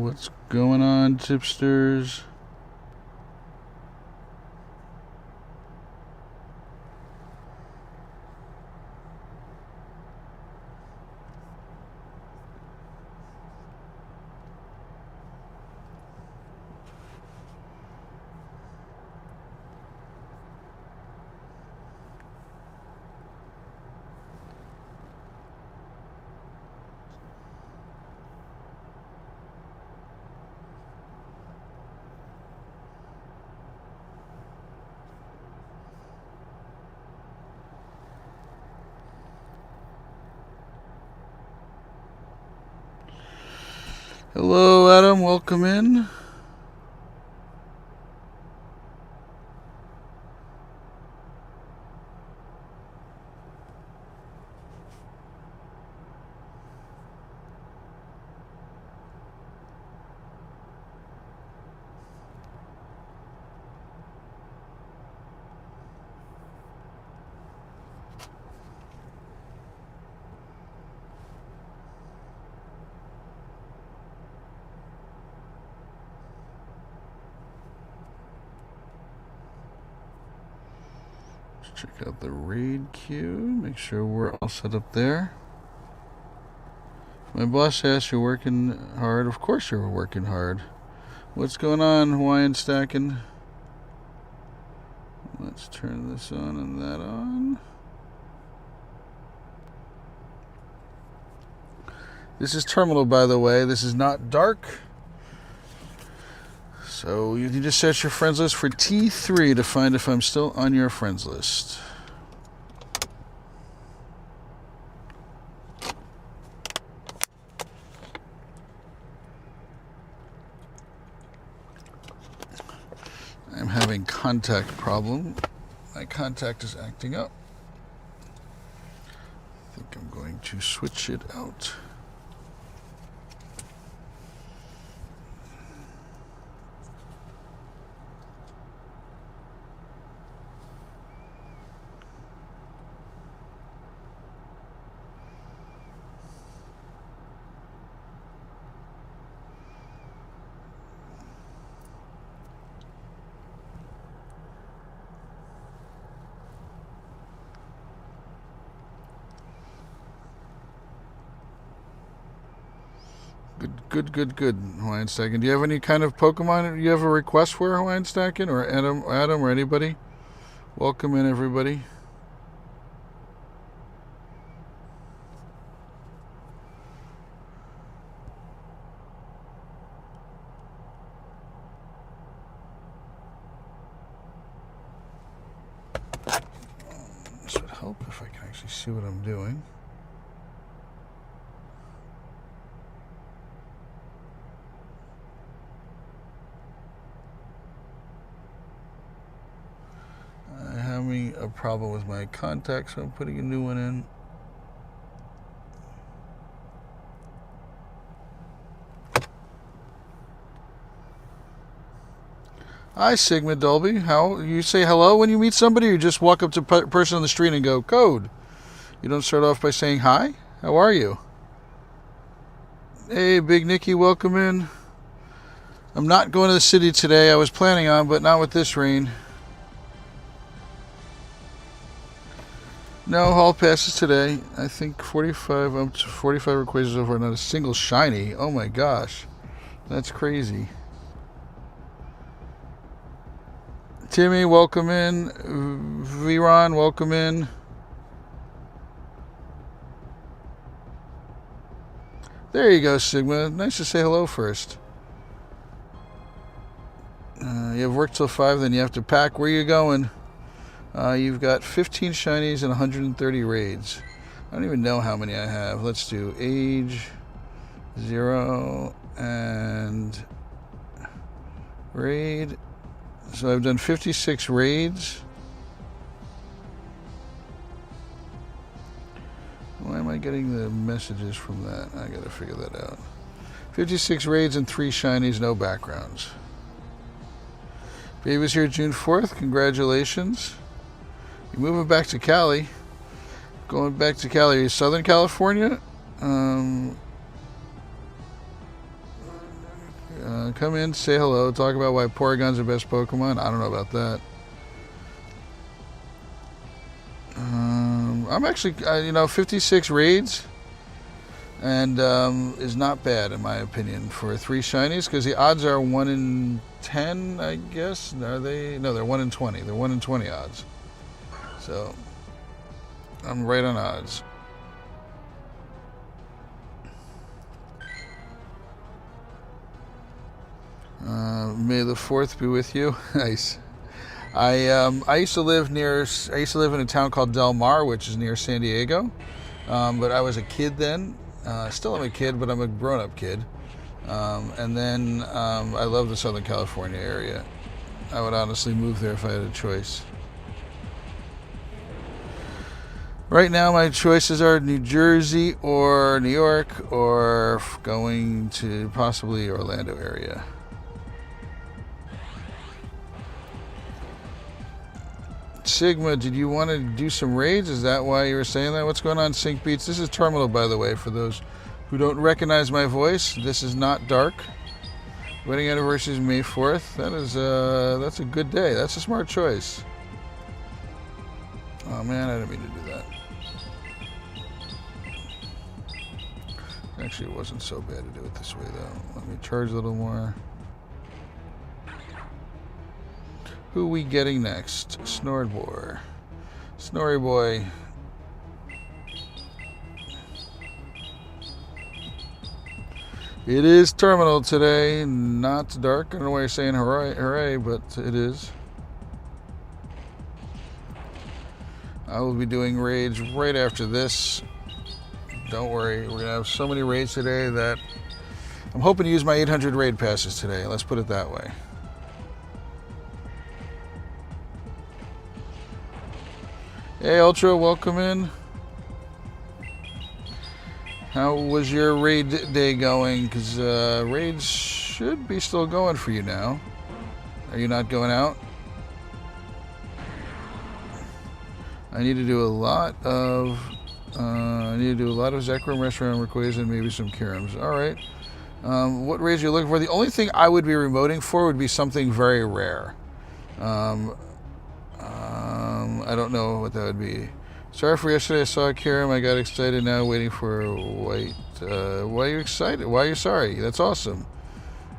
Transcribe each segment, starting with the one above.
What's going on, tipsters? Hello, Adam. Welcome in. Check out the raid queue. Make sure we're all set up there. My boss asked, you're working hard. Of course you're working hard. What's going on, Hawaiian Stacking? Let's turn this on and that on. This is Terminal, by the way. This is not dark. So you can just search your friends list for T3 to find if I'm still on your friends list. I'm having contact problem. My contact is acting up. I think I'm going to switch it out. Good, Hawaiian Stacking. Do you have any kind of Pokemon you have a request for, Hawaiian Stacking, or Adam, or anybody? Welcome in, everybody. This would help if I can actually see what I'm doing. A problem with my contact, so I'm putting a new one in. Hi, Sigma Dolby. How you say hello when you meet somebody, or you just walk up to a person on the street and go code? You don't start off by saying hi. How are you? Hey, Big Nicky, welcome in. I'm not going to the city today. I was planning on, but not with this rain. No hall passes today. I think 45 up to 45 requests so far, not a single shiny. Oh my gosh. That's crazy. Timmy, welcome in. Viron, welcome in. There you go, Sigma. Nice to say hello first. You have work till 5, then you have to pack. Where are you going? You've got 15 shinies and 130 raids. I don't even know how many I have. Let's do age, 0, and raid. So I've done 56 raids. Why am I getting the messages from that? I gotta figure that out. 56 raids and 3 shinies, no backgrounds. Babe was here June 4th. Congratulations. You're moving back to Cali. Going back to Cali. Are you Southern California? Come in, say hello, talk about why Porygon's the best Pokemon. I don't know about that. I'm actually, 56 raids, and is not bad in my opinion for 3 shinies, because the odds are 1 in 10, I guess. Are they? No, they're 1 in 20. They're 1 in 20 odds. So I'm right on odds. May the 4th be with you. Nice. I used to live in a town called Del Mar, which is near San Diego. But I was a kid then. Still am a kid, but I'm a grown-up kid. And then I love the Southern California area. I would honestly move there if I had a choice. Right now my choices are New Jersey or New York, or going to possibly Orlando area. Sigma, did you want to do some raids? Is that why you were saying that? What's going on, Sync Beats? This is Terminal, by the way, for those who don't recognize my voice. This is not dark. Wedding anniversary is May 4th. That's a good day. That's a smart choice. Oh man, I didn't mean to do that. Actually, it wasn't so bad to do it this way, though. Let me charge a little more. Who we getting next? Snortboar. Snorri boy. It is Terminal today, not dark. I don't know why you're saying hooray, hooray, but it is. I will be doing raids right after this. Don't worry, we're going to have so many raids today that I'm hoping to use my 800 raid passes today. Let's put it that way. Hey Ultra, welcome in. How was your raid day going? Because raids should be still going for you now. Are you not going out? I need to do a lot of Zekrom, Reshiram, Rayquaza, and maybe some Kyurems. All right. What raids are you looking for? The only thing I would be remoting for would be something very rare. I don't know what that would be. Sorry for yesterday. I saw Kyurem. I got excited. Now waiting for white. Why are you excited? Why are you sorry? That's awesome.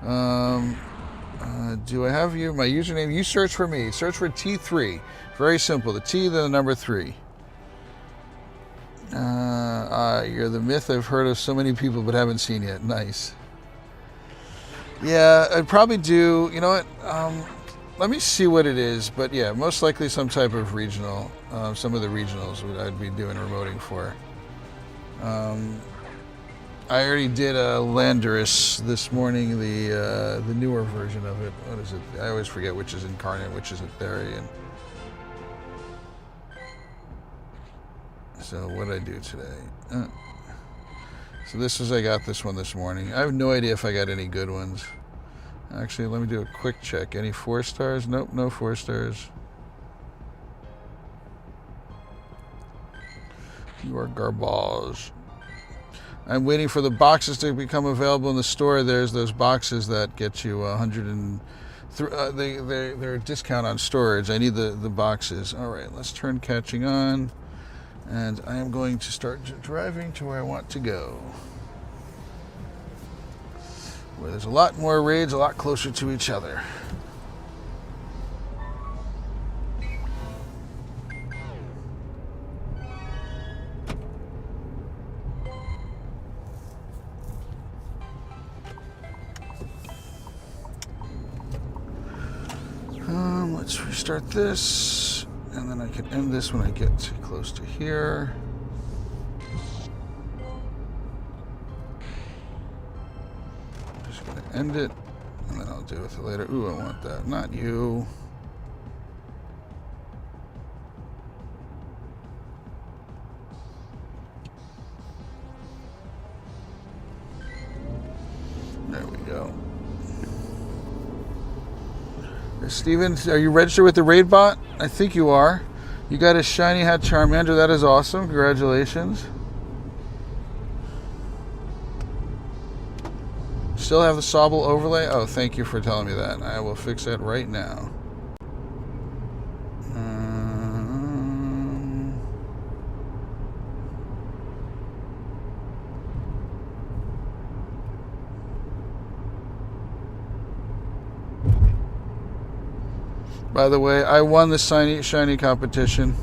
Do I have you? My username. You search for me. Search for T3. Very simple. The T, then the number 3. You're the myth I've heard of so many people but haven't seen yet. Nice. Yeah, I'd probably do. You know what? Let me see what it is, but yeah, most likely some type of regional. Some of the regionals I'd be doing remoting for. I already did a Landorus this morning, the newer version of it. What is it? I always forget which is Incarnate, which is Ethereal. So what did I do today? So I got this one this morning. I have no idea if I got any good ones. Actually, let me do a quick check. Any 4 stars? Nope, no 4 stars. You are garbage. I'm waiting for the boxes to become available in the store. There's those boxes that get you 100 and... they're a discount on storage. I need the boxes. All right, let's turn catching on. And I am going to start driving to where I want to go. Where there's a lot more raids, a lot closer to each other. Let's restart this, and then I can end this when I get too close to here. End it, and then I'll deal with it later. Ooh, I want that. Not you. There we go. Hey, Steven, are you registered with the raid bot? I think you are. You got a shiny hat Charmander. That is awesome. Congratulations. Still have the Sobble overlay? Oh, thank you for telling me that. I will fix that right now. By the way, I won the shiny competition.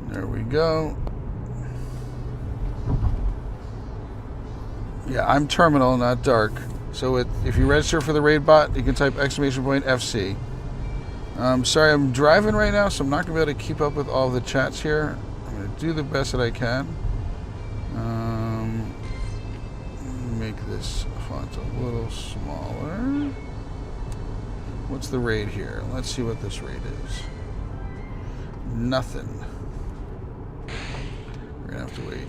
There we go. Yeah, I'm terminal, not dark. So if you register for the raid bot, you can type !FC. Sorry, I'm driving right now, so I'm not going to be able to keep up with all the chats here. I'm going to do the best that I can. Make this font a little smaller. What's the raid here? Let's see what this raid is. Nothing. We're going to have to wait.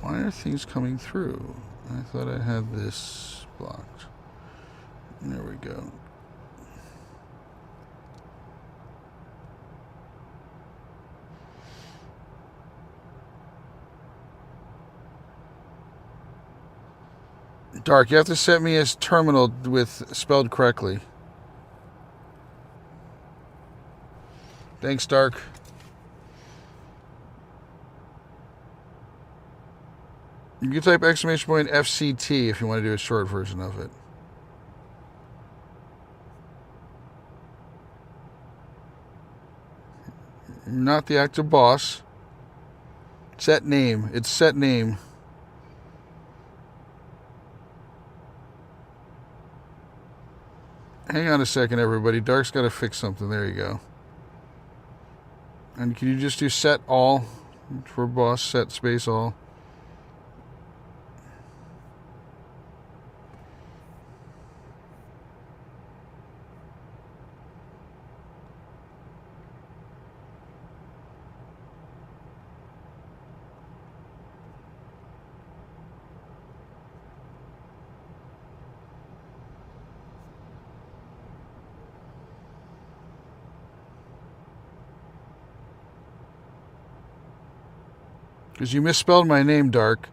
Why are things coming through? I thought I had this blocked. There we go. Dark, you have to set me as terminal with spelled correctly. Thanks, Dark. You can type !FCT if you want to do a short version of it. Not the active boss. Set name. It's set name. Hang on a second, everybody. Dark's got to fix something. There you go. And can you just do set all for boss? Set space all. Because you misspelled my name, Dark.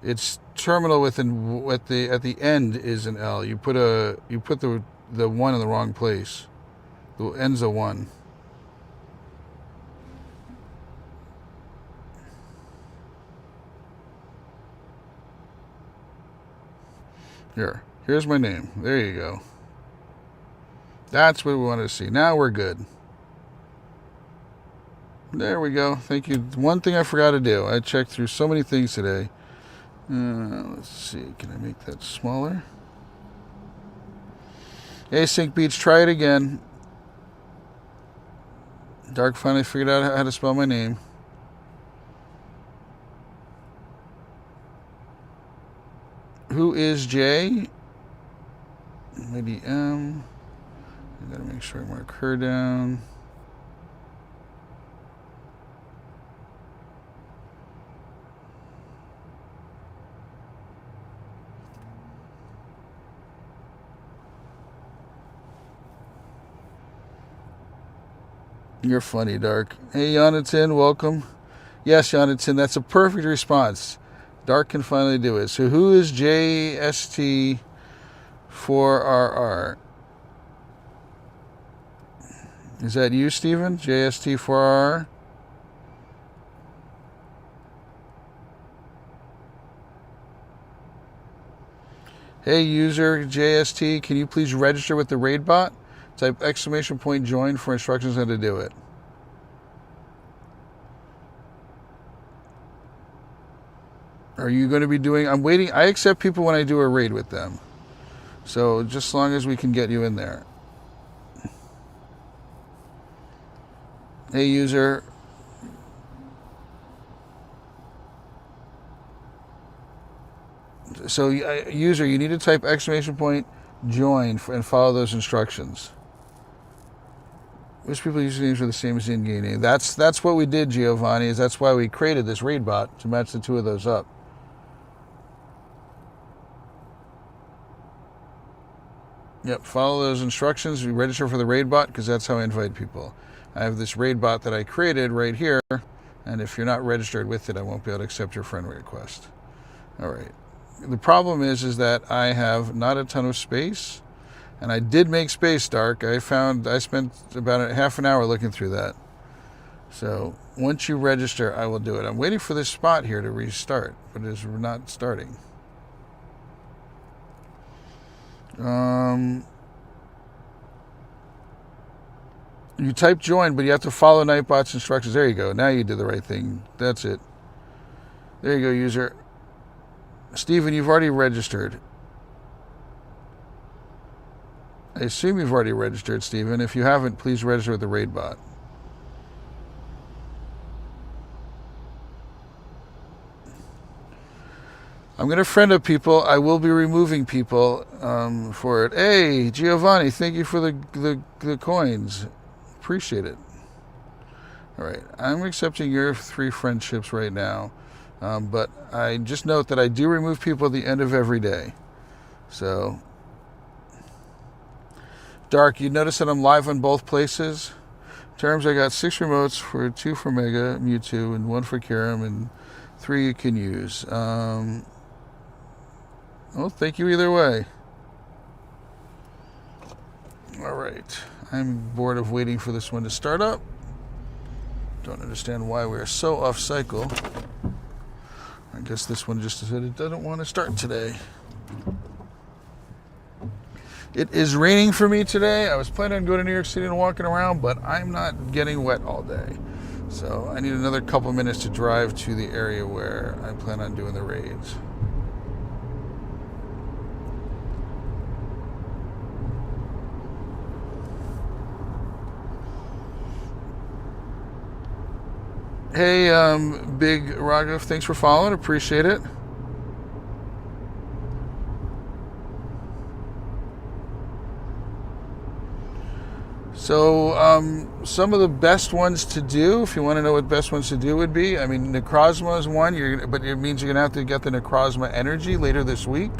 It's terminal at the end is an L. You put the one in the wrong place. The end's a 1. Here's my name. There you go. That's what we want to see. Now we're good. There we go. Thank you. One thing I forgot to do. I checked through so many things today. Let's see. Can I make that smaller? Async Beach, try it again. Dark finally figured out how to spell my name. Who is J? Maybe M. I gotta make sure I mark her down. You're funny, Dark. Hey, Jonathan, welcome. Yes, Jonathan, that's a perfect response. Dark can finally do it. So who is JST4RR? Is that you, Steven? JST4RR? Hey, user JST, can you please register with the raid bot? Type !join for instructions on how to do it. Are you going to be doing... I'm waiting. I accept people when I do a raid with them. So just as long as we can get you in there. Hey, user. So, user, you need to type !join and follow those instructions. Wish people use names were the same as the in-game name. That's what we did, Giovanni. That's why we created this raid bot to match the two of those up. Yep, follow those instructions. We register for the raid bot because that's how I invite people. I have this raid bot that I created right here, and if you're not registered with it, I won't be able to accept your friend request. All right. The problem is that I have not a ton of space, and I did make space dark. I spent about half an hour looking through that. So once you register, I will do it. I'm waiting for this spot here to restart, but it's not starting. You type join, but you have to follow Nightbot's instructions. There you go. Now you did the right thing. That's it. There you go, user. Steven, you've already registered. I assume you've already registered, Steven. If you haven't, please register with the raid bot. I'm going to friend up people. I will be removing people for it. Hey, Giovanni, thank you for the coins. Appreciate it. All right, I'm accepting your 3 friendships right now. But I just note that I do remove people at the end of every day. So, Dark, you notice that I'm live on both places? Terms, I got 6 remotes, for 2 for Mega, Mewtwo, and 1 for Kyurem, and 3 you can use. Well, thank you either way. All right. I'm bored of waiting for this one to start up. Don't understand why we're so off cycle. I guess this one just said it doesn't want to start today. It is raining for me today. I was planning on going to New York City and walking around, but I'm not getting wet all day. So I need another couple minutes to drive to the area where I plan on doing the raids. Hey, Big Raghav, thanks for following. Appreciate it. So, some of the best ones to do, if you want to know what best ones to do would be, I mean, Necrozma is one, but it means you're going to have to get the Necrozma energy later this week.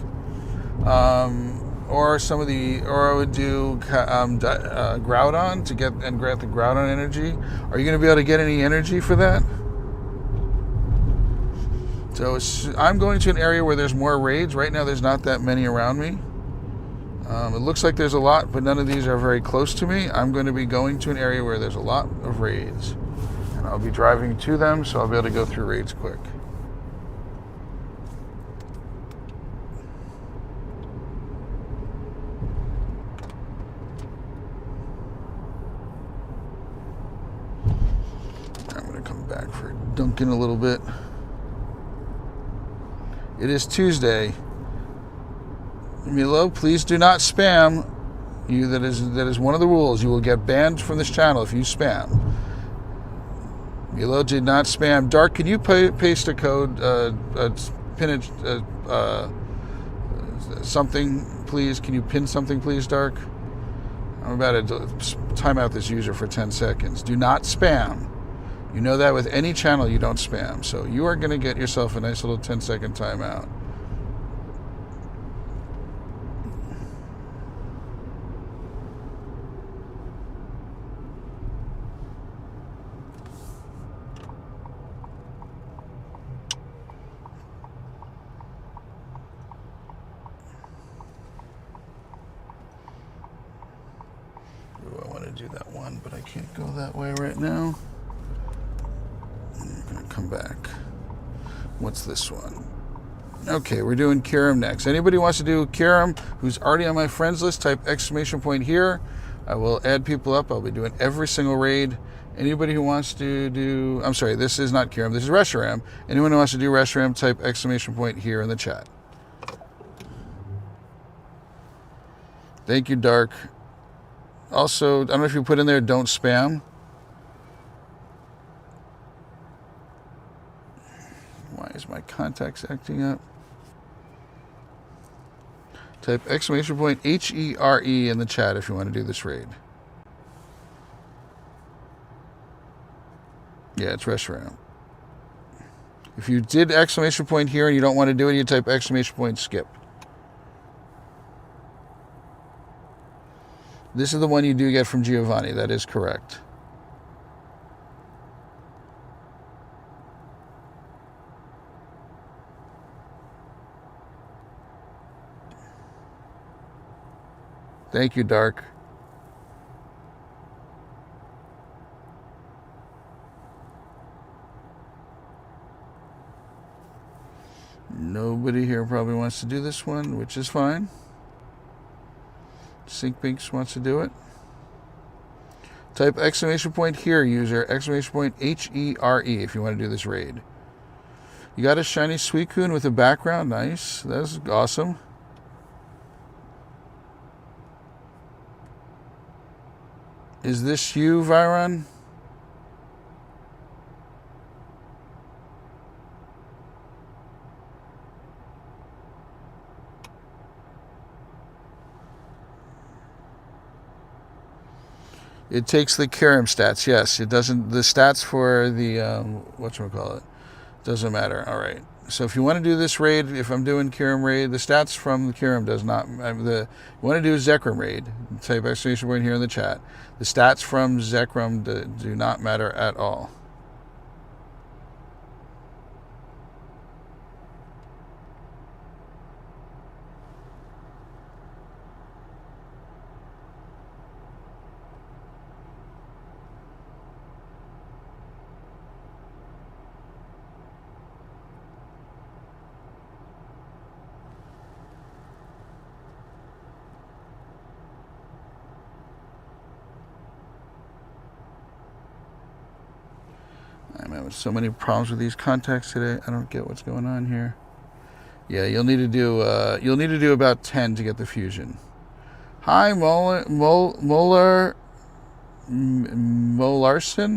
Or I would do Groudon to get and grant the Groudon energy. Are you going to be able to get any energy for that? So I'm going to an area where there's more raids. Right now there's not that many around me. It looks like there's a lot, but none of these are very close to me. I'm going to be going to an area where there's a lot of raids. And I'll be driving to them, so I'll be able to go through raids quick. Back for Duncan a little bit. It is Tuesday. Milo, please do not spam. That is one of the rules. You will get banned from this channel if you spam. Milo did not spam. Dark, can you paste a code, pin it, something, please? Can you pin something, please, Dark? I'm about to time out this user for 10 seconds. Do not spam. You know that with any channel you don't spam. So you are going to get yourself a nice little 10-second timeout. Ooh, I want to do that one, but I can't go that way right now. I'm going to come back. What's this one? Okay, we're doing Kyurem next. Anybody wants to do Kyurem who's already on my friends list, type exclamation point here. I will add people up. I'll be doing every single raid. Anybody who wants to do... I'm sorry, this is not Kyurem. This is Reshiram. Anyone who wants to do Reshiram, type exclamation point here in the chat. Thank you, Dark. Also, I don't know if you put in there, don't spam. Why is my contacts acting up? Type exclamation point HERE in the chat if you want to do this raid. Yeah, it's restaurant. If you did exclamation point here and you don't want to do it, you type exclamation point skip. This is the one you do get from Giovanni. That is correct. Thank you, Dark. Nobody here probably wants to do this one, which is fine. Syncpinks wants to do it. Type exclamation point here, user. Exclamation point HERE if you want to do this raid. You got a shiny Suicune with a background. Nice. That's awesome. Is this you, Viron? It takes the Kyurem stats. Yes, it doesn't. The stats for the whatchamacallit doesn't matter. All right. So if you want to do this raid, if I'm doing Kyurem raid, the stats from the Kyurem does not. You want to do Zekrom raid? Type exclamation point here in the chat. The stats from Zekrom do not matter at all. I'm having so many problems with these contacts today. I don't get what's going on here. Yeah, you'll need to do about 10 to get the fusion. Hi, Molarson.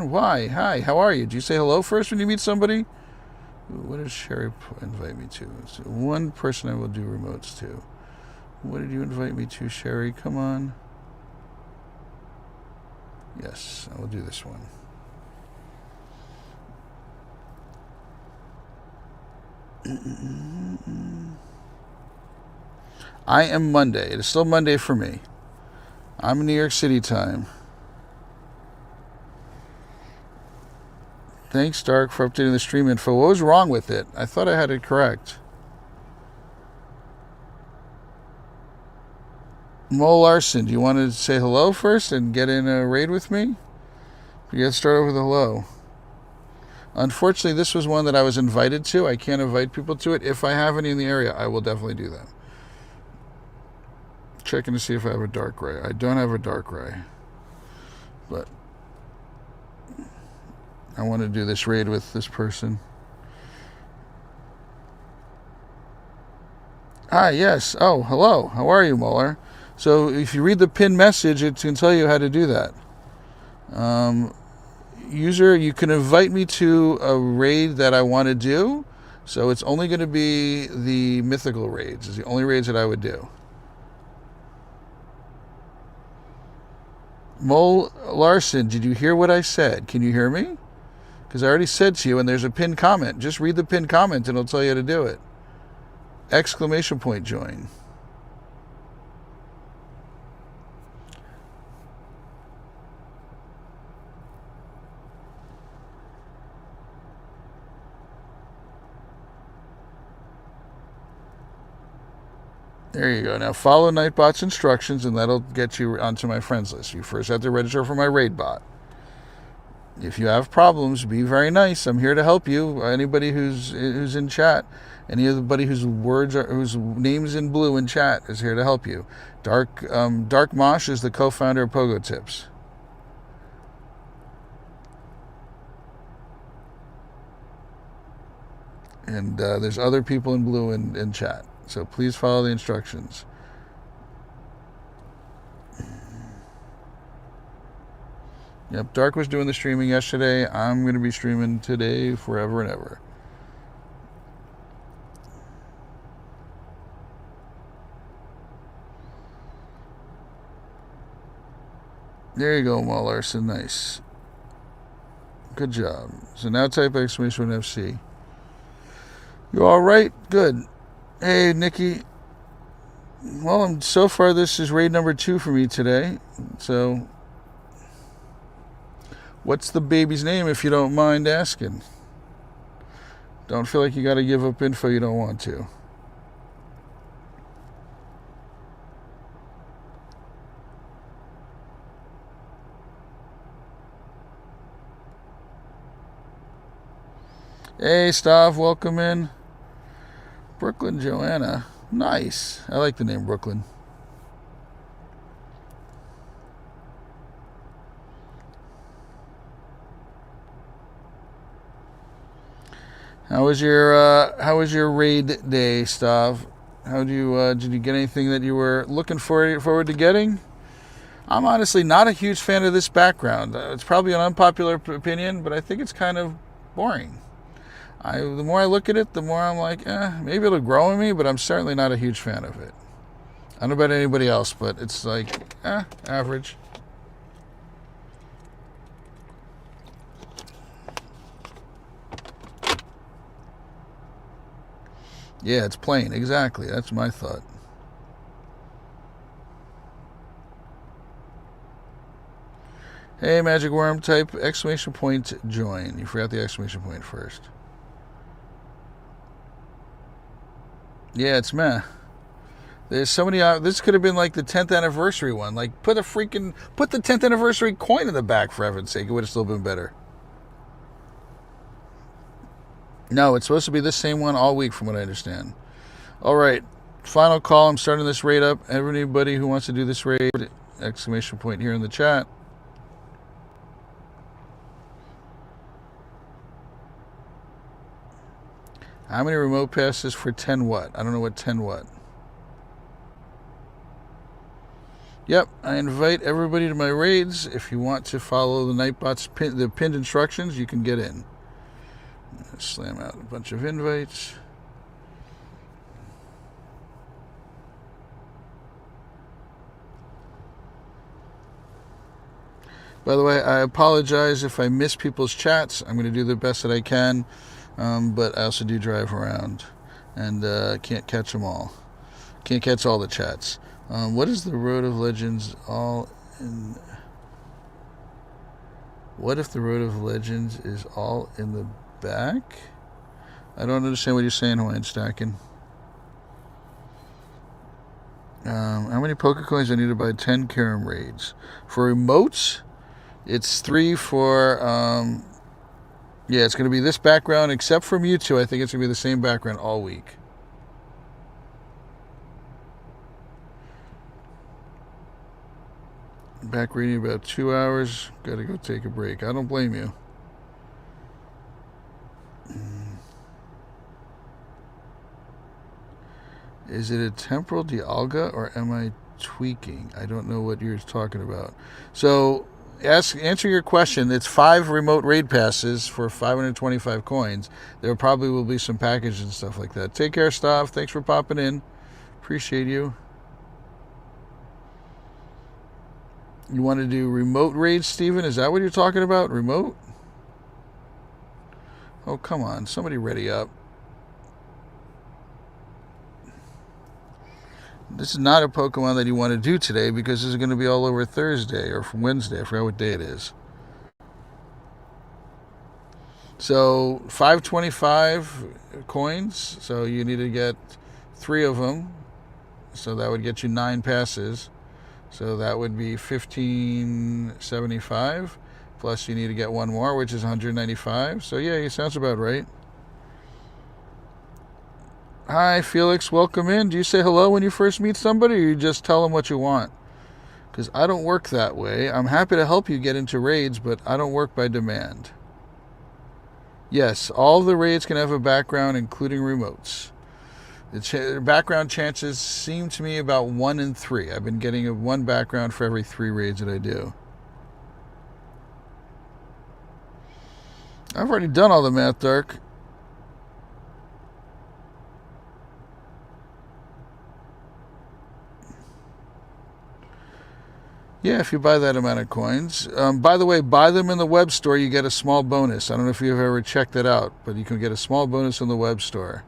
Why? Hi, how are you? Do you say hello first when you meet somebody? What does Sherry invite me to? So one person I will do remotes to. What did you invite me to, Sherry? Come on. Yes, I will do this one. I am Monday. It is still Monday for me. I'm in New York City time. Thanks, Dark, for updating the stream info. What was wrong with it? I thought I had it correct. Mo Larson, do you want to say hello first and get in a raid with me? You got to start over with a hello. Unfortunately, this was one that I was invited to. I can't invite people to it. If I have any in the area, I will definitely do that. Checking to see if I have a dark ray. I don't have a dark ray. But I want to do this raid with this person. Hi, yes. Oh, hello. How are you, Muller? So if you read the pinned message, it can tell you how to do that. User, you can invite me to a raid that I want to do. So it's only going to be the mythical raids. It's the only raids that I would do. Mole Larson, did you hear what I said? Can you hear me? Because I already said to you, and there's a pinned comment. Just read the pinned comment and it'll tell you how to do it. Exclamation point join. There you go. Now follow Nightbot's instructions and that'll get you onto my friends list. You first have to register for my raid bot. If you have problems, be very nice. I'm here to help you. Anybody who's in chat, anybody whose name's in blue in chat is here to help you. Dark Mosh is the co-founder of Pogo Tips. And there's other people in blue in chat. So please follow the instructions. Yep, Dark was doing the streaming yesterday. I'm going to be streaming today, forever and ever. There you go, Mal Larson. Nice. Good job. So now type exclamation FC. You all right? Good. Hey, Nikki. Well, so far this is raid number 2 for me today. So, what's the baby's name if you don't mind asking? Don't feel like you got to give up info you don't want to. Hey, Stav, welcome in. Brooklyn Joanna. Nice. I like the name Brooklyn. How was your raid day, Stav? How did you get anything that you were looking forward to getting? I'm honestly not a huge fan of this background. It's probably an unpopular opinion, but I think it's kind of boring. The more I look at it, the more I'm like, maybe it'll grow on me, but I'm certainly not a huge fan of it. I don't know about anybody else, but it's like, average. Yeah, it's plain. Exactly. That's my thought. Hey, Magic Worm, type exclamation point join. You forgot the exclamation point first. Yeah, it's meh. There's so many. This could have been like the 10th anniversary one. Like, put the 10th anniversary coin in the back, for heaven's sake. It would have still been better. No, it's supposed to be this same one all week, from what I understand. All right, final call. I'm starting this raid up. Everybody who wants to do this raid, exclamation point here in the chat. How many remote passes for 10 what? I don't know what 10 what. Yep, I invite everybody to my raids. If you want to follow the Nightbot's the pinned instructions, you can get in. Slam out a bunch of invites. By the way, I apologize if I miss people's chats. I'm going to do the best that I can, but I also do drive around and can't catch them all. Can't catch all the chats. What is the Road of Legends all in? What if the Road of Legends is all in the back? I don't understand what you're saying, Hawaiian Stacking. How many Pokecoins I need to buy 10 Kyurem raids? For remotes, it's 3 for... yeah, it's going to be this background, except for Mewtwo. I think it's going to be the same background all week. Back reading about 2 hours. Got to go take a break. I don't blame you. Is it a temporal Dialga or am I tweaking? I don't know what you're talking about. So, answer your question. It's 5 remote raid passes for 525 coins. There probably will be some packages and stuff like that. Take care, Stav. Thanks for popping in. Appreciate you. You want to do remote raids, Steven? Is that what you're talking about? Remote? Oh, come on. Somebody ready up. This is not a Pokemon that you want to do today because this is going to be all over Thursday or from Wednesday. I forgot what day it is. So 525 coins. So you need to get 3 of them. So that would get you 9 passes. So that would be 1575. Plus you need to get 1 more, which is 195. So yeah, it sounds about right. Hi, Felix. Welcome in. Do you say hello when you first meet somebody, or you just tell them what you want? Because I don't work that way. I'm happy to help you get into raids, but I don't work by demand. Yes, all the raids can have a background, including remotes. The background chances seem to me about 1 in 3. I've been getting 1 background for every 3 raids that I do. I've already done all the math, Dark. Yeah, if you buy that amount of coins. By the way, buy them in the web store, you get a small bonus. I don't know if you've ever checked that out, but you can get a small bonus in the web store.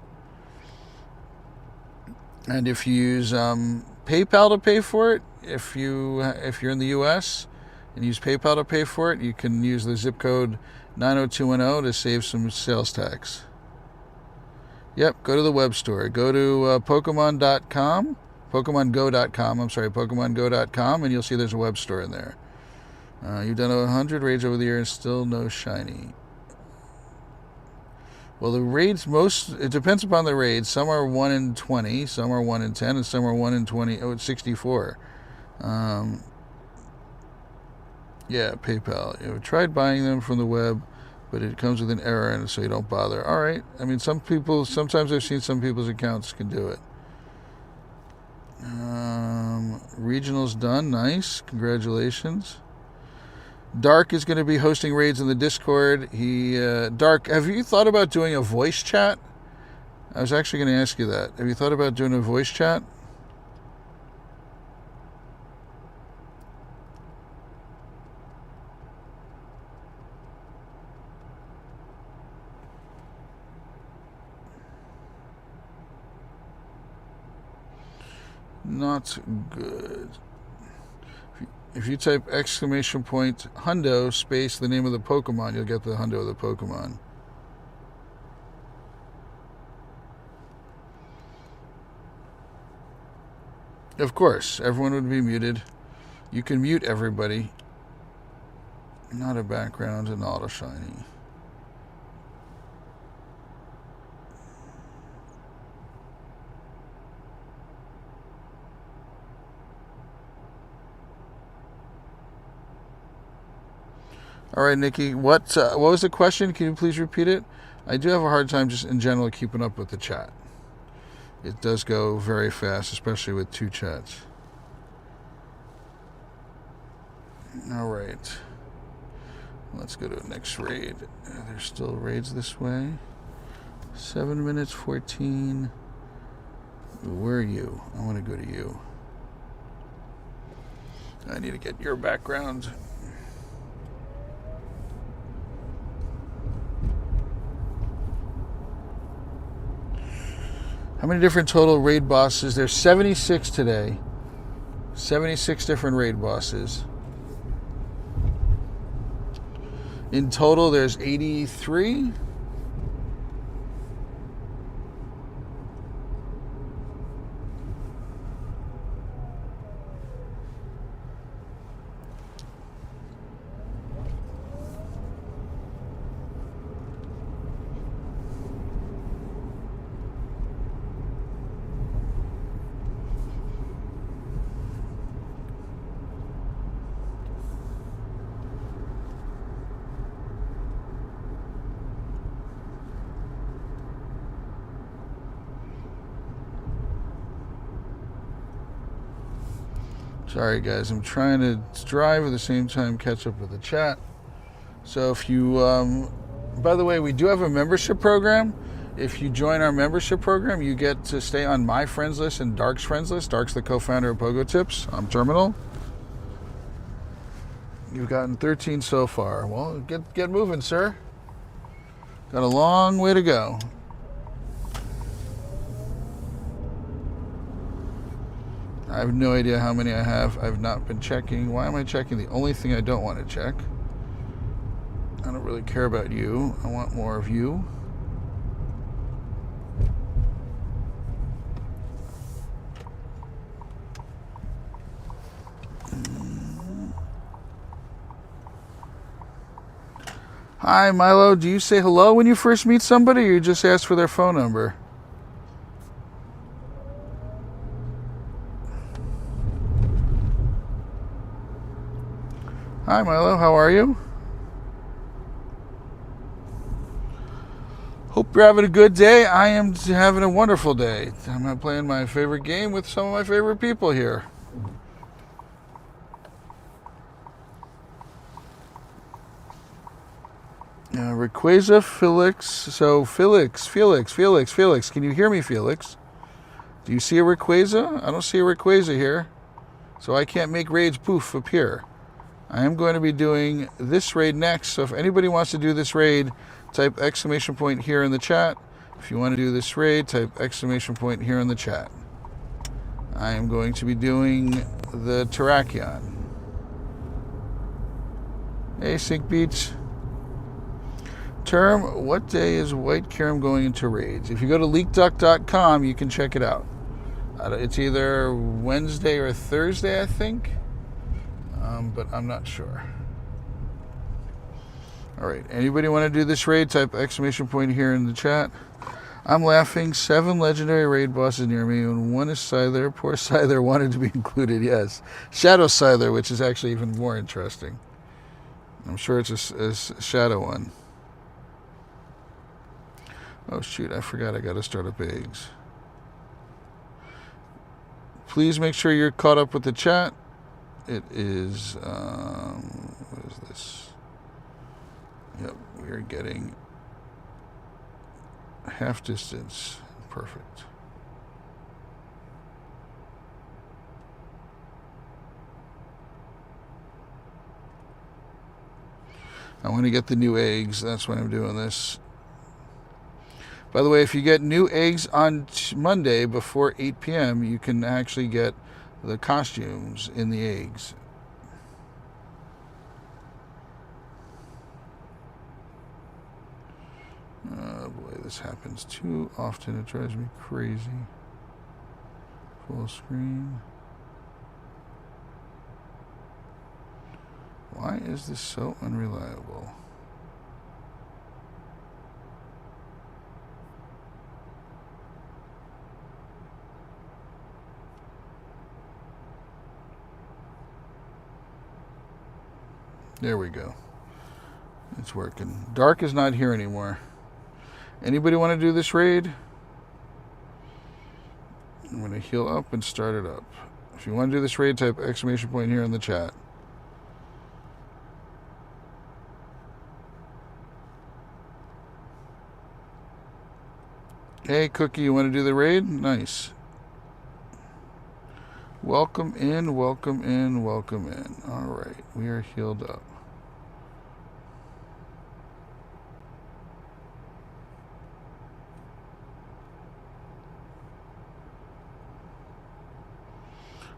And if you use PayPal to pay for it, if you're in the U.S. and use PayPal to pay for it, you can use the zip code 90210 to save some sales tax. Yep, go to the web store. Go to Pokemon.com. PokemonGo.com, I'm sorry, PokemonGo.com, and you'll see there's a web store in there. You've done 100 raids over the year and still no shiny. Well, the raids, it depends upon the raids. Some are 1 in 20, some are 1 in 10, and some are 1 in 64. Yeah, PayPal. I've tried buying them from the web, but it comes with an error, and so you don't bother. All right. I mean, sometimes I've seen some people's accounts can do it. Regional's done. Nice. Congratulations. Dark is going to be hosting raids in the Discord. Dark, have you thought about doing a voice chat? I was actually going to ask you that. Have you thought about doing a voice chat? Not good. If you type exclamation point hundo space the name of the Pokemon, you'll get the hundo of the Pokemon. Of course, everyone would be muted. You can mute everybody. Not a background and not a shiny. All right, Nikki, what was the question? Can you please repeat it? I do have a hard time just in general keeping up with the chat. It does go very fast, especially with 2 chats. All right. Let's go to the next raid. There's still raids this way. 7 minutes, 14. Where are you? I want to go to you. I need to get your background. How many different total raid bosses? There's 76 today. 76 different raid bosses. In total, there's 83. Sorry guys, I'm trying to drive at the same time catch up with the chat. So if you, by the way, we do have a membership program. If you join our membership program, you get to stay on my friends list and Dark's friends list. Dark's the co-founder of Pogo Tips. I'm Terminal. You've gotten 13 so far. Well, get moving, sir. Got a long way to go. I have no idea how many I have. I've not been checking. Why am I checking the only thing I don't want to check? I don't really care about you. I want more of you. Hi, Milo. Do you say hello when you first meet somebody, or you just ask for their phone number? Hi, Milo. How are you? Hope you're having a good day. I am having a wonderful day. I'm playing my favorite game with some of my favorite people here. Rayquaza, Felix. So, Felix. Can you hear me, Felix? Do you see a Rayquaza? I don't see a Rayquaza here. So I can't make raids poof appear. I am going to be doing this raid next. So if anybody wants to do this raid, type exclamation point here in the chat. If you want to do this raid, type exclamation point here in the chat. I am going to be doing the Terrakion. Hey, Sync Beats. Term, what day is White Kyurem going into raids? If you go to leakduck.com, you can check it out. It's either Wednesday or Thursday, I think. But I'm not sure. Alright, anybody want to do this raid? Type exclamation point here in the chat. I'm laughing. 7 legendary raid bosses near me, and 1 is Scyther. Poor Scyther wanted to be included, yes. Shadow Scyther, which is actually even more interesting. I'm sure it's a shadow one. Oh shoot, I forgot I gotta start up eggs. Please make sure you're caught up with the chat. It is, what is this? Yep, we are getting half distance. Perfect. I want to get the new eggs. That's why I'm doing this. By the way, if you get new eggs on Monday before 8 p.m., you can actually get the costumes in the eggs. Oh boy, this happens too often. It drives me crazy. Full screen. Why is this so unreliable? There we go. It's working. Dark is not here anymore. Anybody want to do this raid? I'm going to heal up and start it up. If you want to do this raid, type exclamation point here in the chat. Hey, Cookie, you want to do the raid? Nice. Welcome in, welcome in, welcome in. All right, we are healed up.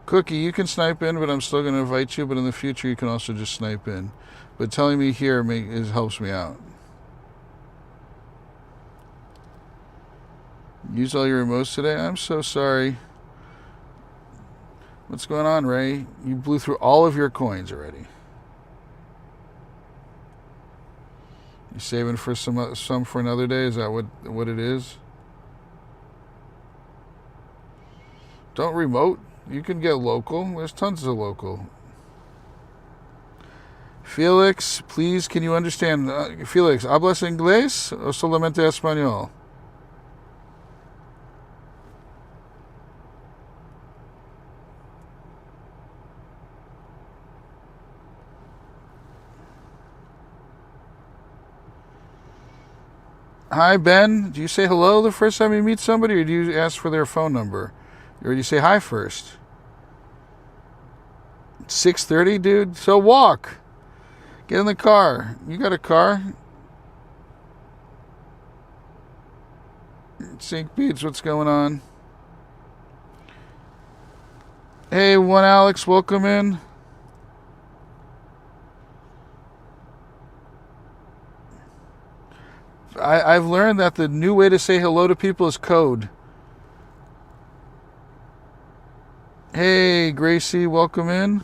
Cookie, you can snipe in, but I'm still going to invite you. But in the future, you can also just snipe in. But telling me here helps me out. Use all your remotes today? I'm so sorry. What's going on, Ray? You blew through all of your coins already. You saving for some for another day? Is that what it is? Don't remote. You can get local. There's tons of local. Felix, please, can you understand? Felix, ¿hablas inglés o solamente español? Hi, Ben. Do you say hello the first time you meet somebody, or do you ask for their phone number? Or do you say hi first? 6:30, dude? So walk. Get in the car. You got a car? Sync Beats, what's going on? Hey, one Alex, welcome in. I've learned that the new way to say hello to people is code. Hey, Gracie, welcome in.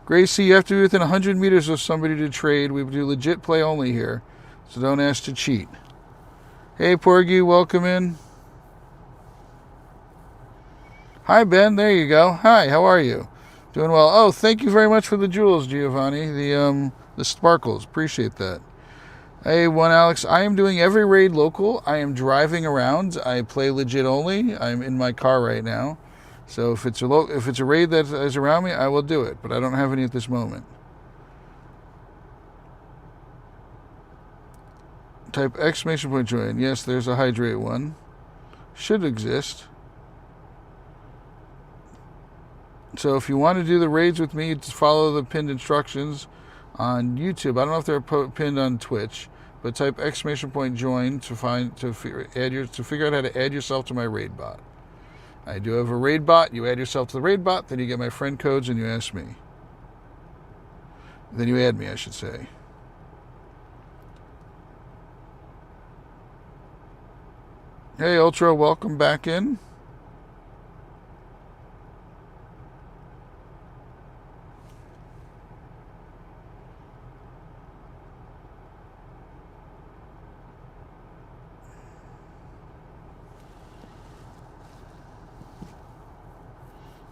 Gracie, you have to be within 100 meters of somebody to trade. We do legit play only here, so don't ask to cheat. Hey, Porgy, welcome in. Hi, Ben. There you go. Hi, how are you? Doing well. Oh, thank you very much for the jewels, Giovanni. The sparkles. Appreciate that. Hey, one Alex. I am doing every raid local. I am driving around. I play legit only. I'm in my car right now. So if it's a raid that is around me, I will do it. But I don't have any at this moment. Type exclamation point join. Yes, there's a hydrate one. Should exist. 1 So if you want to do the raids with me, just follow the pinned instructions on YouTube. I don't know if they're pinned on Twitch, but type !join to figure out how to add yourself to my raid bot. I do have a raid bot. You add yourself to the raid bot, then you get my friend codes and you ask me. Then you add me, I should say. Hey Ultra, welcome back in.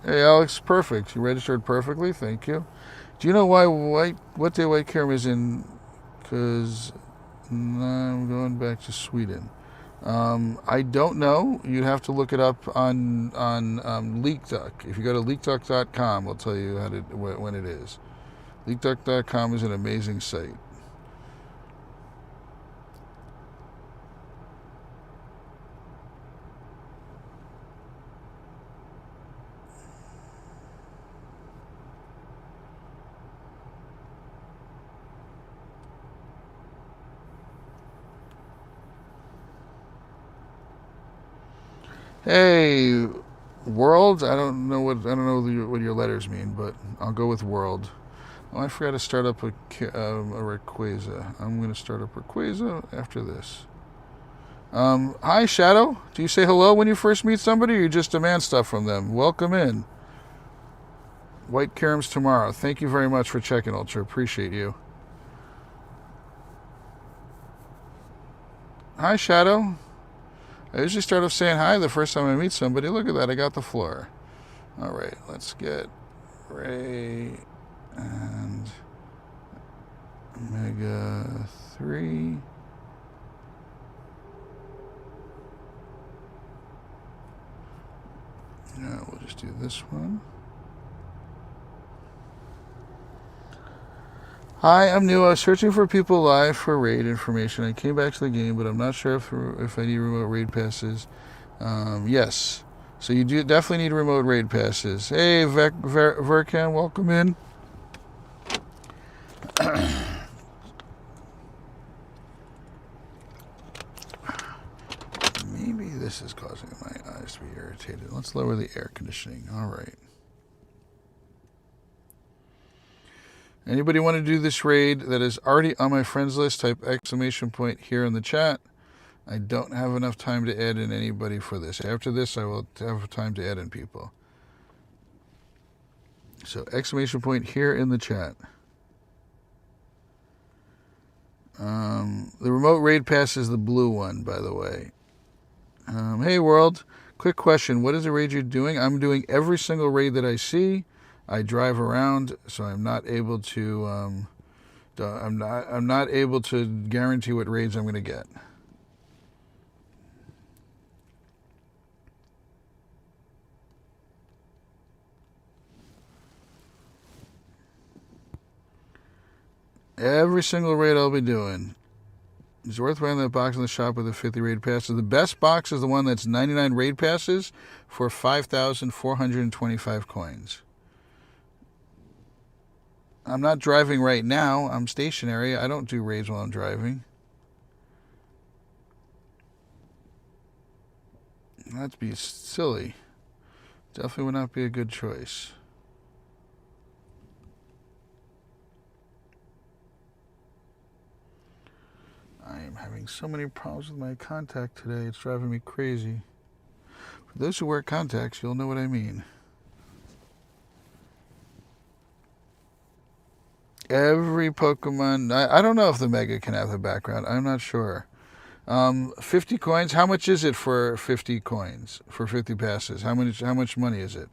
Hey Alex, perfect. You registered perfectly, thank you. Do you know why what day White Kyurem is in? Because I'm going back to Sweden. I don't know. You'd have to look it up on LeakDuck. If you go to leakduck.com, we'll tell you when it is. LeakDuck.com is an amazing site. Hey, world. I don't know what your letters mean, but I'll go with world. Oh, I forgot to start up a Rayquaza. I'm going to start up Rayquaza after this. Hi, Shadow. Do you say hello when you first meet somebody, or you just demand stuff from them? Welcome in. White Kyurem's tomorrow. Thank you very much for checking, Ultra. Appreciate you. Hi, Shadow. I usually start off saying hi the first time I meet somebody. Look at that, I got the floor. Alright, let's get Ray and Omega 3. Now we'll just do this one. Hi, I'm new. I was searching for people live for raid information. I came back to the game, but I'm not sure if I need remote raid passes. Yes. So you do definitely need remote raid passes. Hey, Verkan, welcome in. Maybe this is causing my eyes to be irritated. Let's lower the air conditioning. All right. Anybody want to do this raid that is already on my friends list, type ! here in the chat. I don't have enough time to add in anybody for this. After this, I will have time to add in people. So ! here in the chat. The remote raid pass is the blue one, by the way. Hey, world. Quick question. What is the raid you're doing? I'm doing every single raid that I see. I drive around, so I'm not able to. I'm not able to guarantee what raids I'm going to get. Every single raid I'll be doing. It's worth buying that box in the shop with the 50 raid passes. The best box is the one that's 99 raid passes for 5,425 coins. I'm not driving right now. I'm stationary. I don't do raids while I'm driving. That'd be silly. Definitely would not be a good choice. I am having so many problems with my contact today. It's driving me crazy. For those who wear contacts, you'll know what I mean. Every Pokemon... I don't know if the Mega can have the background. I'm not sure. 50 coins. How much is it for 50 coins? For 50 passes? How much money is it?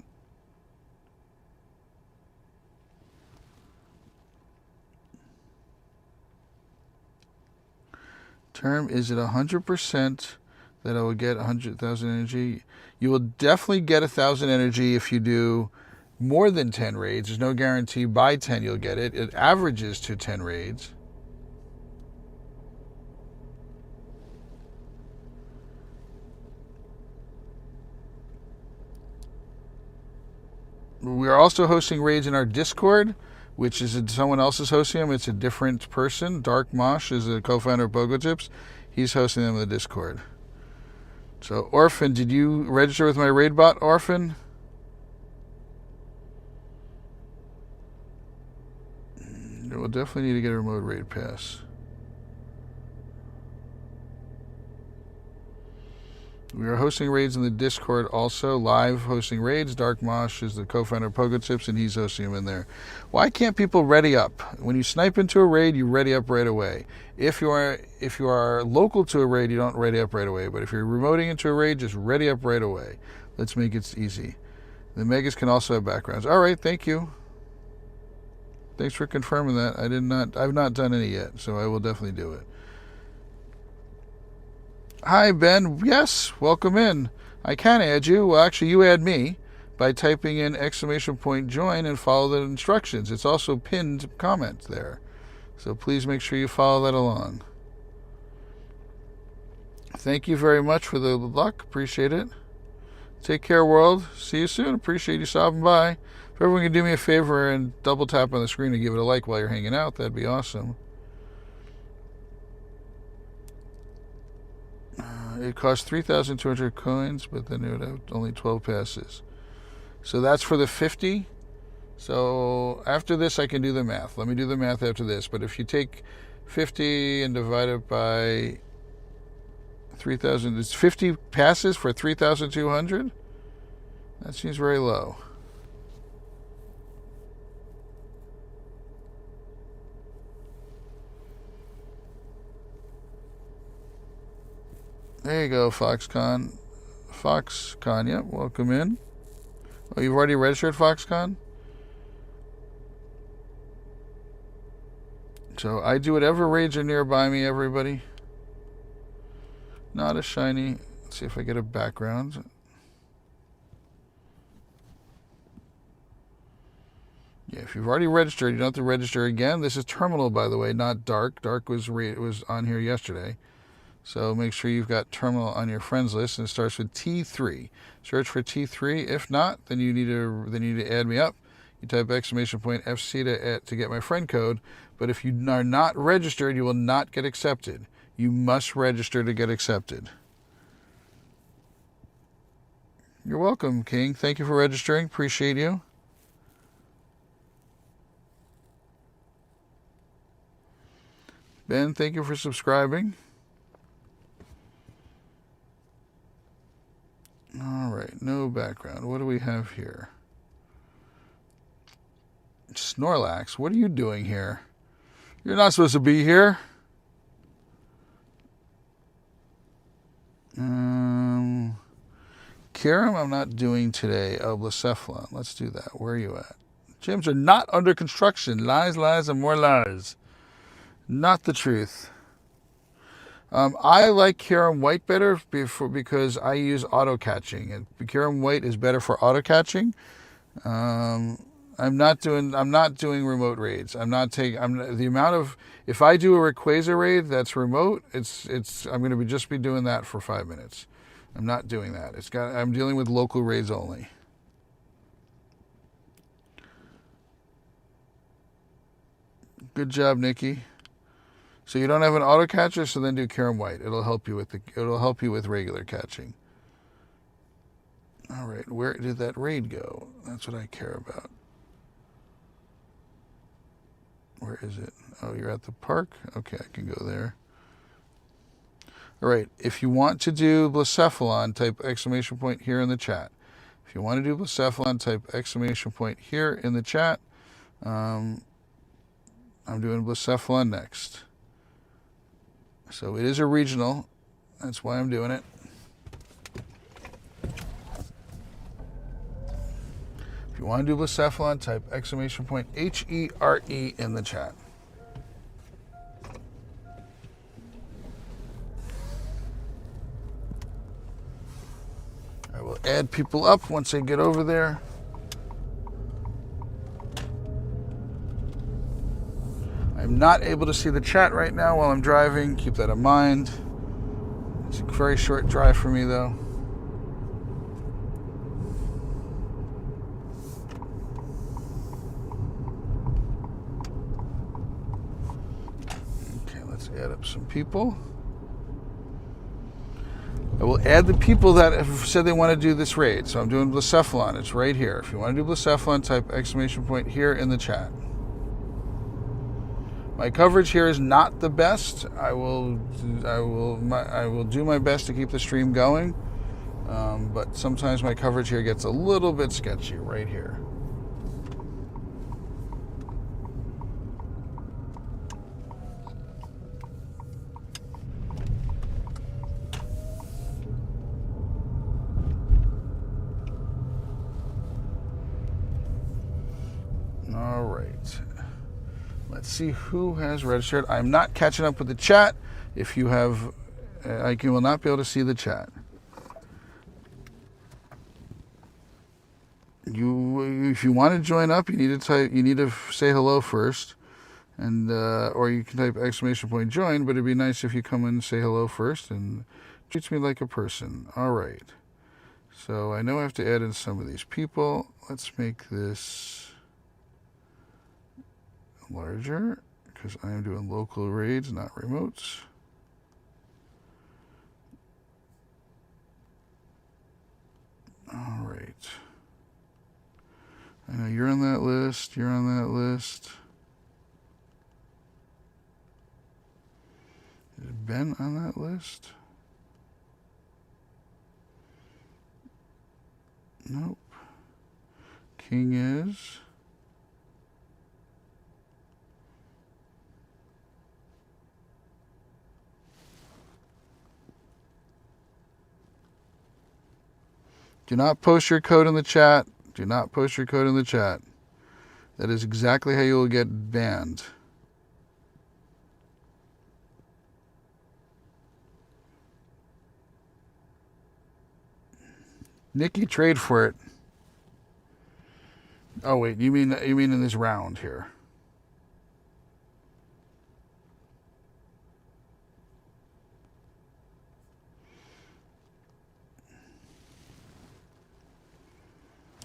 Term, is it 100% that I will get 100,000 energy? You will definitely get 1,000 energy if you do more than 10 raids. There's no guarantee by 10 you'll get it. It averages to 10 raids. We are also hosting raids in our Discord, which is someone else is hosting them. It's a different person. Dark Mosh is a co-founder of Pogotips. He's hosting them in the Discord. So, Orphan, did you register with my raid bot, Orphan? We'll definitely need to get a remote raid pass. We are hosting raids in the Discord also, live hosting raids. Dark Mosh is the co-founder of Pogotips, and he's hosting them in there. Why can't people ready up? When you snipe into a raid, you ready up right away. If you are local to a raid, you don't ready up right away. But if you're remoting into a raid, just ready up right away. Let's make it easy. The Megas can also have backgrounds. All right, thank you. Thanks for confirming that. I've not done any yet, so I will definitely do it. Hi, Ben. Yes, welcome in. I can add you. Well, actually, you add me by typing in !join and follow the instructions. It's also pinned comment there. So please make sure you follow that along. Thank you very much for the luck. Appreciate it. Take care, world. See you soon. Appreciate you stopping by. If everyone can do me a favor and double tap on the screen and give it a like while you're hanging out, that'd be awesome. It costs 3,200 coins, but then it would have only 12 passes. So that's for the 50. So after this, I can do the math. Let me do the math after this. But if you take 50 and divide it by 3,000, it's 50 passes for 3,200? That seems very low. There you go, Foxconn. Foxconn, yep, welcome in. Oh, you've already registered, Foxconn? So I do whatever raids are nearby me, everybody. Not a shiny. Let's see if I get a background. Yeah, if you've already registered, you don't have to register again. This is Terminal, by the way, not Dark. Dark was on here yesterday. So make sure you've got Terminal on your friends list, and it starts with T3. Search for T3. If not, then you need to add me up. You type !FC to get my friend code. But if you are not registered, you will not get accepted. You must register to get accepted. You're welcome, King. Thank you for registering. Appreciate you. Ben, thank you for subscribing. All right, no background. What do we have here? Snorlax, what are you doing here? You're not supposed to be here. Kyurem, I'm not doing today. Oh, Blacephalon. Let's do that. Where are you at? Gyms are not under construction. Lies, lies, and more lies. Not the truth. I like Kyurem White better because I use auto catching, and Kyurem White is better for auto catching. I'm not doing remote raids. If I do a Rayquaza raid that's remote, I'm going to just be doing that for 5 minutes. I'm not doing that. I'm dealing with local raids only. Good job, Nikki. So you don't have an auto catcher, so then do Kyurem White. It'll help you with regular catching. All right, where did that raid go? That's what I care about. Where is it? Oh, you're at the park? Okay, I can go there. All right, if you want to do Blacephalon, type ! here in the chat. If you want to do Blacephalon, type ! here in the chat. I'm doing Blacephalon next. So it is a regional. That's why I'm doing it. If you want to do Blacephalon, type !HERE in the chat. I will add people up once I get over there. I'm not able to see the chat right now while I'm driving. Keep that in mind. It's a very short drive for me, though. Let's add up some people. I will add the people that have said they want to do this raid. So I'm doing Blacephalon. It's right here. If you want to do Blacephalon, type exclamation point here in the chat. My coverage here is not the best. I will do my best to keep the stream going, but sometimes my coverage here gets a little bit sketchy right here. All right. Let's see who has registered. I'm not catching up with the chat. If you have, I will not be able to see the chat. If you want to join up, you need to type. You need to say hello first, and or you can type exclamation point join. But it'd be nice if you come in and say hello first and treats me like a person. All right. So I know I have to add in some of these people. Let's make this larger, because I am doing local raids, not remotes. All right. I know you're on that list. You're on that list. Is Ben on that list? Nope. King is. Do not post your code in the chat. Do not post your code in the chat. That is exactly how you will get banned. Nikki, trade for it. Oh wait, you mean in this round here?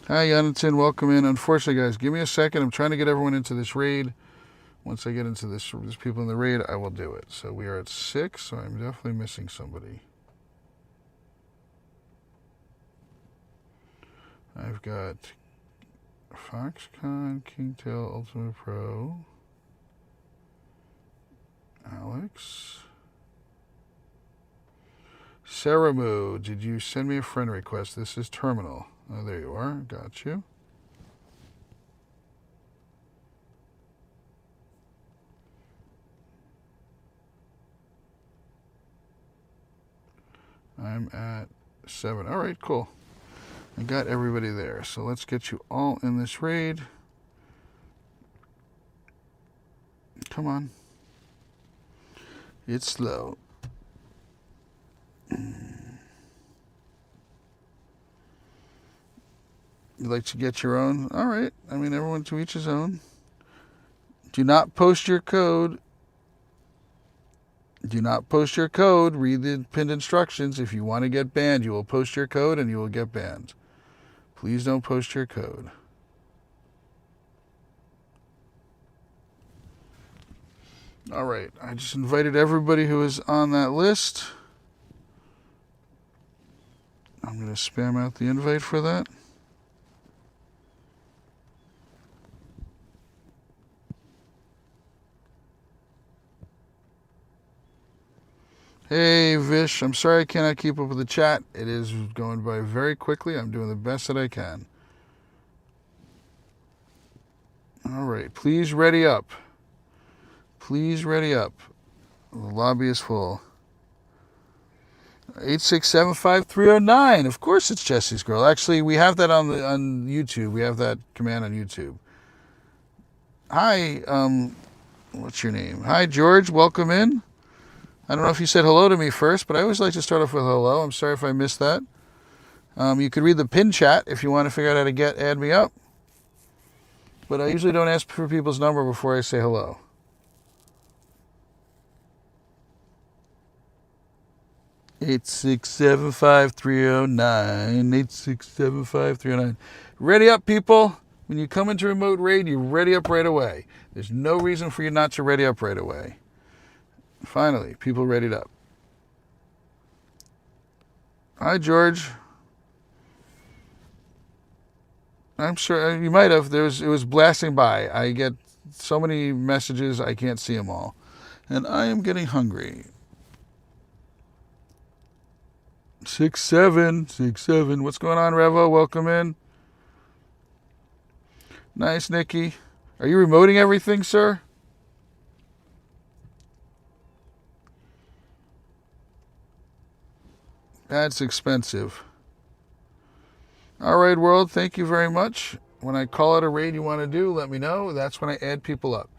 Hi, Jonathan. Welcome in. Unfortunately, guys, give me a second. I'm trying to get everyone into this raid. Once I get into this people in the raid, I will do it. So we are at 6, so I'm definitely missing somebody. I've got Foxconn, Kingtail, Ultimate Pro, Alex. Saramu, did you send me a friend request? This is Terminal. Oh, there you are. Got you. I'm at 7. All right, cool. I got everybody there. So let's get you all in this raid. Come on. It's slow. You'd like to get your own? All right. I mean, everyone to each his own. Do not post your code. Do not post your code. Read the pinned instructions. If you want to get banned, you will post your code and you will get banned. Please don't post your code. All right. I just invited everybody who is on that list. I'm going to spam out the invite for that. Hey, Vish. I'm sorry I cannot keep up with the chat. It is going by very quickly. I'm doing the best that I can. All right. Please ready up. Please ready up. The lobby is full. 8675309. Of course it's Jesse's Girl. Actually, we have that on YouTube. We have that command on YouTube. Hi, what's your name? Hi, George. Welcome in. I don't know if you said hello to me first, but I always like to start off with hello. I'm sorry if I missed that. You could read the pin chat if you want to figure out how to add me up. But I usually don't ask for people's number before I say hello. Eight six seven five 309. 8675309. Ready up, people. When you come into remote raid, you ready up right away. There's no reason for you not to ready up right away. Finally, people readied up. Hi, George. I'm sure you might have. It was blasting by. I get so many messages, I can't see them all. And I am getting hungry. 6-7. What's going on, Revo? Welcome in. Nice, Nikki. Are you remoting everything, sir? That's expensive. All right, world, thank you very much. When I call out a raid you want to do, let me know. That's when I add people up.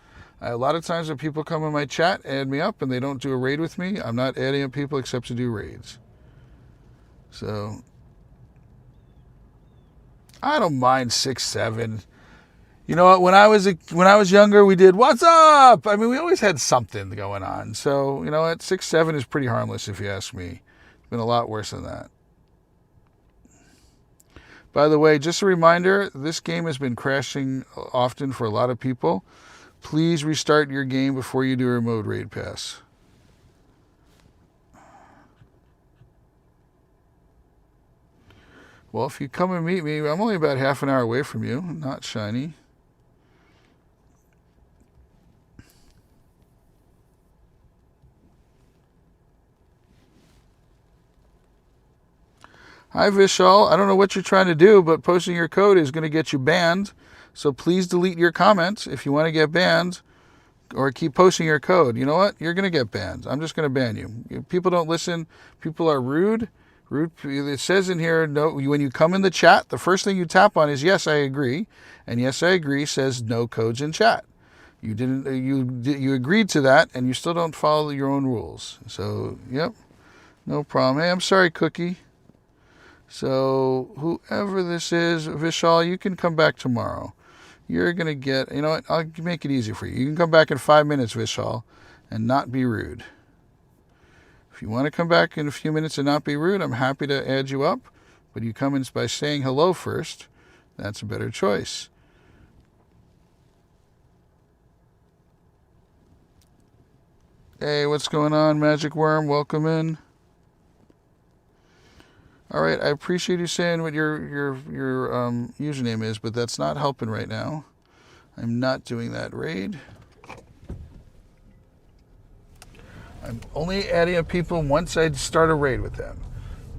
A lot of times when people come in my chat, add me up, and they don't do a raid with me, I'm not adding up people except to do raids. So, I don't mind 6-7. You know what? When I was younger, we did "What's up?" I mean, we always had something going on. So, you know what? 6-7 is pretty harmless if you ask me. It's been a lot worse than that. By the way, just a reminder, this game has been crashing often for a lot of people. Please restart your game before you do a remote raid pass. Well, if you come and meet me, I'm only about half an hour away from you. Not shiny. Hi, Vishal. I don't know what you're trying to do, but posting your code is going to get you banned. So please delete your comments if you want to get banned, or keep posting your code. You know what? You're going to get banned. I'm just going to ban you. People don't listen. People are rude. It says in here, no, when you come in the chat, the first thing you tap on is yes, I agree. And yes, I agree says no codes in chat. You didn't. You agreed to that, and you still don't follow your own rules. So, yep, no problem. Hey, I'm sorry, Cookie. So, whoever this is, Vishal, you can come back tomorrow. You're going to get, you know what, I'll make it easy for you. You can come back in 5 minutes, Vishal, and not be rude. If you want to come back in a few minutes and not be rude, I'm happy to add you up. But you come in by saying hello first. That's a better choice. Hey, what's going on, Magic Worm? Welcome in. All right, I appreciate you saying what your username is, but that's not helping right now. I'm not doing that raid. I'm only adding up people once I start a raid with them.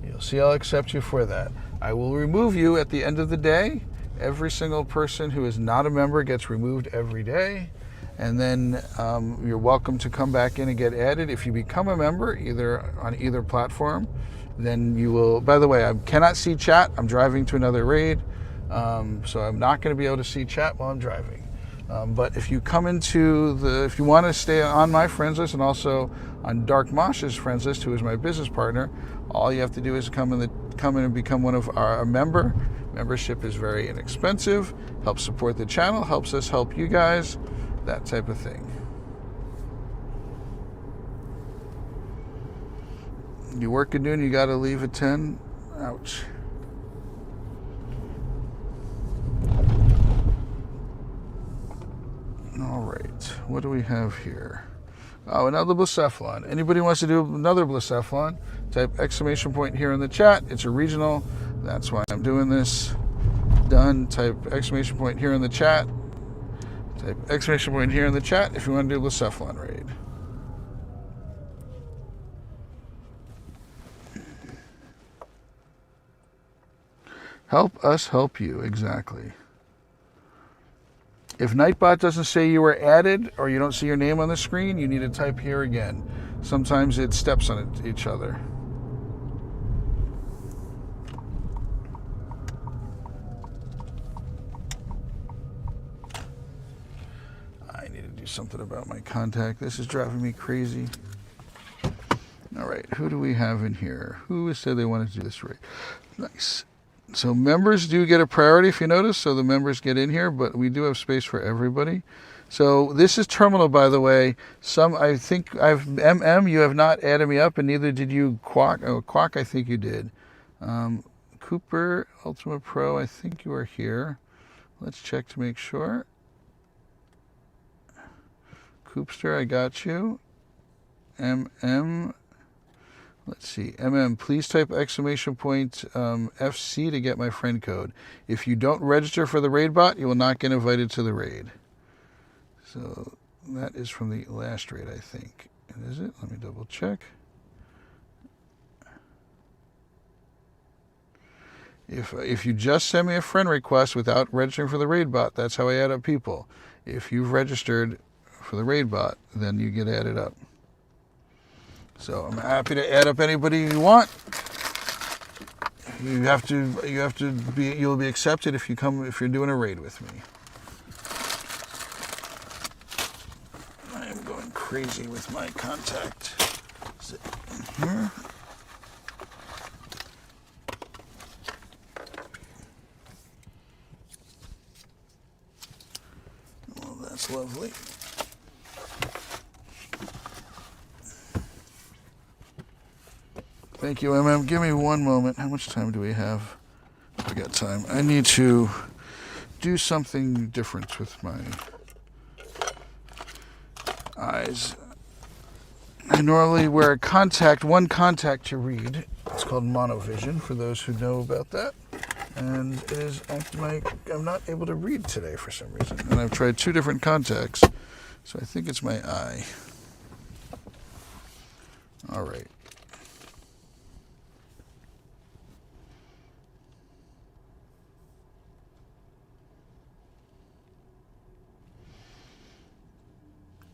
You'll see I'll accept you for that. I will remove you at the end of the day. Every single person who is not a member gets removed every day. And then you're welcome to come back in and get added. If you become a member, on either platform, then you will. By the way, I cannot see chat. I'm driving to another raid, so I'm not going to be able to see chat while I'm driving. But if you come if you want to stay on my friends list and also on Dark Mosh's friends list, who is my business partner, all you have to do is come in and become a member. Membership is very inexpensive. Helps support the channel. Helps us help you guys. That type of thing. You work at noon, you got to leave at 10. Ouch. All right, what do we have here? Oh, another Blacephalon. Anybody wants to do another Blacephalon, type exclamation point here in the chat. It's a regional. That's why I'm doing this. Done. Type exclamation point here in the chat. Type exclamation point here in the chat if you want to do Blacephalon raid. Help us help you, exactly. If Nightbot doesn't say you were added or you don't see your name on the screen, you need to type here again. Sometimes it steps on each other. I need to do something about my contact. This is driving me crazy. All right, who do we have in here? Who said they wanted to do this raid? Nice. So members do get a priority, if you notice, so the members get in here, but we do have space for everybody. So this is terminal, by the way. I think you have not added me up, and neither did you, Quack. Oh, Quack, I think you did. Cooper, Ultimate Pro, I think you are here. Let's check to make sure. Coopster, I got you. MM. Let's see. MM, please type exclamation point FC to get my friend code. If you don't register for the raid bot, you will not get invited to the raid. So that is from the last raid, I think. And is it? Let me double check. If you just send me a friend request without registering for the raid bot, that's how I add up people. If you've registered for the raid bot, then you get added up. So I'm happy to add up anybody you want. You'll be accepted if you're doing a raid with me. I am going crazy with my contact. Is it in here? Well, that's lovely. Thank you, MM. Give me one moment. How much time do we have? We got time. I need to do something different with my eyes. I normally wear one contact to read. It's called monovision, for those who know about that. And it is I'm not able to read today for some reason. And I've tried 2 different contacts, so I think it's my eye. All right.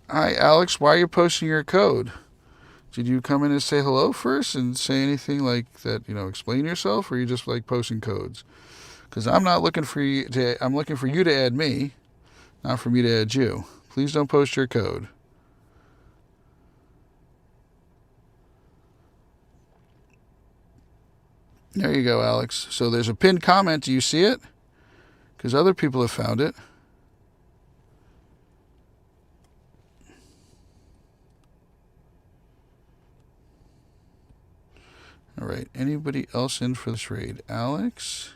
Hi, Alex. Why are you posting your code? Did you come in and say hello first and say anything like that, explain yourself, or are you just like posting codes? Because I'm not looking for you I'm looking for you to add me, not for me to add you. Please don't post your code. There you go, Alex. So there's a pinned comment. Do you see it? Because other people have found it. All right. Anybody else in for this raid? Alex,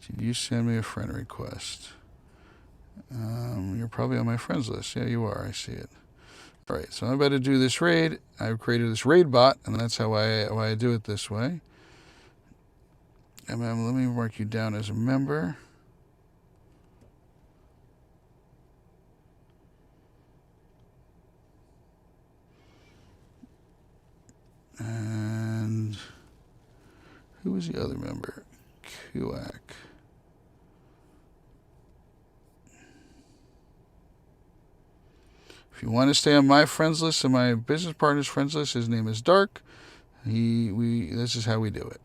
did you send me a friend request? You're probably on my friends list. Yeah, you are. I see it. All right. So I'm about to do this raid. I've created this raid bot, and that's why I do it this way. And let me mark you down as a member. And who was the other member? Kuak. If you want to stay on my friends list and my business partner's friends list, his name is Dark. This is how we do it.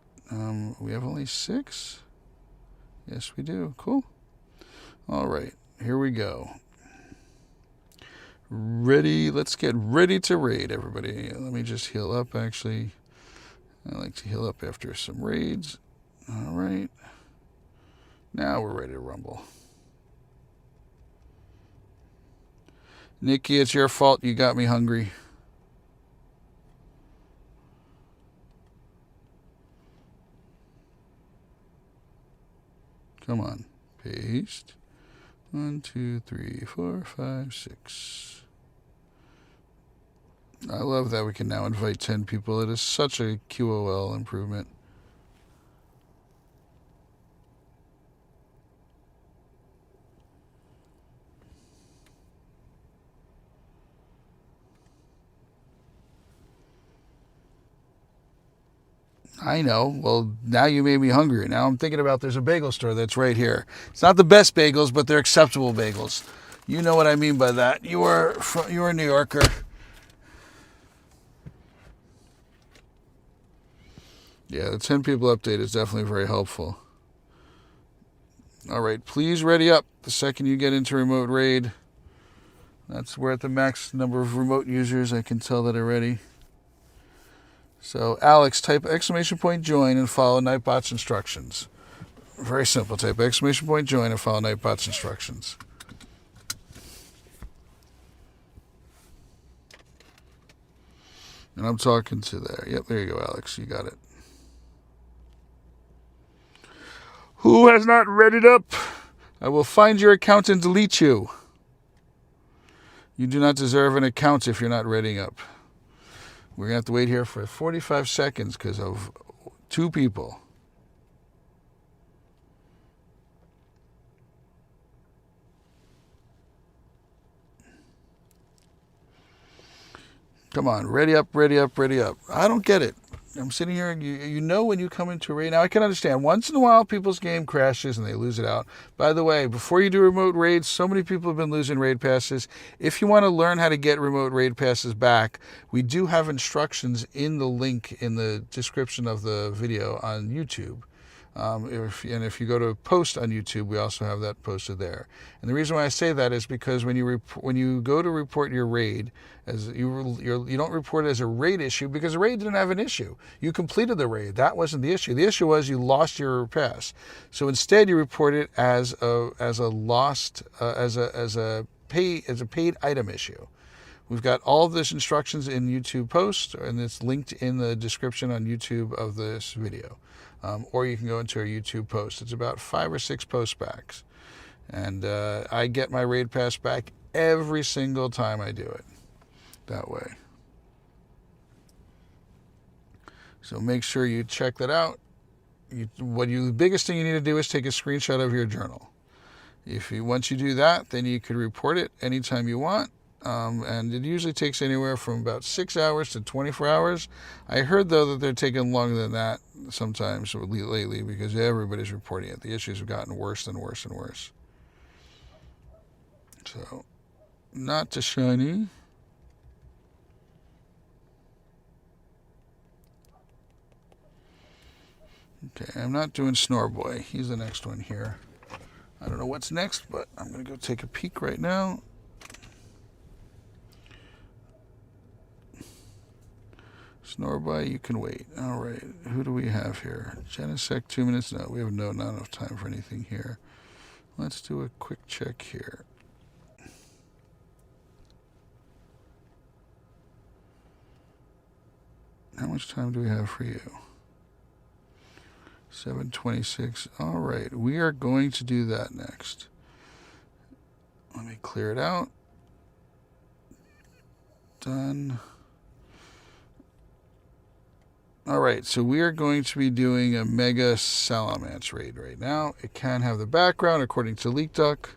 We have only 6? Yes, we do. Cool. All right, here we go. Ready? Let's get ready to raid, everybody. Let me just heal up, actually. I like to heal up after some raids. All right. Now we're ready to rumble. Nikki, it's your fault. You got me hungry. Come on. Paste. 1, 2, 3, 4, 5, 6. I love that we can now invite 10 people. It is such a QOL improvement. I know. Well, now you made me hungry. Now I'm thinking about there's a bagel store that's right here. It's not the best bagels, but they're acceptable bagels. You know what I mean by that. You're a New Yorker. Yeah, the 10 people update is definitely very helpful. All right, please ready up. The second you get into remote raid, we're at the max number of remote users. I can tell that already. So, Alex, type exclamation point join and follow Nightbot's instructions. Very simple. Type exclamation point join and follow Nightbot's instructions. And I'm talking to there. Yep, there you go, Alex. You got it. Who has not readied up? I will find your account and delete you. You do not deserve an account if you're not readying up. We're going to have to wait here for 45 seconds because of 2 people. Come on, ready up, ready up, ready up. I don't get it. I'm sitting here, and you know when you come into a raid. Now, I can understand. Once in a while, people's game crashes and they lose it out. By the way, before you do remote raids, so many people have been losing raid passes. If you want to learn how to get remote raid passes back, we do have instructions in the link in the description of the video on YouTube. If you go to post on YouTube, we also have that posted there. And the reason why I say that is because when you go to report your raid, as you don't report it as a raid issue because the raid didn't have an issue. You completed the raid. That wasn't the issue. The issue was you lost your pass. So instead, you report it as a paid item issue. We've got all of this instructions in YouTube post, and it's linked in the description on YouTube of this video. Or you can go into our YouTube post. It's about 5 or 6 posts back. And I get my raid pass back every single time I do it that way. So make sure you check that out. The biggest thing you need to do is take a screenshot of your journal. Once you do that, then you can report it anytime you want. And it usually takes anywhere from about 6 hours to 24 hours. I heard, though, that they're taking longer than that sometimes lately because everybody's reporting it. The issues have gotten worse and worse and worse. So, not to shiny. Okay, I'm not doing Snorboy. He's the next one here. I don't know what's next, but I'm going to go take a peek right now. Snorby, you can wait. All right, who do we have here? Genesec, 2 minutes. No, we have not enough time for anything here. Let's do a quick check here. How much time do we have for you? 7:26. All right, we are going to do that next. Let me clear it out. Done. All right, so we are going to be doing a Mega Salamence raid right now. It can have the background according to LeakDuck.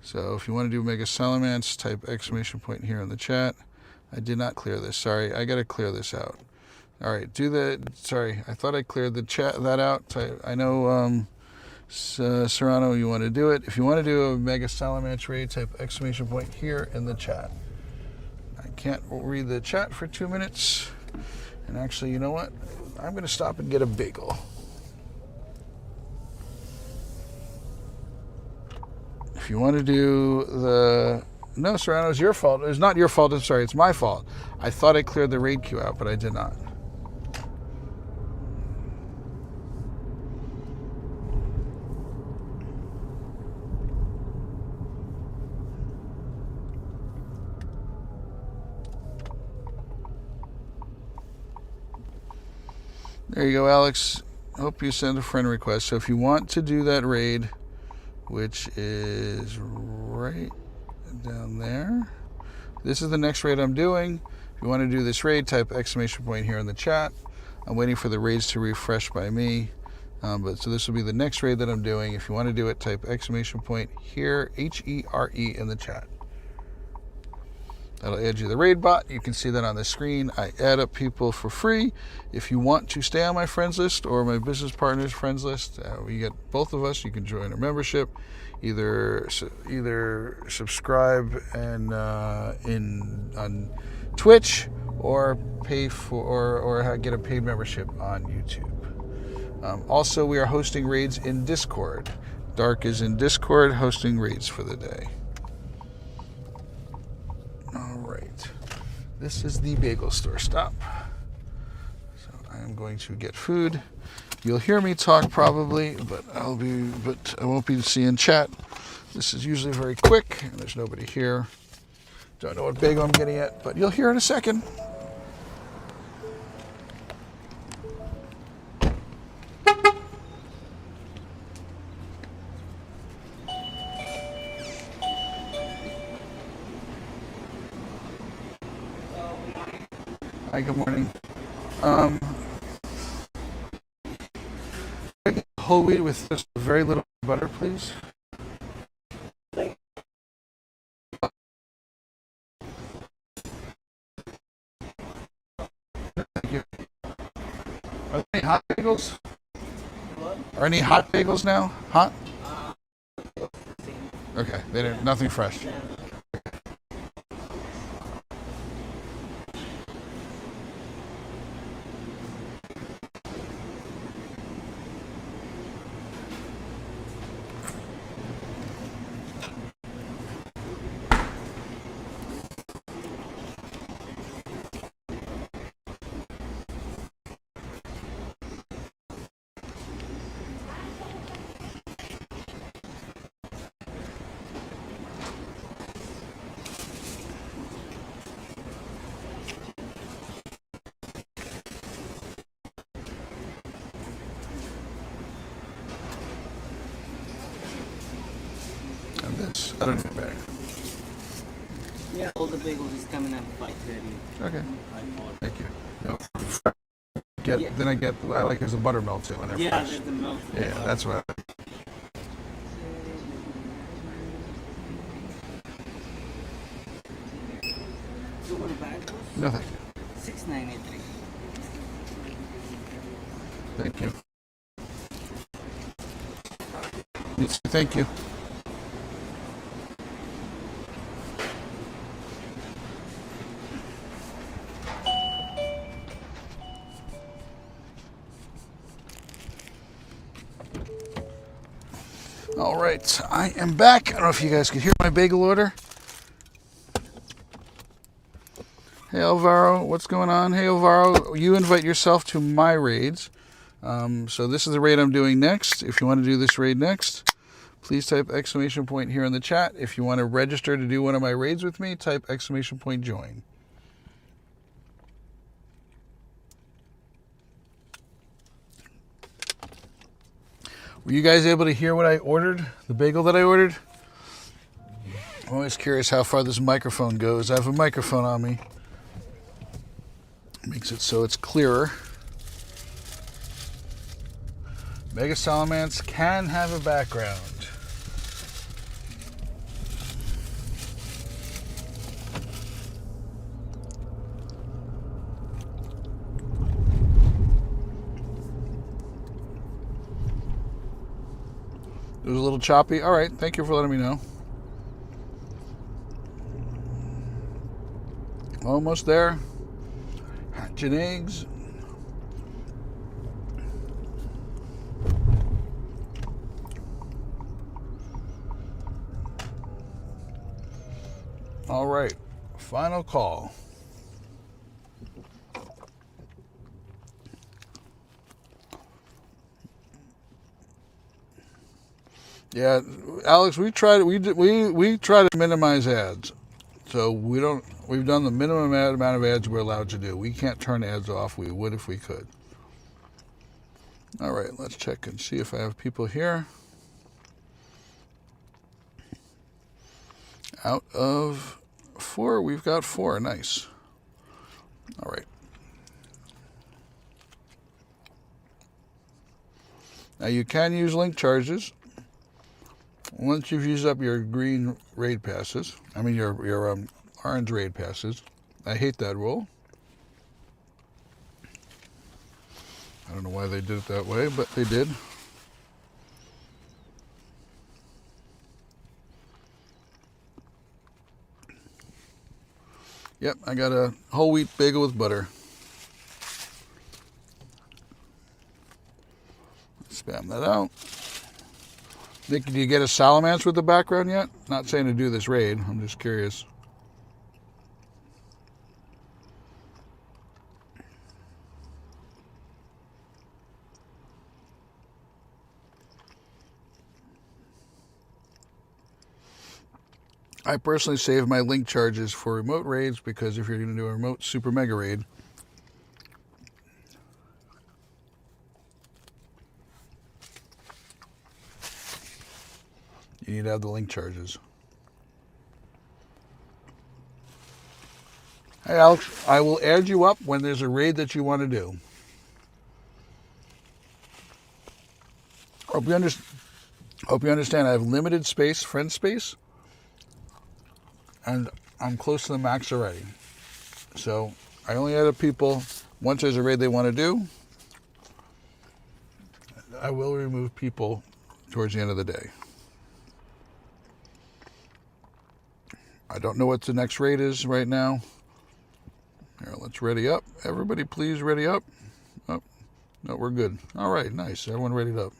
So if you want to do Mega Salamence, type ! here in the chat. I did not clear this. Sorry, I got to clear this out. All right, sorry, I thought I cleared that out. I know, Serrano, you want to do it. If you want to do a Mega Salamence raid, type ! here in the chat. I can't read the chat for 2 minutes. And actually, you know what? I'm going to stop and get a bagel. If you want to do the... No, Serrano, it's your fault. It's not your fault. I'm sorry. It's my fault. I thought I cleared the raid queue out, but I did not. There you go, Alex. Hope you send a friend request. So if you want to do that raid, which is right down there, this is the next raid I'm doing. If you want to do this raid, type ! here in the chat. I'm waiting for the raids to refresh by me. So this will be the next raid that I'm doing. If you want to do it, type ! here, HERE in the chat. That'll add you the raid bot. You can see that on the screen. I add up people for free. If you want to stay on my friends list or my business partners friends list, we get both of us. You can join our membership. Either subscribe and on Twitch or pay for or get a paid membership on YouTube. Also, we are hosting raids in Discord. Dark is in Discord hosting raids for the day. All right, this is the bagel store stop. So I am going to get food. You'll hear me talk probably, but I won't be seeing chat. This is usually very quick, and there's nobody here. Don't know what bagel I'm getting yet, but you'll hear in a second. Hi, good morning. Whole wheat with just very little butter, please. Thank you. Are there any hot bagels? What? Are any hot bagels now? Hot? Okay, they didn't. Nothing fresh. And this, I don't need a bag. Yeah, all the bagels is coming at 5:30. Okay. Thank you. No. Then I like there's a buttermilk too when they're Yeah, fresh. there's the milk. Yeah, that's what. You want a bag? No, thank you. $6.93. Thank you. Yes, thank you. All right, I am back. I don't know if you guys could hear my bagel order. Hey Alvaro, what's going on? Hey Alvaro, you invite yourself to my raids. So this is the raid I'm doing next. If you want to do this raid next, please type exclamation point here in the chat. If you want to register to do one of my raids with me, type exclamation point join. Were you guys able to hear what I ordered? The bagel that I ordered? I'm always curious how far this microphone goes. I have a microphone on me. Makes it so it's clearer. Mega Salamence can have a background. It was a little choppy. All right, thank you for letting me know. Almost there. Hatching eggs. All right, final call. Yeah, Alex, we try to minimize ads. So we've done the minimum amount of ads we're allowed to do. We can't turn ads off. We would if we could. All right, let's check and see if I have people here. Out of 4, we've got 4. Nice. All right. Now you can use link charges once you've used up your green raid passes. I mean your orange raid passes. I hate that rule. I don't know why they did it that way, but they did. Yep, I got a whole wheat bagel with butter. Spam that out. Nick, do you get a Salamence with the background yet? Not saying to do this raid. I'm just curious. I personally save my link charges for remote raids because if you're going to do a remote super mega raid, you need to have the link charges. Hey, Alex, I will add you up when there's a raid that you want to do. Hope you understand I have limited space, friend space, and I'm close to the max already. So I only add up people once there's a raid they want to do. I will remove people towards the end of the day. I don't know what the next raid is right now. Here, let's ready up. Everybody please ready up. Oh, no, we're good. All right, nice. Everyone readied up.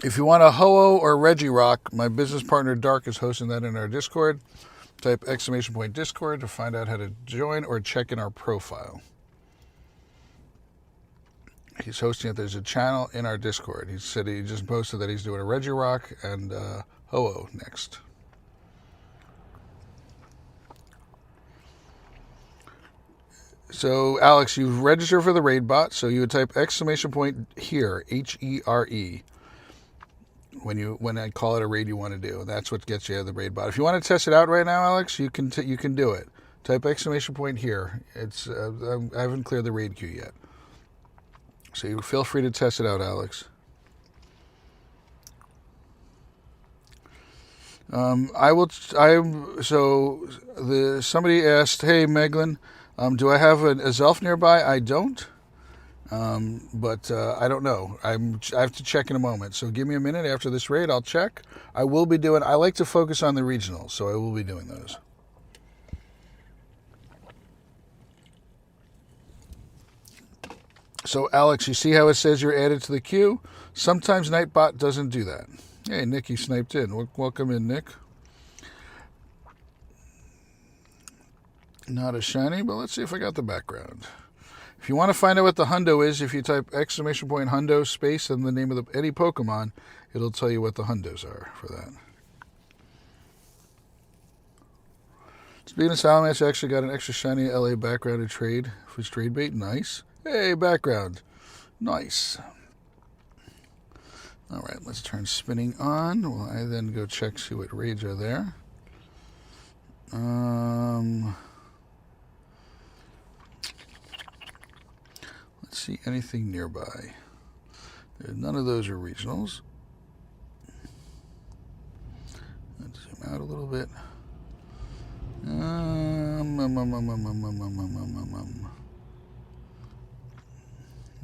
If you want a Ho-Oh or Regirock, my business partner Dark is hosting that in our Discord. Type !Discord to find out how to join or check in our profile. He's hosting it. There's a channel in our Discord. He said he just posted that he's doing a Regirock and Ho-Oh next. So, Alex, you've registered for the raid bot, so you would type !here, Here, when I call it a raid you want to do. That's what gets you out of the raid bot. If you want to test it out right now, Alex, you can do it. Type !Here. It's I haven't cleared the raid queue yet. So you feel free to test it out, Alex. Somebody asked, hey, Meglin, do I have a Zelf nearby? I don't. But I don't know. I have to check in a moment. So give me a minute after this raid. I'll check. I like to focus on the regionals, so I will be doing those. So, Alex, you see how it says you're added to the queue? Sometimes Nightbot doesn't do that. Hey, Nick, you sniped in. Welcome in, Nick. Not a shiny, but let's see if I got the background. If you want to find out what the hundo is, if you type !Hundo space and the name of any Pokemon, it'll tell you what the hundos are for that. Speaking of Salamence, I actually got an extra shiny LA background to trade for trade bait. Nice. Hey, background. Nice. All right, let's turn spinning on while I then go check, see what raids are there. Let's see anything nearby. None of those are regionals. Let's zoom out a little bit.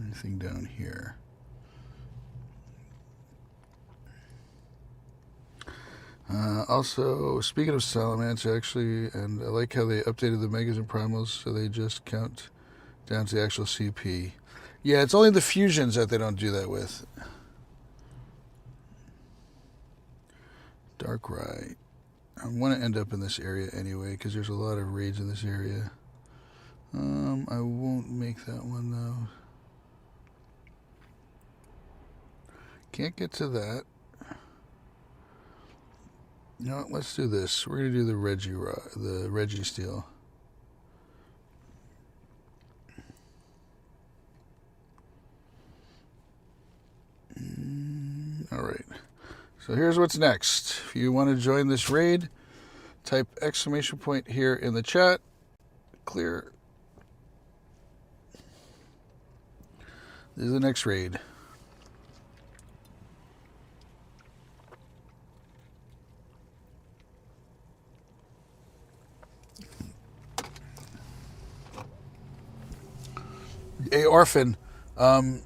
Anything down here? Also, speaking of Salamence, actually, and I like how they updated the Megas and Primals, so they just count down to the actual CP. Yeah, it's only the fusions that they don't do that with. Darkrai. I want to end up in this area anyway, because there's a lot of raids in this area. I won't make that one, though. Can't get to that. You know what, let's do this. We're going to do the Registeel. All right. So here's what's next. If you want to join this raid, type !Here in the chat. Clear. This is the next raid. Hey, Orphan, I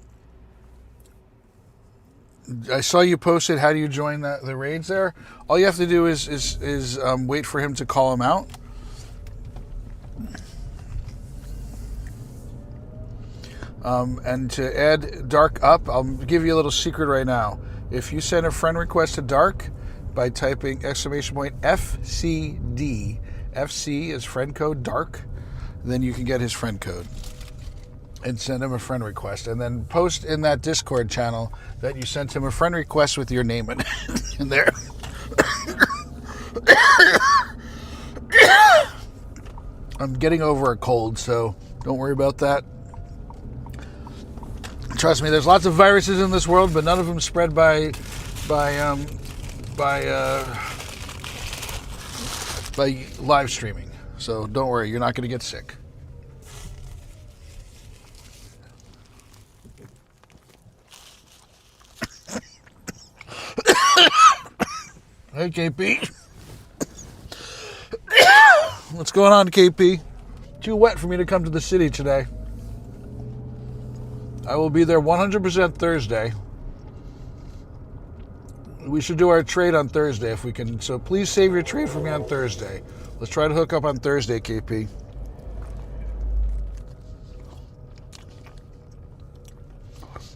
saw you posted. How do you join the raids there? All you have to do is wait for him to call him out. And to add Dark up, I'll give you a little secret right now. If you send a friend request to Dark by typing !FCD, FC is friend code Dark, then you can get his friend code. And send him a friend request, and then post in that Discord channel that you sent him a friend request with your name in there. I'm getting over a cold, so don't worry about that. Trust me, there's lots of viruses in this world, but none of them spread by by live streaming. So don't worry, you're not going to get sick. Hey, KP. What's going on, KP? Too wet for me to come to the city today. I will be there 100% Thursday. We should do our trade on Thursday if we can. So please save your trade for me on Thursday. Let's try to hook up on Thursday, KP.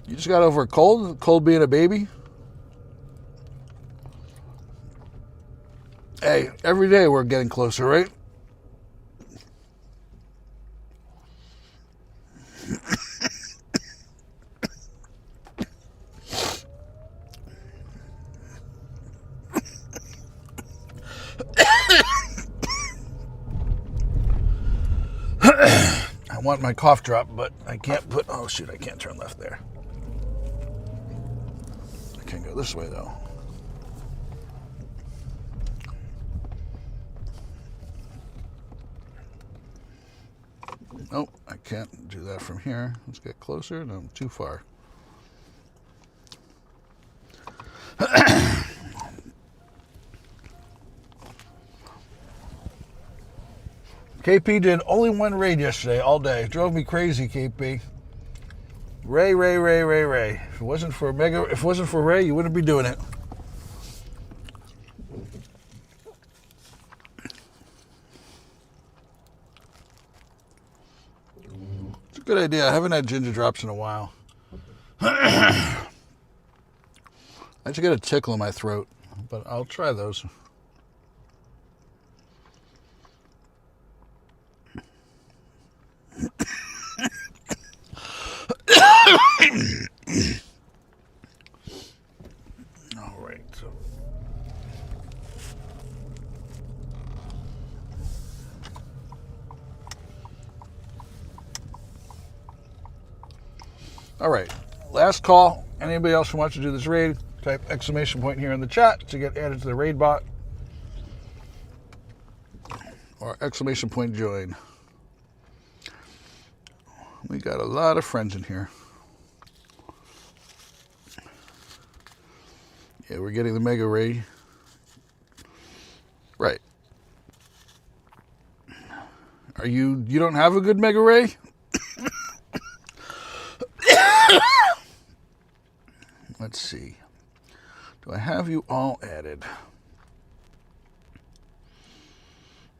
You just got over a cold being a baby? Hey, every day we're getting closer, right? I want my cough drop, but I can't put... Oh, shoot, I can't turn left there. I can't go this way, though. Nope, I can't do that from here. Let's get closer. No, I'm too far. KP did only one raid yesterday all day. It drove me crazy, KP. Ray. If it wasn't for Ray, you wouldn't be doing it. It's a good idea. I haven't had ginger drops in a while. I just got a tickle in my throat, but I'll try those. All right. All right. Last call. Anybody else who wants to do this raid, type exclamation point here in the chat to get added to the raid bot. Or exclamation point join. We got a lot of friends in here. Yeah, we're getting the Mega Ray. Right. You don't have a good Mega Ray? Let's see. Do I have you all added?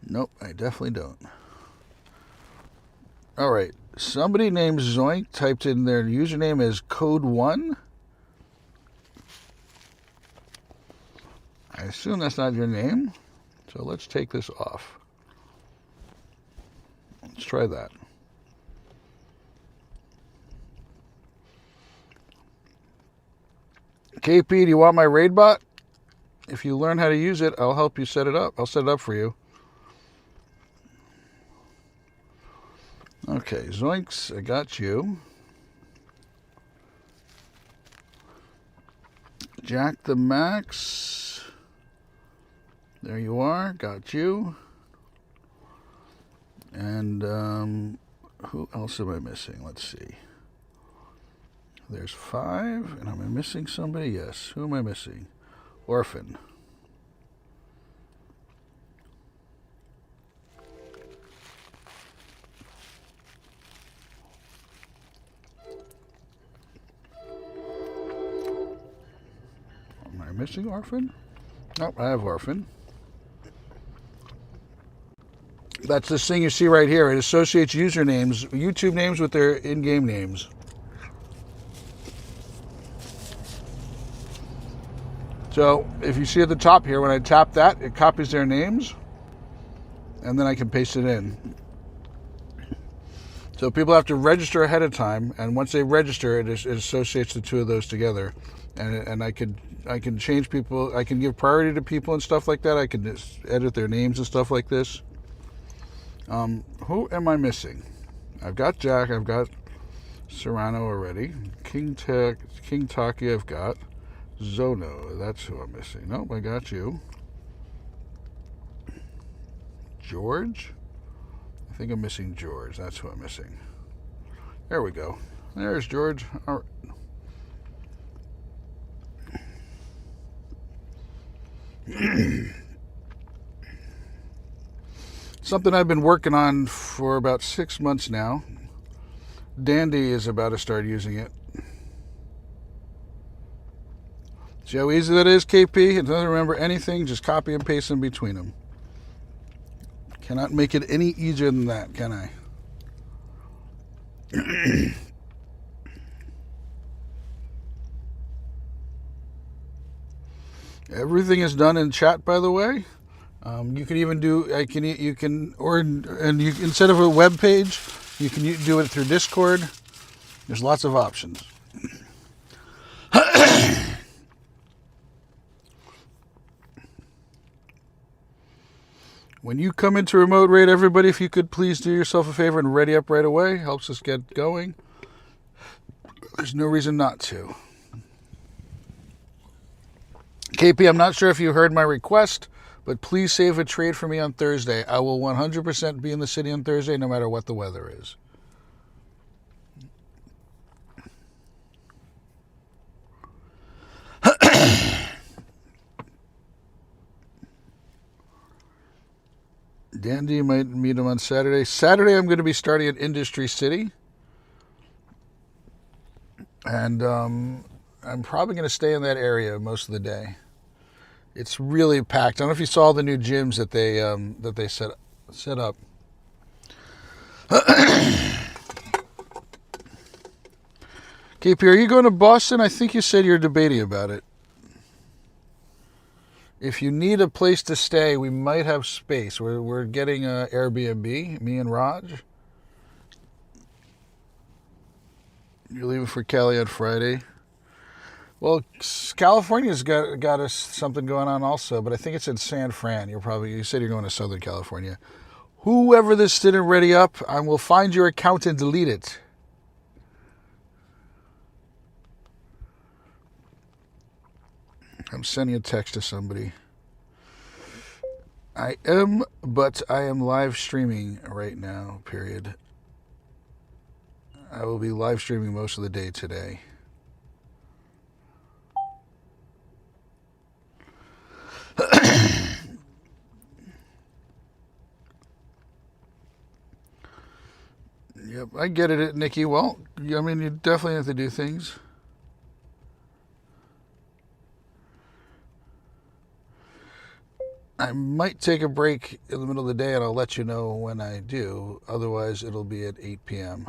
Nope, I definitely don't. All right. Somebody named Zoink typed in their username as code1. I assume that's not your name. So let's take this off. Let's try that. KP, do you want my raid bot? If you learn how to use it, I'll help you set it up. I'll set it up for you. Okay, Zoinks, I got you. Jack the Max. There you are, got you. And who else am I missing? Let's see. There's 5, and am I missing somebody? Yes. Who am I missing? Orphan. Am I missing Orphan? Nope, I have Orphan. That's this thing you see right here. It associates usernames, YouTube names with their in-game names. So if you see at the top here, when I tap that, it copies their names, and then I can paste it in. So people have to register ahead of time, and once they register, it associates the two of those together. And I can change people. I can give priority to people and stuff like that. I can just edit their names and stuff like this. Who am I missing? I've got Jack. I've got Serrano already. King Taki I've got. Zono, that's who I'm missing. Nope, I got you. George? I think I'm missing George. That's who I'm missing. There we go. There's George. All right. Something I've been working on for about 6 months now. Dandy is about to start using it. See how easy that is, KP? It doesn't remember anything. Just copy and paste in between them. Cannot make it any easier than that, can I? Everything is done in chat, by the way. You can even do. Instead of a web page, you can do it through Discord. There's lots of options. When you come into remote raid, everybody, if you could please do yourself a favor and ready up right away. Helps us get going. There's no reason not to. KP, I'm not sure if you heard my request, but please save a trade for me on Thursday. I will 100% be in the city on Thursday, no matter what the weather is. Dandy might meet him on Saturday. Saturday, I'm going to be starting at Industry City. And I'm probably going to stay in that area most of the day. It's really packed. I don't know if you saw the new gyms that they set up. KP, are you going to Boston? I think you said you're debating about it. If you need a place to stay, we might have space. We're getting an Airbnb, me and Raj. You're leaving for Cali on Friday. Well, California's got us something going on also, but I think it's in San Fran. You said you're going to Southern California. Whoever this didn't ready up, I will find your account and delete it. I'm sending a text to somebody. I am live streaming right now, period. I will be live streaming most of the day today. Yep, I get it, Nikki. Well, I mean, you definitely have to do things. I might take a break in the middle of the day, and I'll let you know when I do. Otherwise, it'll be at 8 p.m.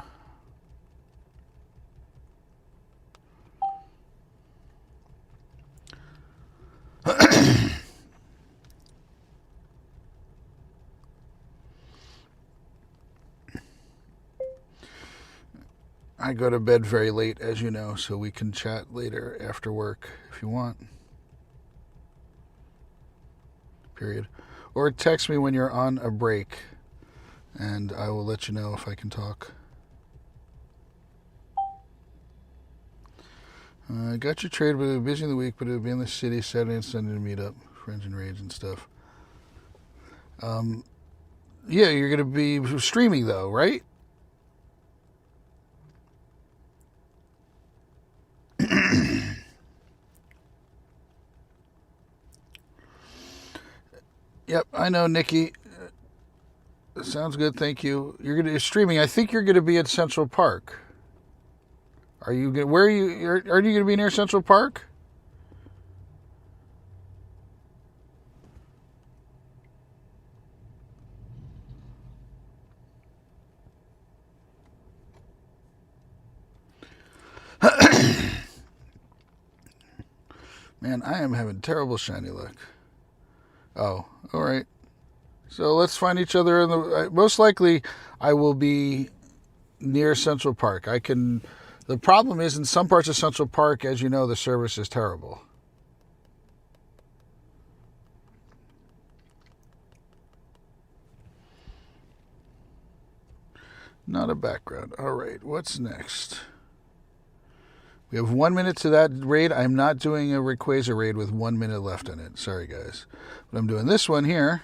I go to bed very late, as you know, so we can chat later after work if you want. Period. Or text me when you're on a break, and I will let you know if I can talk. I got your trade, but it was busy in the week, but it would be in the city Saturday and Sunday to meet up, friends and raids and stuff. Yeah, you're going to be streaming, though, right? Yep, I know, Nikki. Sounds good, thank you. You're streaming. I think you're going to be at Central Park. Are you? Where are you? Are you going to be near Central Park? Man, I am having terrible shiny luck. Oh, all right. So let's find each other in the. Most likely, I will be near Central Park. The problem is in some parts of Central Park, as you know, the service is terrible. Not a background. All right, what's next? We have 1 minute to that raid. I'm not doing a Rayquaza raid with 1 minute left in it. Sorry, guys. But I'm doing this one here.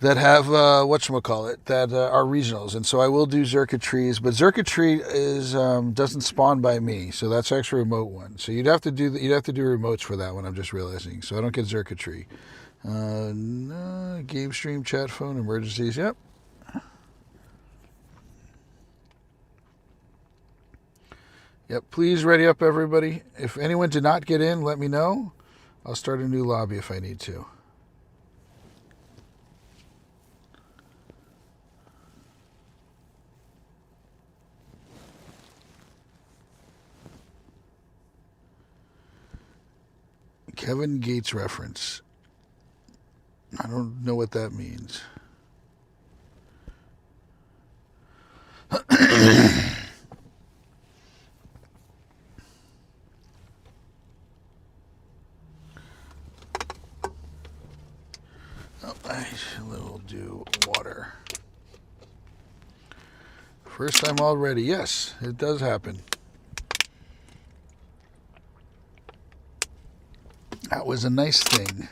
that have whatchamacallit, that are regionals, and so I will do Xurkitree, but Xurkitree is doesn't spawn by me, so that's actually a remote one. So you'd have to do remotes for that one. I'm just realizing, so I don't get Xurkitree. No, game stream, chat phone, emergencies. Yep. Yep. Please ready up, everybody. If anyone did not get in, let me know. I'll start a new lobby if I need to. Kevin Gates reference. I don't know what that means. I will do water. First time already. Yes, it does happen. That was a nice thing.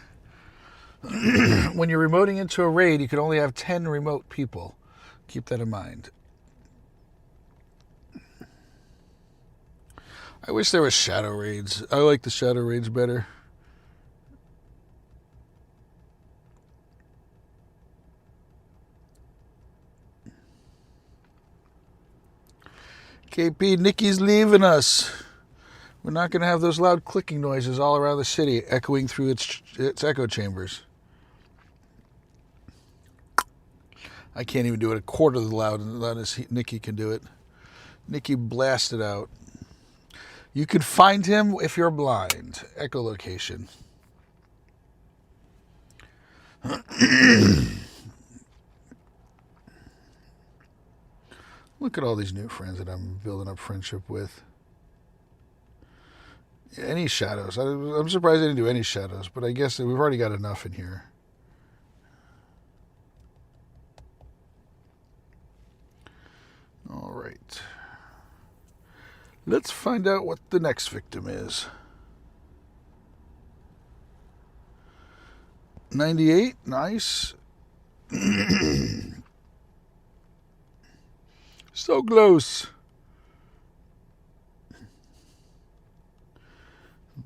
When you're remoting into a raid, you can only have 10 remote people. Keep that in mind. I wish there was shadow raids. I like the shadow raids better. KP, Nikki's leaving us. We're not going to have those loud clicking noises all around the city, echoing through its echo chambers. I can't even do it a quarter of the loud as Nikki can do it. Nikki blasted out. You can find him if you're blind. Echolocation. Look at all these new friends that I'm building up friendship with. Any shadows? I'm surprised I didn't do any shadows, but I guess we've already got enough in here. All right. Let's find out what the next victim is. 98, nice. So close.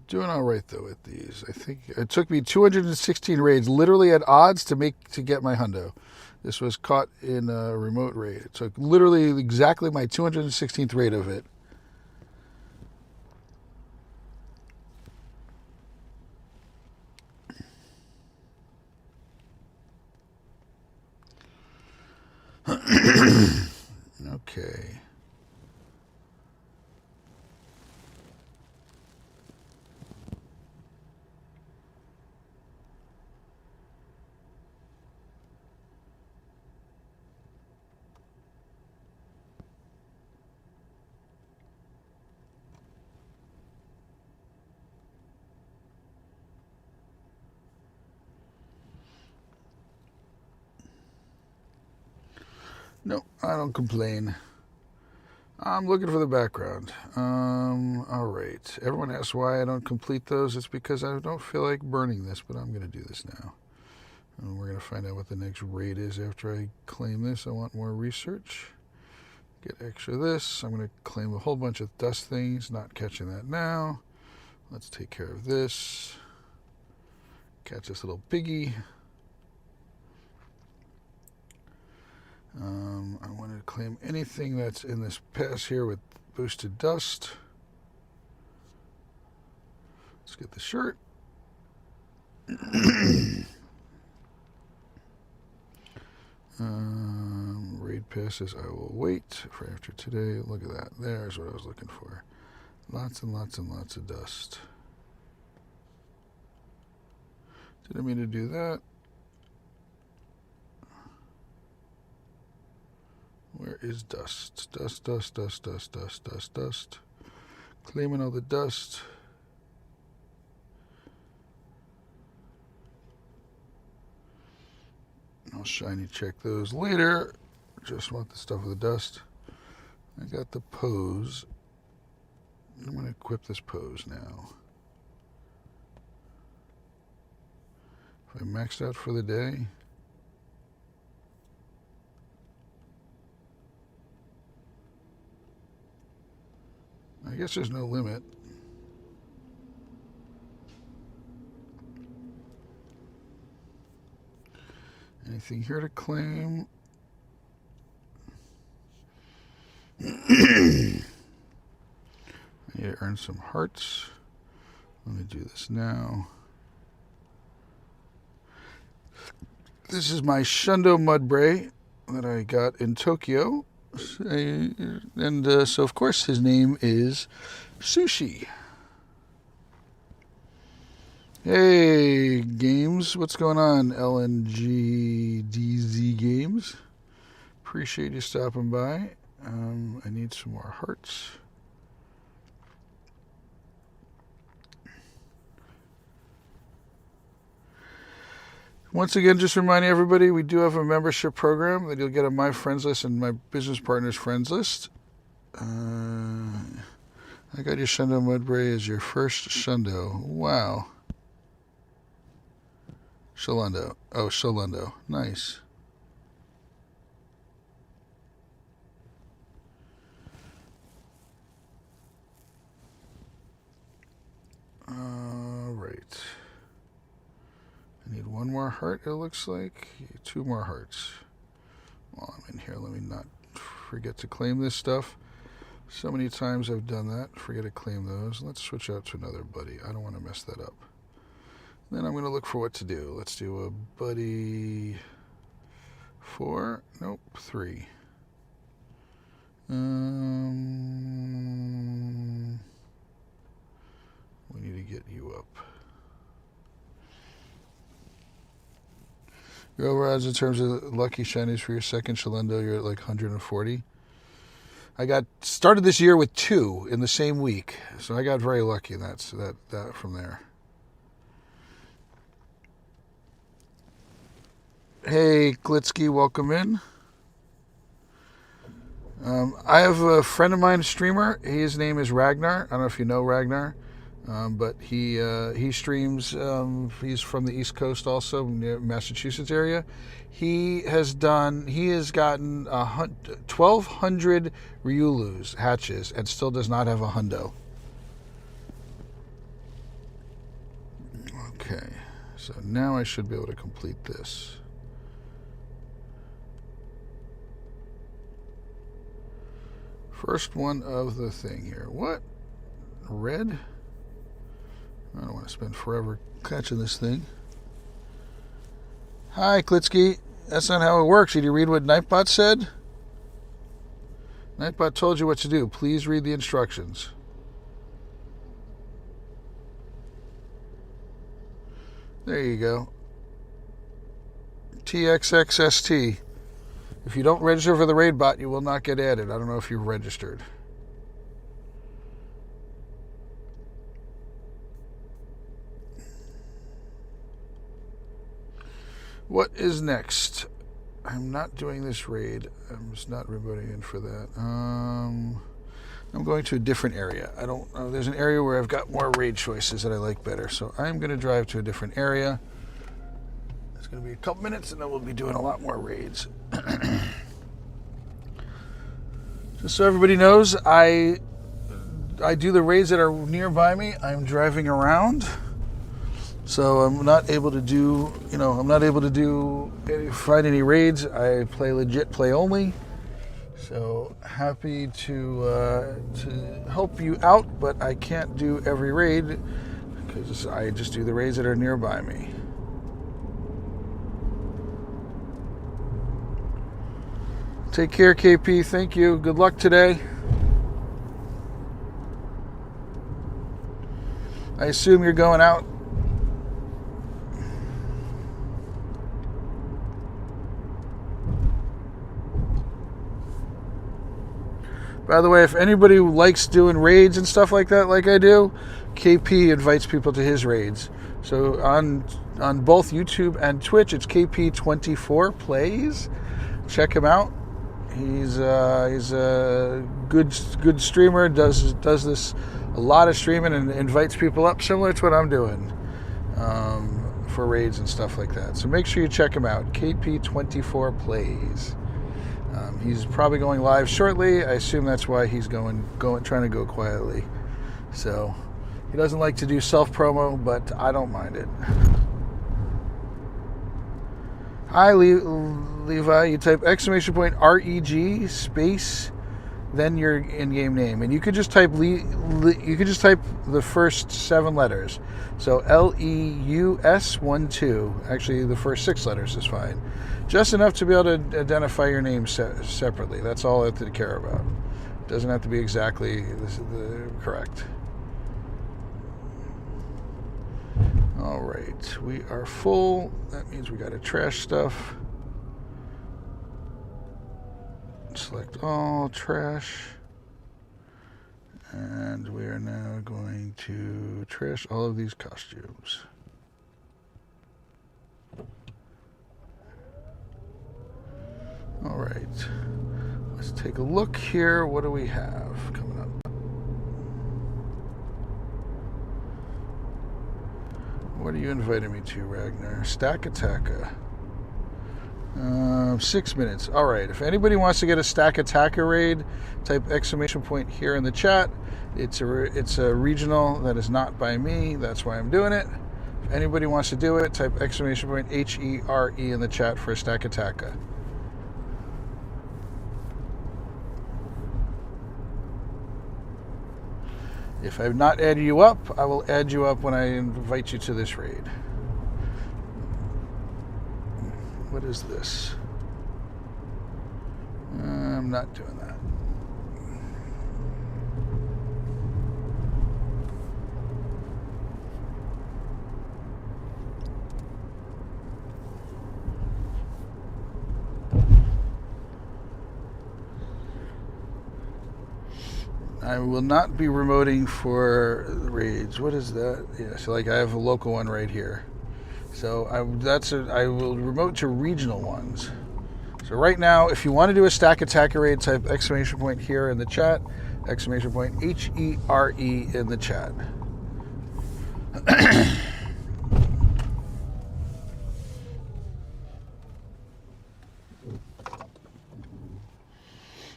Doing all right though with these. I think it took me 216 raids, literally at odds, to get my hundo. This was caught in a remote raid. It took literally exactly my 216th raid of it. Okay. No, I don't complain. I'm looking for the background. All right. Everyone asks why I don't complete those. It's because I don't feel like burning this, but I'm going to do this now. And we're going to find out what the next raid is after I claim this. I want more research. Get extra this. I'm going to claim a whole bunch of dust things. Not catching that now. Let's take care of this. Catch this little piggy. I want to claim anything that's in this pass here with boosted dust. Let's get the shirt. Raid passes, I will wait for after today. Look at that. There's what I was looking for. Lots and lots and lots of dust. Didn't mean to do that. Where is dust? Dust, dust, dust, dust, dust, dust, dust. Claiming all the dust. I'll shiny check those later. Just want the stuff with the dust. I got the pose. I'm going to equip this pose now. If I maxed out for the day, I guess there's no limit. Anything here to claim? I need to earn some hearts. Let me do this now. This is my Shundo Mudbray that I got in Tokyo. And so, of course, his name is Sushi. Hey, games. What's going on, LNGDZ Games? Appreciate you stopping by. I need some more hearts. Once again, just reminding everybody, we do have a membership program that you'll get on my friends list and my business partners friends list. I got your Shundo Mudbray as your first Shundo. Wow. Shalendo. Oh, Shalendo. Nice. All right. I need one more heart, it looks like. 2 more hearts. While I'm in here, let me not forget to claim this stuff. So many times I've done that. Forget to claim those. Let's switch out to another buddy. I don't want to mess that up. Then I'm going to look for what to do. Let's do a buddy 4. Nope, 3. We need to get you up. Your overall odds in terms of lucky shinies for your second Shalendo, you're at like 140. I got started this year with 2 in the same week, so I got very lucky in that from there. Hey, Glitsky, welcome in. I have a friend of mine, a streamer. His name is Ragnar. I don't know if you know Ragnar, but he streams. He's from the East Coast, also near Massachusetts area. He has gotten 1,200 Ryulus hatches and still does not have a hundo. Okay, so now I should be able to complete this. First one of the thing here. What? Red? I don't want to spend forever catching this thing. Hi, Klitsky. That's not how it works. Did you read what Nightbot said? Nightbot told you what to do. Please read the instructions. There you go. TXXST. If you don't register for the raid bot, you will not get added. I don't know if you've registered. What is next? I'm not doing this raid. I'm just not rebooting in for that. I'm going to a different area. I don't know. There's an area where I've got more raid choices that I like better. So I'm going to drive to a different area. It's going to be a couple minutes, and then we'll be doing a lot more raids. Just so everybody knows, I do the raids that are nearby me. I'm driving around, so I'm not able to do, find any raids. I play legit, play only. So happy to help you out, but I can't do every raid because I just do the raids that are nearby me. Take care, KP. Thank you. Good luck today. I assume you're going out. By the way, if anybody likes doing raids and stuff like that, like I do, KP invites people to his raids. So on both YouTube and Twitch, it's KP24 Plays. Check him out. He's a good streamer. Does this a lot of streaming and invites people up, similar to what I'm doing for raids and stuff like that. So make sure you check him out. KP24 Plays. He's probably going live shortly. I assume that's why he's trying to go quietly. So he doesn't like to do self-promo, but I don't mind it. Hi, Levi. You type !REG space, then your in-game name, and you could just type you could just type the first 7 letters. So LEUS12. Actually, the first 6 letters is fine. Just enough to be able to identify your name separately. That's all I have to care about. It doesn't have to be exactly correct. All right, we are full. That means we got to trash stuff. Select all, trash. And we are now going to trash all of these costumes. All right, let's take a look here. What do we have coming up? What are you inviting me to, Ragnar? Stack Attacker. 6 minutes. All right. If anybody wants to get a Stack Attacker raid, type ! here in the chat. It's a regional that is not by me. That's why I'm doing it. If anybody wants to do it, type ! HERE in the chat for a Stack Attacker. If I've not added you up, I will add you up when I invite you to this raid. What is this? I'm not doing that. I will not be remoting for raids. What is that? Yeah, so like I have a local one right here. So I will remote to regional ones. So right now, if you want to do a Stack Attacker raid, type ! here in the chat, ! HERE in the chat.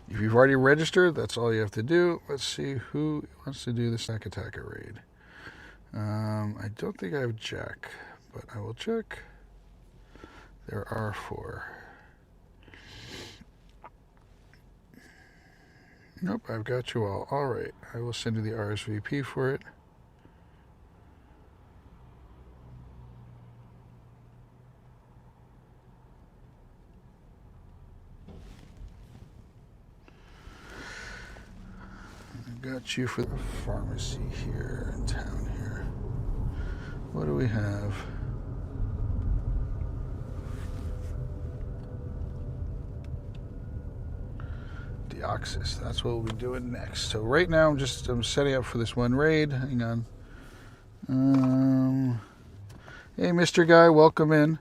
If you've already registered, that's all you have to do. Let's see who wants to do the Stack Attacker raid. I don't think I have Jack, but I will check. There are 4. Nope, I've got you all. All right, I will send you the RSVP for it. Got you for the pharmacy here in town here. What do we have? Deoxys. That's what we'll be doing next. So right now I'm setting up for this one raid. Hang on. Hey, Mr. Guy, welcome in.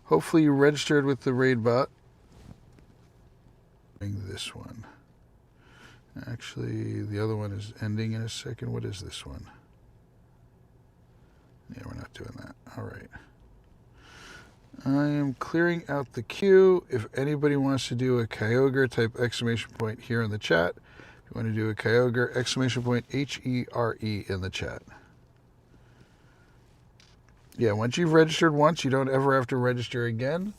Hopefully you registered with the raid bot. This one. Actually, the other one is ending in a second. What is this one? Yeah, we're not doing that. All right. I am clearing out the queue. If anybody wants to do a Kyogre, type ! here in the chat. If you want to do a Kyogre, ! HERE in the chat. Yeah, once you've registered once, you don't ever have to register again.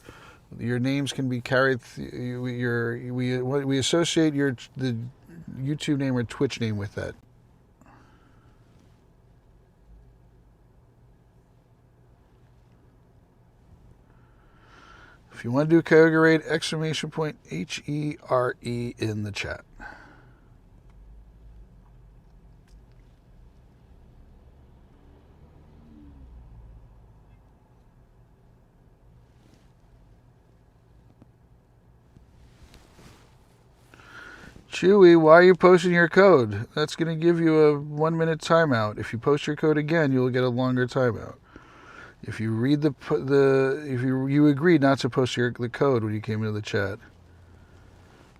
Your names can be carried. We associate the YouTube name or Twitch name with that. If you want to do Kyogre raid, ! HERE in the chat. Chewy, why are you posting your code? That's going to give you a 1-minute timeout. If you post your code again, you'll get a longer timeout. If you read if you agreed not to post the code when you came into the chat.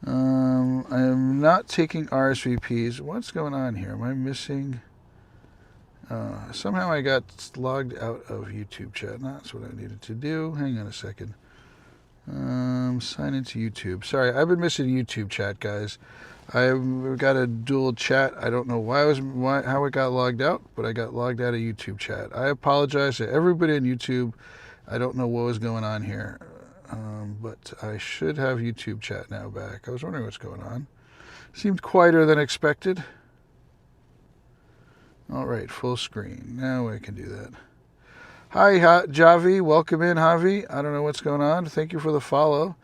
I am not taking RSVPs. What's going on here? Am I missing? Somehow I got logged out of YouTube chat. That's what I needed to do. Hang on a second. Sign into YouTube. Sorry, I've been missing YouTube chat, guys. I've got a dual chat. I don't know how it got logged out, but I got logged out of YouTube chat. I apologize to everybody on YouTube. I don't know what was going on here, but I should have YouTube chat now back. I was wondering what's going on. Seemed quieter than expected. All right, full screen. Now I can do that. Hi, Javi. Welcome in, Javi. I don't know what's going on. Thank you for the follow.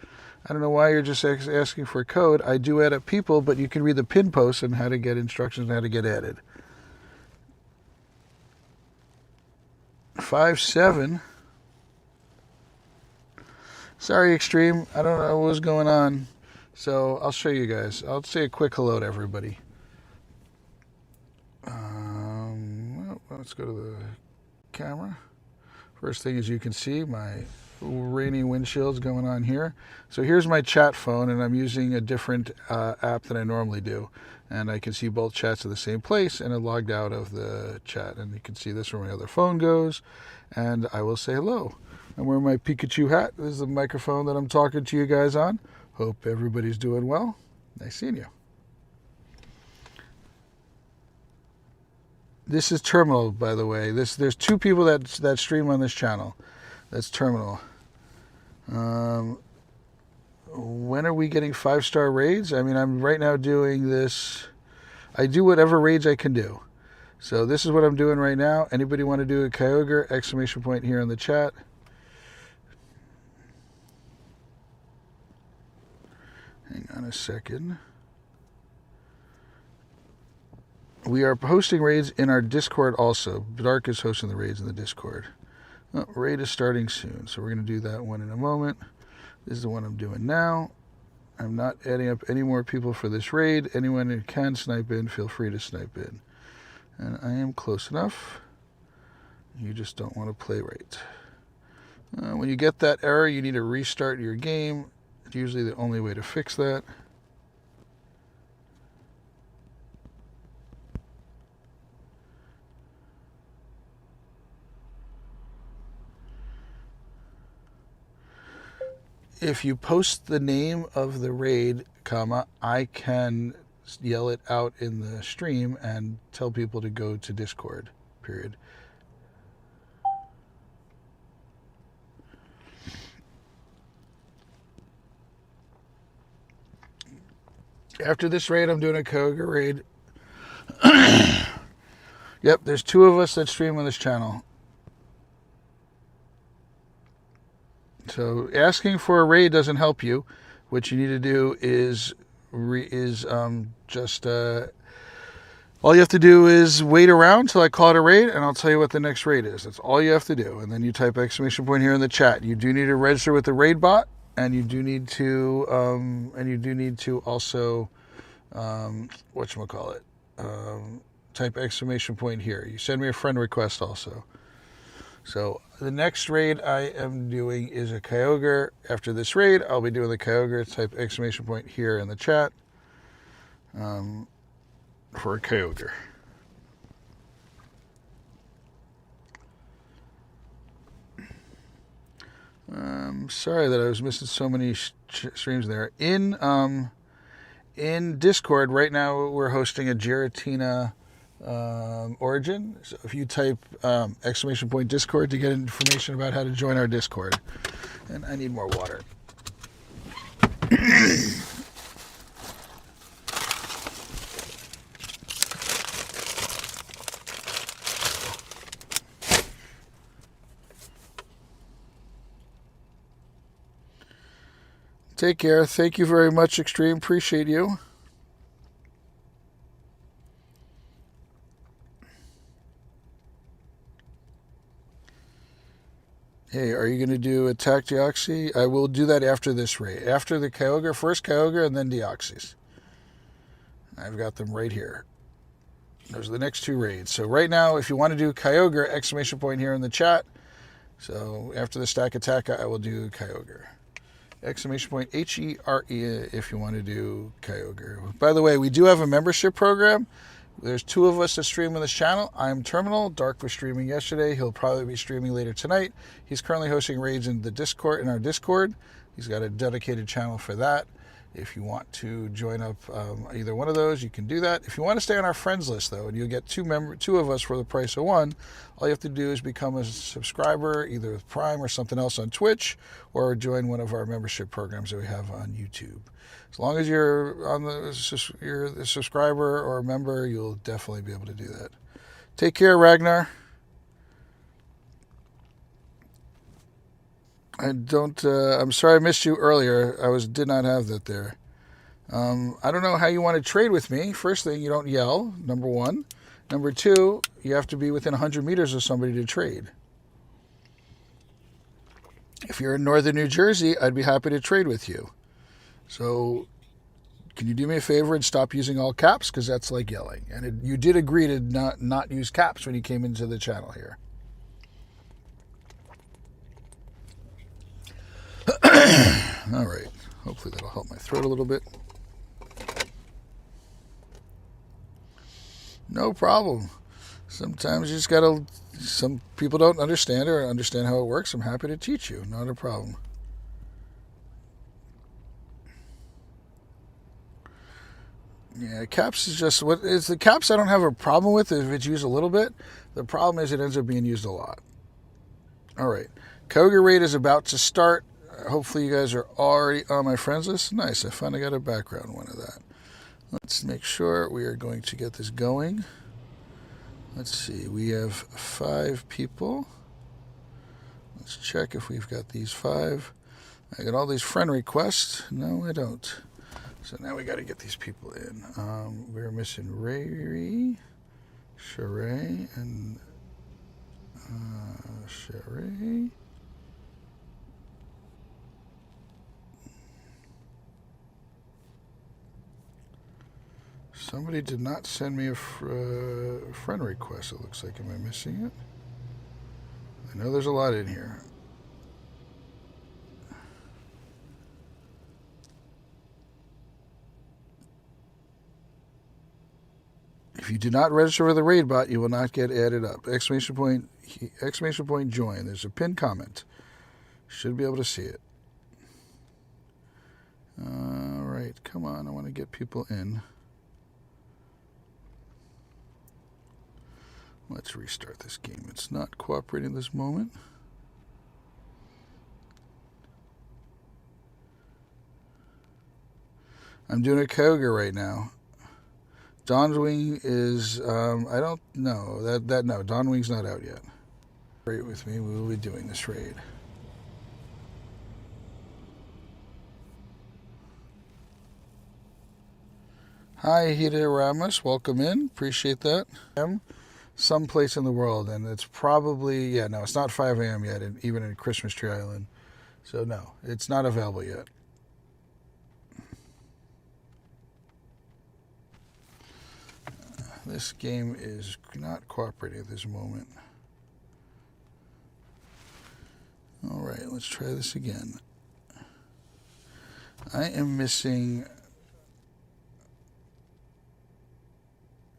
I don't know why you're just asking for a code. I do add up people, but you can read the pin post and how to get instructions on how to get added. 5-7. Sorry, Extreme. I don't know what was going on. So I'll show you guys. I'll say a quick hello to everybody. Well, let's go to the camera. First thing is you can see my rainy windshields going on here. So here's my chat phone, and I'm using a different app than I normally do. And I can see both chats at the same place, and it logged out of the chat. And you can see this where my other phone goes. And I will say hello. I'm wearing my Pikachu hat. This is the microphone that I'm talking to you guys on. Hope everybody's doing well. Nice seeing you. This is Terminal, by the way. There's two people that stream on this channel. That's Terminal. When are we getting 5-star raids? I mean, I'm right now doing this. I do whatever raids I can do. So this is what I'm doing right now. Anybody want to do a Kyogre? Exclamation point here in the chat. Hang on a second. We are hosting raids in our Discord also. Dark is hosting the raids in the Discord. Oh, raid is starting soon, so we're going to do that one in a moment. This is the one I'm doing now. I'm not adding up any more people for this raid. Anyone who can snipe in, feel free to snipe in. And I am close enough. You just don't want to play right. When you get that error, you need to restart your game. It's usually the only way to fix that. If you post the name of the raid, I can yell it out in the stream and tell people to go to Discord, period. After this raid, I'm doing a Kyogre raid. Yep, there's 2 of us that stream on this channel. So asking for a raid doesn't help you. What you need to do is all you have to do is wait around till I call it a raid, and I'll tell you what the next raid is. That's all you have to do. And then you type exclamation point here in the chat. You do need to register with the raid bot, and you do need to also type exclamation point here. You send me a friend request also. So the next raid I am doing is a Kyogre. After this raid, I'll be doing the Kyogre. Type exclamation point here in the chat for a Kyogre. Sorry that I was missing so many streams there. In Discord right now, we're hosting a Giratina origin. So if you type exclamation point Discord to get information about how to join our Discord. And I need more water. Take care. Thank you very much, Extreme. Appreciate you. Hey, are you going to do Attack Deoxys? I will do that after this raid. After the Kyogre, first Kyogre, and then Deoxys. I've got them right here. Those are the next 2 raids. So right now, if you want to do Kyogre, exclamation point here in the chat. So after the stack attack, I will do Kyogre. Exclamation point HERE if you want to do Kyogre. By the way, we do have a membership program. There's 2 of us that stream on this channel. I'm Terminal. Dark was streaming yesterday. He'll probably be streaming later tonight. He's currently hosting raids in the Discord, in our Discord. He's got a dedicated channel for that. If you want to join up either one of those, you can do that. If you want to stay on our friends list, though, and you'll get two of us for the price of one, all you have to do is become a subscriber, either with Prime or something else on Twitch, or join one of our membership programs that we have on YouTube. As long as you're a subscriber or a member, you'll definitely be able to do that. Take care, Ragnar. I'm sorry I missed you earlier. Did not have that there. I don't know how you want to trade with me. First thing, you don't yell, number one. Number two, you have to be within 100 meters of somebody to trade. If you're in northern New Jersey, I'd be happy to trade with you. So, can you do me a favor and stop using all caps? Because that's like yelling. And you did agree to not use caps when you came into the channel here. All right. Hopefully that'll help my throat a little bit. No problem. Sometimes you just gotta. Some people don't understand or understand how it works. I'm happy to teach you. Not a problem. Yeah, caps is just what is the caps. I don't have a problem with if it's used a little bit. The problem is it ends up being used a lot. All right, Koga raid is about to start. Hopefully you guys are already on my friends list. Nice, I finally got a background one of that. Let's make sure we are going to get this going. Let's see, we have 5 people. Let's check if we've got these 5. I got all these friend requests. No, I don't. So now we got to get these people in. We're missing Rayri, Sheree, and Sheree. Somebody did not send me a friend request, it looks like. Am I missing it? I know there's a lot in here. If you do not register for the raid bot, you will not get added up. Exclamation point join. There's a pinned comment. Should be able to see it. All right, come on. I want to get people in. Let's restart this game. It's not cooperating this moment. I'm doing a Koga right now. Dawnwing is, I don't know. No, Dawnwing's not out yet. Raid with me. We will be doing this raid. Hi, Hida Ramos. Welcome in. Appreciate that. Someplace in the world, and it's probably, no, it's not 5 a.m. yet, even in Christmas Tree Island. So, no, it's not available yet. This game is not cooperating at this moment. All right, let's try this again. I am missing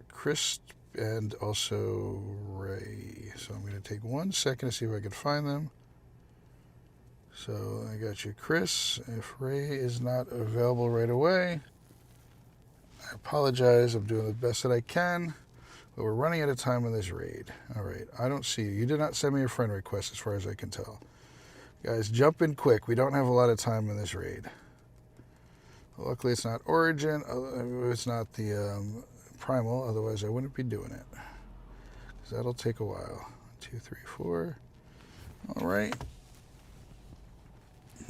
Chris and also Ray. So I'm going to take 1 second to see if I can find them. So I got you, Chris. If Ray is not available right away, I apologize. I'm doing the best that I can, but we're running out of time on this raid. All right, I don't see you. You did not send me a friend request as far as I can tell. Guys, jump in quick. We don't have a lot of time in this raid. Luckily, it's not Origin. It's not the Primal. Otherwise, I wouldn't be doing it. Because that'll take a while. 2, 3, 4. All right.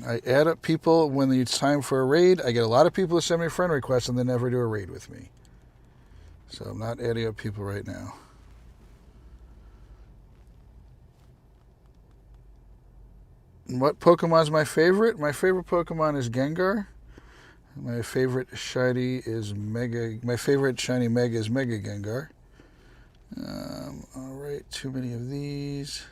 I add up people when it's time for a raid. I get a lot of people who send me friend requests and they never do a raid with me. So I'm not adding up people right now. What Pokemon's my favorite? My favorite Pokemon is Gengar. My favorite shiny is Mega. My favorite shiny Mega is Mega Gengar. All right, too many of these.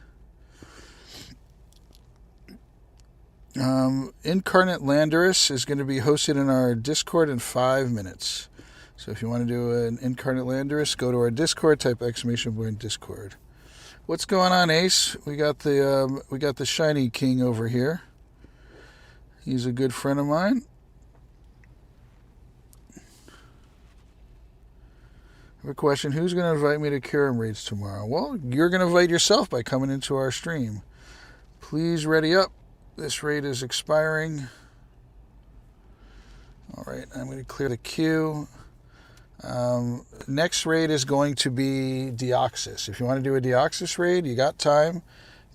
Incarnate Landorus is going to be hosted in our Discord in 5 minutes. So if you want to do an Incarnate Landorus, go to our Discord, type !Discord. What's going on, Ace? We got the Shiny King over here. He's a good friend of mine. I have a question. Who's going to invite me to Kyurem raids tomorrow? Well, you're going to invite yourself by coming into our stream. Please ready up. This raid is expiring. All right, I'm going to clear the queue. Next raid is going to be Deoxys. If you want to do a Deoxys raid, you got time.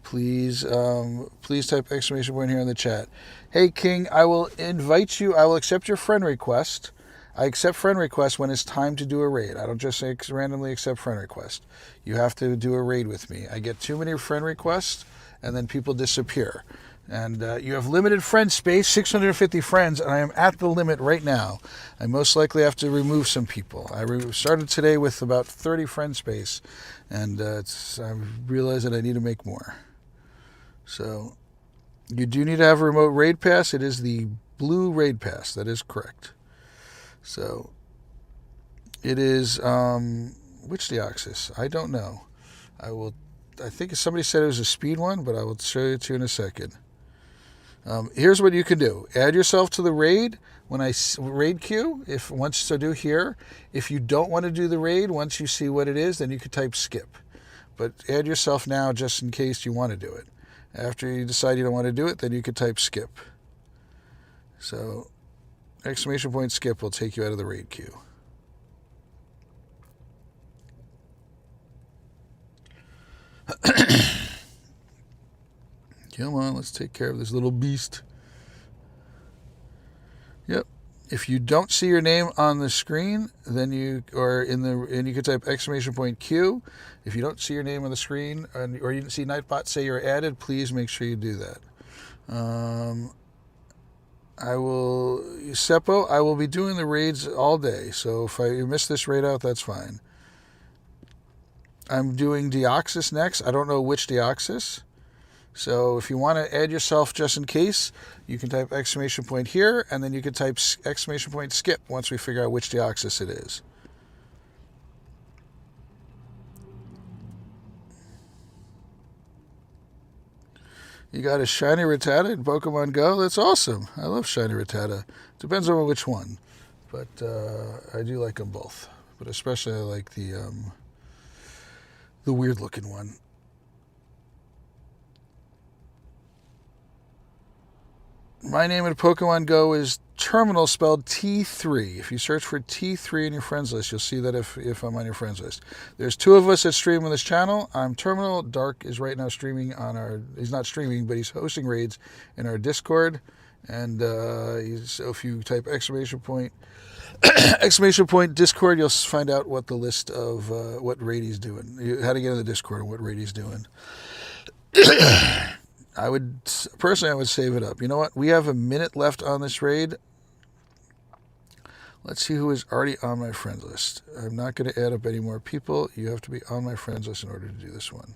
Please type exclamation point here in the chat. Hey King, I will invite you. I will accept your friend request. I accept friend requests when it's time to do a raid. I don't just say randomly accept friend request. You have to do a raid with me. I get too many friend requests, and then people disappear. And you have limited friend space, 650 friends, and I am at the limit right now. I most likely have to remove some people. I started today with about 30 friend space, and I realized that I need to make more. So you do need to have a remote raid pass. It is the blue raid pass. That is correct. So it is, which Deoxys? I don't know. I think somebody said it was a speed one, but I will show it to you in a second. Here's what you can do. Add yourself to the raid when I raid queue. So do here. If you don't want to do the raid, once you see what it is, then you could type skip. But add yourself now just in case you want to do it. After you decide you don't want to do it, then you could type skip. So exclamation point skip will take you out of the raid queue. Come on, let's take care of this little beast. Yep. If you don't see your name on the screen, then you can type exclamation point Q. If you don't see your name on the screen, or you didn't see Nightbot say you're added, please make sure you do that. I will be doing the raids all day, so if you miss this raid out, that's fine. I'm doing Deoxys next. I don't know which Deoxys. So if you want to add yourself just in case, you can type exclamation point here, and then you can type exclamation point skip once we figure out which Deoxys it is. You got a shiny Rattata in Pokemon Go? That's awesome. I love shiny Rattata. Depends on which one, but I do like them both. But especially I like the weird looking one. My name in Pokemon Go is Terminal, spelled T3. If you search for T3 in your friends list, you'll see that if I'm on your friends list. There's two of us that stream on this channel. I'm Terminal. Dark is right now streaming on he's not streaming, but he's hosting raids in our Discord. And so if you type exclamation point Discord, you'll find out what the list of what raid he's doing. How to get in the Discord and what raid he's doing. I would save it up. You know what? We have a minute left on this raid. Let's see who is already on my friends list. I'm not going to add up any more people. You have to be on my friends list in order to do this one.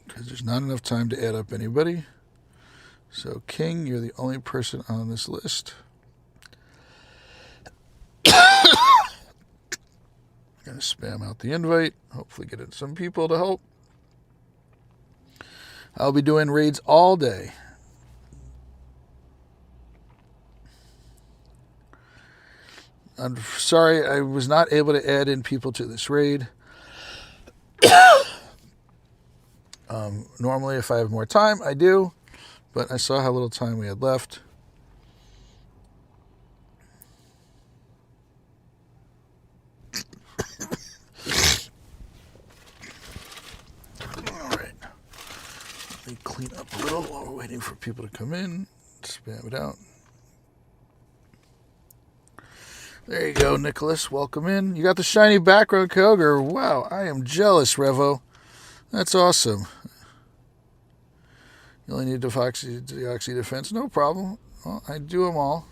Because there's not enough time to add up anybody. So King, you're the only person on this list. I'm going to spam out the invite. Hopefully get in some people to help. I'll be doing raids all day. I'm sorry I was not able to add in people to this raid. Normally if I have more time, I do. But I saw how little time we had left. Clean up a little while we're waiting for people to come in. Spam it out. There you go, Nicholas. Welcome in. You got the shiny background, Koger. Wow, I am jealous, Revo. That's awesome. You only need Deoxy defense. No problem. Well, I do them all.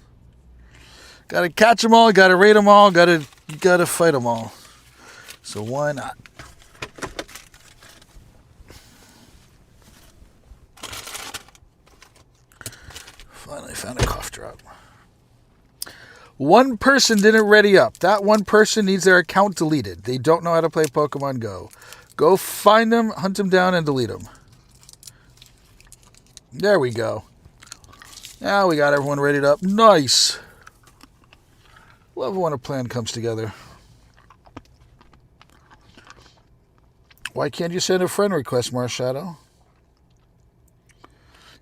Got to catch them all. Got to raid them all. Got to fight them all. So why not? Finally found a cough drop. One person didn't ready up. That one person needs their account deleted. They don't know how to play Pokemon Go. Go find them, hunt them down, and delete them. There we go. Now we got everyone readied up. Nice. Love when a plan comes together. Why can't you send a friend request, Marshadow?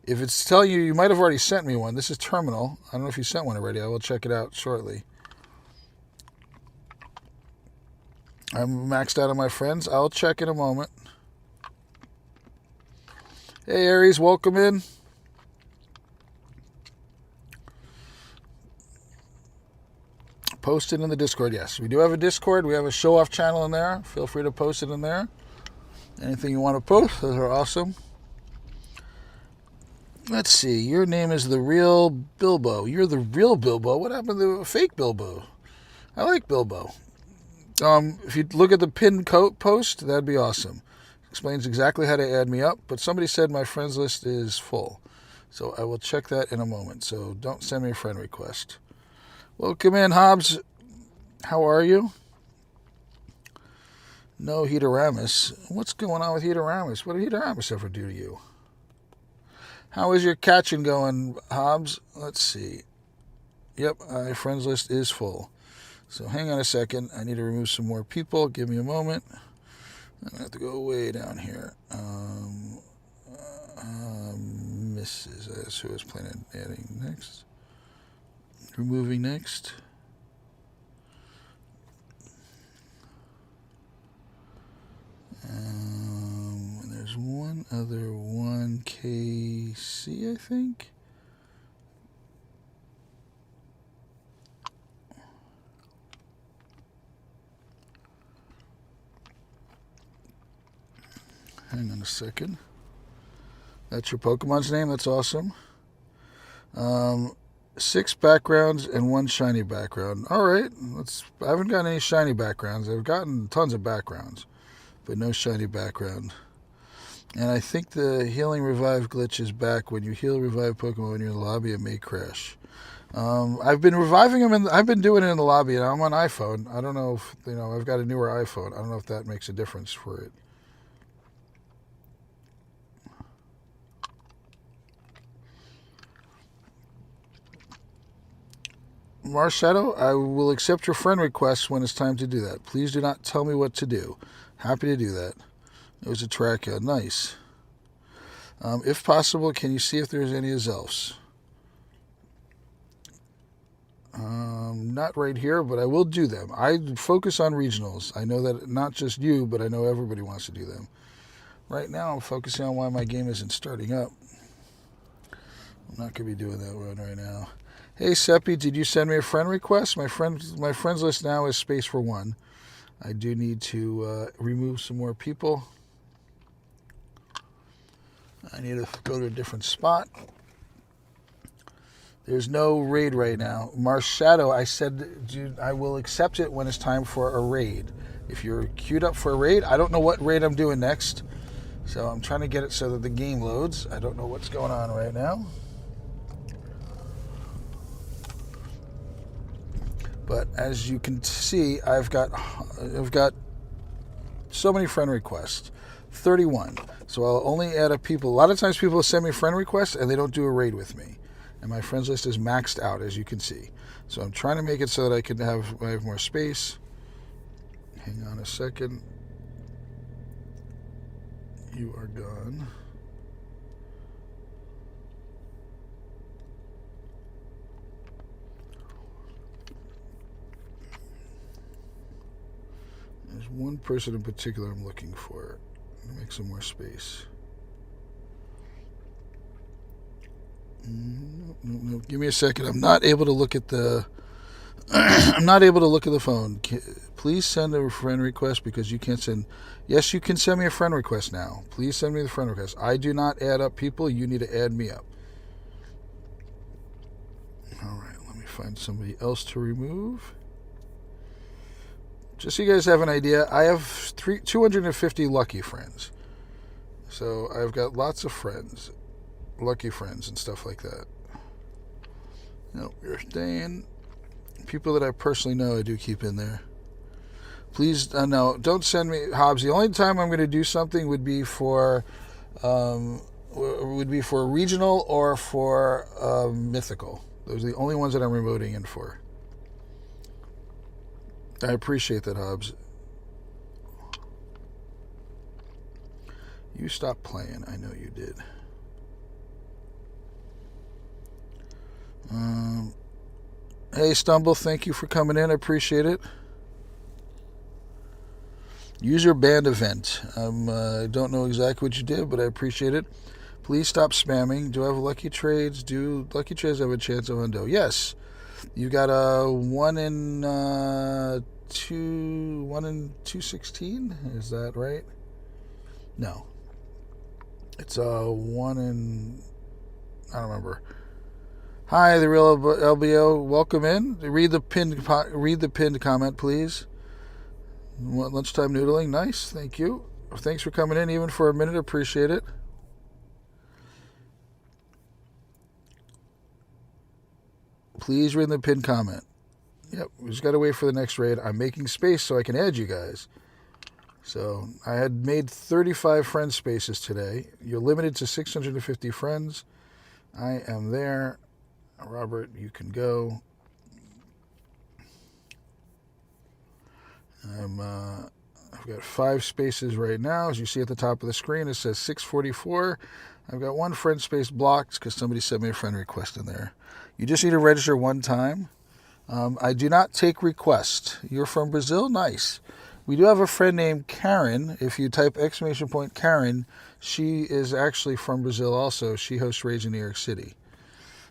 If it's telling you, you might have already sent me one. This is Terminal. I don't know if you sent one already. I will check it out shortly. I'm maxed out on my friends. I'll check in a moment. Hey, Aries, welcome in. Post it in the Discord. Yes, we do have a Discord. We have a show-off channel in there. Feel free to post it in there. Anything you want to post, those are awesome. Let's see. Your name is the real Bilbo. You're the real Bilbo. What happened to the fake Bilbo? I like Bilbo. If you look at the pinned post, that'd be awesome. Explains exactly how to add me up, but somebody said my friends list is full. So I will check that in a moment. So don't send me a friend request. Welcome in, Hobbs. How are you? No Heatoramus. What's going on with Heatoramus? What did Heatoramus ever do to you? How is your catching going, Hobbs? Let's see. Yep, my friends list is full. So hang on a second. I need to remove some more people. Give me a moment. I'm going to have to go way down here. Mrs. That's who I was planning on adding next. Removing next. And there's one other one, KC, I think. Hang on a second. That's your Pokemon's name. That's awesome. 6 backgrounds and 1 shiny background. All right. I haven't gotten any shiny backgrounds. I've gotten tons of backgrounds, but no shiny background. And I think the healing revive glitch is back. When you heal revive Pokemon when you're in the lobby, it may crash. I've been reviving them. I've been doing it in the lobby, and I'm on iPhone. I don't know if I've got a newer iPhone. I don't know if that makes a difference for it. Marshadow, I will accept your friend requests when it's time to do that. Please do not tell me what to do. Happy to do that. It was a track. Nice. If possible, can you see if there's any else? Not right here, but I will do them. I focus on regionals. I know that not just you, but I know everybody wants to do them. Right now, I'm focusing on why my game isn't starting up. I'm not going to be doing that one right now. Hey, Seppi, did you send me a friend request? My friends list now is space for 1. I do need to remove some more people. I need to go to a different spot. There's no raid right now. Marshadow, I said I will accept it when it's time for a raid. If you're queued up for a raid, I don't know what raid I'm doing next. So I'm trying to get it so that the game loads. I don't know what's going on right now. But as you can see, I've got so many friend requests, 31. So I'll only add up people. A lot of times people send me friend requests and they don't do a raid with me. And my friends list is maxed out, as you can see. So I'm trying to make it so that I have more space. Hang on a second. You are gone. There's one person in particular I'm looking for. Make some more space. No. Give me a second. I'm not able to look at the. I'm not able to look at the phone. Please send a friend request because you can't send. Yes, you can send me a friend request now. Please send me the friend request. I do not add up people. You need to add me up. All right. Let me find somebody else to remove. Just so you guys have an idea, I have 250 lucky friends. So I've got lots of friends, lucky friends and stuff like that. Nope, you're staying. People that I personally know, I do keep in there. Please, no, don't send me, Hobbs. The only time I'm going to do something would be for regional or for mythical. Those are the only ones that I'm remoting in for. I appreciate that, Hobbs. You stopped playing. I know you did. Hey, Stumble, thank you for coming in. I appreciate it. User band event. I don't know exactly what you did, but I appreciate it. Please stop spamming. Do I have lucky trades? Do lucky trades have a chance of undo? Yes. You got a 1 in 216? Is that right? No. It's a 1 in, I don't remember. Hi, the real LBO. Welcome in. Read the pinned comment, please. Lunchtime noodling. Nice. Thank you. Thanks for coming in, even for a minute. Appreciate it. Please read the pinned comment. Yep, we just got to wait for the next raid. I'm making space so I can add you guys. So I had made 35 friend spaces today. You're limited to 650 friends. I am there. Robert, you can go. I've got 5 spaces right now. As you see at the top of the screen, it says 644. I've got 1 friend space blocked because somebody sent me a friend request in there. You just need to register 1 time. I do not take requests. You're from Brazil? Nice. We do have a friend named Karen. If you type ! Karen, she is actually from Brazil also. She hosts raids in New York City.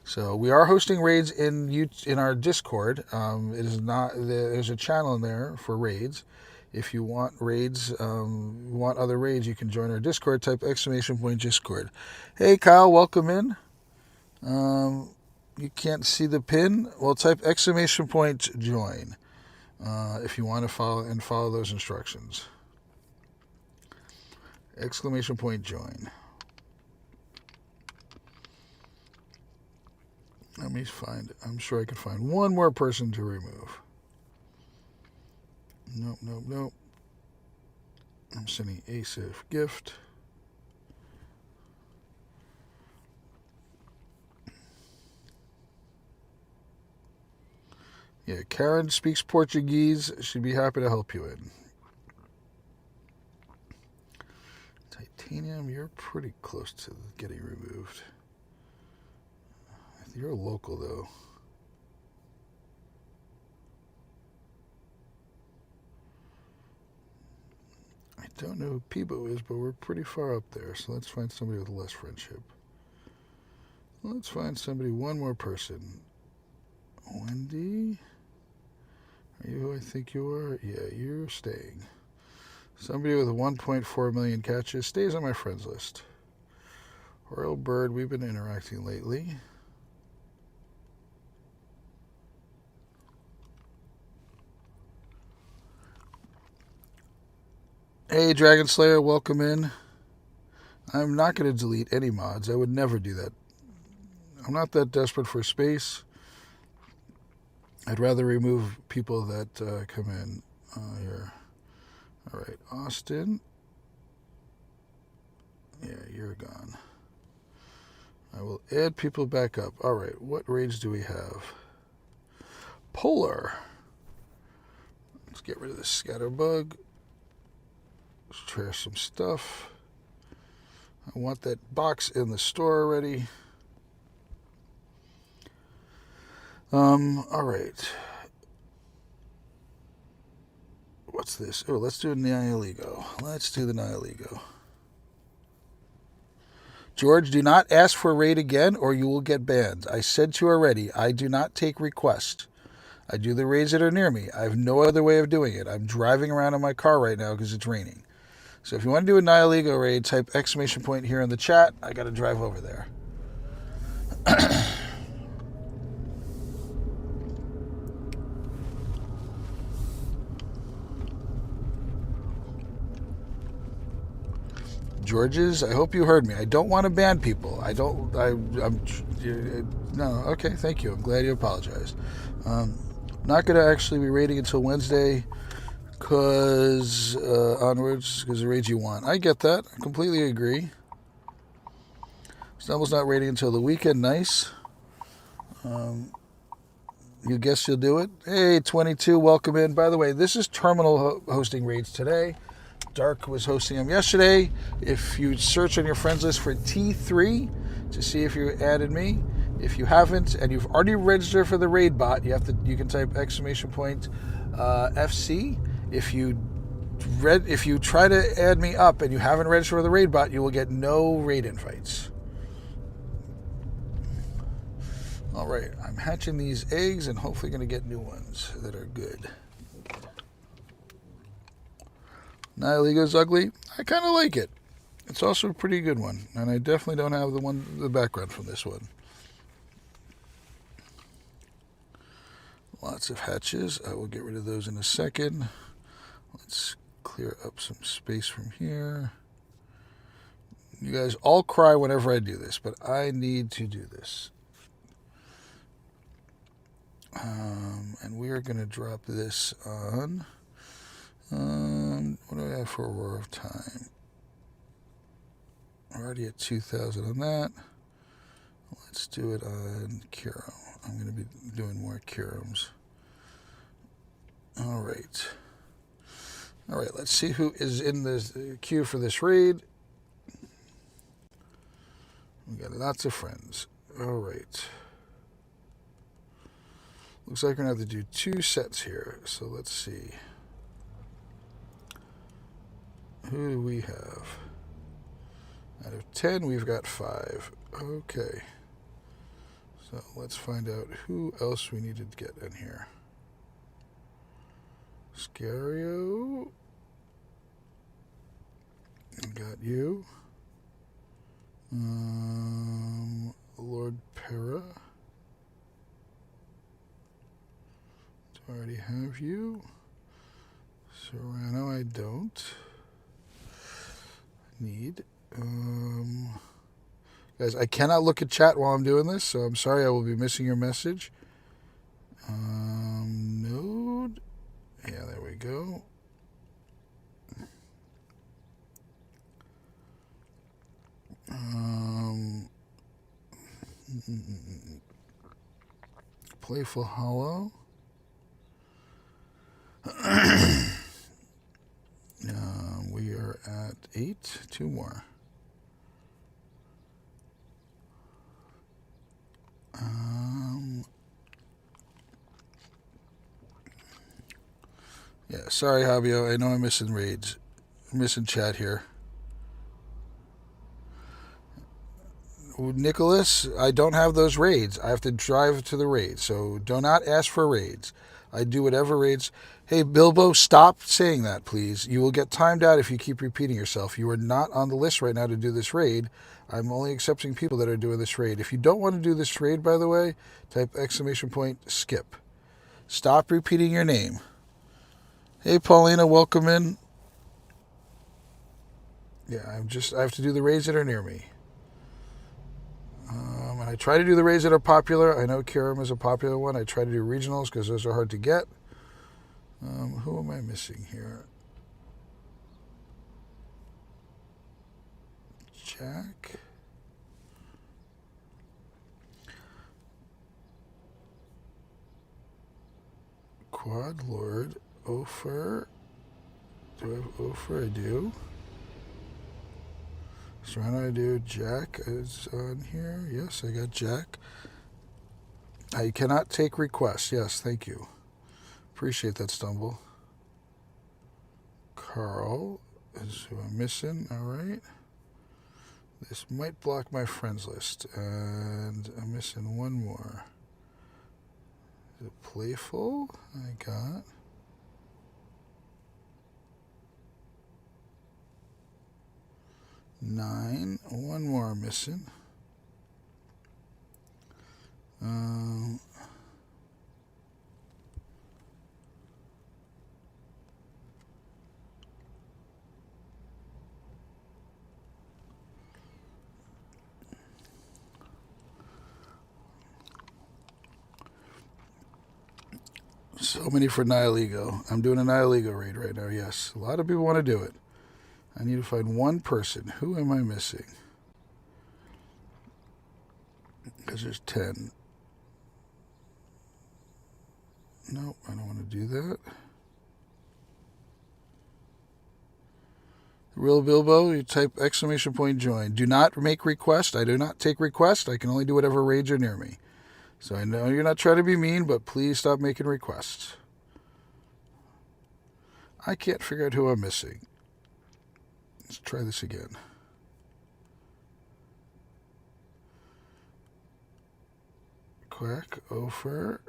So we are hosting raids in our Discord. It is not, there's a channel in there for raids. If you want raids, want other raids, you can join our Discord. Type ! Discord. Hey Kyle, welcome in. You can't see the pin? Well, type ! Join if you want to follow those instructions. ! Join. Let me find it. I'm sure I can find one more person to remove. Nope. I'm sending Asif gift. Yeah, Karen speaks Portuguese. She'd be happy to help you in. Titanium, you're pretty close to getting removed. You're local, though. I don't know who Peebo is, but we're pretty far up there, so let's find somebody with less friendship. Let's find somebody, one more person. Wendy? Are you who I think you are? Yeah, you're staying. Somebody with 1.4 million catches stays on my friends list. Royal Bird, we've been interacting lately. Hey, Dragon Slayer, welcome in. I'm not going to delete any mods. I would never do that. I'm not that desperate for space. I'd rather remove people that come in here. All right, Austin. Yeah, you're gone. I will add people back up. All right, what raids do we have? Polar. Let's get rid of the scatterbug. Let's trash some stuff. I want that box in the store already. All right. What's this? Oh, let's do Nihiligo. Let's do the Nihiligo. George, do not ask for a raid again or you will get banned. I said to you already, I do not take requests. I do the raids that are near me. I have no other way of doing it. I'm driving around in my car right now because it's raining. So if you want to do a Nihiligo raid, type ! Here in the chat. I got to drive over there. Georges, I hope you heard me. I don't want to ban people. No, okay, thank you. I'm glad you apologized. Not going to actually be raiding until Wednesday because onwards, because the raids you want. I get that. I completely agree. Stumble's not raiding until the weekend. Nice. You guess you'll do it? Hey, 22, welcome in. By the way, this is Terminal hosting raids today. Dark was hosting them yesterday. If you search on your friends list for T3 to see if you added me, if you haven't and you've already registered for the raid bot, you can type !FC. If you try to add me up and you haven't registered for the raid bot, you will get no raid invites. All right, I'm hatching these eggs and hopefully going to get new ones that are good. Nihiligo's ugly. I kind of like it. It's also a pretty good one, and I definitely don't have the background from this one. Lots of hatches. I will get rid of those in a second. Let's clear up some space from here. You guys all cry whenever I do this, but I need to do this. And we are going to drop this on. What do I have for Aurora of Time? Already at 2,000 on that. Let's do it on Kyurem. I'm going to be doing more Kyurems. All right. All right, let's see who is in the queue for this raid. We got lots of friends. All right. Looks like we're going to have to do 2 sets here. So let's see. Who do we have? Out of 10, we've got 5. Okay. So let's find out who else we need to get in here. Scario. Got you. Lord Para. Do I already have you? Serrano, I don't need. Guys, I cannot look at chat while I'm doing this, so I'm sorry I will be missing your message. Node. Yeah, there we go. Playful Hollow. We are at 8. 2 more. Yeah, sorry, Javio. I know I'm missing raids. I'm missing chat here. Nicholas, I don't have those raids. I have to drive to the raids, so do not ask for raids. I do whatever raids. Hey, Bilbo, stop saying that, please. You will get timed out if you keep repeating yourself. You are not on the list right now to do this raid. I'm only accepting people that are doing this raid. If you don't want to do this raid, by the way, type !skip. Stop repeating your name. Hey, Paulina, welcome in. Yeah, I have to do the raids that are near me. And I try to do the raids that are popular. I know Kyurem is a popular one. I try to do regionals because those are hard to get. Who am I missing here? Jack. Quad Lord. Ofer. Do I have Ofer? I do. Serrano, I do. Jack is on here. Yes, I got Jack. I cannot take requests. Yes, thank you. Appreciate that, Stumble. Carl is who I'm missing. All right. This might block my friends list. And I'm missing one more. Is it Playful? I got. Nine. One more I'm missing. So many for Nihilego. I'm doing a Nihilego raid right now, yes. A lot of people want to do it. I need to find one person. Who am I missing? Because there's 10. Nope, I don't want to do that. Real Bilbo, you type exclamation point join. Do not make request. I do not take request. I can only do whatever raids are near me. So I know you're not trying to be mean, but please stop making requests. I can't figure out who I'm missing. Let's try this again. Quack, Ophir,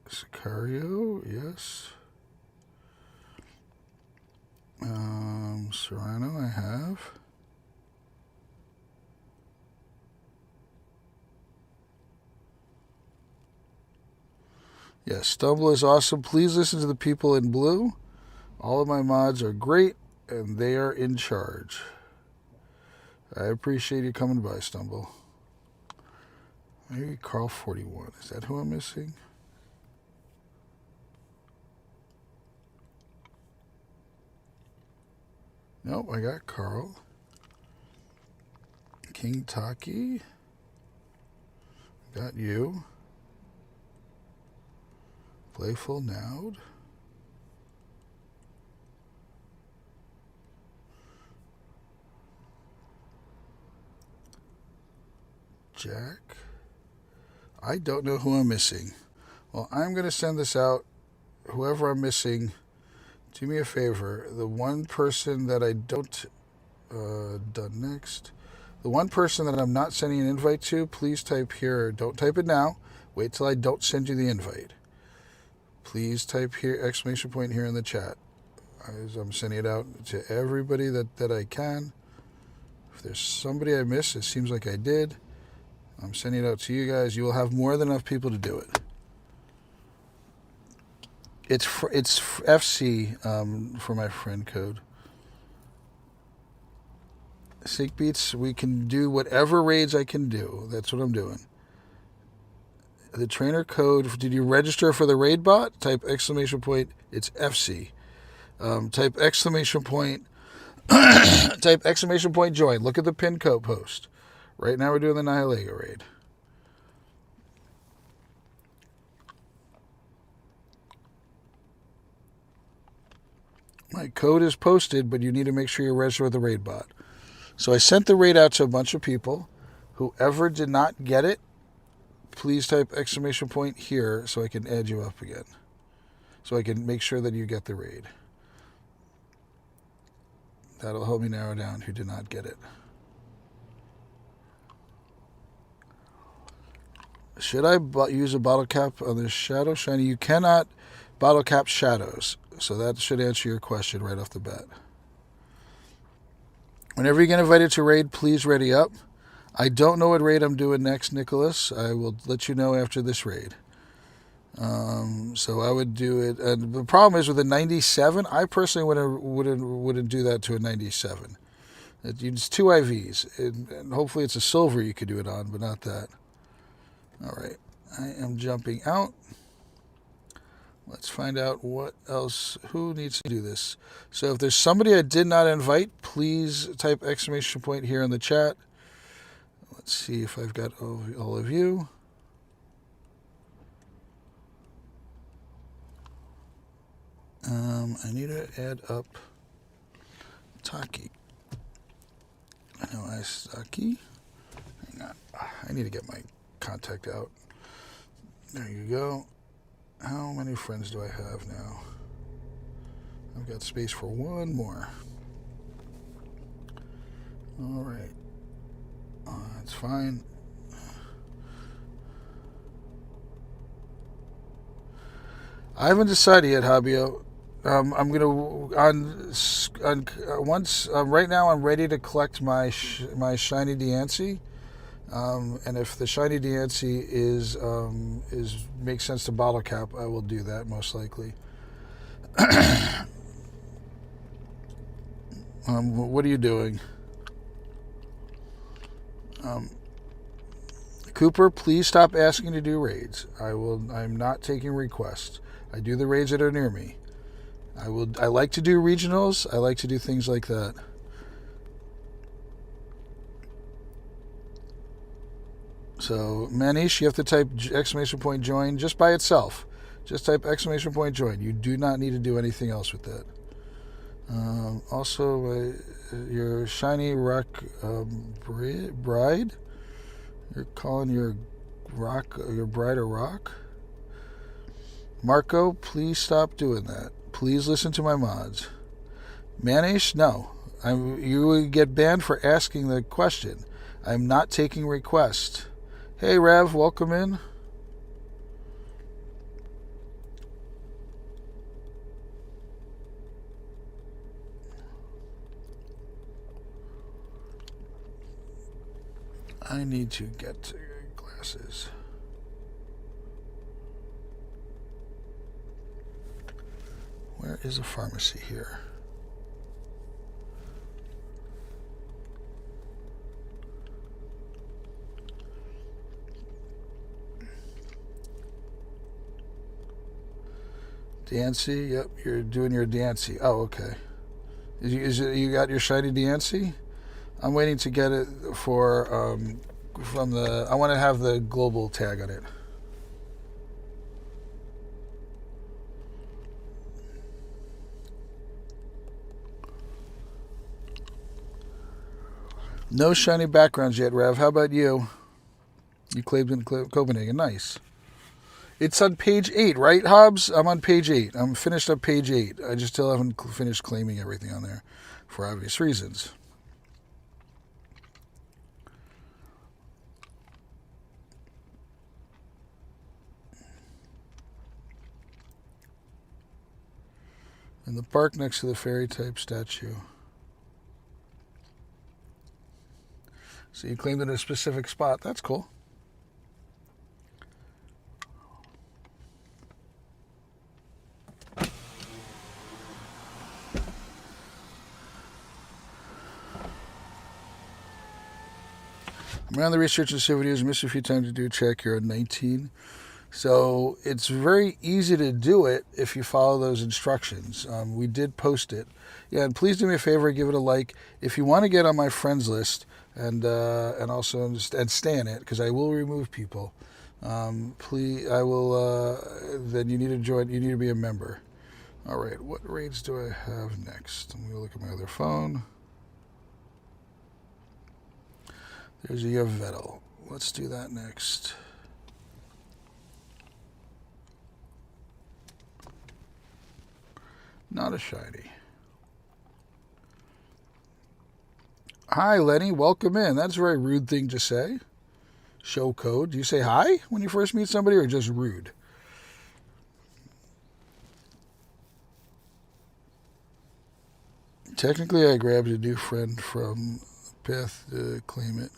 Sicario, yes. Serrano, I have. Yes, Stumble is awesome. Please listen to the people in blue. All of my mods are great, and they are in charge. I appreciate you coming by, Stumble. Maybe Carl 41. Is that who I'm missing? Nope, I got Carl. King Taki. Got you. Playful Noud. Jack. I don't know who I'm missing. Well, I'm going to send this out. Whoever I'm missing, do me a favor. The one person that I don't... done next. The one person that I'm not sending an invite to, please type here. Don't type it now. Wait till I don't send you the invite. Please type here, exclamation point here in the chat. As I'm sending it out to everybody that I can. If there's somebody I missed, it seems like I did. I'm sending it out to you guys. You will have more than enough people to do it. It's FC for my friend code. Sick Beats, we can do whatever raids I can do. That's what I'm doing. The trainer code, did you register for the raid bot? Type exclamation point, it's FC. Type exclamation point, type exclamation point join. Look at the pin code post. Right now we're doing the Nihilego raid. My code is posted, but you need to make sure you're registered with the raid bot. So I sent the raid out to a bunch of people. Whoever did not get it, please type exclamation point here so I can add you up again. So I can make sure that you get the raid. That'll help me narrow down who did not get it. Should I use a bottle cap on this shadow shiny? You cannot bottle cap shadows. So that should answer your question right off the bat. Whenever you get invited to raid, please ready up. I don't know what raid I'm doing next, Nicholas. I will let you know after this raid. So I would do it. And the problem is with a 97, I personally wouldn't do that to a 97. It's 2 IVs. And hopefully it's a silver you could do it on, but not that. All right. I am jumping out. Let's find out what else, who needs to do this. So if there's somebody I did not invite, please type exclamation point here in the chat. Let's see if I've got all of you. I need to add up Taki. No, Taki. Hang on. I need to get my contact out. There you go. How many friends do I have now? I've got space for one more. All right. That's fine. I haven't decided yet, Habio. I'm gonna right now. I'm ready to collect my shiny Diancie. And if the shiny Diancie is makes sense to bottle cap, I will do that most likely. What are you doing? Cooper, please stop asking to do raids. I'm not taking requests. I do the raids that are near me. I like to do regionals. I like to do things like that. So, Manish, you have to type exclamation point join just by itself. Just type exclamation point join. You do not need to do anything else with that. Also, your shiny rock bride. You're calling your bride a rock. Marco, please stop doing that. Please listen to my mods. Manish, no. You will get banned for asking the question. I'm not taking requests. Hey, Rev, welcome in. I need to get glasses. Where is a pharmacy here? Dancy, yep, you're doing your Dancy. Oh, okay. You got your shiny Dancy? I'm waiting to get it for from the. I want to have the global tag on it. No shiny backgrounds yet, Rev. How about you? You claimed in Copenhagen. Nice. It's on page 8, right, Hobbs? I'm on page 8. I'm finished up page 8. I just still haven't finished claiming everything on there for obvious reasons. In the park next to the fairy type statue. So you claimed it in a specific spot. That's cool. I'm around the research and video videos. Missed a few times to do check. You're at 19. So it's very easy to do it if you follow those instructions. We did post it. Yeah, and please do me a favor, give it a like. If you want to get on my friends list and also stay in it, because I will remove people. Please, I will. Then you need to join. You need to be a member. All right, what raids do I have next? I'm gonna look at my other phone. There's a Yveltal. Let's do that next. Not a shiny. Hi, Lenny. Welcome in. That's a very rude thing to say. Show code. Do you say hi when you first meet somebody or just rude? Technically, I grabbed a new friend from Beth to claim it.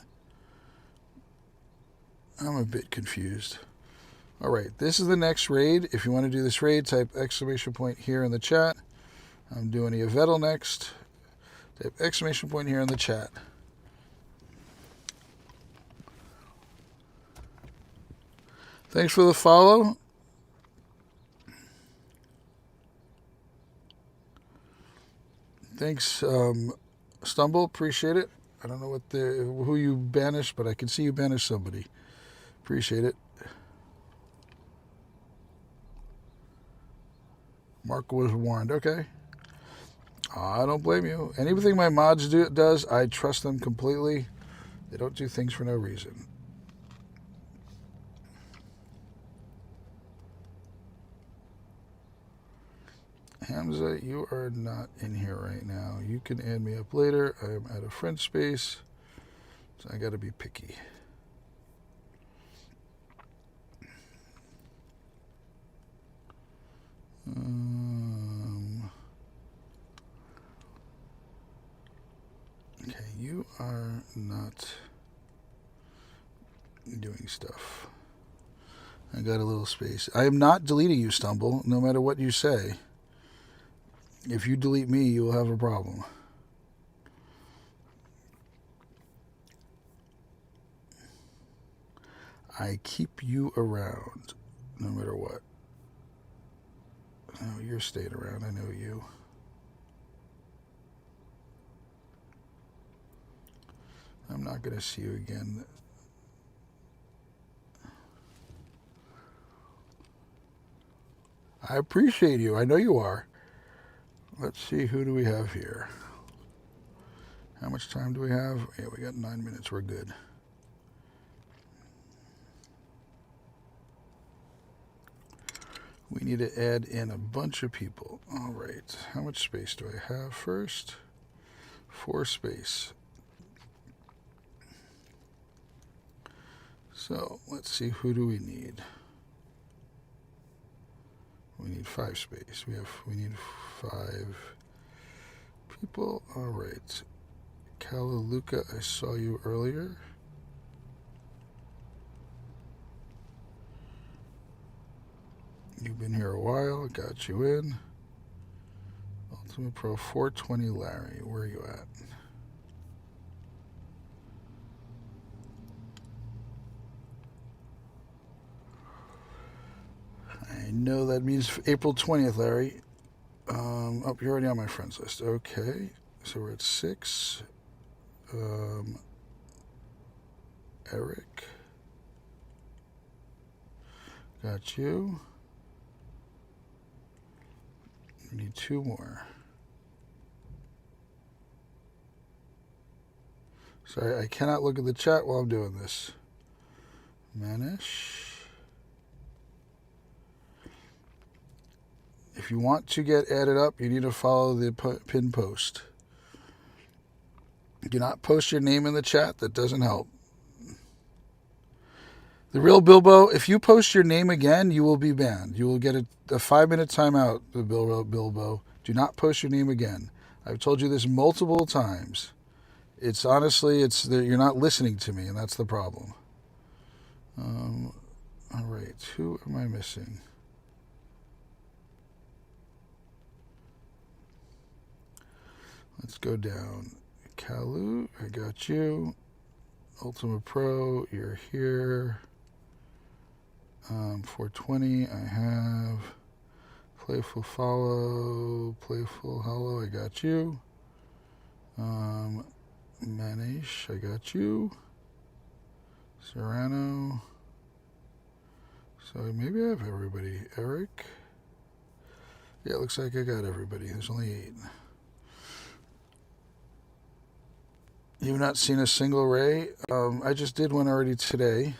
I'm a bit confused. All right, this is the next raid. If you want to do this raid, type exclamation point here in the chat. I'm doing a Yveltal next. Type exclamation point here in the chat. Thanks for the follow. Thanks, Stumble. Appreciate it. I don't know who you banished, but I can see you banished somebody. Appreciate it. Mark was warned. Okay. I don't blame you. Anything my mods does, I trust them completely. They don't do things for no reason. Hamza, you are not in here right now. You can add me up later. I am at a friend space, so I got to be picky. Okay, you are not doing stuff. I got a little space. I am not deleting you, Stumble, no matter what you say. If you delete me, you will have a problem. I keep you around, no matter what. Oh, you're staying around. I know you. I'm not going to see you again. I appreciate you. I know you are. Let's see, who do we have here? How much time do we have? Yeah, we got 9 minutes. We're good. We need to add in a bunch of people. All right. How much space do I have first? 4 space. So let's see, who do we need? We need 5 space. We need 5 people. All right. Kalaluka, I saw you earlier. You've been here a while. Got you in. Ultimate Pro 420 Larry. Where are you at? I know that means April 20th, Larry. Oh, you're already on my friends list. Okay. So we're at 6. Eric. Got you. We need 2 more. Sorry, I cannot look at the chat while I'm doing this. Manish. If you want to get added up, you need to follow the pin post. Do not post your name in the chat. That doesn't help. The Real Bilbo, if you post your name again, you will be banned. You will get a 5-minute timeout, the Bilbo. Do not post your name again. I've told you this multiple times. It's honestly, you're not listening to me, and that's the problem. All right, who am I missing? Let's go down. Kalu, I got you. Ultimate Pro, you're here. 420, I have. Playful Follow, Playful Hollow, I got you. Manish, I got you. Serrano. So maybe I have everybody. Eric. Yeah, it looks like I got everybody. There's only 8. You've not seen a single Ray? I just did one already today.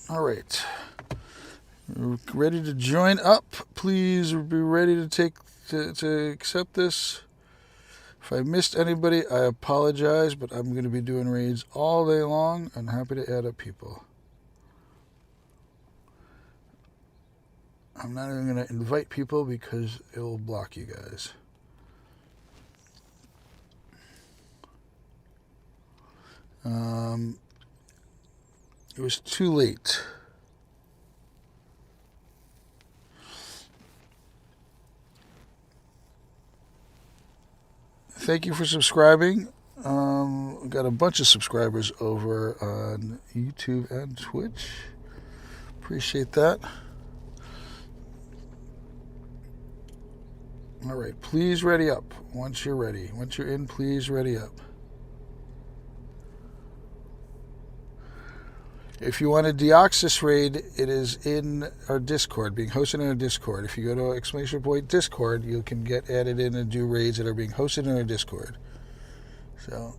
All right. Ready to join up? Please be ready to accept this. If I missed anybody, I apologize, but I'm going to be doing raids all day long. I'm happy to add up people. I'm not even going to invite people because it will block you guys. It was too late. Thank you for subscribing. We've got a bunch of subscribers over on YouTube and Twitch. Appreciate that. All right, please ready up once you're ready. Once you're in, please ready up. If you want a Deoxys raid, it is in our Discord, being hosted in our Discord. If you go to !Discord, you can get added in and do raids that are being hosted in our Discord. So,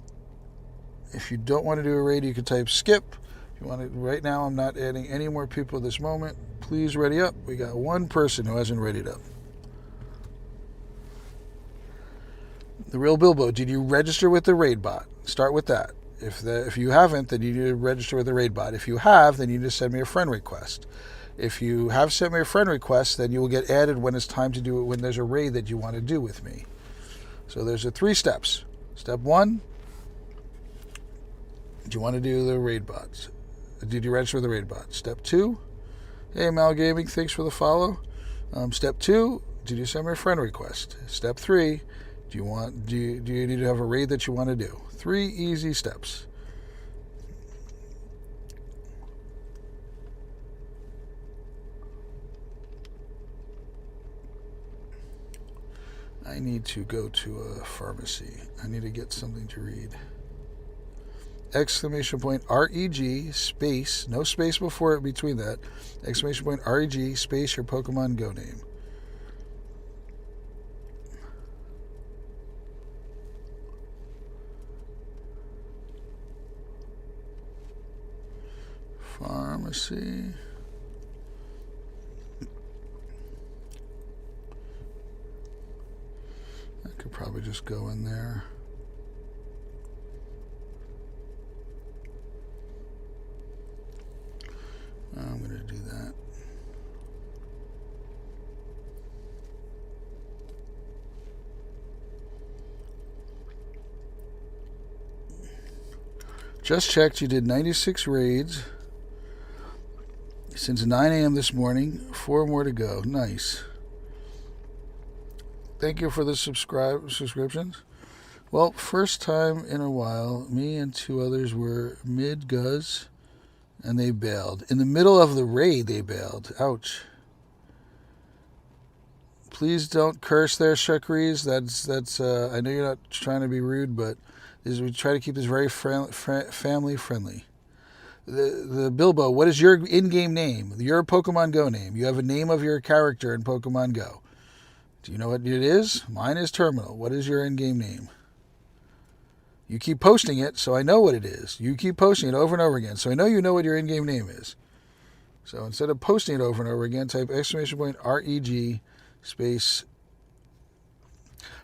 if you don't want to do a raid, you can type skip. If you want to, right now, I'm not adding any more people at this moment. Please ready up. We got 1 person who hasn't readied up. The Real Bilbo, did you register with the raid bot? Start with that. If you haven't, then you need to register with the raid bot. If you have, then you need to send me a friend request. If you have sent me a friend request, then you will get added when it's time to do it, when there's a raid that you want to do with me. So there's 3 steps. Step 1, do you want to do the raid bots? Did you register with the raid bot? Step 2, hey Mal Gaming, thanks for the follow. Step 2, did you send me a friend request? Step 3, do you need to have a raid that you want to do? 3 easy steps. I need to go to a pharmacy. I need to get something to read. Exclamation point REG space, no space before it between that. Exclamation point REG space your Pokemon Go name. Pharmacy. I could probably just go in there. I'm going to do that. Just checked, you did 96 raids since 9 a.m. this morning. 4 more to go. Nice. Thank you for the subscriptions. Well, first time in a while, me and 2 others were mid-guzz, and they bailed. In the middle of the raid, they bailed. Ouch. Please don't curse there, Shukries. That's. I know you're not trying to be rude, but we try to keep this very family friendly. The Bilbo, what is your in-game name? Your Pokemon Go name. You have a name of your character in Pokemon Go. Do you know what it is? Mine is Terminal. What is your in-game name? You keep posting it, so I know what it is. You keep posting it over and over again, so I know you know what your in-game name is. So instead of posting it over and over again, type exclamation point REG space.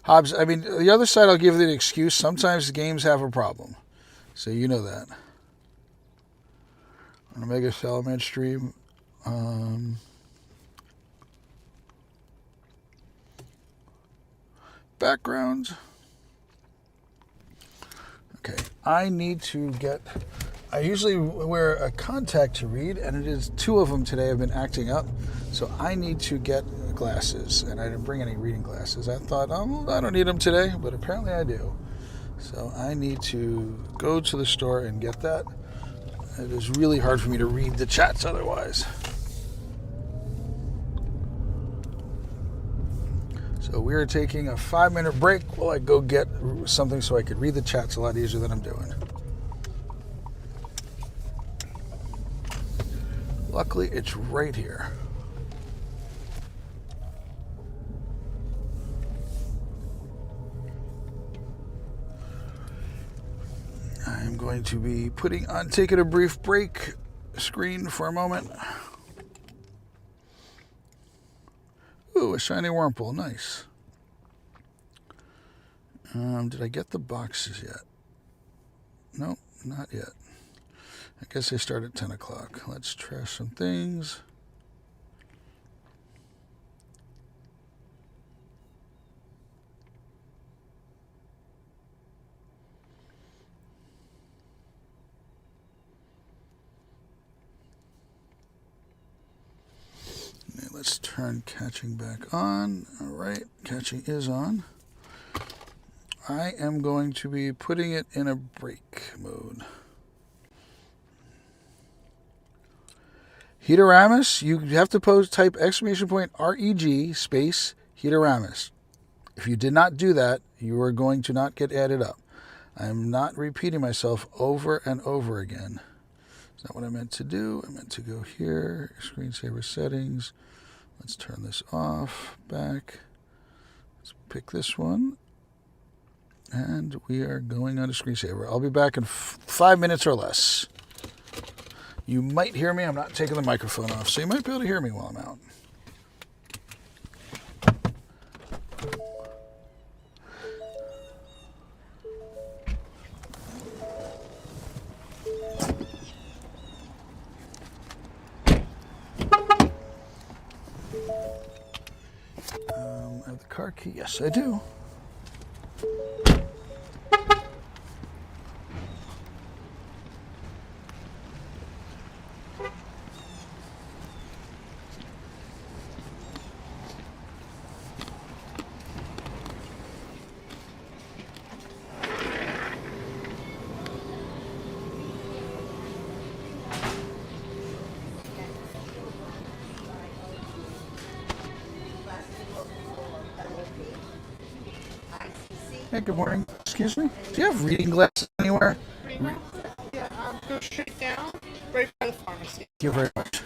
Hobbs, I mean, the other side, I'll give you the excuse. Sometimes games have a problem. So you know that. On a Mega Salamander stream. Background. Okay, I need to get... I usually wear a contact to read, and it is 2 of them today have been acting up. So I need to get glasses, and I didn't bring any reading glasses. I thought, oh, I don't need them today, but apparently I do. So I need to go to the store and get that. It is really hard for me to read the chats otherwise. So we are taking a 5-minute break while I go get something so I could read the chats a lot easier than I'm doing. Luckily, it's right here. I'm going to be taking a brief break screen for a moment. Ooh, a shiny Wurmple, nice. Did I get the boxes yet? Nope, not yet. I guess they start at 10 o'clock. Let's trash some things. Let's turn catching back on. All right, catching is on. I am going to be putting it in a break mode. Heatoramus, you have to type exclamation point REG space Heatoramus. If you did not do that, you are going to not get added up. I am not repeating myself over and over again. That's not what I meant to do. I meant to go here, screensaver settings. Let's turn this off, back. Let's pick this one. And we are going on to screensaver. I'll be back in 5 minutes or less. You might hear me. I'm not taking the microphone off, so you might be able to hear me while I'm out. I have the car key. Yes, I do. Hey, good morning. Excuse me? Do you have reading glasses anywhere? Primal? Yeah, go straight down, right by the pharmacy. Thank you very much.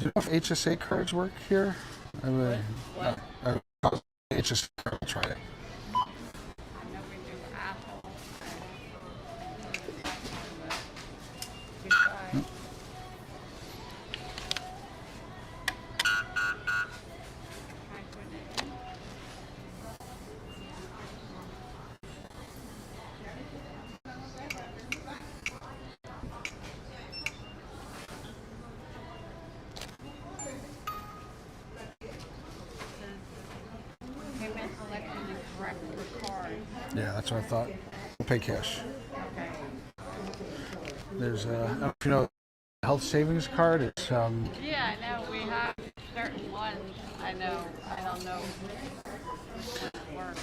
Do you know if HSA cards work here? I really, HSA card, I'll try it. Payment selection is correct for card. Yeah, that's what I thought. We'll pay cash. There's I don't know if you know, health savings card. It's Yeah, I know we have certain ones. I know. I don't know what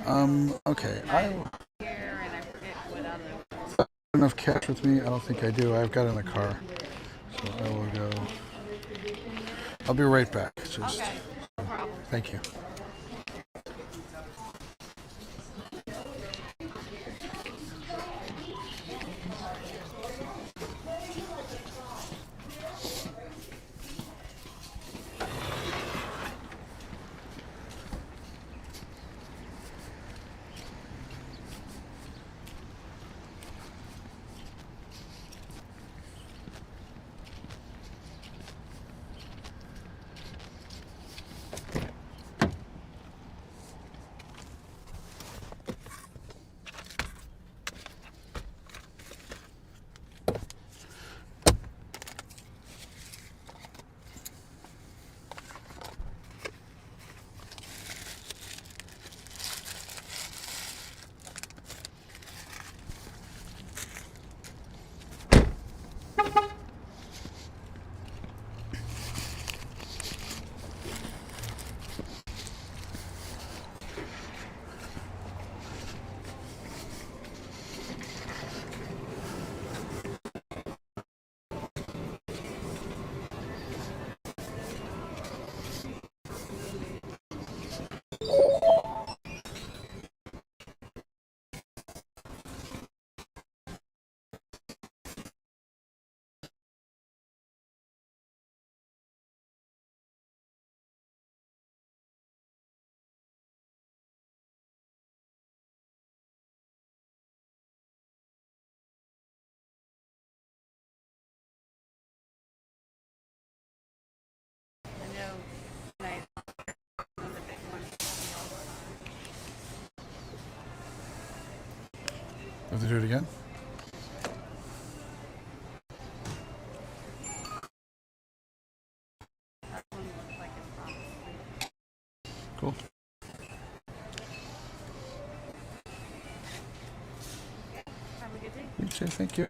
works. okay. I Here and I forget what other. have enough cash with me. I don't think I do. I've got it in the car, so I will go. I'll be right back. Just Okay, no problem. thank you. I know. Like, on the big one. Have to do it again. Cool. Have a good day. You too, thank you.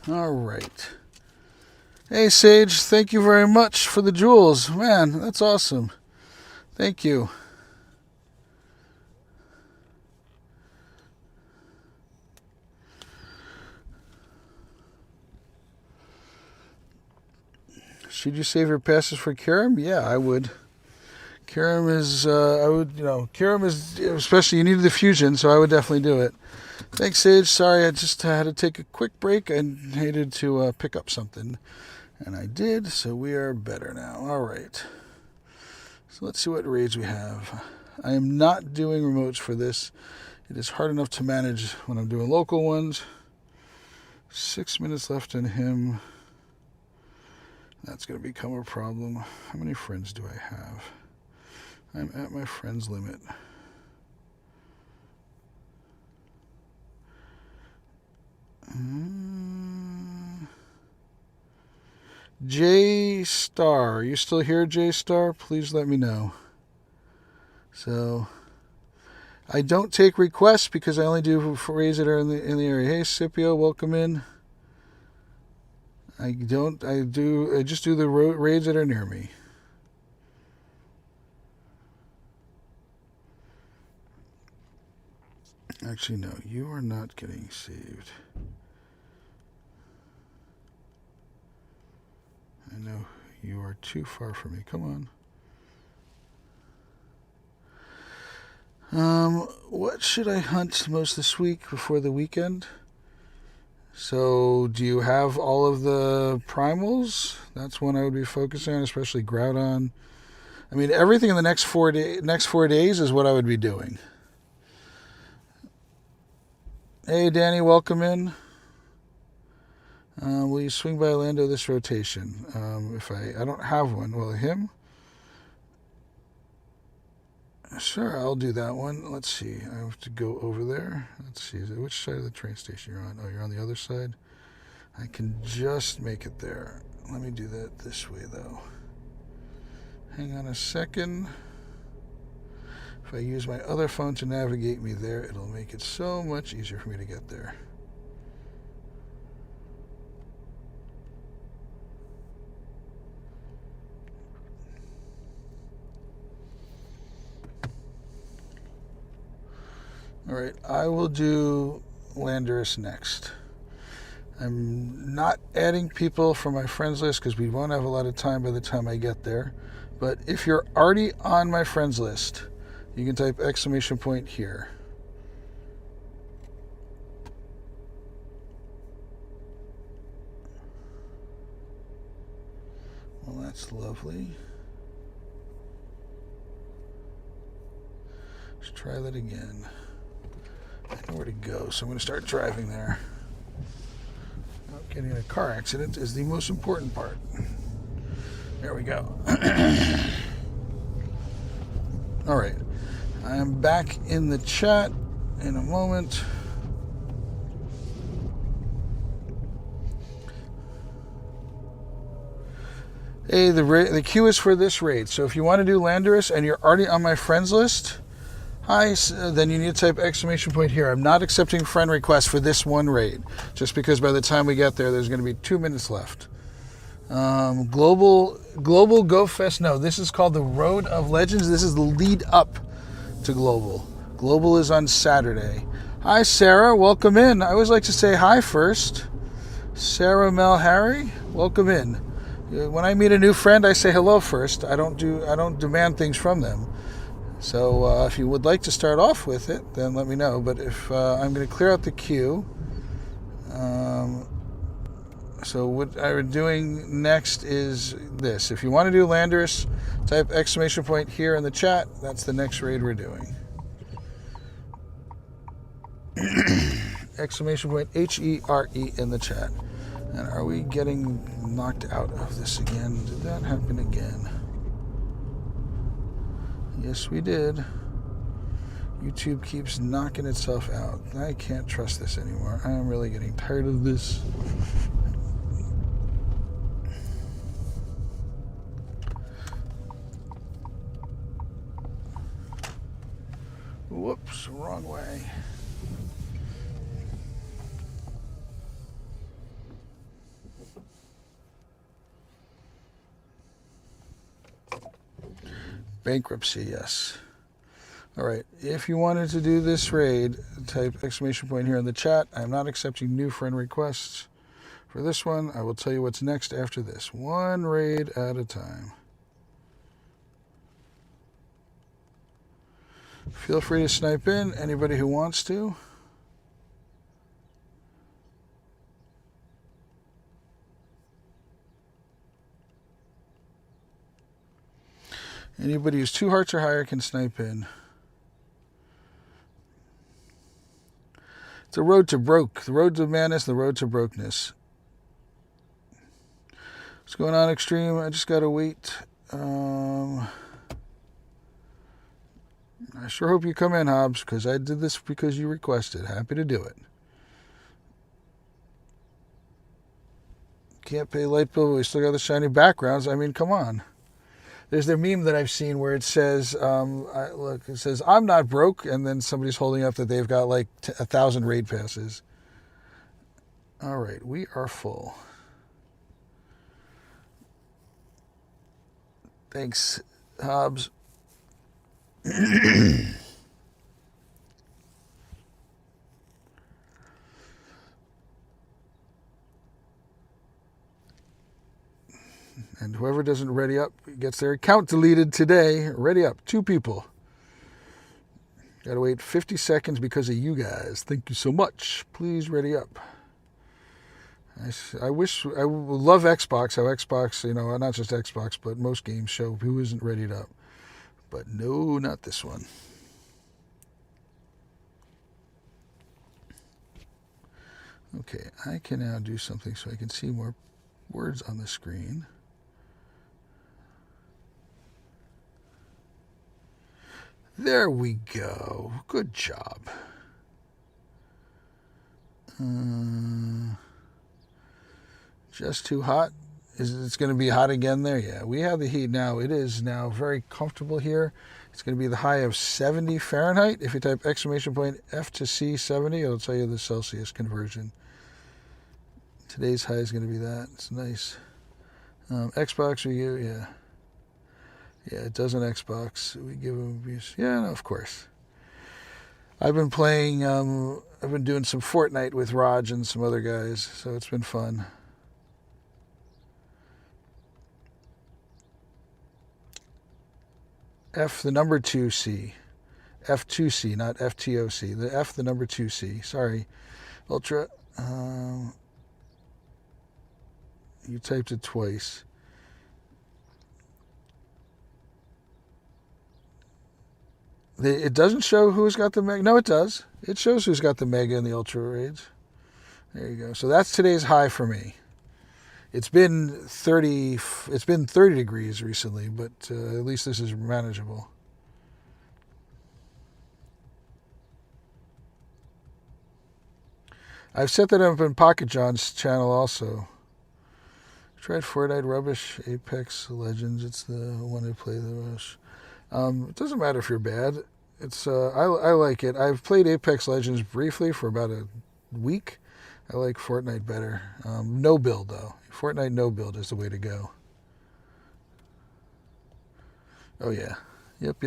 All right. Hey, Sage, thank you very much for the jewels. Man, that's awesome. Thank you. Should you save your passes for Kyurem? Yeah, I would. Kyurem is, Kyurem is, especially you needed the fusion, so I would definitely do it. Thanks, Sage. Sorry, I just had to take a quick break. I needed to pick up something, and I did, so we are better now. All right. So let's see what raids we have. I am not doing remotes for this. It is hard enough to manage when I'm doing local ones. 6 minutes left in him. That's going to become a problem. How many friends do I have? I'm at my friends limit. J Star, are you still here, J Star? Please let me know. So, I don't take requests because I only do for raids that are in the area. Hey, Scipio, welcome in. I just do the raids that are near me. Actually, no, you are not getting saved. I know you are too far from me. Come on. What should I hunt most this week before the weekend? So, do you have all of the primals? That's one I would be focusing on, especially Groudon. I mean, everything in the next 4 days is what I would be doing. Hey, Danny, welcome in. Will you swing by Orlando this rotation? If I don't have one. Well, him? Sure, I'll do that one. Let's see. I have to go over there. Let's see. Which side of the train station you're on? Oh, you're on the other side? I can just make it there. Let me do that this way, though. Hang on a second. If I use my other phone to navigate me there, it'll make it so much easier for me to get there. Alright, I will do Landorus next. I'm not adding people from my friends list because we won't have a lot of time by the time I get there. But if you're already on my friends list, you can type exclamation point here. Well, that's lovely. Let's try that again. I know where to go, so I'm going to start driving there. Not getting in a car accident is the most important part. There we go. All right. I am back in the chat in a moment. Hey, the queue is for this raid. So if you want to do Landorus and you're already on my friends list, hi, then you need to type exclamation point here. I'm not accepting friend requests for this one raid, just because by the time we get there, there's going to be 2 minutes left. Global GO Fest. No, this is called the Road of Legends. This is the lead up to Global. Global is on Saturday. Hi, Sarah. Welcome in. I always like to say hi first. Sarah Mel Harry, welcome in. When I meet a new friend, I say hello first. I don't demand things from them. So if you would like to start off with it, then let me know. But if I'm going to clear out the queue. So what I'm doing next is this. If you want to do Landorus, type exclamation point here in the chat. That's the next raid we're doing. Exclamation point HERE in the chat. And are we getting knocked out of this again? Did that happen again? Yes, we did. YouTube keeps knocking itself out. I can't trust this anymore. I am really getting tired of this. Whoops, wrong way. Bankruptcy, yes. All right, if you wanted to do this raid, type exclamation point here in the chat. I'm not accepting new friend requests for this one. I will tell you what's next after this. One raid at a time. Feel free to snipe in, anybody who wants to. Anybody who's 2 hearts or higher can snipe in. It's a road to broke. The road to madness, the road to brokenness. What's going on, Extreme? I just got to wait. I sure hope you come in, Hobbs, because I did this because you requested. Happy to do it. Can't pay light bill, but we still got the shiny backgrounds. I mean, come on. There's the meme that I've seen where it says, it says, I'm not broke, and then somebody's holding up that they've got like 1,000 raid passes. All right, we are full. Thanks, Hobbs. And whoever doesn't ready up gets their account deleted today. Ready up. 2 people. Gotta wait 50 seconds because of you guys. Thank you so much. Please ready up. I love Xbox. How Xbox, not just Xbox, but most games show who isn't readied up. But no, not this one. Okay, I can now do something so I can see more words on the screen. There we go. Good job. Just too hot? It's going to be hot again there? Yeah, we have the heat now. It is now very comfortable here. It's going to be the high of 70 Fahrenheit. If you type exclamation point F to C 70, it'll tell you the Celsius conversion. Today's high is going to be that. It's nice. Xbox, we give, yeah. Yeah, it does on Xbox. We give them abuse. Yeah, no, of course. I've been playing, I've been doing some Fortnite with Raj and some other guys, so it's been fun. F, the number 2C. F2C, not FTOC. The F, the number 2C. Sorry. Ultra. You typed it twice. It doesn't show who's got the Mega. No, it does. It shows who's got the Mega and the Ultra raids. There you go. So that's today's high for me. It's been 30 degrees recently, but at least this is manageable. I've set that up in Pocket John's channel also. Tried Fortnite rubbish, Apex Legends. It's the one I play the most. It doesn't matter if you're bad. It's I like it. I've played Apex Legends briefly for about a week. I like Fortnite better. No build though. Fortnite no build is the way to go. Oh yeah. Yep.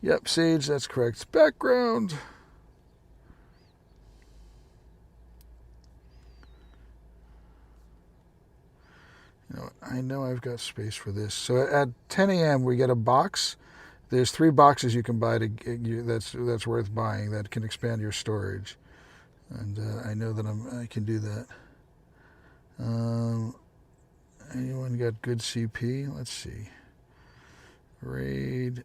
Yep, Sage, that's correct. Background. I know I've got space for this. So at 10 a.m. we get a box. There's 3 boxes you can buy that's worth buying that can expand your storage, and I know that I can do that. Anyone got good CP? Let's see. Raid.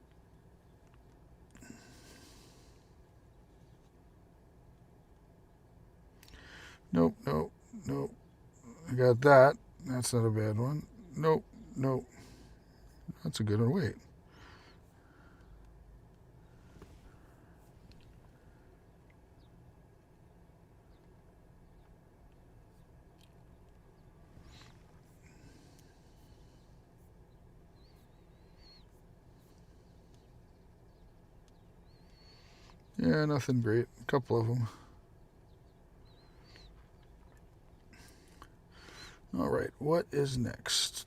Nope. I got that. That's not a bad one. Nope. That's a good one. Wait. Yeah, nothing great. A couple of them. All right, what is next?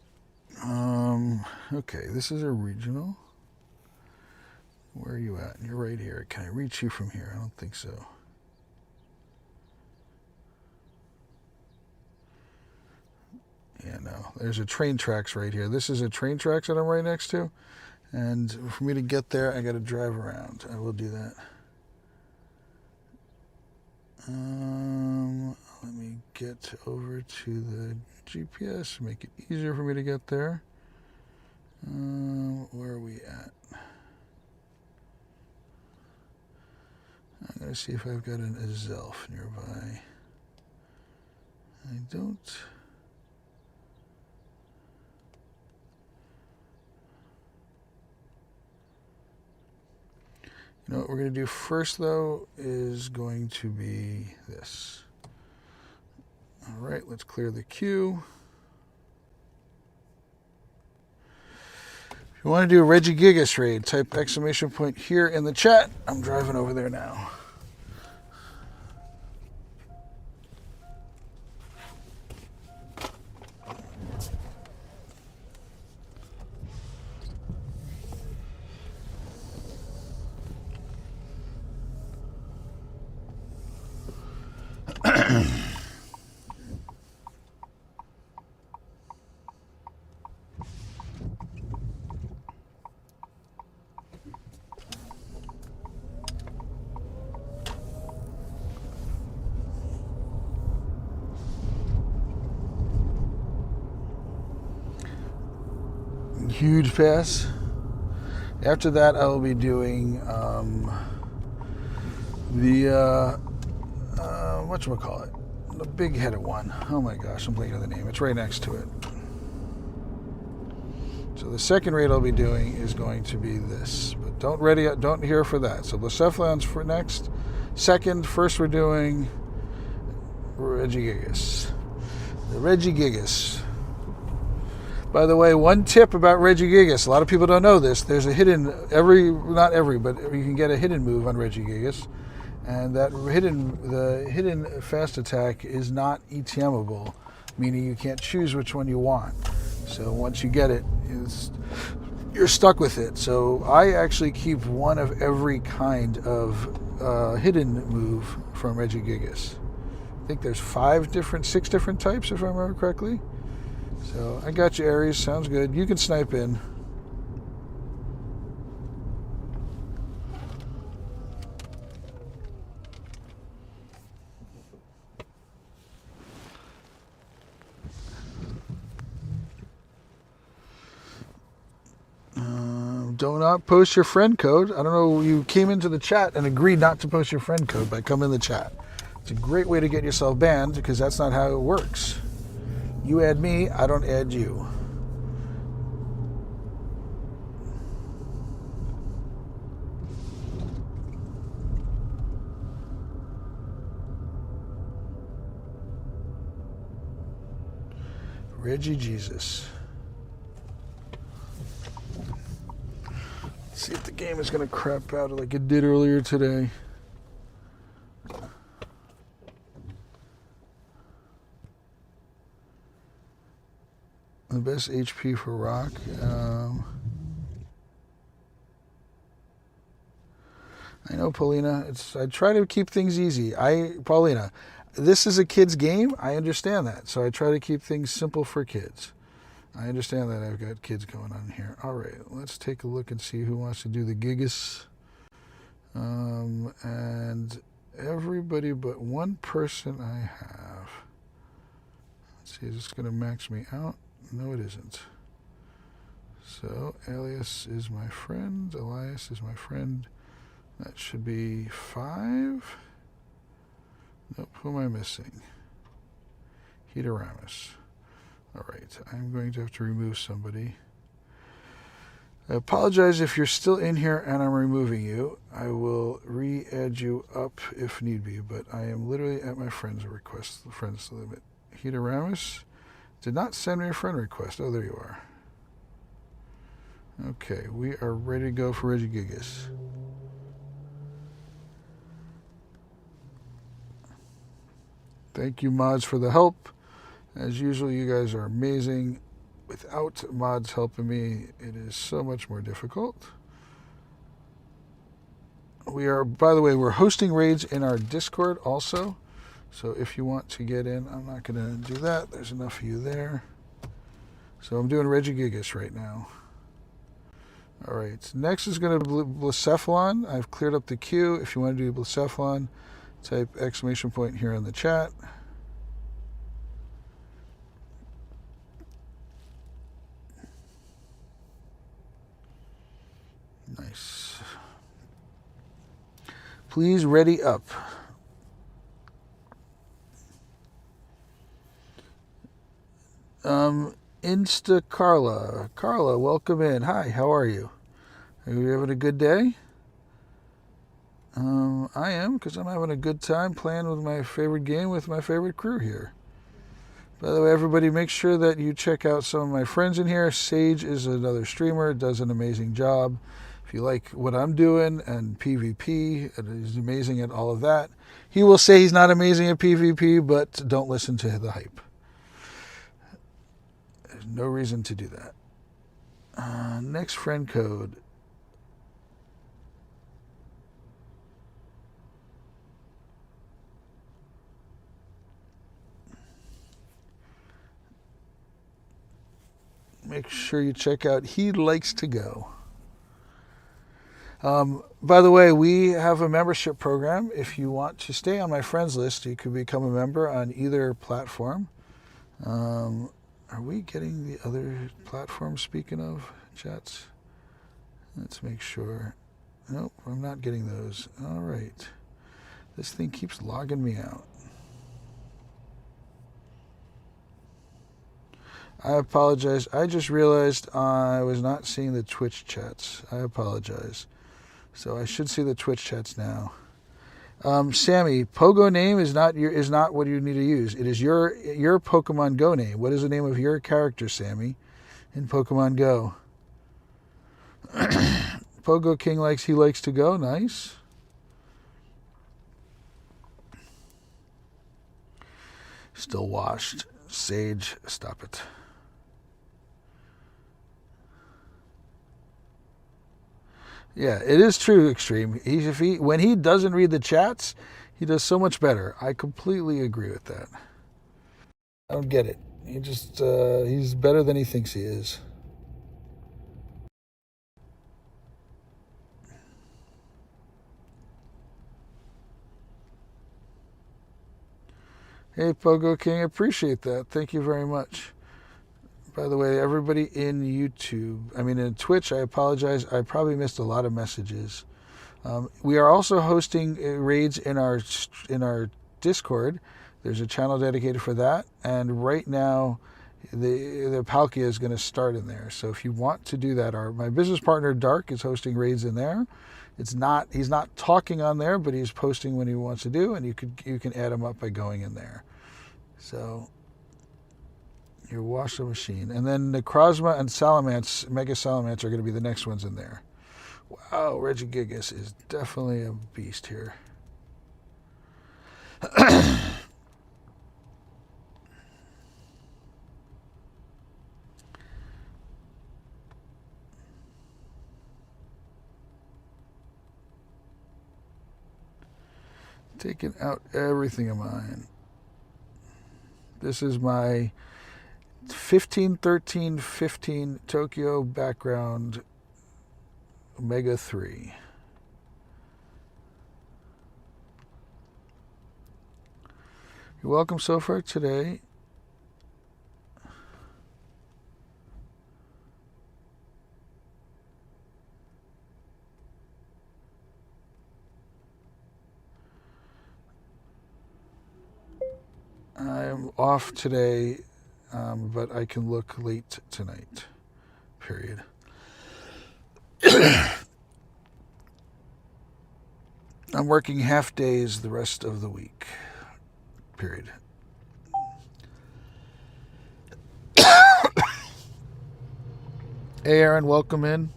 Okay, this is a regional. Where are you at? You're right here. Can I reach you from here? I don't think so. Yeah, no. There's a train tracks right here. This is a train tracks that I'm right next to. And for me to get there, I got to drive around. I will do that. Let me get over to the GPS, make it easier for me to get there. Where are we at? I'm going to see if I've got a Zelf nearby. I don't. You know what we're going to do first, though, is going to be this. All right, let's clear the queue. If you want to do a Regigigas raid, type exclamation point here in the chat. I'm driving over there now. Huge pass. After that, I will be doing whatchamacallit? The big-headed one. Oh my gosh, I'm blanking on the name. It's right next to it. So the second raid I'll be doing is going to be this. But don't hear for that. So Blacephalon's for next. First we're doing Regigigas. The Regigigas. By the way, one tip about Regigigas. A lot of people don't know this. There's a hidden, not every, but you can get a hidden move on Regigigas. And that the hidden fast attack is not ETMable, meaning you can't choose which one you want. So once you get it, you're stuck with it. So I actually keep one of every kind of hidden move from Regigigas. I think there's 6 different types, if I remember correctly. So I got you, Aries. Sounds good. You can snipe in. Do not post your friend code. I don't know, you came into the chat and agreed not to post your friend code by coming in the chat. It's a great way to get yourself banned because that's not how it works. You add me, I don't add you. Reggie Jesus. Let's see if the game is going to crap out like it did earlier today. The best HP for Rock. I know, Paulina. I try to keep things easy. Paulina, this is a kid's game. I understand that. So I try to keep things simple for kids. I understand that I've got kids going on here. All right, let's take a look and see who wants to do the Gigas. And everybody but one person I have. Let's see, is this going to max me out? No, it isn't. So, Alias is my friend. Elias is my friend. That should be 5. Nope, who am I missing? Hederamus. Alright, I'm going to have to remove somebody. I apologize if you're still in here and I'm removing you. I will re-add you up if need be, but I am literally at my friend's request, the friends limit. Hederamus did not send me a friend request. Oh, there you are. Okay, we are ready to go for Regigigas. Thank you, mods, for the help. As usual, you guys are amazing. Without mods helping me, it is so much more difficult. We are, by the way, we're hosting raids in our Discord also. So if you want to get in, I'm not going to do that. There's enough of you there. So I'm doing Regigigas right now. All right, next is going to be Blacephalon. I've cleared up the queue. If you want to do Blacephalon, type exclamation point here in the chat. Nice. Please ready up. Insta Carla. Carla, welcome in. Hi, how are you? Are you having a good day? I am, because I'm having a good time playing with my favorite game with my favorite crew here. By the way, everybody, make sure that you check out some of my friends in here. Sage is another streamer, does an amazing job. If you like what I'm doing and PvP, he's amazing at all of that. He will say he's not amazing at PvP, but don't listen to the hype. There's no reason to do that. Next friend code. Make sure you check out He Likes to Go. By the way, we have a membership program. If you want to stay on my friends list, you can become a member on either platform. Are we getting the other platform, speaking of chats? Let's make sure. Nope, I'm not getting those. All right. This thing keeps logging me out. I apologize. I just realized I was not seeing the Twitch chats. I apologize. So I should see the Twitch chats now. Sammy, Pogo name is not what you need to use. It is your Pokemon Go name. What is the name of your character, Sammy, in Pokemon Go? Pogo King He Likes to Go. Nice. Still washed. Sage, stop it. Yeah, it is true, Extreme. When he doesn't read the chats, he does so much better. I completely agree with that. I don't get it. He's better than he thinks he is. Hey, Pogo King, I appreciate that. Thank you very much. By the way, everybody in in Twitch, I apologize. I probably missed a lot of messages. We are also hosting raids in our Discord. There's a channel dedicated for that, and right now, the Palkia is going to start in there. So if you want to do that, my business partner Dark is hosting raids in there. He's not talking on there, but he's posting when he wants to do, and you can add him up by going in there. So. Your Washer Machine. And then Necrozma and Salamence, Mega Salamence are going to be the next ones in there. Wow, Regigigas is definitely a beast here. Taking out everything of mine. This is my 15, 13, 15 Tokyo background Omega 3. You're welcome so far today. I'm off today, but I can look late tonight. Period. I'm working half days the rest of the week. Period. Hey, Aaron, welcome in.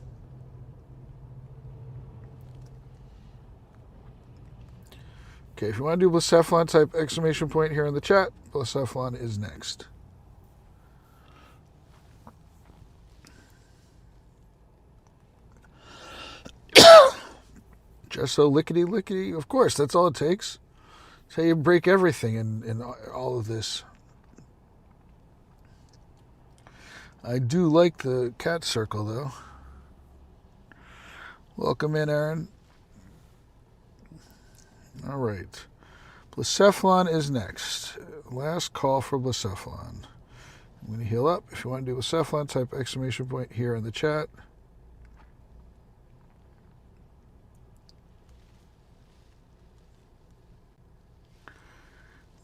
Okay, if you want to do Blacephalon, type exclamation point here in the chat. Blacephalon is next. Just so lickety-lickety. Of course, that's all it takes. That's how you break everything in all of this. I do like the cat circle, though. Welcome in, Aaron. All right. Blacephalon is next. Last call for Blacephalon. I'm going to heal up. If you want to do Blacephalon, type exclamation point here in the chat.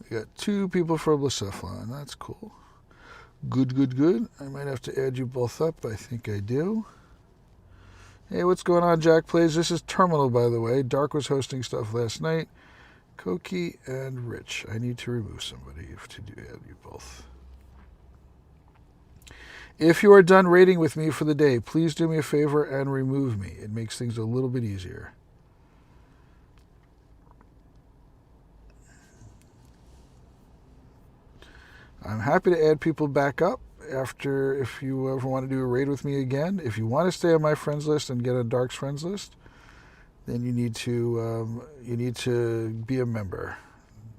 We got 2 people for Blacephalon. That's cool. Good, good, good. I might have to add you both up. I think I do. Hey, what's going on, Jack Plays? This is Terminal, by the way. Dark was hosting stuff last night. Koki and Rich. I need to remove somebody to add you both. If you are done raiding with me for the day, please do me a favor and remove me. It makes things a little bit easier. I'm happy to add people back up after if you ever want to do a raid with me again. If you want to stay on my friends list and get a Dark's friends list, then you need to be a member.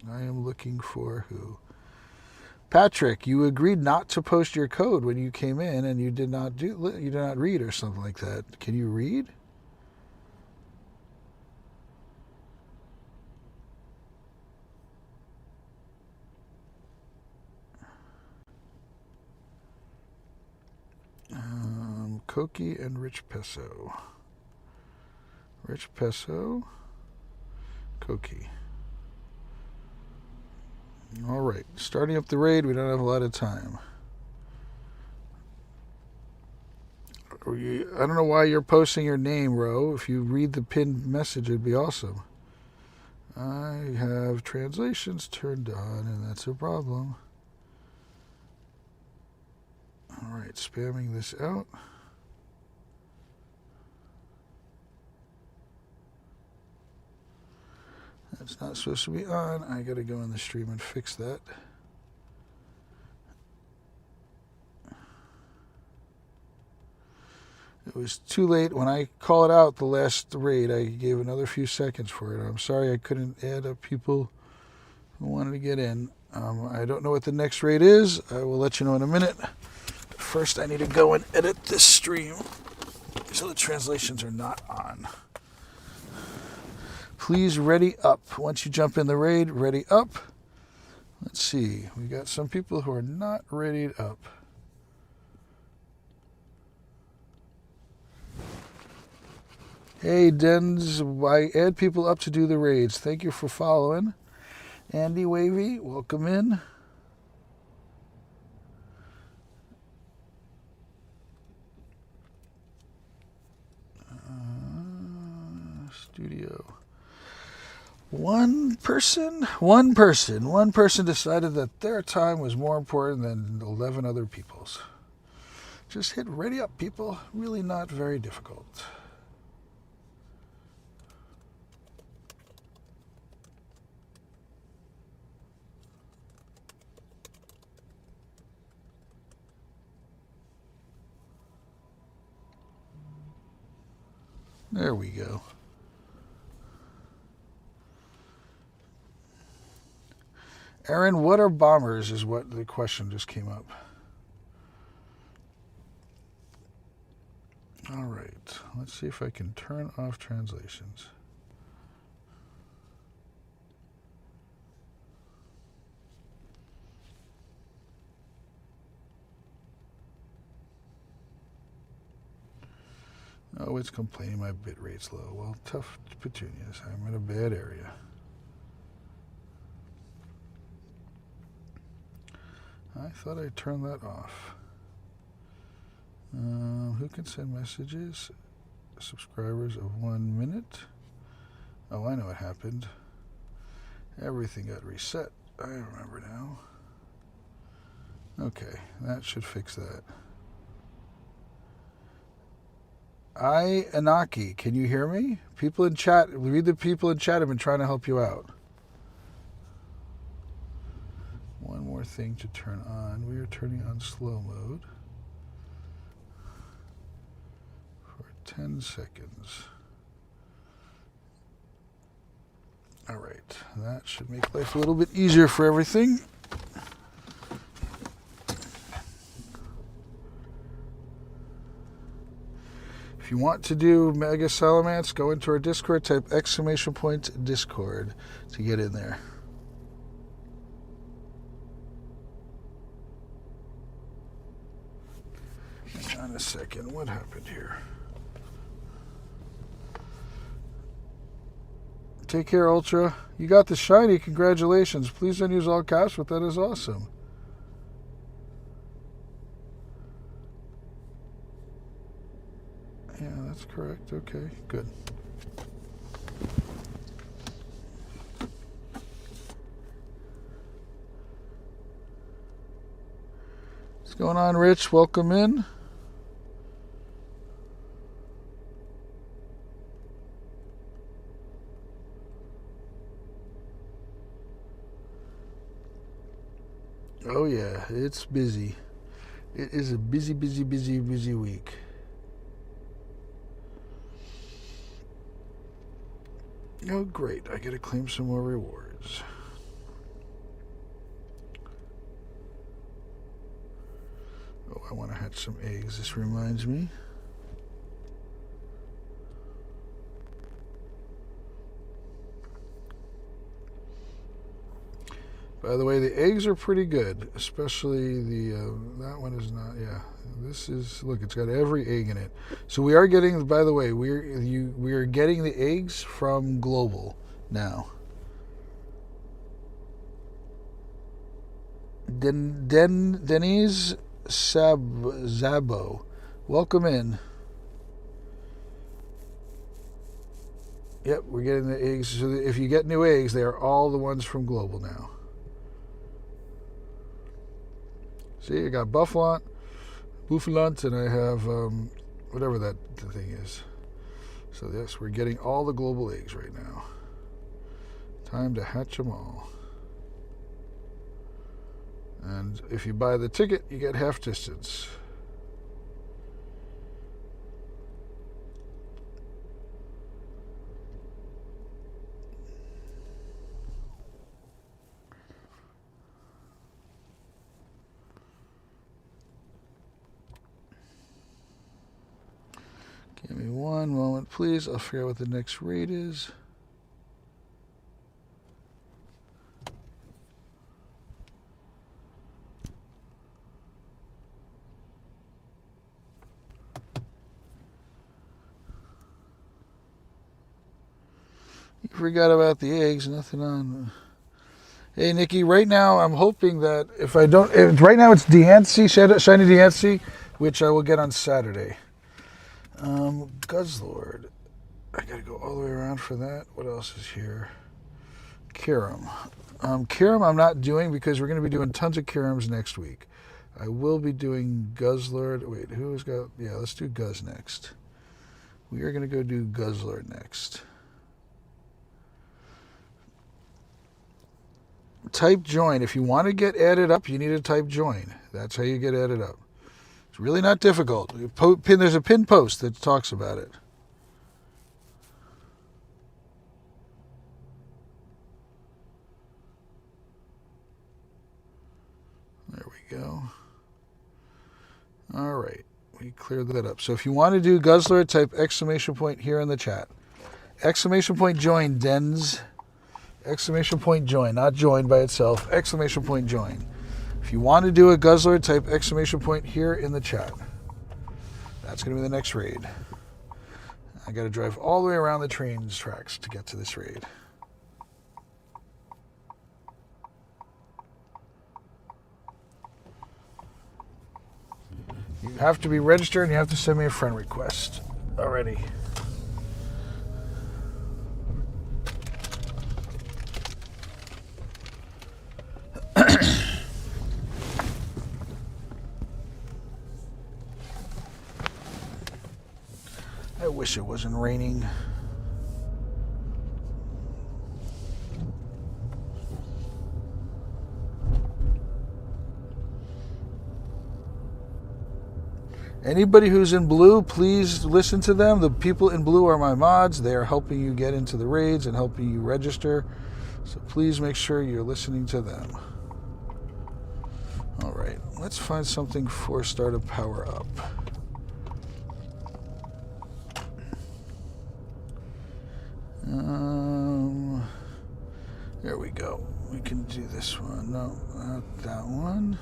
I am looking for who? Patrick, you agreed not to post your code when you came in, and you did not read or something like that. Can you read? Koki and Rich Peso. Rich Peso. Koki. All right. Starting up the raid. We don't have a lot of time. I don't know why you're posting your name, Ro. If you read the pinned message, it'd be awesome. I have translations turned on, and that's a problem. All right. Spamming this out. It's not supposed to be on. I gotta go in the stream and fix that. It was too late. When I call it out the last raid, I gave another few seconds for it. I'm sorry I couldn't add up people who wanted to get in. I don't know what the next raid is. I will let you know in a minute. But first, I need to go and edit this stream so the translations are not on. Please ready up. Once you jump in the raid, ready up. Let's see. We got some people who are not ready up. Hey, Dens. I add people up to do the raids. Thank you for following. Andy Wavy, welcome in. Studio. One person decided that their time was more important than 11 other people's. Just hit ready up, people. Really not very difficult. There we go. Aaron, what are bombers is what the question just came up. All right. Let's see if I can turn off translations. Oh, it's complaining my bit rate's low. Well, tough petunias. I'm in a bad area. I thought I turned that off. Who can send messages? Subscribers of 1 minute. Oh, I know what happened. Everything got reset. I remember now. Okay, that should fix that. Anaki, can you hear me? People in chat, read the people in chat have been trying to help you out. One more thing to turn on. We are turning on slow mode for 10 seconds. All right, that should make life a little bit easier for everything. If you want to do Mega Salamence, go into our Discord, type !Discord to get in there. Hang on a second, what happened here? Take care, Ultra. You got the shiny, congratulations. Please don't use all caps, but that is awesome. Yeah, that's correct. Okay, good. What's going on, Rich? Welcome in. Oh yeah, it's busy. It is a busy week. Oh, great. I get to claim some more rewards. Oh, I want to hatch some eggs. This reminds me. By the way, the eggs are pretty good, especially the, that one is not, yeah. This is, look, it's got every egg in it. So we are getting, by the way, we are getting the eggs from Global now. Denise Zabo, welcome in. Yep, we're getting the eggs. So if you get new eggs, they are all the ones from Global now. See, I got Buffalo, and I have whatever that thing is. So yes, we're getting all the Global eggs right now. Time to hatch them all. And if you buy the ticket, you get half distance. Give me one moment, please. I'll figure out what the next raid is. You forgot about the eggs, nothing on. Hey, Nikki, right now I'm hoping that if I don't, right now it's Deancey, Shiny Deancey, which I will get on Saturday. Guzzlord. I gotta go all the way around for that. What else is here? Kyurem. Kyurem I'm not doing because we're going to be doing tons of Kyurems next week. I will be doing Guzzlord. Wait, who has got... Yeah, let's do Guzz next. We are going to go do Guzzlord next. Type join. If you want to get added up, you need to type join. That's how you get added up. It's really not difficult. There's a pinned post that talks about it. There we go. All right. me clear that up. So if you want to do Guzzler, type exclamation point here in the chat. Exclamation point join, Dens. Exclamation point join, not join by itself. Exclamation point join. If you want to do a Guzzler, type exclamation point here in the chat. That's going to be the next raid. I got to drive all the way around the trains tracks to get to this raid. You have to be registered and you have to send me a friend request already. I wish it wasn't raining. Anybody who's in blue, please listen to them. The people in blue are my mods. They are helping you get into the raids and helping you register. So please make sure you're listening to them. All right, let's find something for startup power up. There we go. We can do this one. No, not that one.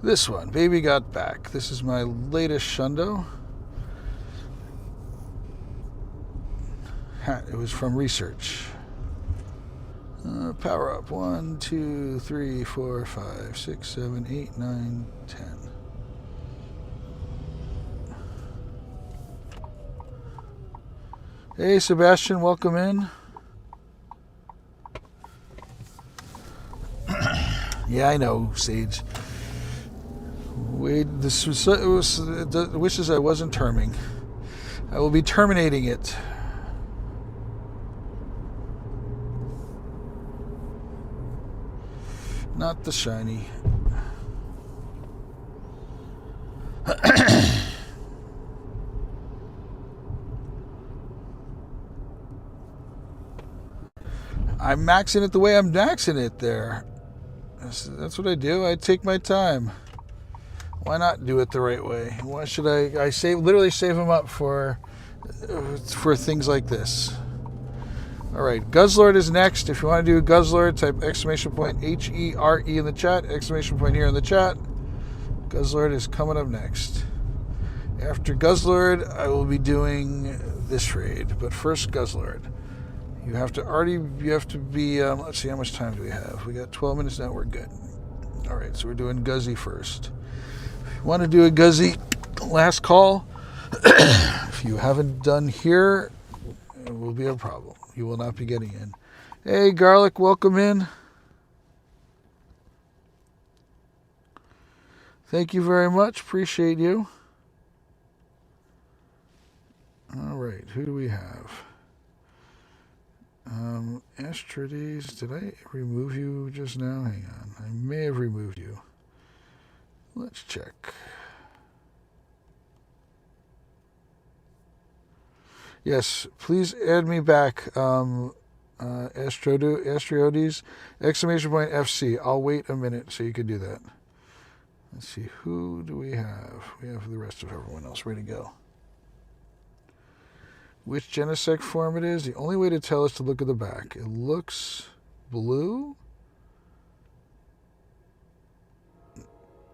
This one, Baby Got Back. This is my latest Shundo. It was from research. Power up. 1, 2, 3, 4, 5, 6, 7, 8, 9, 10. Hey, Sebastian, welcome in. Yeah, I know, Sage. Wait, this was, wishes I wasn't terming. I will be terminating it. Not the shiny. I'm maxing it the way I'm maxing it there. That's what I do. I take my time. Why not do it the right way? Why should I literally save them up for things like this. All right, Guzzlord is next. If you want to do Guzzlord, type exclamation point H-E-R-E in the chat. Exclamation point here in the chat. Guzzlord is coming up next. After Guzzlord, I will be doing this raid. But first, Guzzlord. You have to be, let's see, how much time do we have? We got 12 minutes now, we're good. All right, so we're doing Guzzy first. If you want to do a Guzzy, last call. If you haven't done here, it will be a problem. You will not be getting in. Hey, Garlic, welcome in. Thank you very much, appreciate you. All right, who do we have? Astrides, did I remove you just now? Hang on. I may have removed you. Let's check. Yes, please add me back. Astriodes, exclamation point FC. I'll wait a minute so you can do that. Let's see, who do we have? We have the rest of everyone else ready to go. Which Genesect form it is? The only way to tell is to look at the back. It looks blue?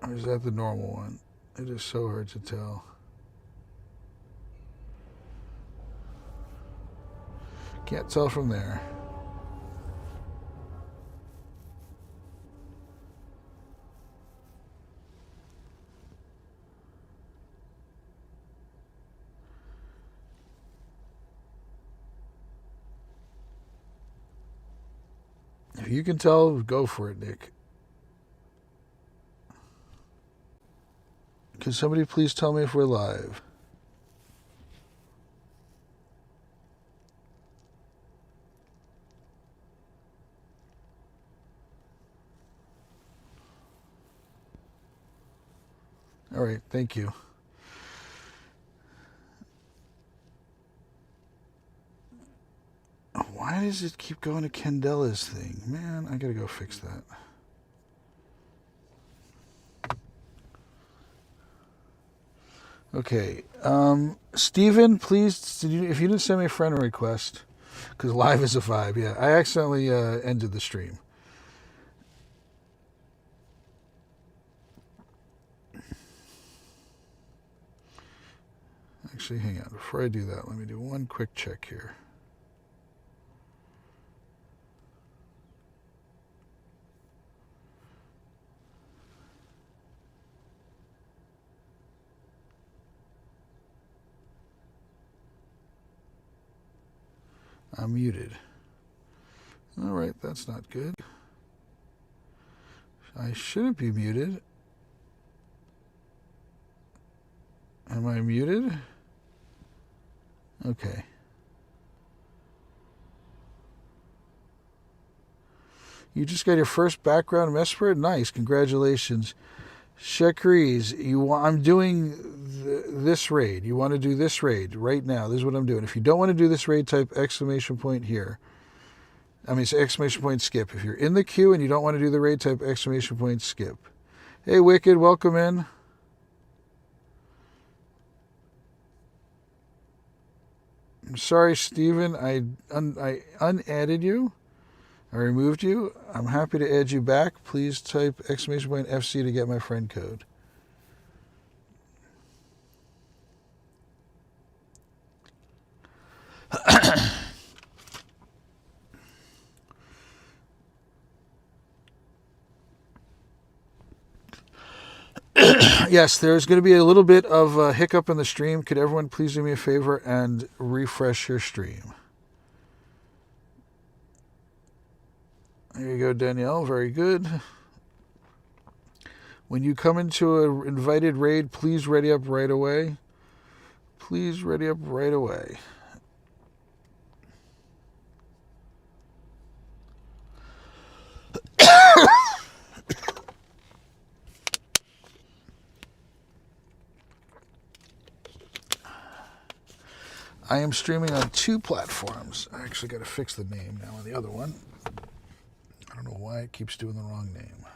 Or is that the normal one? It is so hard to tell. Can't tell from there. If you can tell, go for it, Nick. Can somebody please tell me if we're live? All right, thank you. Why does it keep going to Candela's thing? Man, I gotta go fix that. Okay. Steven, please, if you didn't send me a friend request, because live is a vibe, yeah. I accidentally ended the stream. Actually, hang on. Before I do that, let me do one quick check here. I'm muted. All right, that's not good. I shouldn't be muted. Am I muted? Okay. You just got your first background Mesper? Nice, congratulations. Shekries, I'm doing this raid. You want to do this raid right now. This is what I'm doing. If you don't want to do this raid, type exclamation point here. I mean, it's exclamation point skip. If you're in the queue and you don't want to do the raid, type exclamation point skip. Hey, Wicked, welcome in. I'm sorry, Steven. I unadded you. I removed you. I'm happy to add you back. Please type exclamation point FC to get my friend code. Yes, there's going to be a little bit of a hiccup in the stream. Could everyone please do me a favor and refresh your stream? There you go, Danielle. Very good. When you come into an invited raid, please ready up right away. Please ready up right away. I am streaming on 2 platforms. I actually got to fix the name now on the other one. I don't know why it keeps doing the wrong name.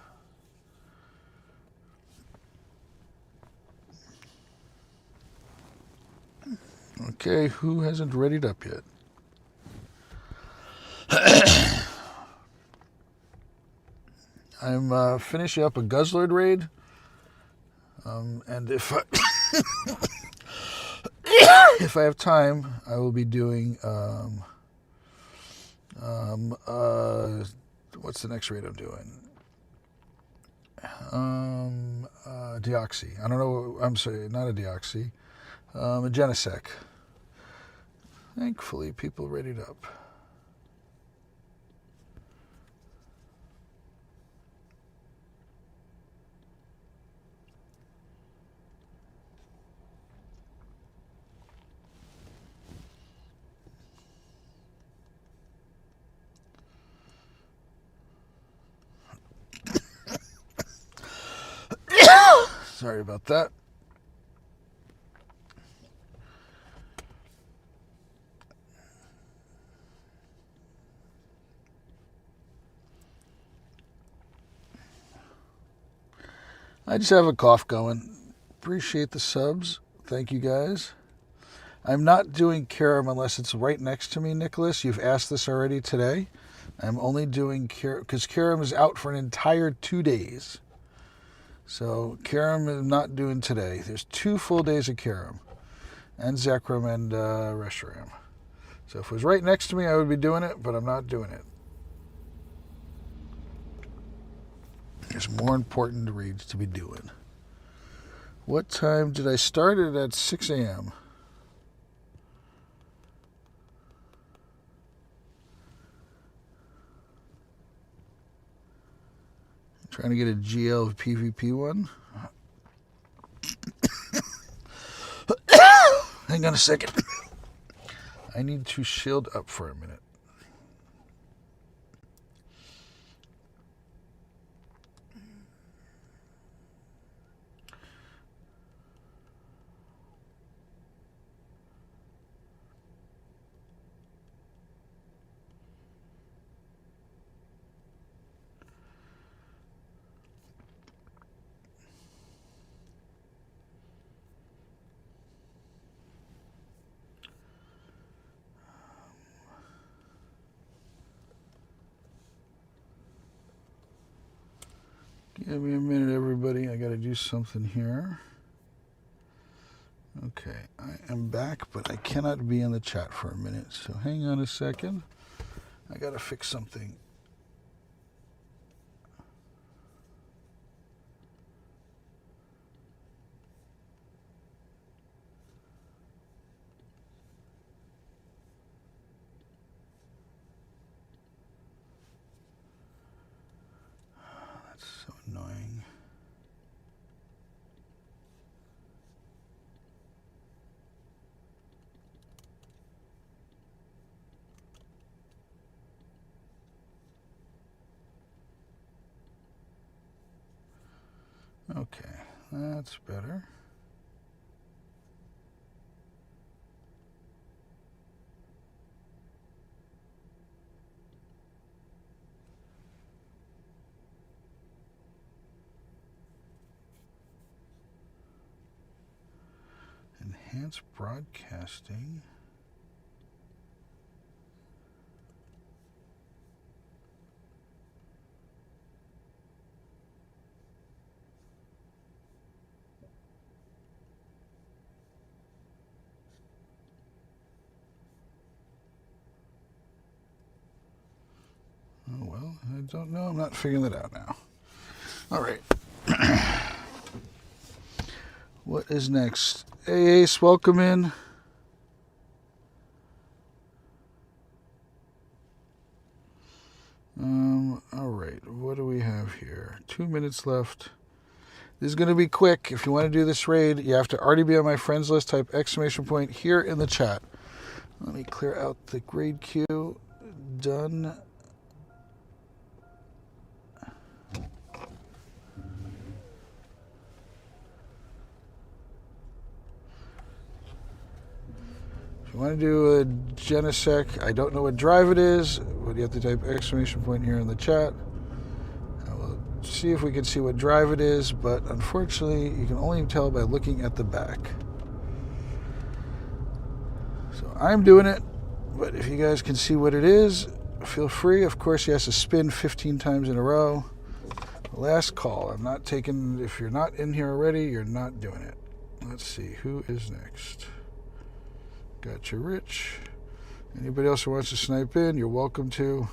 Okay, who hasn't readied up yet? I'm finishing up a Guzzlord raid. And if I if I have time, I will be doing what's the next raid I'm doing? Deoxy. I don't know. I'm sorry, not a Deoxy. A Genesec. Thankfully, people readied up. Sorry about that. I just have a cough going. Appreciate the subs. Thank you guys. I'm not doing Kyurem unless it's right next to me, Nicholas. You've asked this already today. I'm only doing Kyurem because Kyurem is out for an entire 2 days. So Kyurem I'm not doing today. There's 2 full days of Kyurem. And Zekrom and Reshiram. So if it was right next to me, I would be doing it, but I'm not doing it. There's more important reads to be doing. What time did I start it? At 6 a.m. Trying to get a GL PvP one. Hang on a second. I need to shield up for a minute. Give me a minute, everybody. I got to do something here. Okay, I am back, but I cannot be in the chat for a minute. So hang on a second. I got to fix something. That's so annoying. Okay, that's better. Enhance broadcasting. Oh, well, I don't know. I'm not figuring that out now. All right. What is next? Hey, Ace, welcome in. All right. What do we have here? 2 minutes left. This is going to be quick. If you want to do this raid, you have to already be on my friends list. Type exclamation point here in the chat. Let me clear out the grade queue. Done. If you want to do a Genesec, I don't know what drive it is, but you have to type exclamation point here in the chat. I will see if we can see what drive it is, but unfortunately, you can only tell by looking at the back. So I'm doing it, but if you guys can see what it is, feel free. Of course, he has to spin 15 times in a row. Last call. I'm not taking, if you're not in here already, you're not doing it. Let's see, who is next? Gotcha, Rich. Anybody else who wants to snipe in, you're welcome to.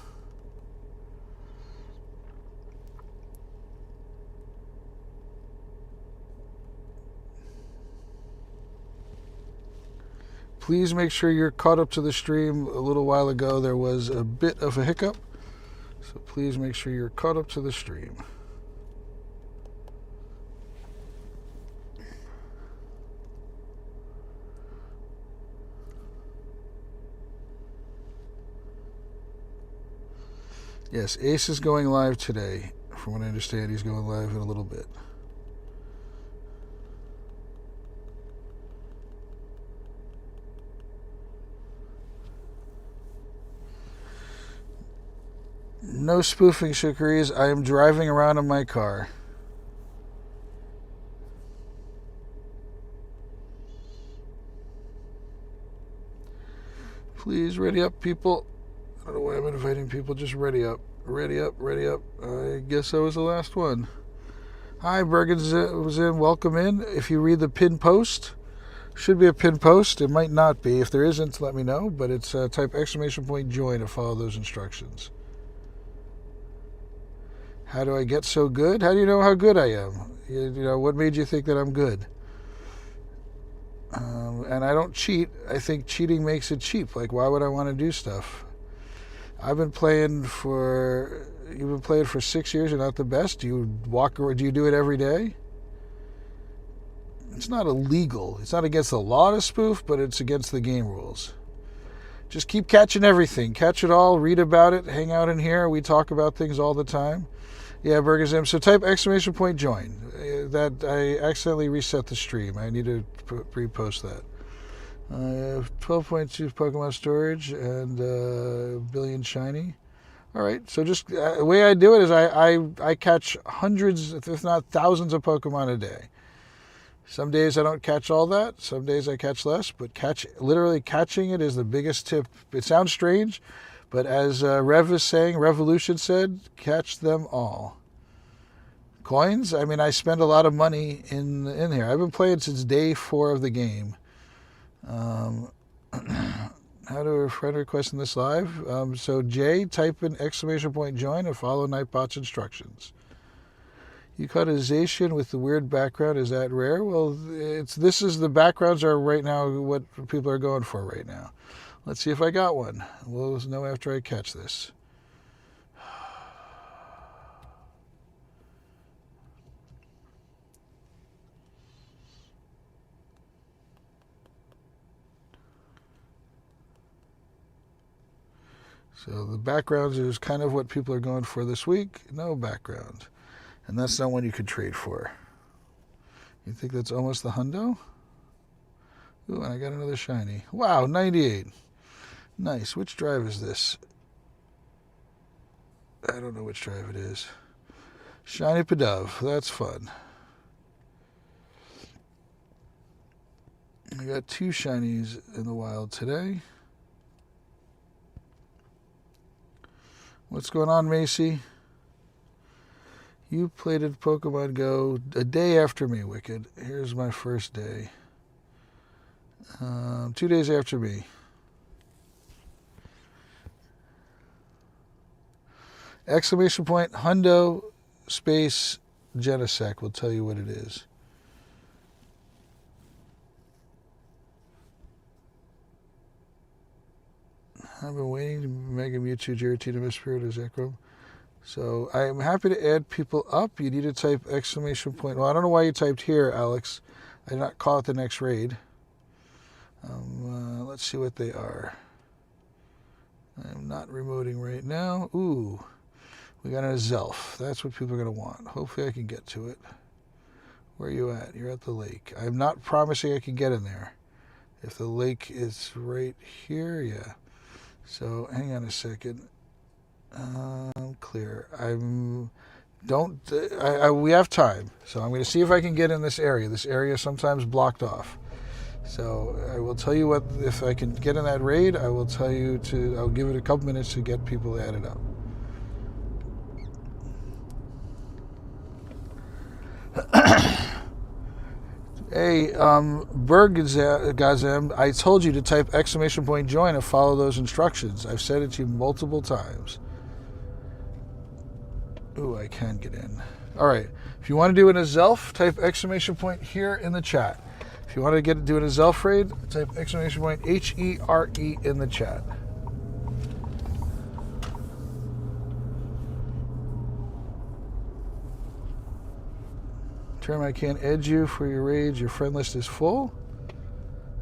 Please make sure you're caught up to the stream. A little while ago, there was a bit of a hiccup. So please make sure you're caught up to the stream. Yes, Ace is going live today. From what I understand, he's going live in a little bit. No spoofing, Shikaris. I am driving around in my car. Please, ready up, people. I don't know why I'm inviting people. Just ready up. Ready up, ready up. I guess I was the last one. Hi, Bergen's was in. Welcome in. If you read the pin post, should be a pin post. It might not be. If there isn't, let me know. But it's type exclamation point join to follow those instructions. How do I get so good? How do you know how good I am? You know, what made you think that I'm good? And I don't cheat. I think cheating makes it cheap. Like, why would I want to do stuff? I've been playing for... You've been playing for 6 years. You're not the best. Do you walk or do you do it every day? It's not illegal. It's not against the law to spoof, but it's against the game rules. Just keep catching everything. Catch it all. Read about it. Hang out in here. We talk about things all the time. Yeah, Burgerzim. So type exclamation point join. That I accidentally reset the stream. I need to repost that. I have 12.2 Pokemon storage and a billion shiny. All right, so just the way I do it is I catch hundreds, if not thousands of Pokemon a day. Some days I don't catch all that. Some days I catch less, but literally catching it is the biggest tip. It sounds strange, but as Revolution said, catch them all. Coins? I mean, I spend a lot of money in here. I've been playing since day 4 of the game. How do a friend request in this live? So Jay, type in ! join and follow Nightbot's instructions. You caught a Zacian with the weird background. Is that rare? Well, the backgrounds are right now what people are going for right now. Let's see if I got one. We'll know after I catch this. So the backgrounds is kind of what people are going for this week. No background. And that's not one you could trade for. You think that's almost the hundo? Ooh, and I got another shiny. Wow, 98. Nice. Which drive is this? I don't know which drive it is. Shiny Pidove. That's fun. I got 2 shinies in the wild today. What's going on, Macy? You played at Pokemon Go a day after me, Wicked. Here's my first day. 2 days after me. Exclamation point, hundo, space, Genesect will tell you what it is. I've been waiting to Mega Mewtwo, Giratina, Misspirit, or Zekrom. So I'm happy to add people up. You need to type exclamation point. Well, I don't know why you typed here, Alex. I did not call it the next raid. Let's see what they are. I'm not remoting right now. Ooh, we got a Zelf. That's what people are going to want. Hopefully I can get to it. Where are you at? You're at the lake. I'm not promising I can get in there. If the lake is right here, yeah. So hang on a second. Clear. We have time, so I'm going to see if I can get in this area. This area is sometimes blocked off. So I will tell you what, if I can get in that raid, I'll give it a couple minutes to get people added up. Hey, Bergazem, I told you to type exclamation point join and follow those instructions. I've said it to you multiple times. Ooh, I can get in. All right. If you want to do an Azelf, type exclamation point here in the chat. If you want to do an Azelf raid, type exclamation point HERE in the chat. Term, I can't edge you for your raids. Your friend list is full. I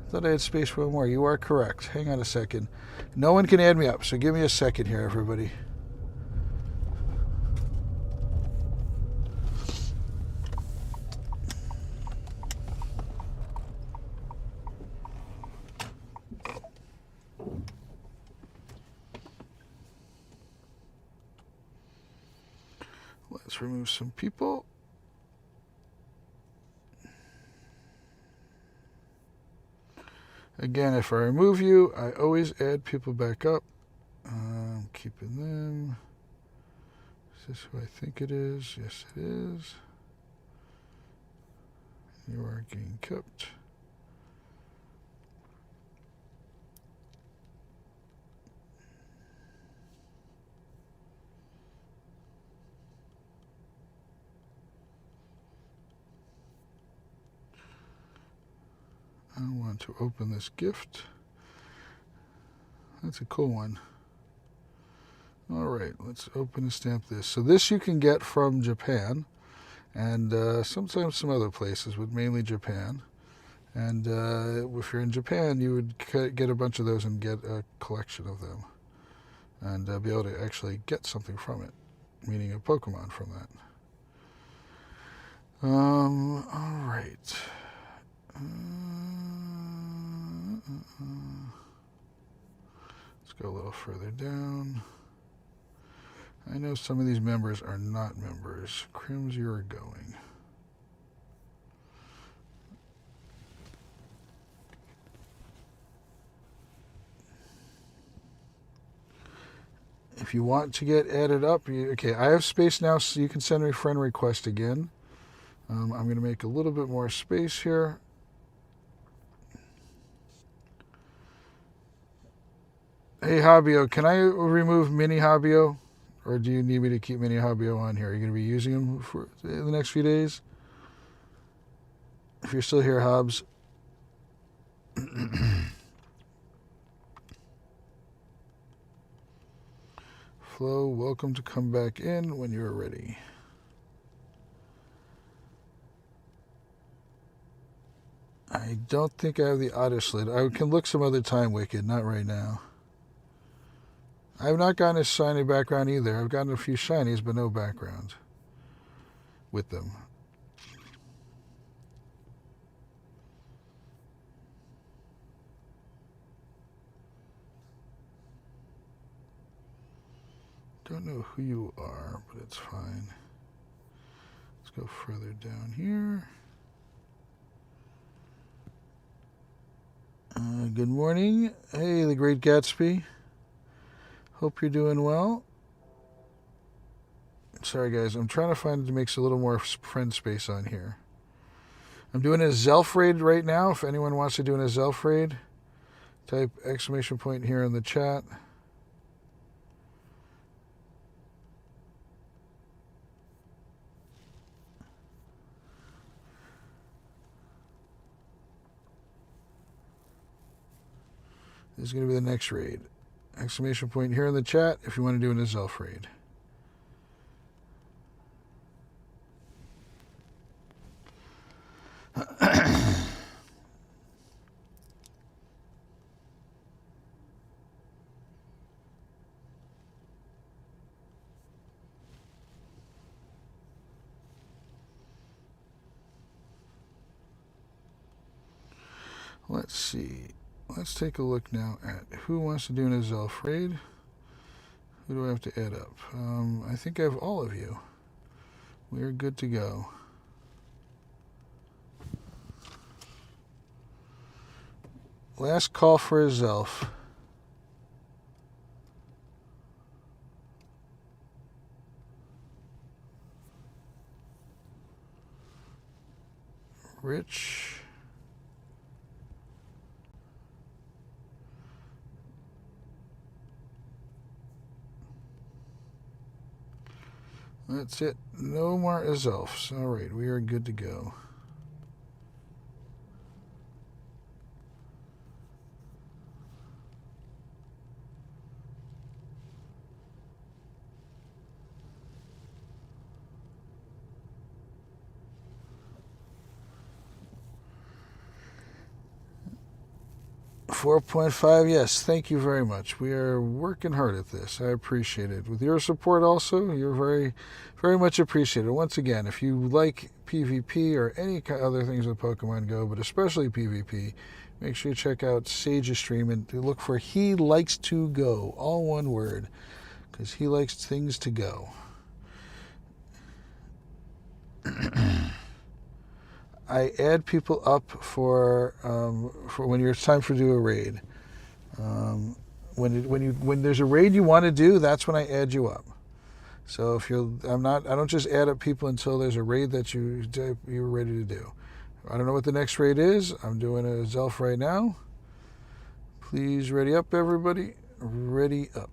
thought I had space for one more. You are correct. Hang on a second. No one can add me up, so give me a second here, everybody. Let's remove some people. Again, if I remove you, I always add people back up. I'm keeping them. Is this who I think it is? Yes, it is. You are getting kept. I want to open this gift. That's a cool one. All right, let's open and stamp this. So this you can get from Japan, and sometimes some other places, but mainly Japan. And if you're in Japan, you would get a bunch of those and get a collection of them, and be able to actually get something from it, meaning a Pokemon from that. All right. Let's go a little further down. I know some of these members are not members. Crims, you're going. If If you want to get added up, okay, I have space now, so you can send me a friend request again. I'm going to make a little bit more space here. Hey, Hobbio, can I remove Mini Hobbio? Or do you need me to keep Mini Hobbio on here? Are you going to be using him for in the next few days? If you're still here, Hobbs. Flo, welcome to come back in when you're ready. I don't think I have the auto slid. I can look some other time, Wicked, not right now. I've not gotten a shiny background either. I've gotten a few shinies, but no background with them. Don't know who you are, but it's fine. Let's go further down here. Good morning. Hey, the Great Gatsby. Hope you're doing well. Sorry, guys. I'm trying to find to make a little more friend space on here. I'm doing a Zelf raid right now. If anyone wants to do a Zelf raid, type exclamation point here in the chat. This is going to be the next raid. Exclamation point here in the chat if you want to do an Zelf raid. Let's see. Let's take a look now at who wants to do an Zelf raid. Who do I have to add up? I think I have all of you. We're good to go. Last call for a Zelf. Rich. That's it. No more Zelfs. All right, we are good to go. $4.5, yes, thank you very much. We are working hard at this. I appreciate it. With your support also, you're very, very much appreciated. Once again, if you like PvP or any other things with Pokemon Go, but especially PvP, make sure you check out Sage's stream and look for He Likes to Go, all one word, because he likes things to go. I add people up for when it's time for do a raid. When there's a raid you want to do, that's when I add you up. So if I don't just add up people until there's a raid that you're ready to do. I don't know what the next raid is. I'm doing a Zelf right now. Please ready up, everybody. Ready up.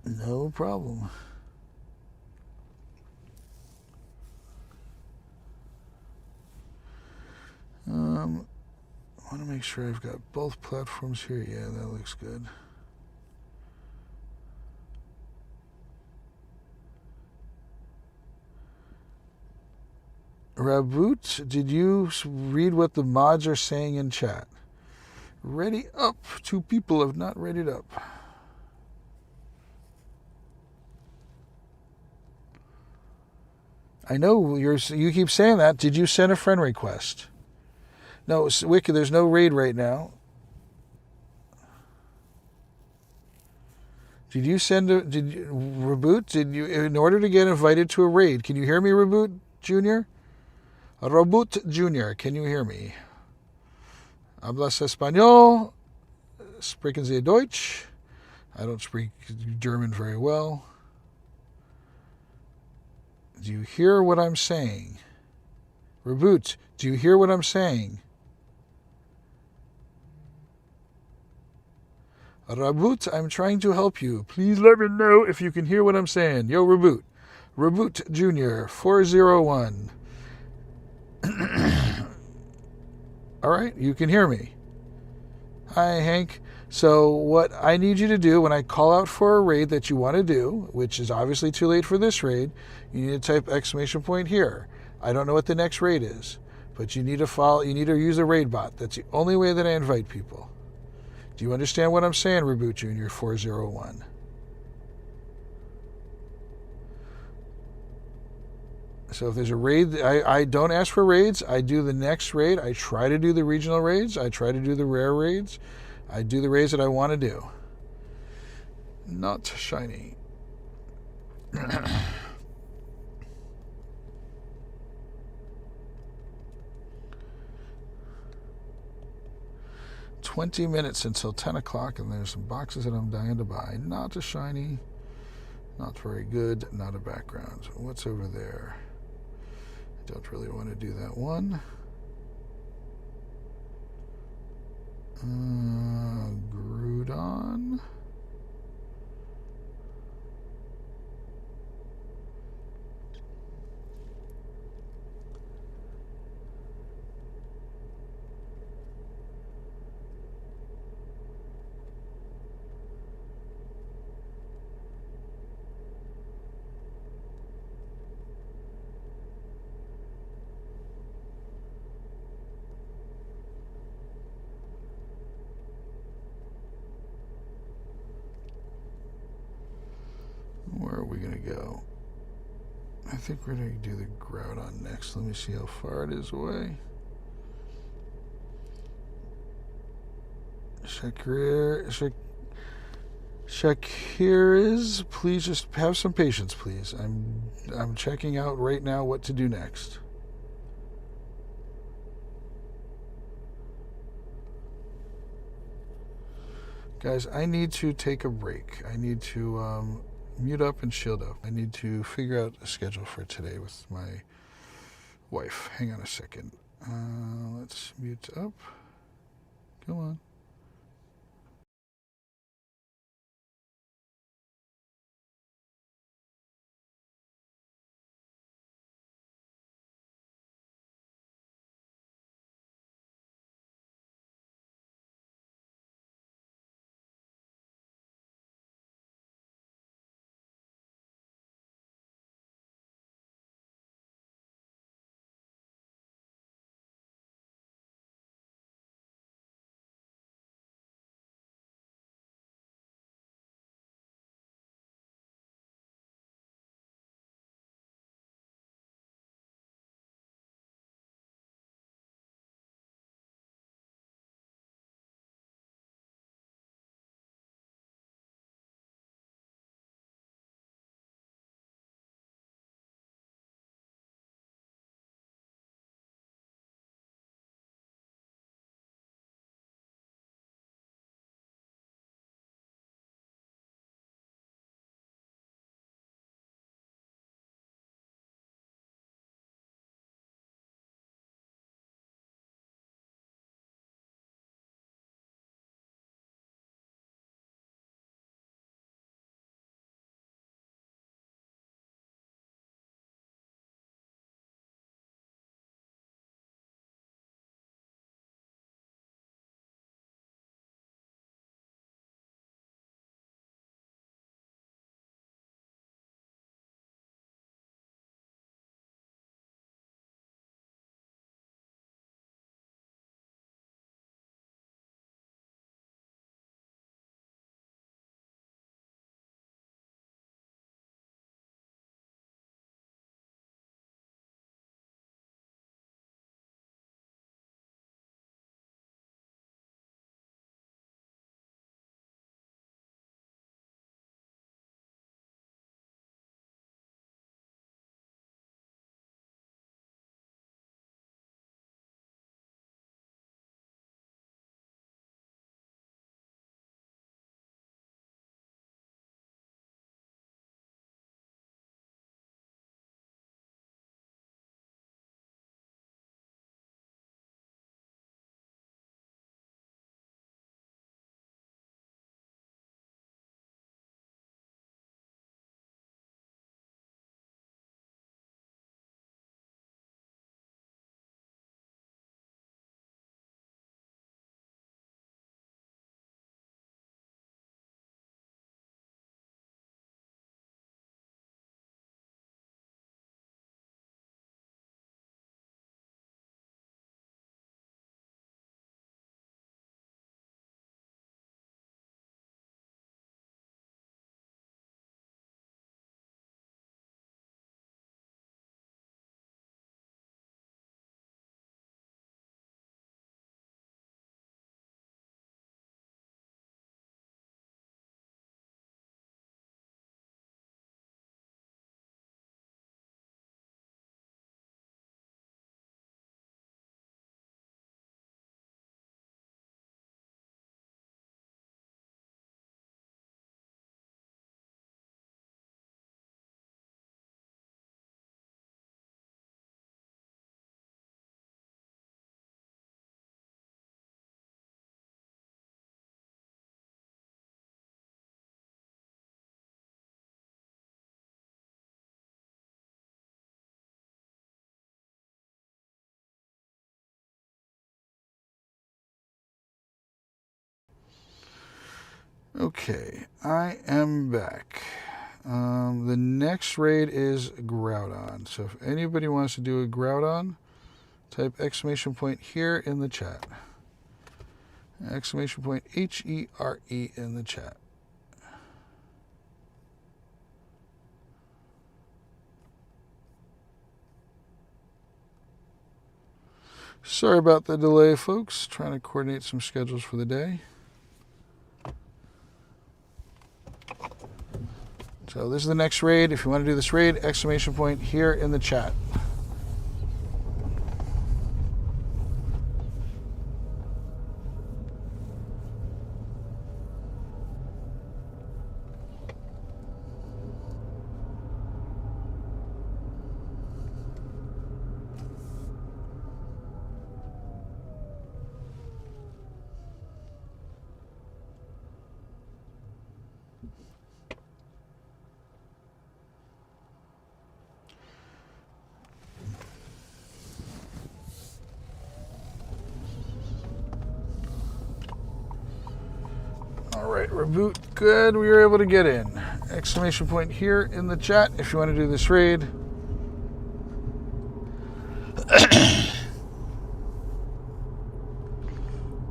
No problem. I want to make sure I've got both platforms here. Yeah, that looks good. Raboot, did you read what the mods are saying in chat? Ready up. 2 people have not readied up. I know you keep saying that. Did you send a friend request? No, Wicked, there's no raid right now. Did you Reboot? Did you, in order to get invited to a raid, can you hear me, Reboot Junior? Robut Jr., can you hear me? Hablas Español? Sprechen Sie Deutsch? I don't speak German very well. Do you hear what I'm saying? Robut, do you hear what I'm saying? Robut, I'm trying to help you. Please let me know if you can hear what I'm saying. Yo, Robut. Robut Jr., 401. All right, you can hear me. Hi, Hank. So what I need you to do when I call out for a raid that you want to do, which is obviously too late for this raid, you need to type exclamation point here. I don't know what the next raid is, but you need to use a raid bot. That's the only way that I invite people. Do you understand what I'm saying, Reboot Junior 401? So if there's a raid, I don't ask for raids. I do the next raid. I try to do the regional raids. I try to do the rare raids. I do the raids that I want to do. Not shiny. 20 minutes until 10 o'clock, and there's some boxes that I'm dying to buy. Not a shiny. Not very good. Not a background. What's over there? I don't really want to do that one. Groudon. Where are we going to go? I think we're going to do the Groudon next. Let me see how far it is away. Shakir, please just have some patience, please. I'm checking out right now what to do next. Guys, I need to take a break. I need to mute up and shield up. I need to figure out a schedule for today with my wife. Hang on a second. Let's mute up. Come on. Okay, I am back. The next raid is Groudon. So if anybody wants to do a Groudon, type exclamation point here in the chat. Exclamation point HERE in the chat. Sorry about the delay, folks. Trying to coordinate some schedules for the day. So this is the next raid. If you want to do this raid, exclamation point here in the chat. All right, reboot. Good, we were able to get in. Exclamation point here in the chat if you want to do this raid.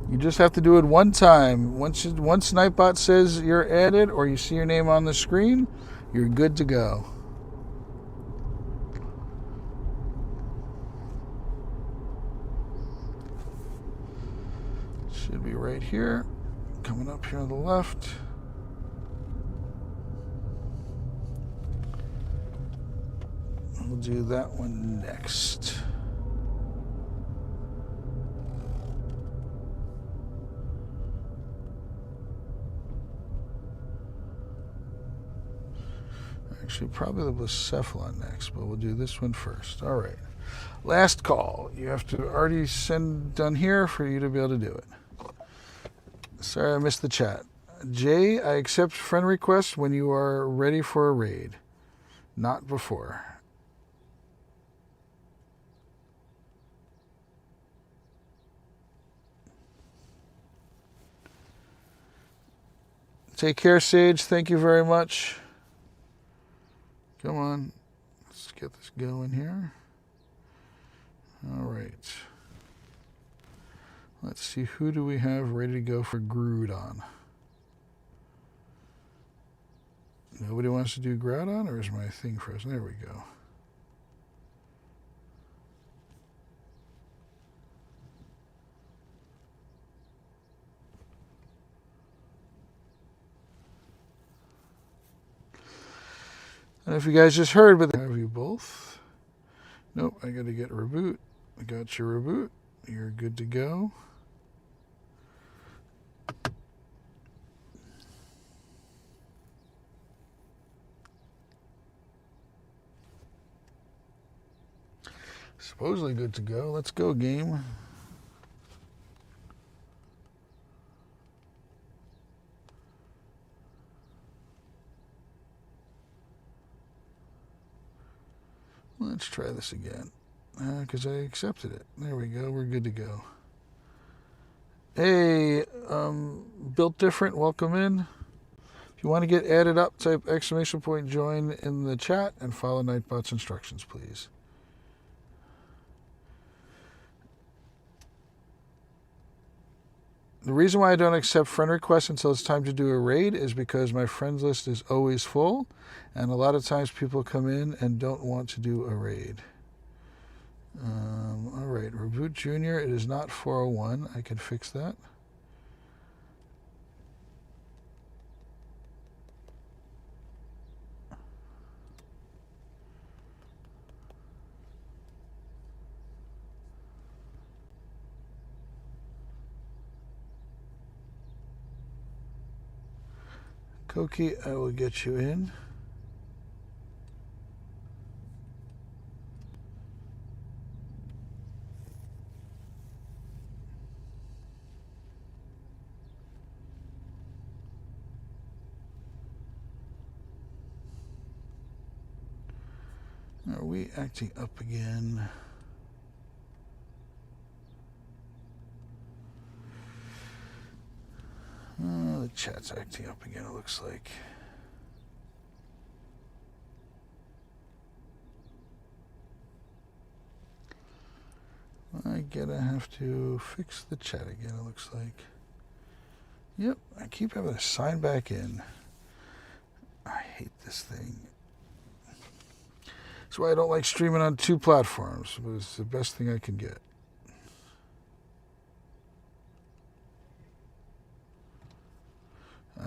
You just have to do it one time. Once Nightbot says you're added or you see your name on the screen, you're good to go. Should be right here. Coming up here on the left. We'll do that one next. Actually, probably the Blacephalon next, but we'll do this one first. All right. Last call. You have to already send done here for you to be able to do it. Sorry, I missed the chat. Jay, I accept friend requests when you are ready for a raid, not before. Take care, Sage. Thank you very much. Come on. Let's get this going here. All right. Let's see, who do we have ready to go for Groudon? Nobody wants to do Groudon, or is my thing frozen? There we go. I don't know if you guys just heard, but have you both? Nope, I got to get a reboot. I got your reboot. You're good to go. Supposedly good to go. Let's go, game. Let's try this again. Because I accepted it. There we go. We're good to go. Hey, Built Different, welcome in. If you want to get added up, type exclamation point join in the chat and follow Nightbot's instructions, please. The reason why I don't accept friend requests until it's time to do a raid is because my friends list is always full, and a lot of times people come in and don't want to do a raid. All right, Reboot Junior, it is not 401. I can fix that. Koki, I will get you in. Are we acting up again? the chat's acting up again, it looks like. I gotta have to fix the chat again, it looks like. Yep, I keep having to sign back in. I hate this thing. That's why I don't like streaming on 2 platforms, but it's the best thing I can get.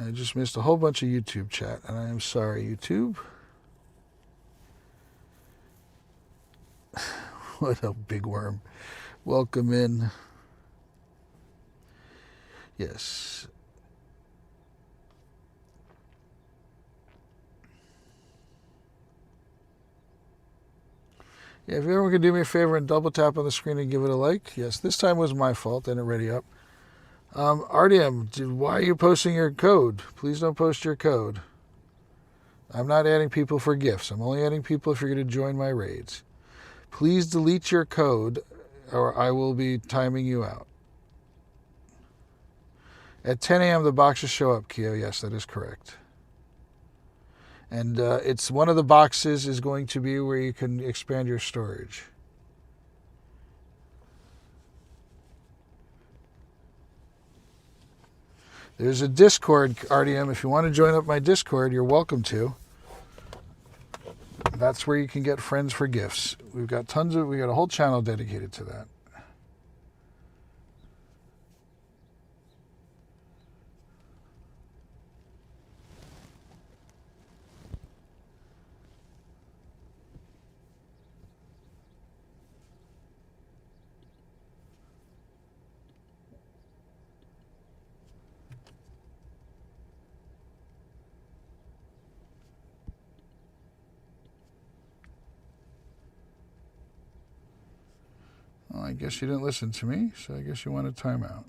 I just missed a whole bunch of YouTube chat, and I am sorry, YouTube. What a big worm. Welcome in. Yes. Yeah, if everyone could do me a favor and double tap on the screen and give it a like. Yes, this time was my fault. I didn't ready up. RDM, why are you posting your code? Please don't post your code. I'm not adding people for gifts. I'm only adding people if you're going to join my raids. Please delete your code or I will be timing you out. At 10 a.m. the boxes show up, Keo. Yes, that is correct. And it's one of the boxes is going to be where you can expand your storage. There's a Discord, RDM. If you want to join up my Discord, you're welcome to. That's where you can get friends for gifts. We got a whole channel dedicated to that. Well, I guess you didn't listen to me, so I guess you want a timeout.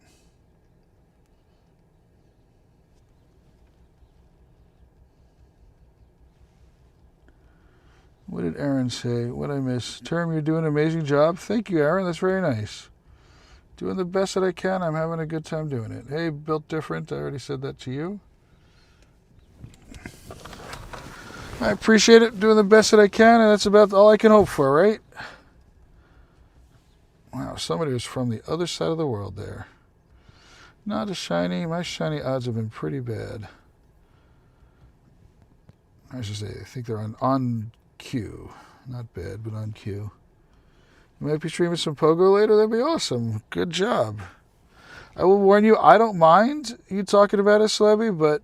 What did Aaron say? What I miss? Term, you're doing an amazing job. Thank you, Aaron. That's very nice. Doing the best that I can. I'm having a good time doing it. Hey, Built Different. I already said that to you. I appreciate it. Doing the best that I can, and that's about all I can hope for, right? Wow, somebody was from the other side of the world there. Not a shiny. My shiny odds have been pretty bad. I should say, I think they're on queue. Not bad, but on queue. You might be streaming some Pogo later. That'd be awesome. Good job. I will warn you, I don't mind you talking about it, Slebby, but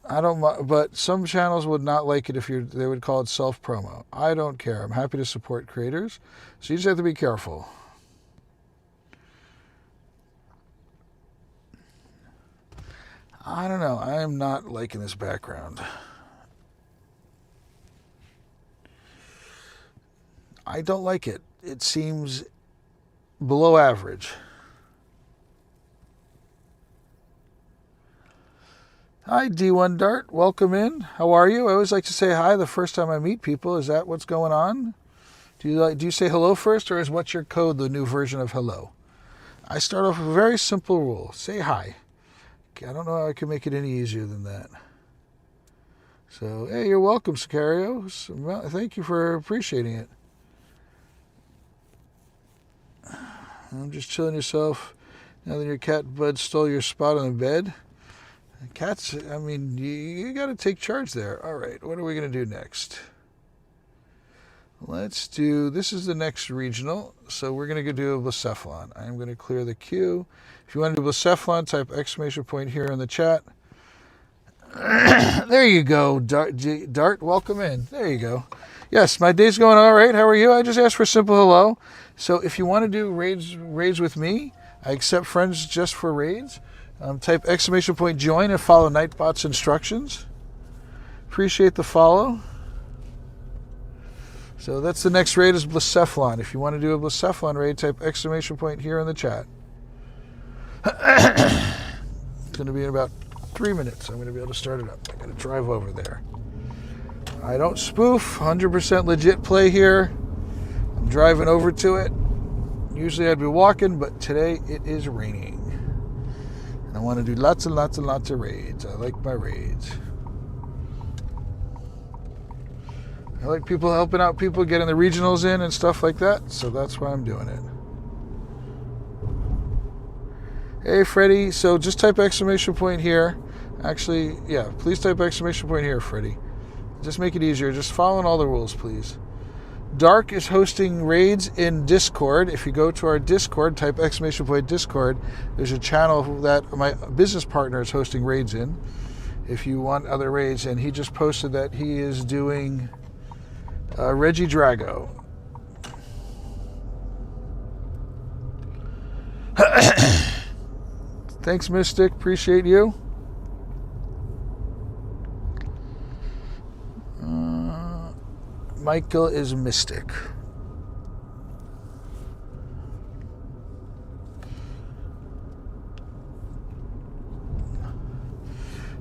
I don't. But some channels would not like it if they would call it self-promo. I don't care. I'm happy to support creators, so you just have to be careful. I don't know. I am not liking this background. I don't like it. It seems below average. Hi, D1 Dart. Welcome in. How are you? I always like to say hi the first time I meet people. Is that what's going on? Do you say hello first, or is what's your code the new version of hello? I start off with a very simple rule. Say hi. I don't know how I can make it any easier than that. So, hey, you're welcome, Sicario. Thank you for appreciating it. I'm just chilling yourself now that your cat Bud stole your spot on the bed. Cats, I mean, you got to take charge there. All right, what are we going to do next? Let's do, this is the next regional, so we're going to go do a Blacephalon. I'm going to clear the queue. If you want to do Blacephalon, type exclamation point here in the chat. There you go, Dart, welcome in. There you go. Yes, my day's going all right. How are you? I just asked for a simple hello. So if you want to do raids with me, I accept friends just for raids. Type exclamation point join and follow Nightbot's instructions. Appreciate the follow. So that's the next raid is Blacephalon. If you want to do a Blacephalon raid, type exclamation point here in the chat. It's going to be in about 3 minutes. I'm going to be able to start it up. I got to drive over there. I don't spoof. 100% legit play here. I'm driving over to it. Usually I'd be walking, but today it is raining. I want to do lots and lots and lots of raids. I like my raids. I like people helping out people, getting the regionals in and stuff like that. So that's why I'm doing it. Hey, Freddie. So just type exclamation point here. Actually, yeah, please type exclamation point here, Freddie. Just make it easier. Just following all the rules, please. Dark is hosting raids in Discord. If you go to our Discord, type exclamation point Discord. There's a channel that my business partner is hosting raids in. If you want other raids, and he just posted that he is doing Reggie Drago. Thanks, Mystic. Appreciate you. Michael is Mystic.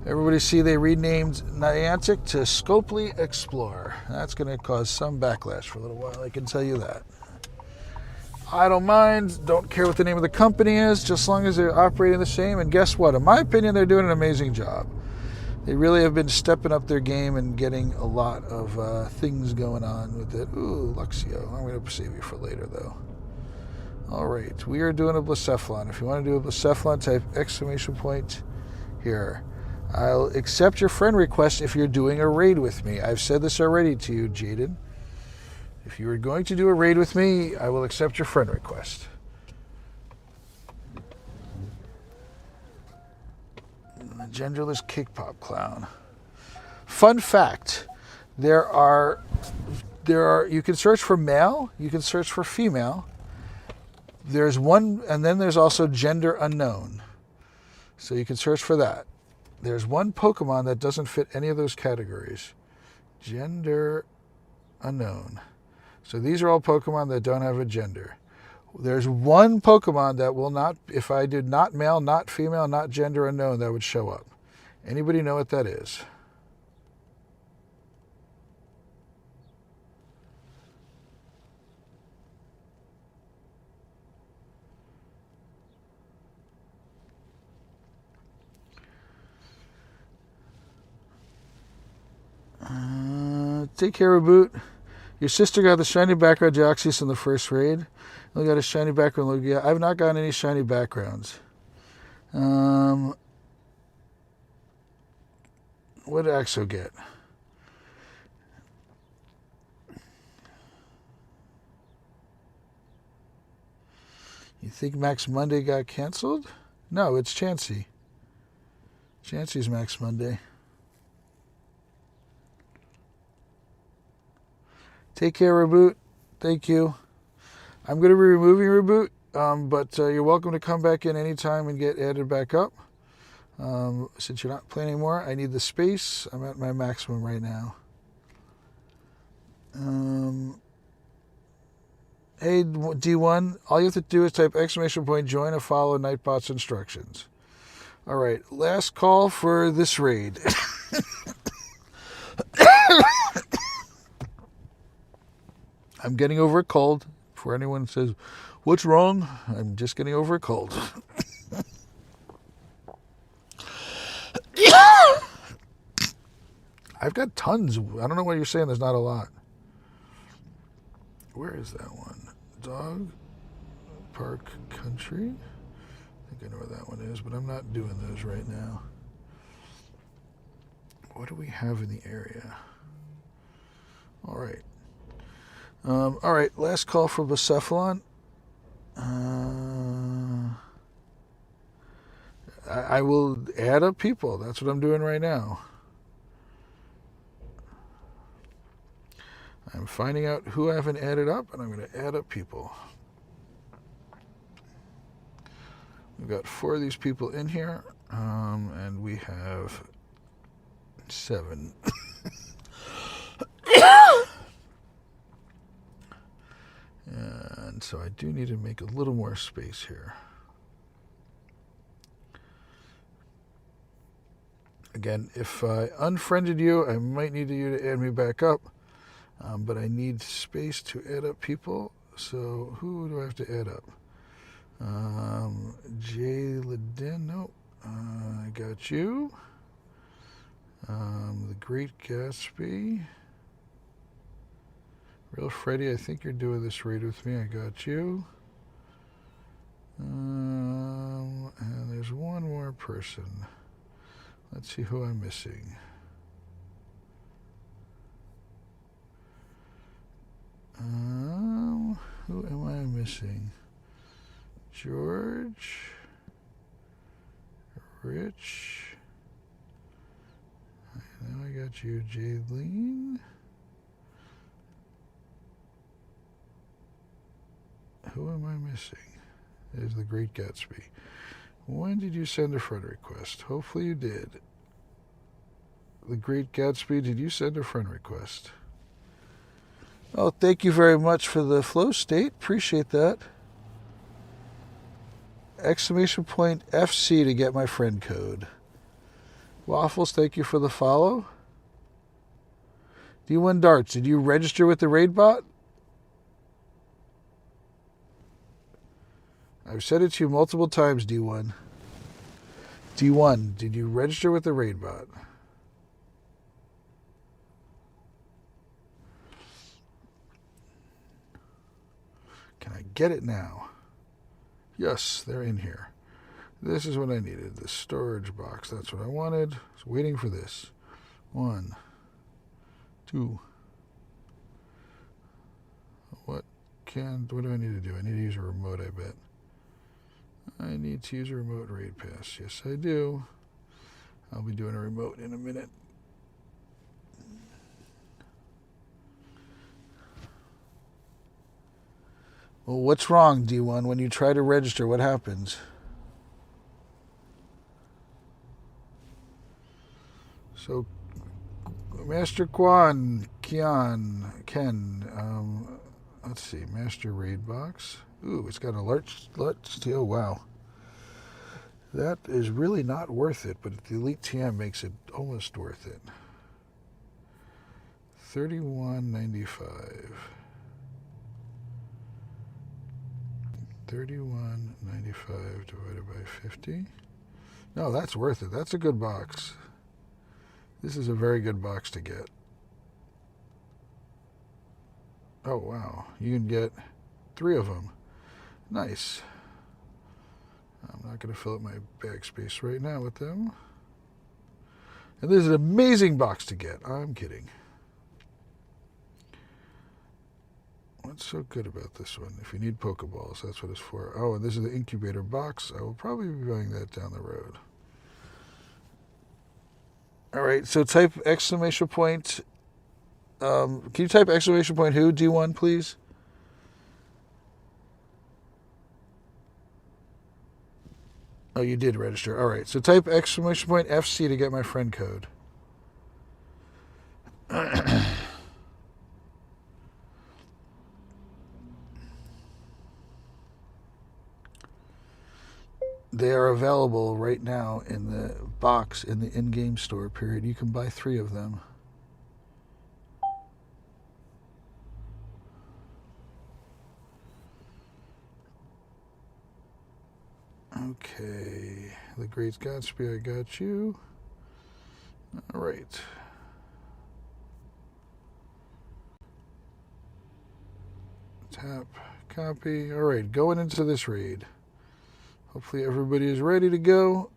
Everybody see they renamed Niantic to Scopely Explore. That's going to cause some backlash for a little while, I can tell you that. I don't mind, don't care what the name of the company is, just as long as they're operating the same. And guess what? In my opinion, they're doing an amazing job. They really have been stepping up their game and getting a lot of things going on with it. Ooh, Luxio. I'm going to save you for later, though. All right, we are doing a Blacephalon. If you want to do a Blacephalon, type exclamation point here. I'll accept your friend request if you're doing a raid with me. I've said this already to you, Jaden. If you are going to do a raid with me, I will accept your friend request. The genderless cake pop clown. Fun fact: there are you can search for male, you can search for female. There's one, and then there's also gender unknown. So you can search for that. There's one Pokemon that doesn't fit any of those categories. Gender unknown. So these are all Pokemon that don't have a gender. There's one Pokemon that will not, if I did not male, not female, not gender unknown, that would show up. Anybody know what that is? Take care, Reboot. Your sister got the shiny background Deoxys in the first raid. Only got a shiny background Lugia. I've not gotten any shiny backgrounds. What did Axo get? You think Max Monday got canceled? No, it's Chansey. Chansey's Max Monday. Take care, Reboot. Thank you. I'm going to be removing Reboot, but you're welcome to come back in anytime and get added back up. Since you're not playing anymore, I need the space. I'm at my maximum right now. Hey, D1, all you have to do is type exclamation point join and follow Nightbot's instructions. All right, last call for this raid. I'm getting over a cold. Before anyone says, what's wrong? I'm just getting over a cold. I've got tons. I don't know why you're saying there's not a lot. Where is that one? Dog Park Country? I think I know where that one is, but I'm not doing those right now. What do we have in the area? All right. All right, last call for Blacephalon. I will add up people. That's what I'm doing right now. I'm finding out who I haven't added up, and I'm going to add up people. We've got 4 of these people in here, and we have 7. And so I do need to make a little more space here. Again, if I unfriended you, I might need you to add me back up. But I need space to add up people. So who do I have to add up? Jay Ledin? No. I got you. The Great Gatsby. Real Freddy, I think you're doing this raid with me. I got you. And there's one more person. Let's see who I'm missing. Who am I missing? George, Rich. Now I got you, Jaylene. Who am I missing? There's the Great Gatsby. When did you send a friend request? Hopefully you did. The Great Gatsby, did you send a friend request? Oh, thank you very much for the flow state. Appreciate that. Exclamation point FC to get my friend code. Waffles, thank you for the follow. D1 Darts, did you register with the raid bot? I've said it to you multiple times, D1. D1, did you register with the raid bot? Can I get it now? Yes, they're in here. This is what I needed. The storage box. That's what I wanted. I was waiting for this. 1, 2. What do I need to do? I need to use a remote, I bet. I need to use a remote raid pass. Yes, I do. I'll be doing a remote in a minute. Well, what's wrong, D1? When you try to register, what happens? So, Master Ken, let's see, Master Raid Box. Ooh, it's got a large steel. Wow. That is really not worth it, but the Elite TM makes it almost worth it. $31.95. $31.95 divided by 50. No, that's worth it. That's a good box. This is a very good box to get. Oh, wow. You can get 3 of them. Nice. I'm not going to fill up my bag space right now with them. And this is an amazing box to get. I'm kidding. What's so good about this one? If you need Pokeballs, that's what it's for. Oh, and this is the incubator box. I will probably be buying that down the road. All right, so type exclamation point. Can you type exclamation point who, D1, please? Oh, you did register. All right, so type exclamation point FC to get my friend code. They are available right now in the box in the in-game store period. You can buy 3 of them. Okay, the Great Gatsby, I got you. All right. Tap, copy. All right, going into this raid. Hopefully everybody is ready to go.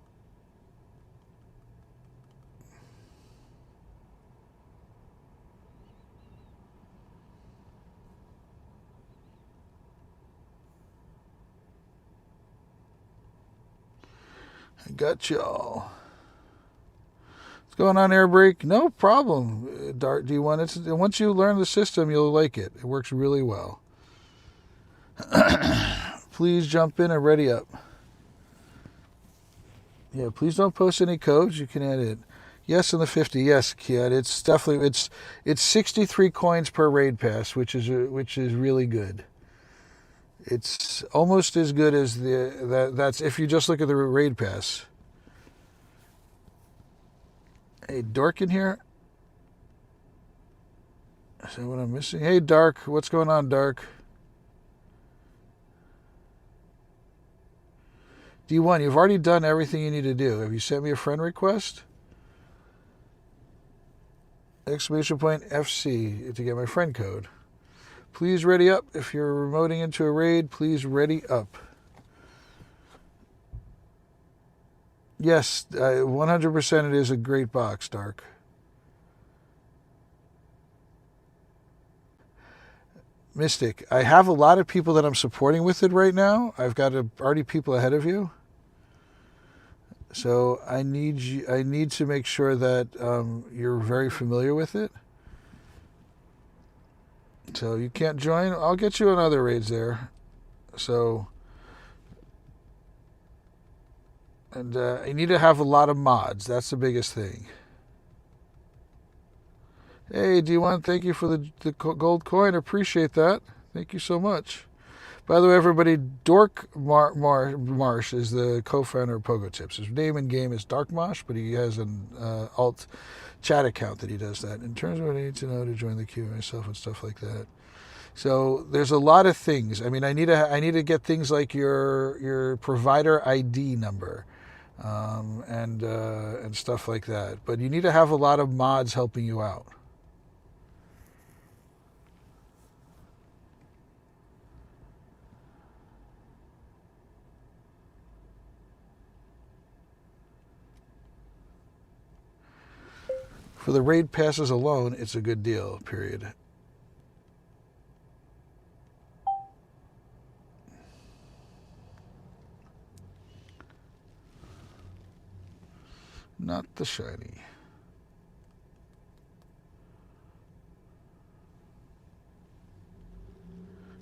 I got y'all. What's going on, Air Break? No problem, Dart D1. Once you learn the system, you'll like it. It works really well. Please jump in and ready up. Yeah, please don't post any codes. You can add it. Yes, in the 50. Yes, Kiad. It's definitely it's 63 coins per raid pass, which is really good. It's almost as good as that's if you just look at the raid pass. Hey, Dork in here. Is that what I'm missing? Hey, Dark. What's going on, Dark? D1, you've already done everything you need to do. Have you sent me a friend request? Exclamation point FC to get my friend code. Please ready up. If you're remoting into a raid, please ready up. Yes, 100% it is a great box, Dark. Mystic, I have a lot of people that I'm supporting with it right now. I've got already people ahead of you. So I need to make sure that you're very familiar with it. So you can't join. I'll get you on other raids there. So, and you need to have a lot of mods. That's the biggest thing. Hey, D1, thank you for the gold coin. Appreciate that. Thank you so much. By the way, everybody, Dork Marsh is the co-founder of Pogo Tips. His name in game is Dark Mosh, but he has an alt chat account that he does that. In terms of what I need to know to join the queue myself and stuff like that. So there's a lot of things. I mean, I need to get things like your provider ID number, and stuff like that. But you need to have a lot of mods helping you out. For the raid passes alone, it's a good deal, period. Not the shiny.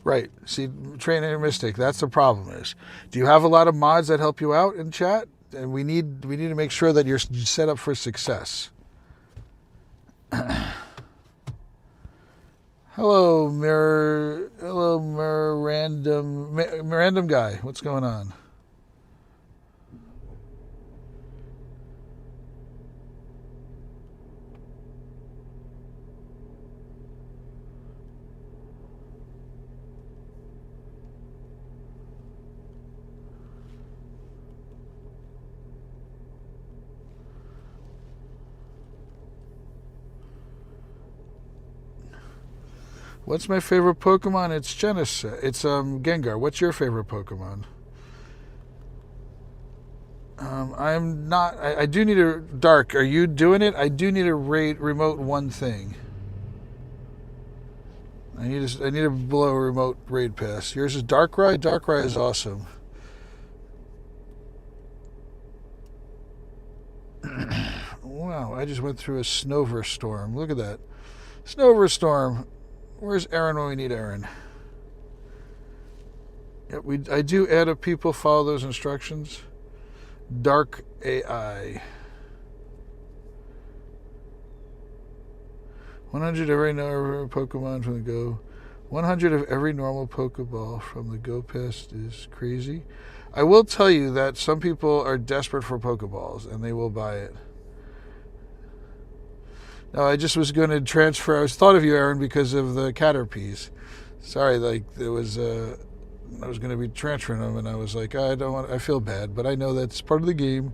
Right. See, Trainer Mystic, that's the problem is. Do you have a lot of mods that help you out in chat? And we need to make sure that you're set up for success. Hello, random guy. What's going on? What's my favorite Pokemon? It's Genesect. It's Gengar. What's your favorite Pokemon? I'm not. I do need a Dark. Are you doing it? I do need a remote one thing. I need a below remote raid pass. Yours is Darkrai. Darkrai is awesome. Wow! I just went through a snowverstorm. Look at that, snowverstorm. Where's Aaron when we need Aaron? Yep, I do add up people, follow those instructions. Dark AI. 100 every normal Pokemon from the Go. 100 of every normal Pokeball from the Go Fest is crazy. I will tell you that some people are desperate for Pokeballs and they will buy it. No, I just was going to transfer. I was thought of you, Aaron, because of the Caterpies. Sorry, like there was. I was going to be transferring them, and I was like, I don't want. I feel bad, but I know that's part of the game.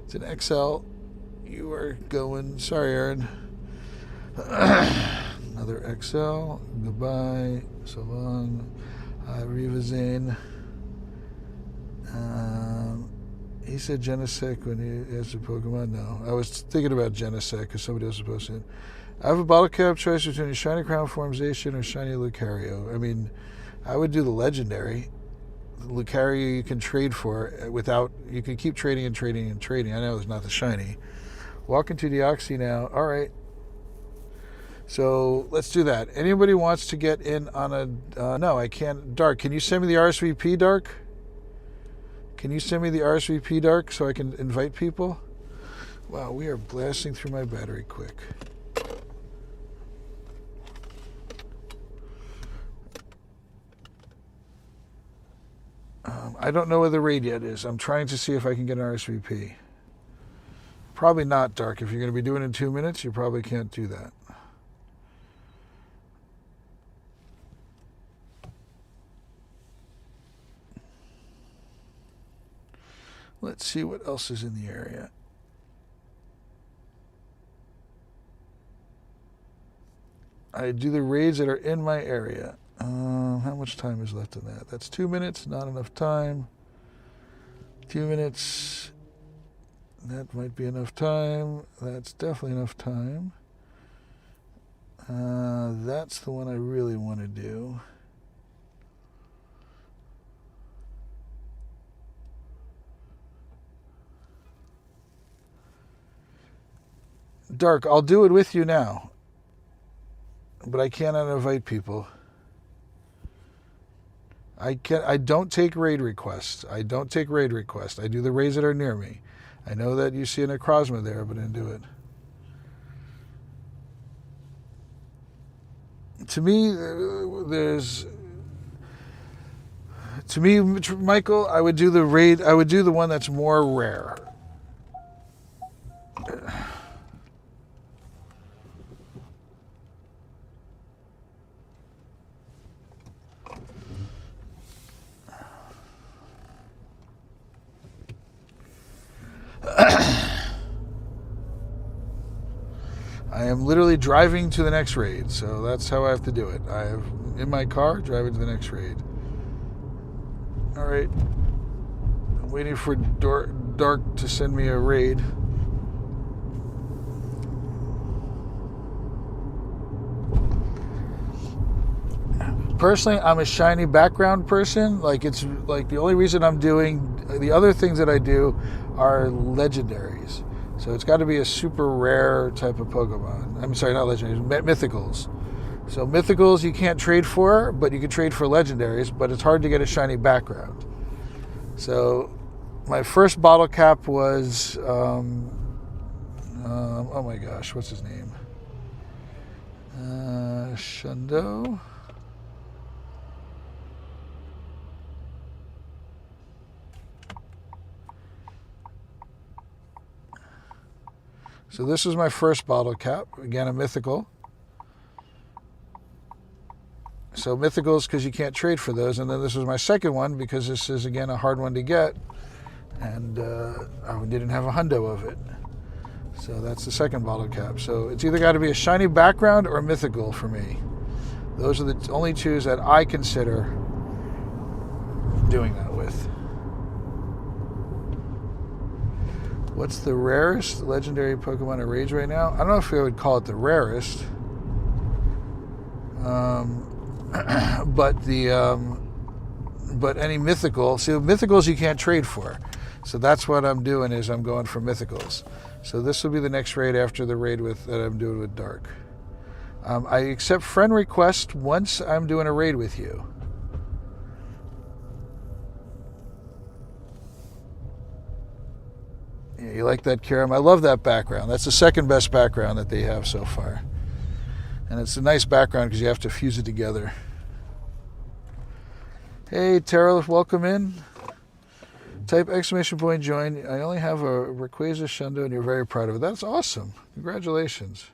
It's an XL. You are going. Sorry, Aaron. Another XL. Goodbye. So long. Riva Zane. He said Genesect when he asked a Pokemon. No, I was thinking about Genesect because somebody else was posting it. I have a bottle cap choice between a shiny crown formation or shiny Lucario. I mean, I would do the legendary. The Lucario you can trade for without. You can keep trading and trading and trading. I know it's not the shiny. Walk into Deoxy now. All right. So let's do that. Anybody wants to get in on a? No, I can't. Dark, can you send me the RSVP, Dark? Can you send me the RSVP, Dark, so I can invite people? Wow, we are blasting through my battery quick. I don't know where the raid yet is. I'm trying to see if I can get an RSVP. Probably not, Dark. If you're going to be doing it in 2 minutes, you probably can't do that. Let's see what else is in the area. I do the raids that are in my area. How much time is left in that? That's 2 minutes. Not enough time. 2 minutes. That might be enough time. That's definitely enough time. That's the one I really want to do. Dark, I'll do it with you now. But I cannot invite people. I don't take raid requests. I don't take raid requests. I do the raids that are near me. I know that you see a Necrozma there, but I didn't do it. To me, Michael, I would do the raid. I would do the one that's more rare. I am literally driving to the next raid, so that's how I have to do it. I have in my car, driving to the next raid. All right, I'm waiting for Dark to send me a raid. Personally, I'm a shiny background person. Like, it's like the only reason I'm doing the other things that I do are legendaries. So it's got to be a super rare type of Pokemon. I'm sorry, not legendaries, mythicals. So mythicals you can't trade for, but you can trade for legendaries, but it's hard to get a shiny background. So my first bottle cap was, oh my gosh, what's his name? Shundo. So this was my first bottle cap. Again, a mythical. So mythicals because you can't trade for those. And then this was my second one because this is, again, a hard one to get. And I didn't have a hundo of it. So that's the second bottle cap. So it's either got to be a shiny background or mythical for me. Those are the only two that I consider doing that with. What's the rarest legendary Pokemon in Rage right now? I don't know if I would call it the rarest. But any mythical. See, mythicals you can't trade for. So that's what I'm doing is I'm going for mythicals. So this will be the next raid after the raid that I'm doing with Dark. I accept friend request once I'm doing a raid with you. Yeah, you like that, Kyurem? I love that background. That's the second best background that they have so far. And it's a nice background because you have to fuse it together. Hey, Tara, welcome in. Type exclamation point join. I only have a Rayquaza Shundo and you're very proud of it. That's awesome. Congratulations.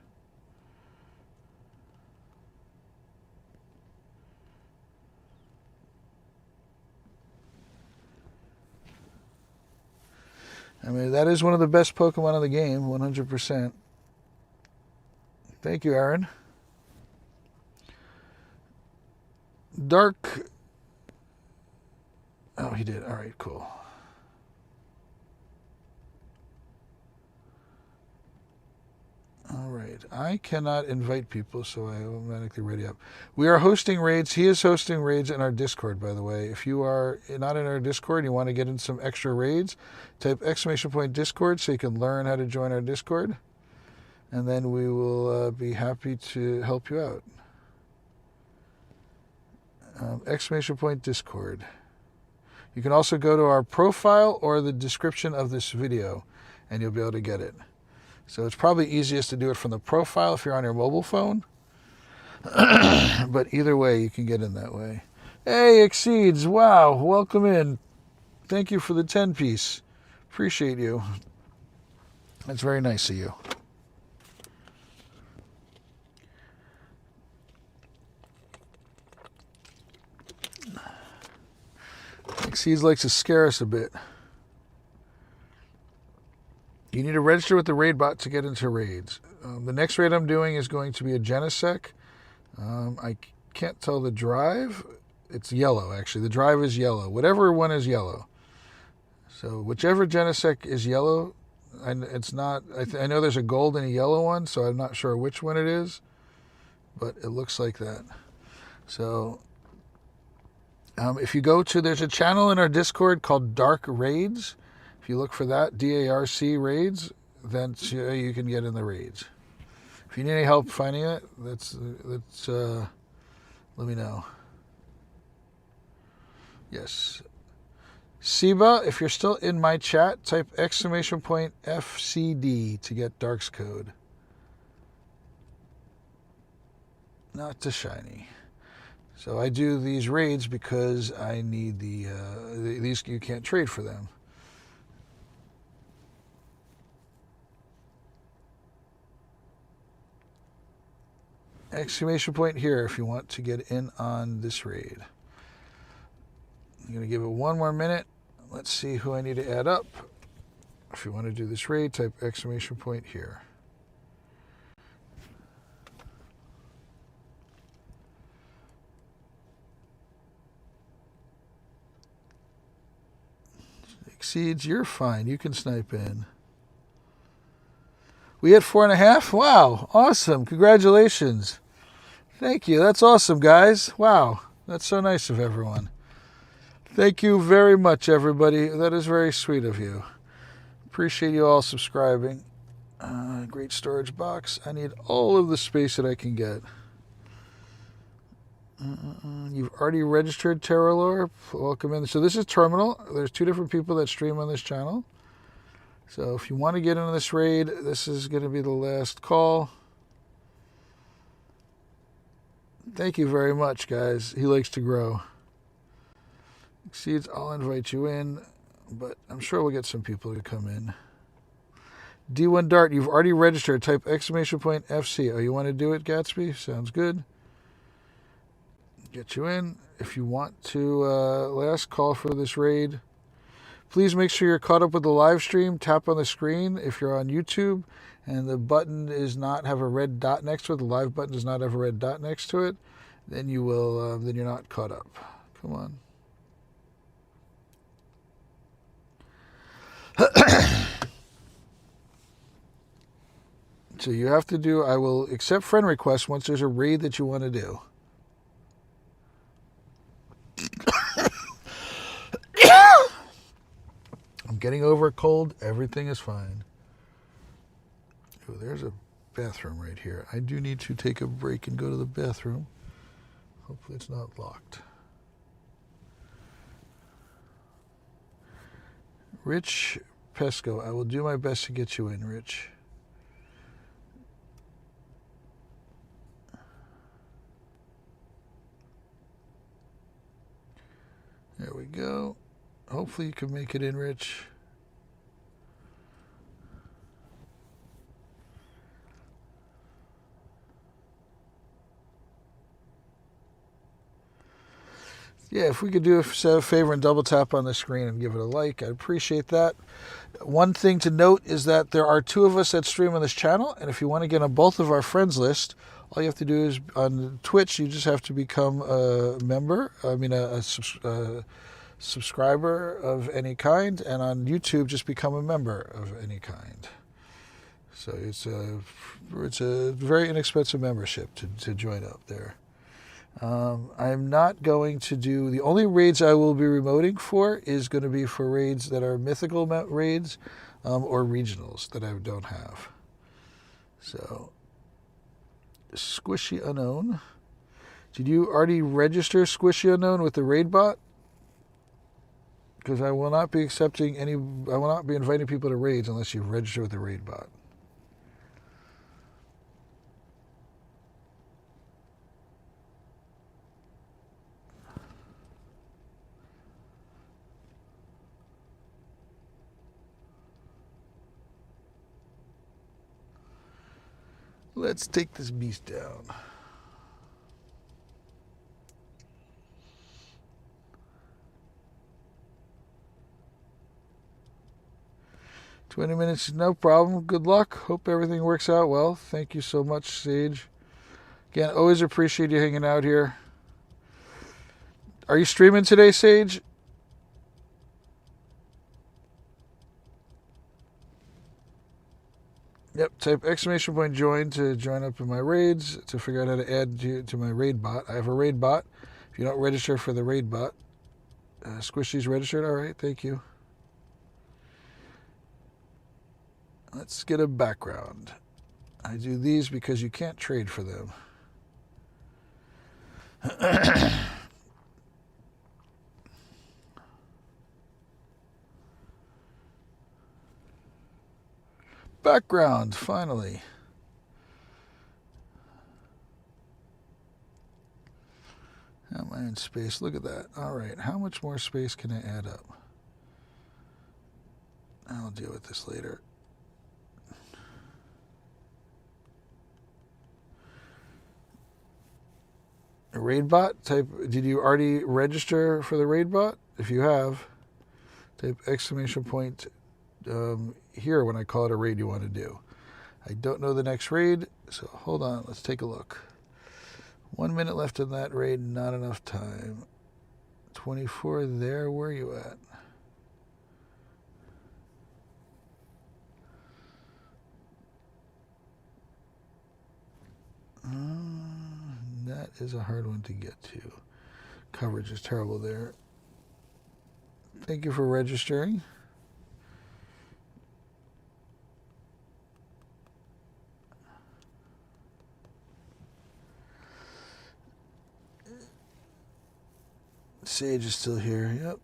I mean, that is one of the best Pokemon in the game, 100%. Thank you, Aaron. Dark. Oh, he did. All right, cool. All right. I cannot invite people, so I automatically ready up. We are hosting raids. He is hosting raids in our Discord, by the way. If you are not in our Discord and you want to get in some extra raids, type exclamation point Discord so you can learn how to join our Discord. And then we will be happy to help you out. Exclamation point Discord. You can also go to our profile or the description of this video, and you'll be able to get it. So it's probably easiest to do it from the profile if you're on your mobile phone. But either way, you can get in that way. Hey, Exceeds. Wow. Welcome in. Thank you for the 10-piece. Appreciate you. That's very nice of you. Exceeds likes to scare us a bit. You need to register with the raid bot to get into raids. The next raid I'm doing is going to be a Genesec. I can't tell the drive. It's yellow, actually. The drive is yellow. Whatever one is yellow. So whichever Genesec is yellow, and it's not. I know there's a gold and a yellow one, so I'm not sure which one it is, but it looks like that. So if you go to, there's a channel in our Discord called Dark Raids. If you look for that, DARC Raids, then you can get in the raids. If you need any help finding it, let me know. Yes. Siba, if you're still in my chat, type !FCD to get Dark's code. Not to shiny. So I do these raids because I need these, you can't trade for them. Exclamation point here if you want to get in on this raid. I'm going to give it one more minute. Let's see who I need to add up. If you want to do this raid, type exclamation point here. Exceeds, you're fine. You can snipe in. We hit 4.5? Wow. Awesome. Congratulations. Thank you. That's awesome, guys. Wow. That's so nice of everyone. Thank you very much, everybody. That is very sweet of you. Appreciate you all subscribing. Great storage box. I need all of the space that I can get. You've already registered, Terralore. Welcome in. So this is Terminal. There's 2 different people that stream on this channel. So if you want to get into this raid, this is going to be the last call. Thank you very much, guys. He likes to grow. Exceeds, I'll invite you in, but I'm sure we'll get some people to come in. D1 Dart, you've already registered. Type exclamation point FC. Oh, you want to do it, Gatsby? Sounds good. Get you in. If you want to, last call for this raid, please make sure you're caught up with the live stream. Tap on the screen if you're on YouTube, and the button does not have a red dot next to it. The live button does not have a red dot next to it. Then you will. Then you're not caught up. Come on. So you have to do. I will accept friend requests once there's a raid that you want to do. I'm getting over a cold. Everything is fine. Oh, there's a bathroom right here. I do need to take a break and go to the bathroom. Hopefully it's not locked. Rich Pesco, I will do my best to get you in, Rich. There we go. Hopefully you can make it in, Rich. Yeah, if we could do a favor and double tap on the screen and give it a like, I'd appreciate that. One thing to note is that there are 2 of us that stream on this channel, and if you want to get on both of our friends list, all you have to do is on Twitch, you just have to become a member. I mean, a subscriber of any kind, and on YouTube, just become a member of any kind. So it's a very inexpensive membership to join up there. I'm not going to do, the only raids I will be remoting for is going to be for raids that are mythical raids or regionals that I don't have. So, Squishy Unknown. Did you already register Squishy Unknown with the raid bot? Because I will not be accepting I will not be inviting people to raids unless you register with the raid bot. Let's take this beast down. 20 minutes, no problem. Good luck. Hope everything works out well. Thank you so much, Sage. Again, always appreciate you hanging out here. Are you streaming today, Sage? Yep, type exclamation point join to join up in my raids, to figure out how to add you to my raid bot. I have a raid bot. If you don't register for the raid bot, Squishy's registered. All right, thank you. Let's get a background. I do these because you can't trade for them. Background, finally. How am I in space? Look at that. All right, how much more space can I add up? I'll deal with this later. A raid bot? Type. Did you already register for the raid bot? If you have, type exclamation point here when I call it a raid you want to do. I don't know the next raid, so hold on. Let's take a look. 1 minute left in that raid. Not enough time. 24 there. Where are you at? That is a hard one to get to. Coverage is terrible there. Thank you for registering. Sage is still here. Yep.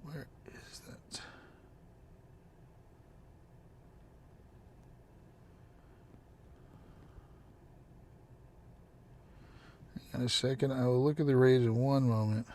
Where is that? Hang on a second. I will look at the raids in one moment.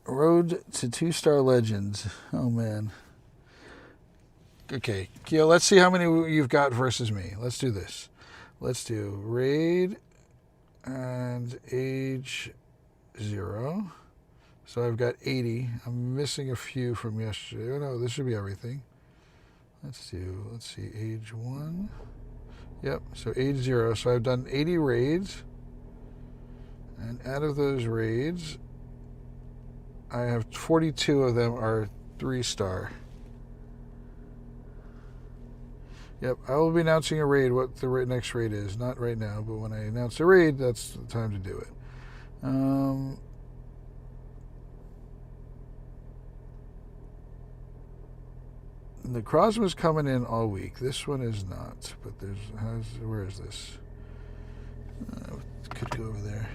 Road to 2-star legends. Oh man. Okay, Keo, let's see how many you've got versus me. Let's do this. Let's do raid and age 0. So I've got 80. I'm missing a few from yesterday. Oh no, this should be everything. Let's see, age 1. Yep, so age 0. So I've done 80 raids. And out of those raids, I have 42 of them are 3-star. Yep, I will be announcing a raid, what the next raid is. Not right now, but when I announce a raid, that's the time to do it. The Crosma's coming in all week. This one is not, but where is this? Could go over there.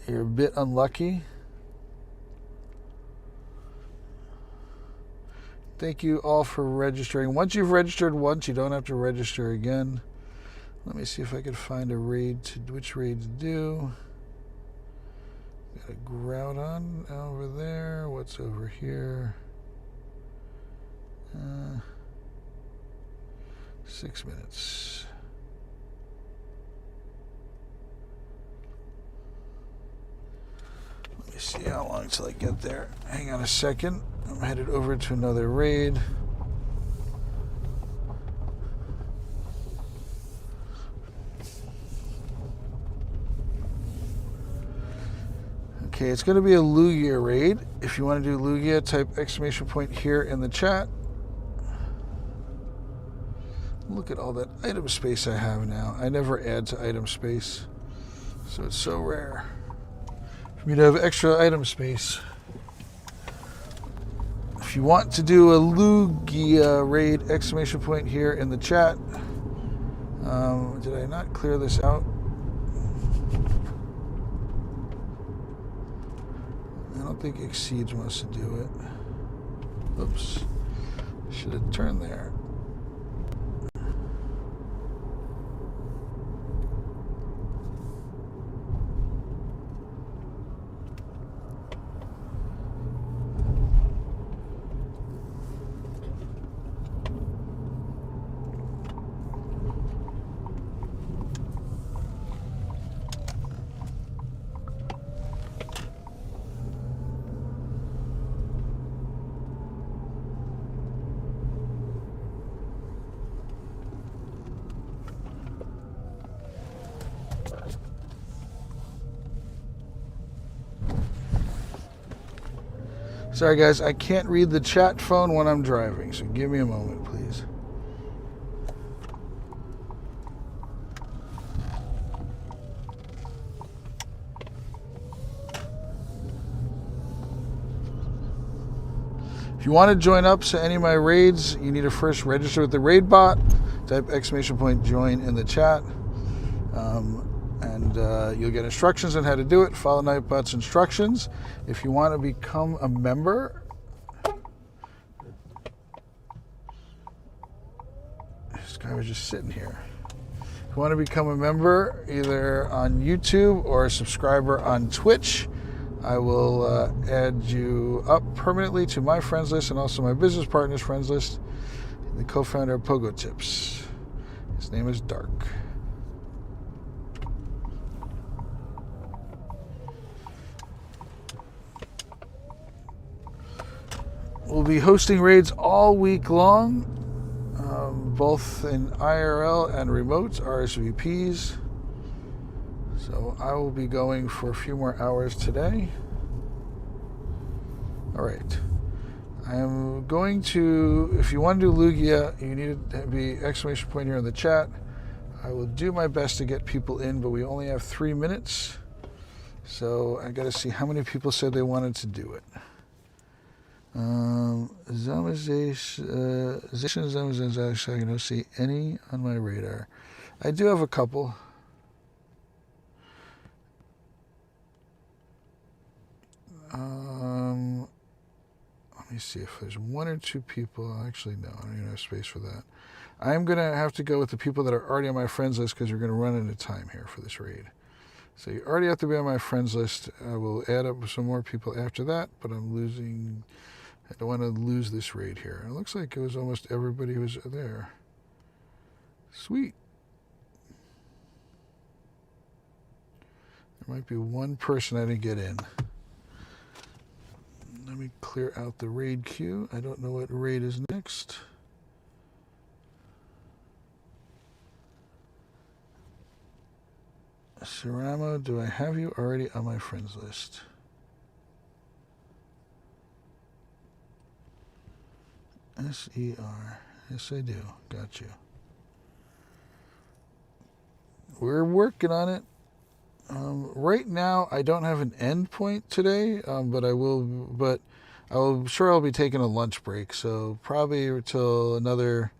You're a bit unlucky. Thank you all for registering. Once you've registered once, you don't have to register again. Let me see if I can find a raid which raid to do. Got a Groudon over there. What's over here? 6 minutes. Let me see how long till I get there. Hang on a second. I'm headed over to another raid. Okay, it's going to be a Lugia raid. If you want to do Lugia, type exclamation point here in the chat. Look at all that item space I have now. I never add to item space, so it's so rare for me to have extra item space. If you want to do a Lugia raid, exclamation point here in the chat. Did I not clear this out? I don't think Exceeds wants to do it. Oops. Should have turned there. Sorry guys, I can't read the chat phone when I'm driving, so give me a moment, please. If you want to join up to any of my raids, you need to first register with the raid bot. Type exclamation point join in the chat. You'll get instructions on how to do it. Follow Nightbot's instructions. If you want to become a member, this guy was just sitting here. If you want to become a member, either on YouTube or a subscriber on Twitch, I will add you up permanently to my friends list and also my business partners friends list. The co-founder of Pogo Tips. His name is Dark. We'll be hosting raids all week long, both in IRL and remote RSVPs. So I will be going for a few more hours today. All right. I am going to, if you want to do Lugia, you need to be exclamation point here in the chat. I will do my best to get people in, but we only have 3 minutes. So I got to see how many people said they wanted to do it. I don't see any on my radar. I do have a couple. Let me see if there's 1 or 2 people. Actually, no, I don't even have space for that. I'm going to have to go with the people that are already on my friends list because we're going to run into time here for this raid. So you already have to be on my friends list. I will add up some more people after that, but I don't want to lose this raid here. It looks like it was almost everybody who was there. Sweet. There might be 1 person I didn't get in. Let me clear out the raid queue. I don't know what raid is next. Saramo, do I have you already on my friends list? S-E-R. Yes, I do. Got you. We're working on it. Right now, I don't have an end point today, but I'll be taking a lunch break, so probably until another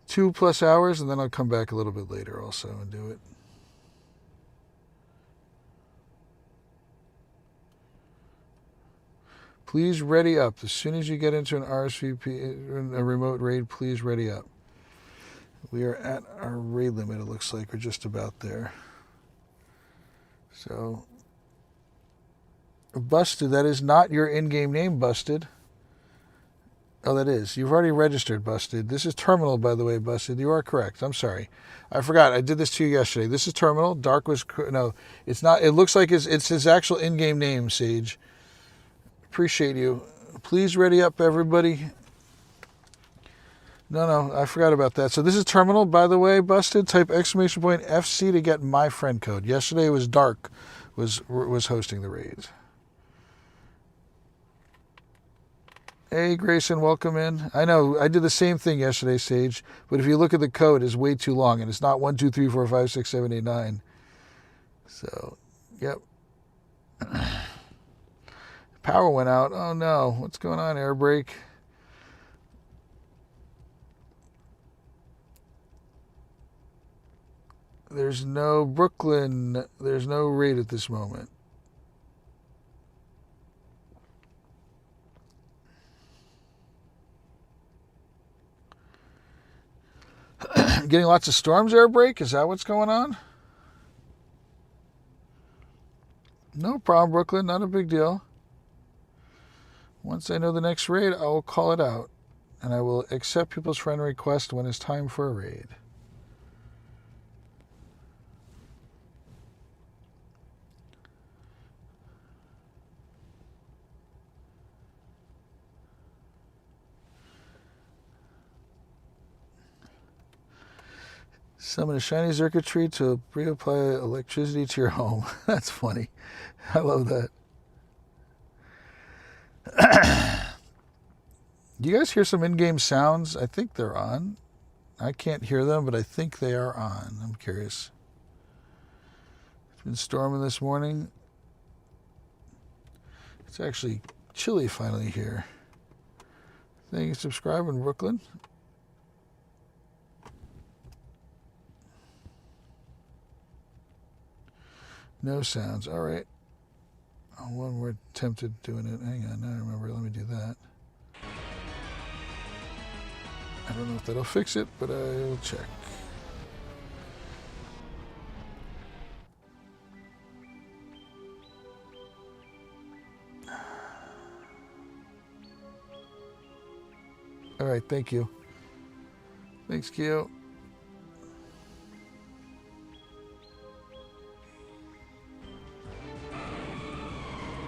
2+ hours, and then I'll come back a little bit later also and do it. Please ready up. As soon as you get into an RSVP, a remote raid, please ready up. We are at our raid limit, it looks like. We're just about there. So, Busted, that is not your in-game name, Busted. Oh, that is. You've already registered, Busted. This is Terminal, by the way, Busted. You are correct. I'm sorry. I forgot. I did this to you yesterday. This is Terminal. Dark was... No, it's not. It looks like it's his actual in-game name, Sage. Appreciate you. Please ready up, everybody. No, I forgot about that. So this is Terminal, by the way, Busted. Type exclamation point FC to get my friend code. Yesterday was Dark was hosting the raids. Hey, Grayson, welcome in. I know I did the same thing yesterday, Sage, but if you look at the code, it's way too long, and it's not 1, 2, 3, 4, 5, 6, 7, 8, 9. So, yep. Power went out. Oh no, what's going on, air brake? There's no Brooklyn. There's no raid at this moment. Getting lots of storms, air brake? Is that what's going on? No problem, Brooklyn. Not a big deal. Once I know the next raid, I will call it out. And I will accept people's friend requests when it's time for a raid. Summon a shiny circuitry to reapply electricity to your home. That's funny. I love that. Do you guys hear some in-game sounds? I think they're on. I can't hear them, but I think they are on. I'm curious. It's been storming this morning. It's actually chilly finally here. Thank you for subscribing, Brooklyn. No sounds. All right. Oh, one more attempt at doing it. Hang on. Now I remember. Let me do that. I don't know if that'll fix it, but I'll check. All right. Thank you. Thanks, Keo.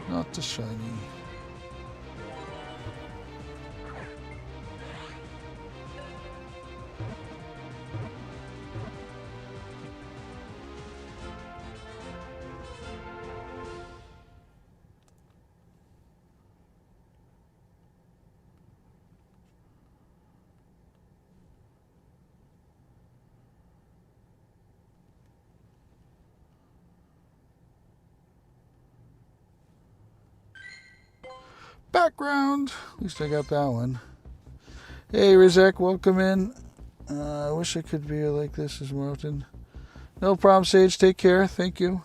Not the shiny. Background. At least I got that one. Hey, Rizek, welcome in. I wish I could be like this as more often. No problem, Sage. Take care. Thank you.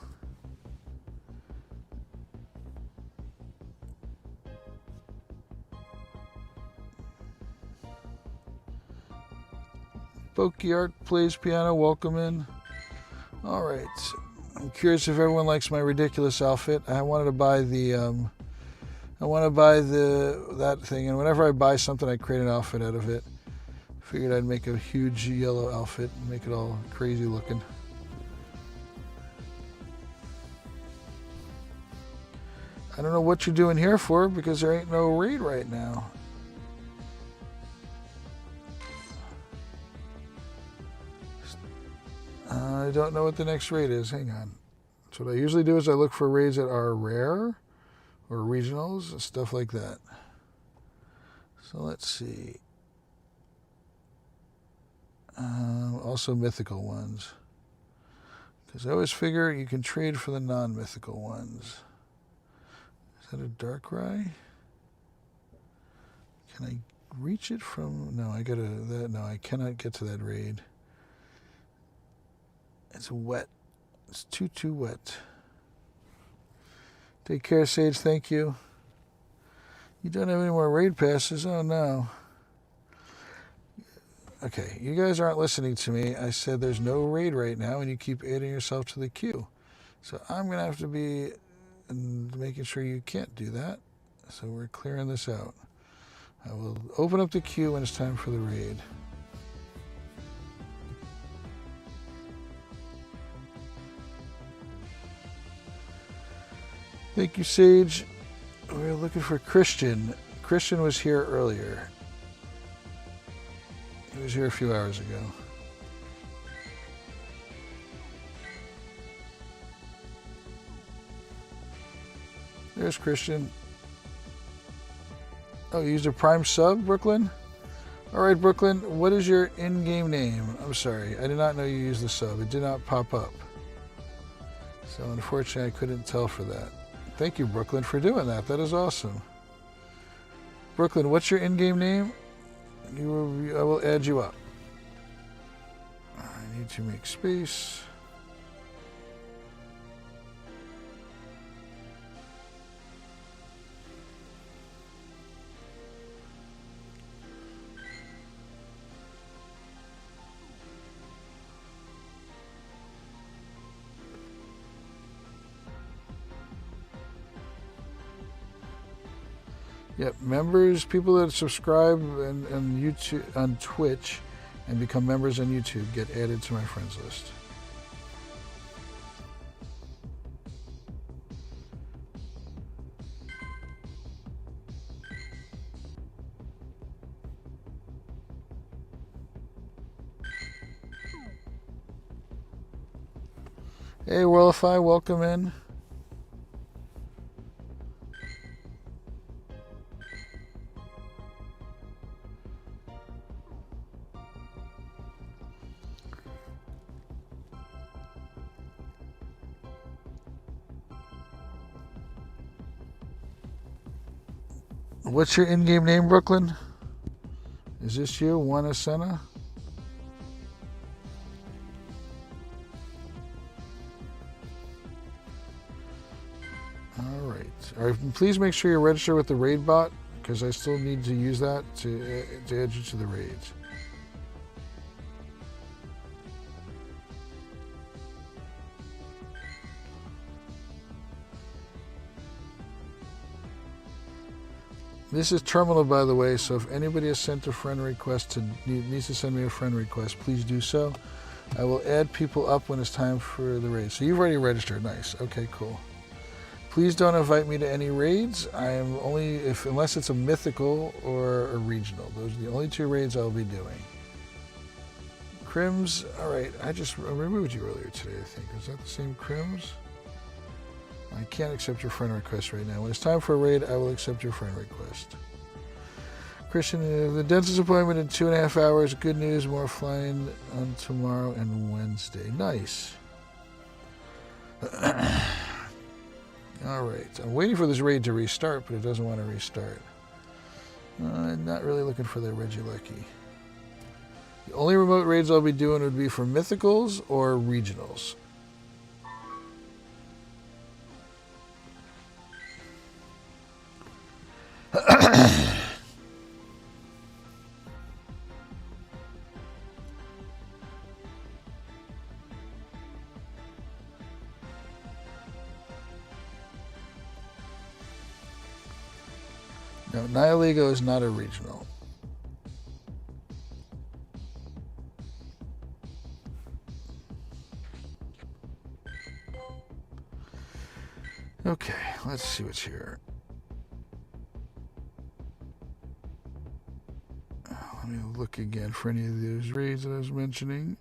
Pokey Art plays piano. Welcome in. All right. I'm curious if everyone likes my ridiculous outfit. I wanted to buy the that thing, and whenever I buy something, I create an outfit out of it. Figured I'd make a huge yellow outfit and make it all crazy looking. I don't know what you're doing here for because there ain't no raid right now. I don't know what the next raid is. Hang on. So what I usually do is I look for raids that are rare or regionals, stuff like that. So let's see. Also mythical ones. Because I always figure you can trade for the non-mythical ones. Is that a Darkrai? Can I reach it from... No, no, I cannot get to that raid. It's wet. It's too wet. Take care, Sage. Thank you. You don't have any more raid passes? Oh, no. Okay, you guys aren't listening to me. I said there's no raid right now, and you keep adding yourself to the queue. So I'm going to have to be making sure you can't do that. So we're clearing this out. I will open up the queue when it's time for the raid. Thank you, Sage. We're looking for Christian. Christian was here earlier. He was here a few hours ago. There's Christian. Oh, you used a Prime sub, Brooklyn? All right, Brooklyn, what is your in-game name? I'm sorry, I did not know you used the sub. It did not pop up. So unfortunately, I couldn't tell for that. Thank you, Brooklyn, for doing that. That is awesome. Brooklyn, what's your in-game name? I will add you up. I need to make space. Yep, members, people that subscribe and YouTube on Twitch and become members on YouTube get added to my friends list. Hey, Worldify, welcome in. What's your in-game name, Brooklyn? Is this you, Juana Senna? All right. Please make sure you register with the raid bot, because I still need to use that to add you to the raids. This is Terminal, by the way, so if anybody has sent a friend request needs to send me a friend request, please do so. I will add people up when it's time for the raid. So you've already registered. Nice. Okay, cool. Please don't invite me to any raids. I am only, unless it's a mythical or a regional. Those are the only two raids I'll be doing. Crims, all right. I just removed you earlier today, I think. Was that the same Crims? I can't accept your friend request right now. When it's time for a raid, I will accept your friend request. Christian, the dentist appointment in 2.5 hours. Good news, more flying on tomorrow and Wednesday. Nice. All right. I'm waiting for this raid to restart, but it doesn't want to restart. I'm not really looking for the Regieleki. The only remote raids I'll be doing would be for mythicals or regionals. No, Nihiligo is not a regional. Okay, let's see what's here. Let me look again for any of those raids that I was mentioning.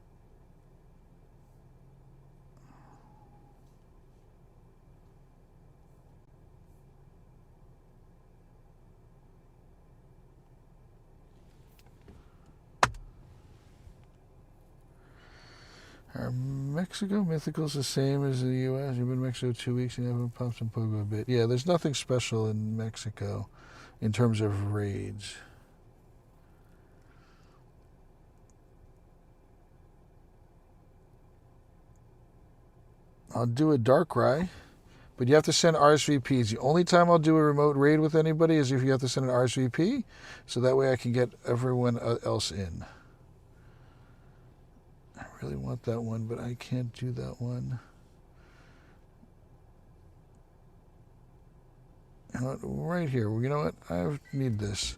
Are Mexico mythicals the same as the U.S.? You've been in Mexico 2 weeks and you haven't popped some Pogo a bit. Yeah, there's nothing special in Mexico in terms of raids. I'll do a Darkrai, but you have to send RSVPs. The only time I'll do a remote raid with anybody is if you have to send an RSVP, so that way I can get everyone else in. I really want that one, but I can't do that one. Right here. You know what? I need this.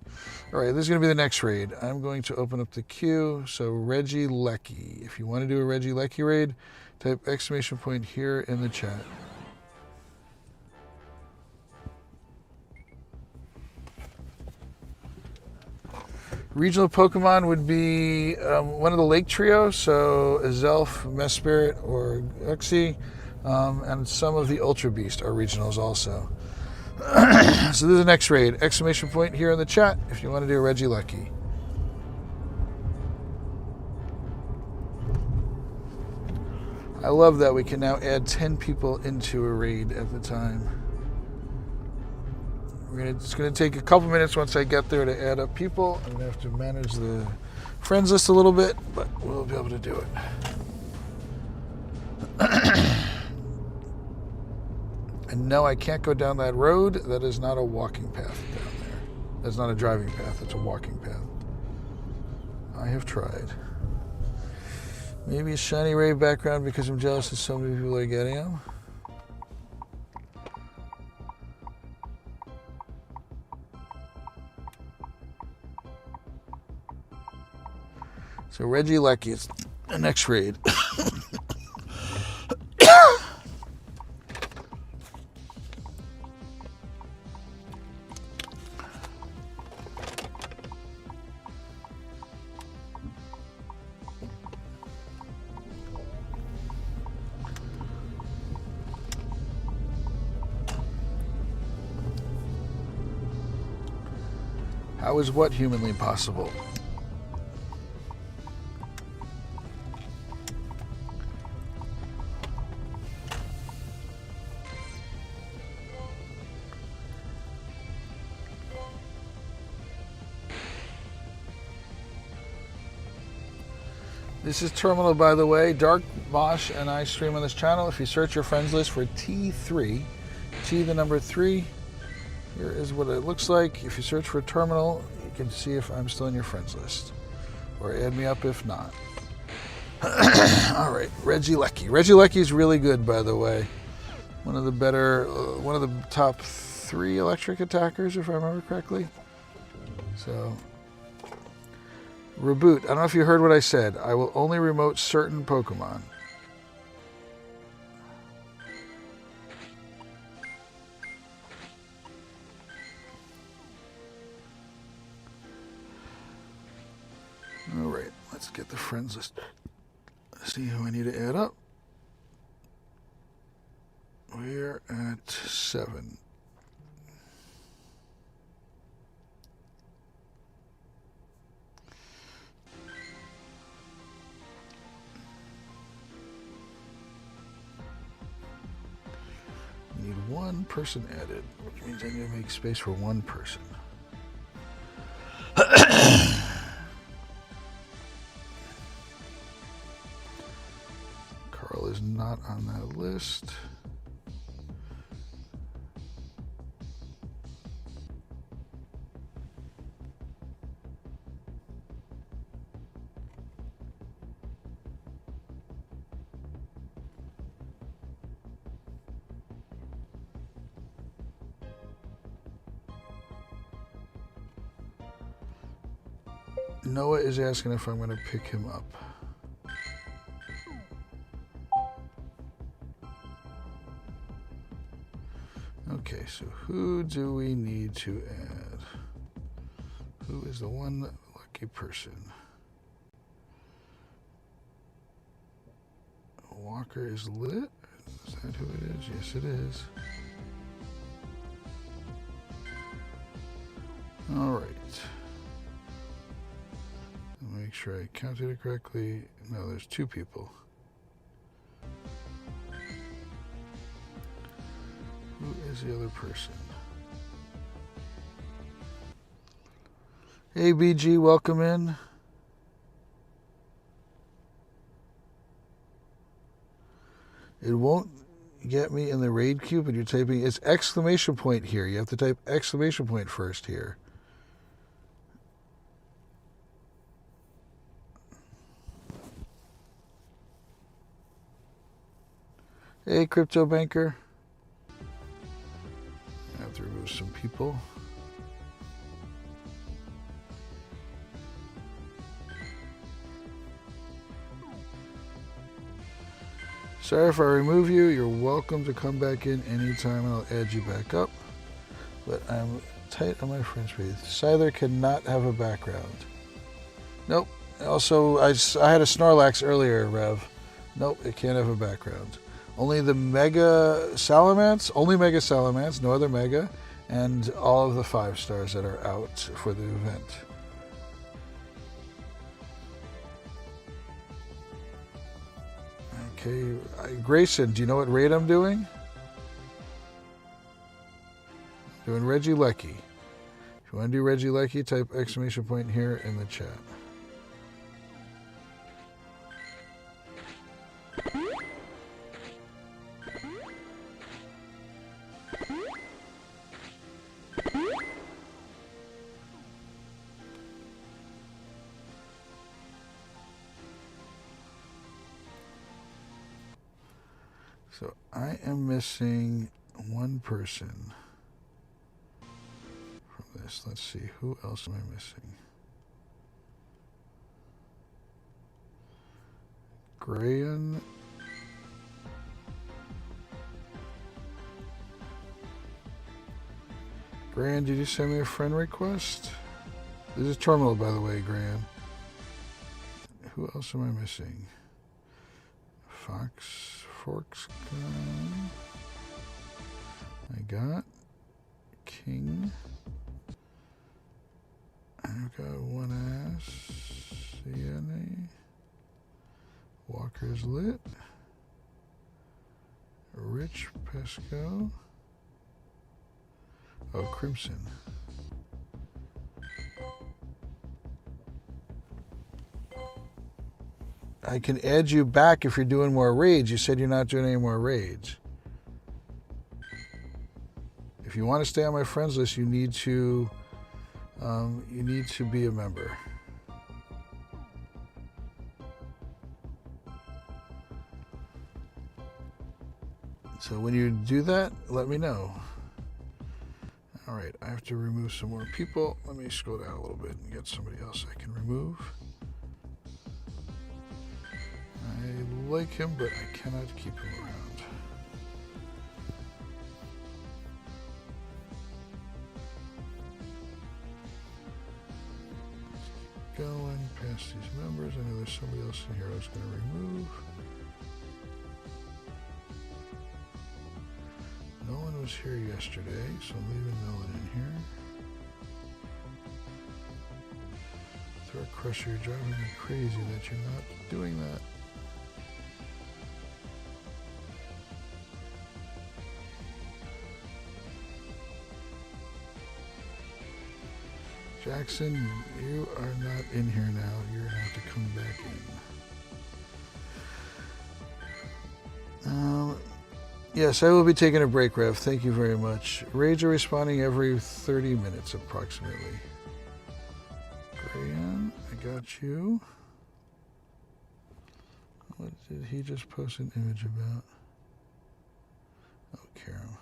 All right, this is going to be the next raid. I'm going to open up the queue. So Regieleki. If you want to do a Regieleki raid, type exclamation point here in the chat. Regional Pokemon would be one of the Lake Trio, so Azelf, Mesprit, or Uxie, and some of the Ultra Beast are regionals also. So this is the next raid. Exclamation point here in the chat if you want to do a Reggie Lucky. I love that we can now add 10 people into a raid at the time. It's going to take a couple minutes once I get there to add up people. I'm going to have to manage the friends list a little bit, but we'll be able to do it. And no, I can't go down that road. That is not a walking path down there. That's not a driving path. It's a walking path. I have tried. Maybe a shiny rave background because I'm jealous that so many people are getting them. So Reggie Lecky, it's the next raid. How is what humanly possible? This is Terminal, by the way. Dark Mosh and I stream on this channel. If you search your friends list for T3, T the number 3, here is what it looks like. If you search for Terminal, you can see if I'm still in your friends list. Or add me up if not. All right, Reggie Lecky. Reggie Lecky is really good, by the way. One of the better, one of the top 3 electric attackers, if I remember correctly. So, reboot. I don't know if you heard what I said. I will only remote certain Pokemon. All right, let's get the friends list. Let's see who I need to add up. We're at 7. We need 1 person added, which means I need to make space for 1 person. Carl is not on that list. Noah is asking if I'm going to pick him up. Okay, so who do we need to add? Who is the one lucky person? Walker is lit? Is that who it is? Yes, it is. All right. Make sure I counted it correctly. No, there's 2 people. Who is the other person? Hey, BG, welcome in. It won't get me in the raid queue, but you're typing, it's exclamation point here. You have to type exclamation point first here. Hey, Crypto Banker. I have to remove some people. Sorry if I remove you. You're welcome to come back in anytime and I'll add you back up. But I'm tight on my French breathe. Scyther cannot have a background. Nope. Also, I had a Snorlax earlier, Rev. Nope, it can't have a background. Only the Mega Salamence, only Mega Salamence, no other Mega, and all of the 5 stars that are out for the event. Okay, Grayson, do you know what raid I'm doing? Doing Reggie Lecky. If you want to do Reggie Lecky, type exclamation point here in the chat. So I am missing one person from this. Let's see, who else am I missing? Grayan. Grayan, did you send me a friend request? This is Terminal, by the way, Grayan. Who else am I missing? Forks gun. I got King. I've got One Ass. Sienna. Walker's Lit. Rich Pesco. Oh, Crimson. I can add you back if you're doing more raids. You said you're not doing any more raids. If you want to stay on my friends list, you need to be a member. So when you do that, let me know. All right, I have to remove some more people. Let me scroll down a little bit and get somebody else I can remove. I like him, but I cannot keep him around. Let's keep going past these members. I know there's somebody else in here I was going to remove. Nolan was here yesterday, so I'm leaving Nolan in here. Throat Crusher, you're driving me crazy that you're not doing that. Jackson, you are not in here now. You're going to have to come back in. Yes, I will be taking a break, Rev. Thank you very much. Raids are responding every 30 minutes approximately. Grayan, I got you. What did he just post an image about? Oh, Kyurem.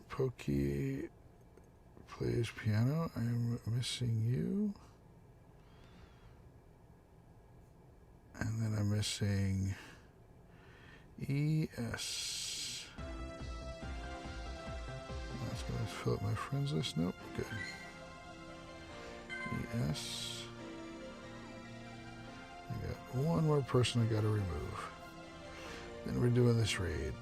Pokey plays piano. I'm missing you. And then I'm missing ES. That's going to fill up my friends list. Nope, good. ES. I got one more person I got to remove. Then we're doing this raid.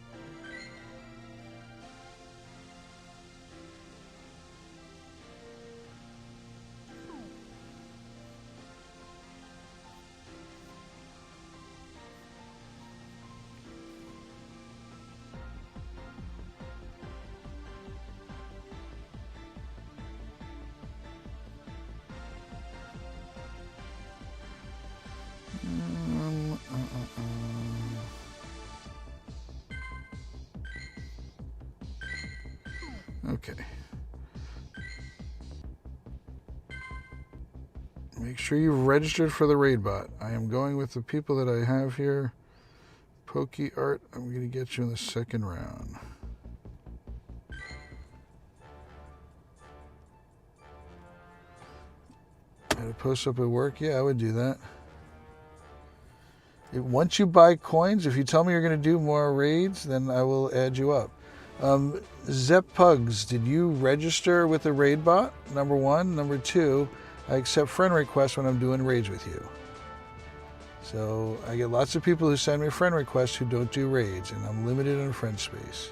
Okay. Make sure you've registered for the raid bot. I am going with the people that I have here. Pokey Art, I'm going to get you in the second round. Had to post up at work? Yeah, I would do that. Once you buy coins, if you tell me you're going to do more raids, then I will add you up. Zep Pugs, did you register with the raid bot? Number one. Number two, I accept friend requests when I'm doing raids with you. So I get lots of people who send me friend requests who don't do raids, and I'm limited on friend space.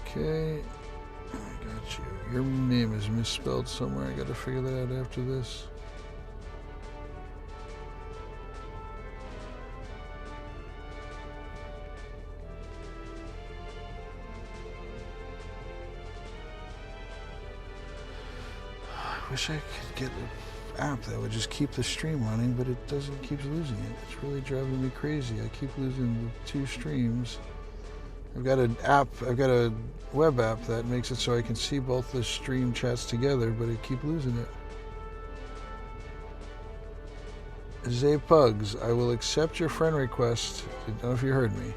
Okay, I got you. Your name is misspelled somewhere. I gotta figure that out after this. I wish I could get an app that would just keep the stream running, but it doesn't, keep losing it. It's really driving me crazy. I keep losing the 2 streams. I've got a web app that makes it so I can see both the stream chats together, but I keep losing it. Zay Pugs, I will accept your friend request. I don't know if you heard me.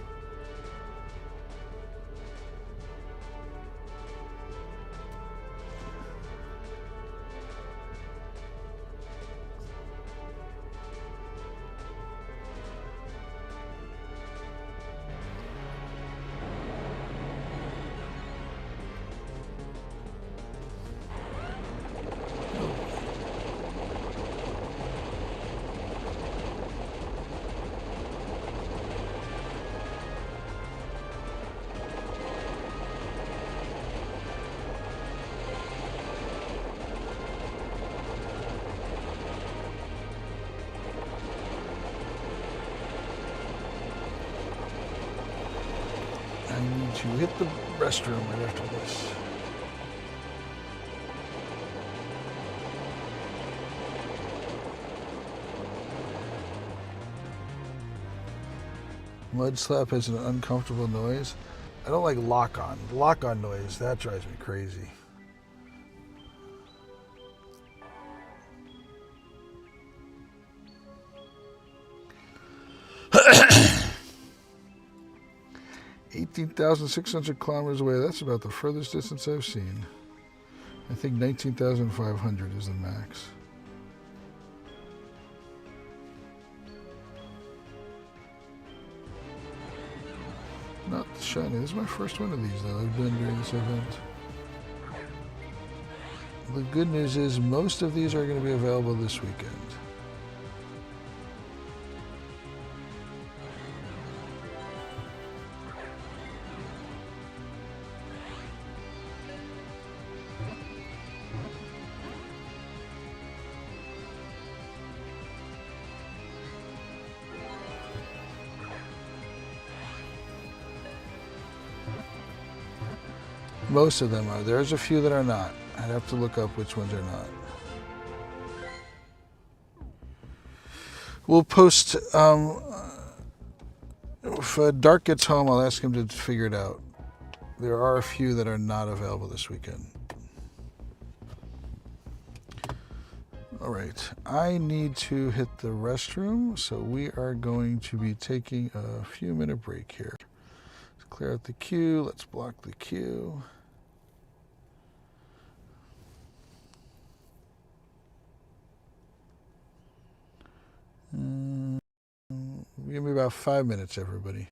I need to hit the restroom right after this. Mud slap has an uncomfortable noise. I don't like lock-on. Lock-on noise, that drives me crazy. $18,600 kilometers away. That's about the furthest distance I've seen. I think 19,500 is the max. Not shiny. This is my first one of these that I've done during this event. The good news is most of these are going to be available this weekend. Most of them are. There's a few that are not. I'd have to look up which ones are not. We'll post, if Dark gets home, I'll ask him to figure it out. There are a few that are not available this weekend. All right, I need to hit the restroom, so we are going to be taking a few minute break here. Let's clear out the queue. Let's block the queue. Give me about 5 minutes, everybody.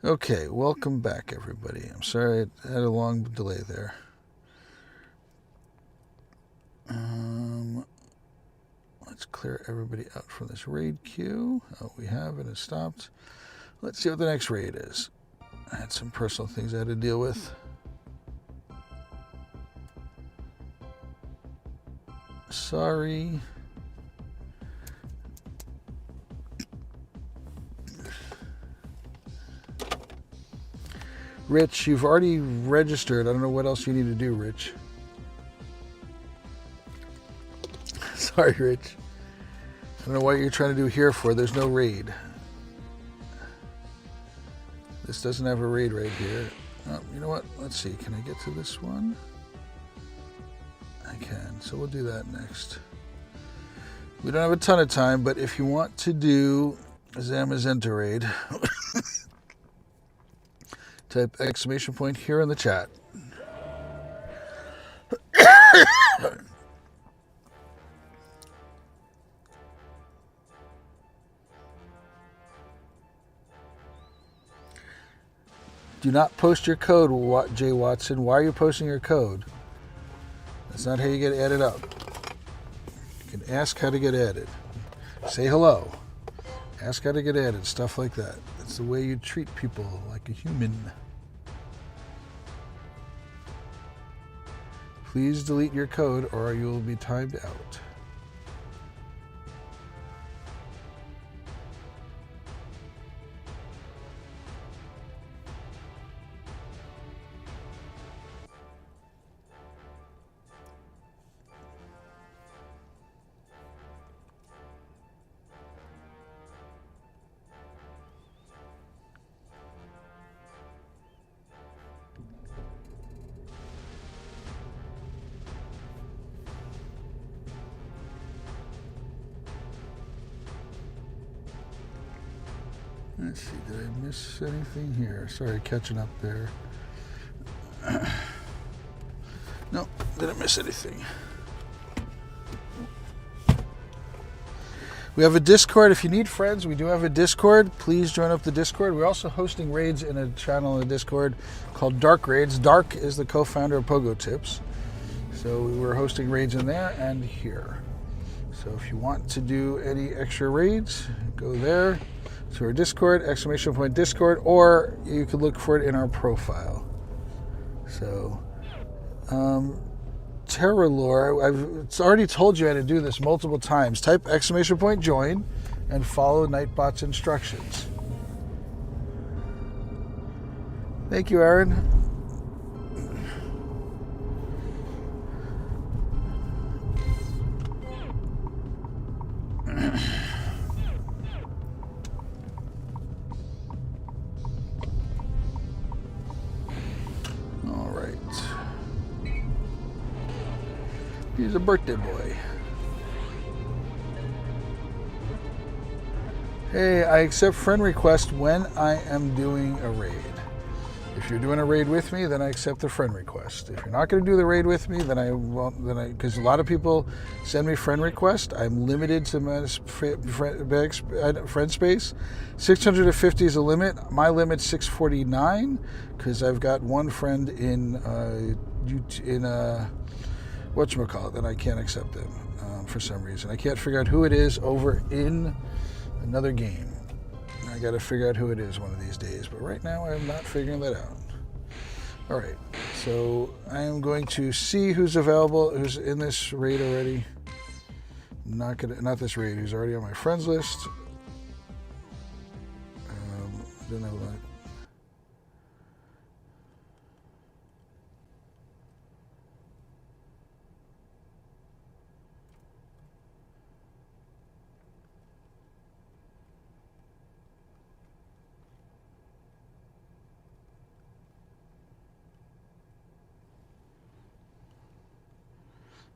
Okay, welcome back, everybody. I'm sorry I had a long delay there. Let's clear everybody out from this raid queue. Oh, we have, and it stopped. Let's see what the next raid is. I had some personal things I had to deal with. Sorry. Rich, you've already registered. I don't know what else you need to do, Rich. Sorry, Rich. I don't know what you're trying to do here for. There's no raid. This doesn't have a raid right here. Oh, you know what? Let's see. Can I get to this one? I can. So we'll do that next. We don't have a ton of time, but if you want to do Zamazenta raid, type exclamation point here in the chat. Do not post your code, Jay Watson. Why are you posting your code? That's not how you get added up. You can ask how to get added. Say hello. Ask how to get added. Stuff like that. That's the way you treat people, like a human. Please delete your code or you will be timed out. Let's see, did I miss anything here? Sorry, catching up there. No, didn't miss anything. We have a Discord. If you need friends, we do have a Discord. Please join up the Discord. We're also hosting raids in a channel in the Discord called Dark Raids. Dark is the co-founder of Pogo Tips. So we're hosting raids in there and here. So if you want to do any extra raids, go there to our Discord, exclamation point Discord, or you could look for it in our profile. So, Terralore, I've already told you how to do this multiple times. Type exclamation point join and follow Nightbot's instructions. Thank you, Aaron. He's a birthday boy. Hey, I accept friend request when I am doing a raid. If you're doing a raid with me, then I accept the friend request. If you're not going to do the raid with me, then I won't. Because a lot of people send me friend request. I'm limited to my friend space. 650 is a limit. My limit's 649 because I've got one friend in whatchamacallit, then I can't accept them for some reason. I can't figure out who it is over in another game. I got to figure out who it is one of these days, but right now I'm not figuring that out. All right, so I am going to see who's available, who's in this raid already. Not this raid, who's already on my friends list. I don't know what.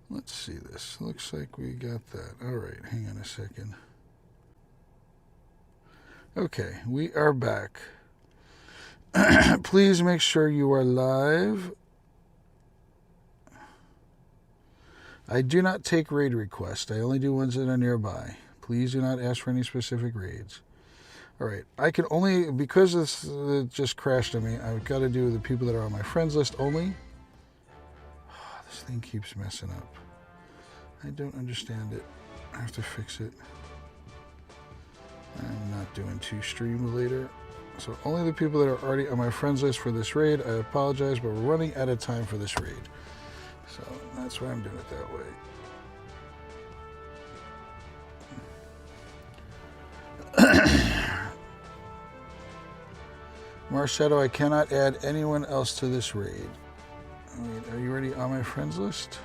Let's see this. Looks like we got that. All right, hang on a second. Okay, we are back. Please make sure you are live. I do not take raid requests. I only do ones that are nearby. Please do not ask for any specific raids. All right, I can only, because this just crashed on me, I've got to do the people that are on my friends list only. This thing keeps messing up. I don't understand it. I have to fix it. I'm not doing two stream later. So only the people that are already on my friends list for this raid. I apologize, but we're running out of time for this raid. So that's why I'm doing it that way. Marshadow, I cannot add anyone else to this raid. Wait, are you already on my friends list?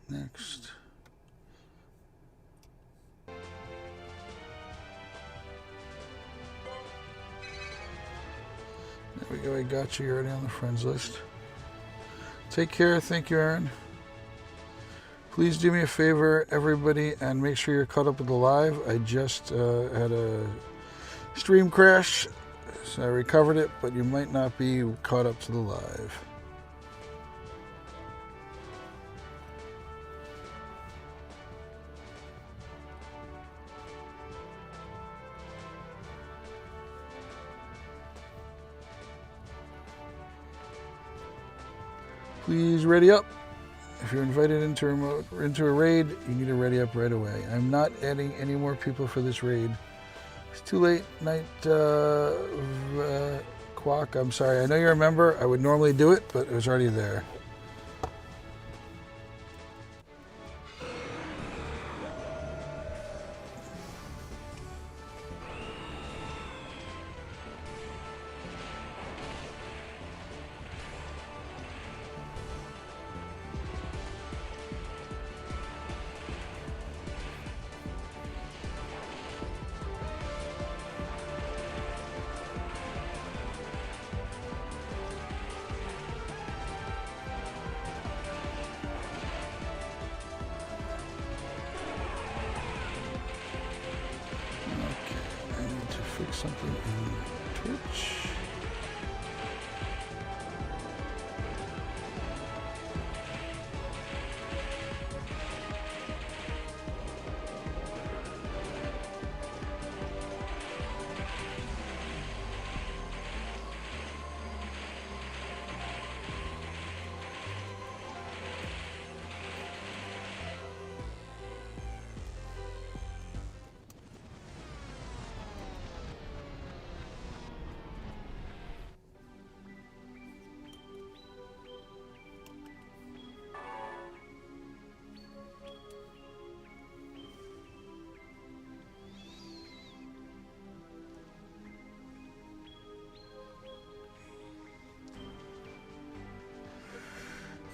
Next. There we go, I got you. You're already on the friends list. Take care. Thank you, Aaron. Please do me a favor, everybody, and make sure you're caught up with the live. I just had a stream crash, so I recovered it, but you might not be caught up to the live. Please ready up. If you're invited into a raid, you need to ready up right away. I'm not adding any more people for this raid. It's too late. Night, Quack. I'm sorry. I know you're a member. I would normally do it, but it was already there. Something in Twitch.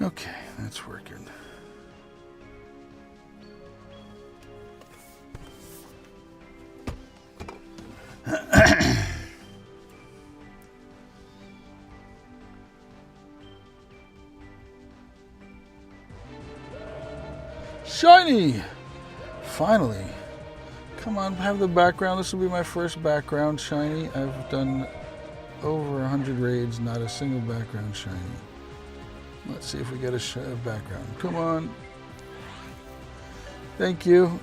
Okay, that's working. Shiny! Finally. Come on, have the background. This will be my first background shiny. I've done over 100 raids, not a single background shiny. Let's see if we get a background. Come on. Thank you.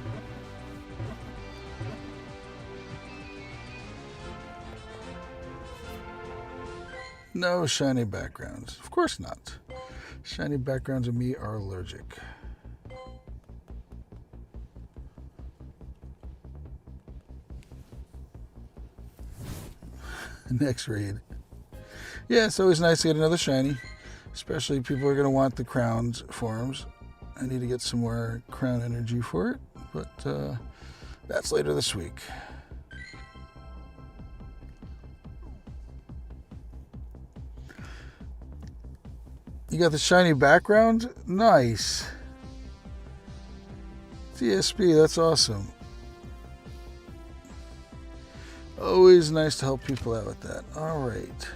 No shiny backgrounds. Of course not. Shiny backgrounds and me are allergic. Next raid. Yeah, it's always nice to get another shiny. Especially people are going to want the crowns forms. I need to get some more crown energy for it. But that's later this week. You got the shiny background? Nice. DSP, that's awesome. Always nice to help people out with that. All right.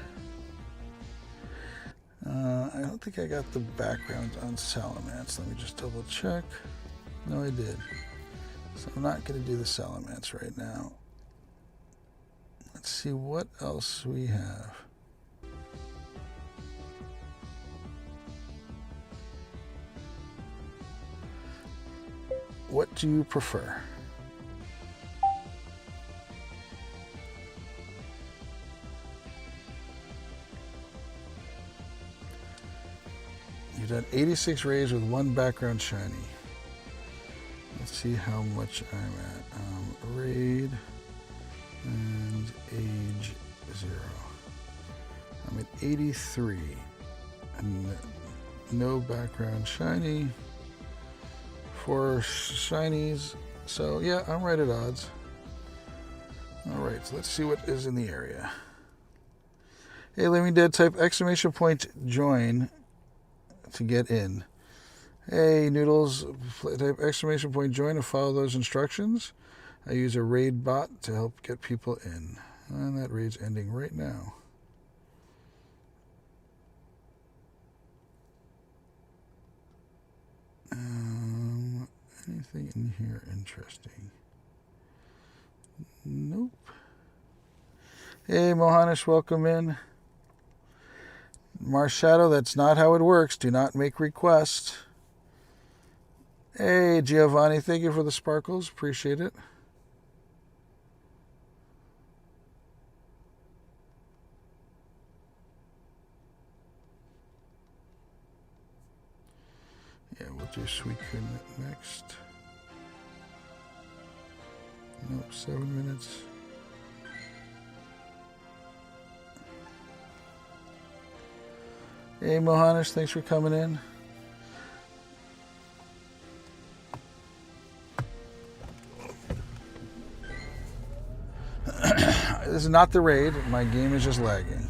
I don't think I got the background on Salamence. Let me just double check. No, I did. So I'm not going to do the Salamence right now. Let's see what else we have. What do you prefer? You've done 86 raids with 1 background shiny. Let's see how much I'm at. Raid and age 0. I'm at 83. And no background shiny. 4 shinies. So yeah, I'm right at odds. Alright, so let's see what is in the area. Hey, Living Dead, type exclamation point join to get in. Hey, Noodles, type exclamation point join and follow those instructions. I use a raid bot to help get people in. And that raid's ending right now. Anything in here interesting? Nope. Hey, Mohanish, welcome in. Marshadow, that's not how it works. Do not make requests. Hey, Giovanni, thank you for the sparkles. Appreciate it. Yeah, we'll do Suicune next. Nope, 7 minutes. Hey, Mohanish, thanks for coming in. This is not the raid. My game is just lagging.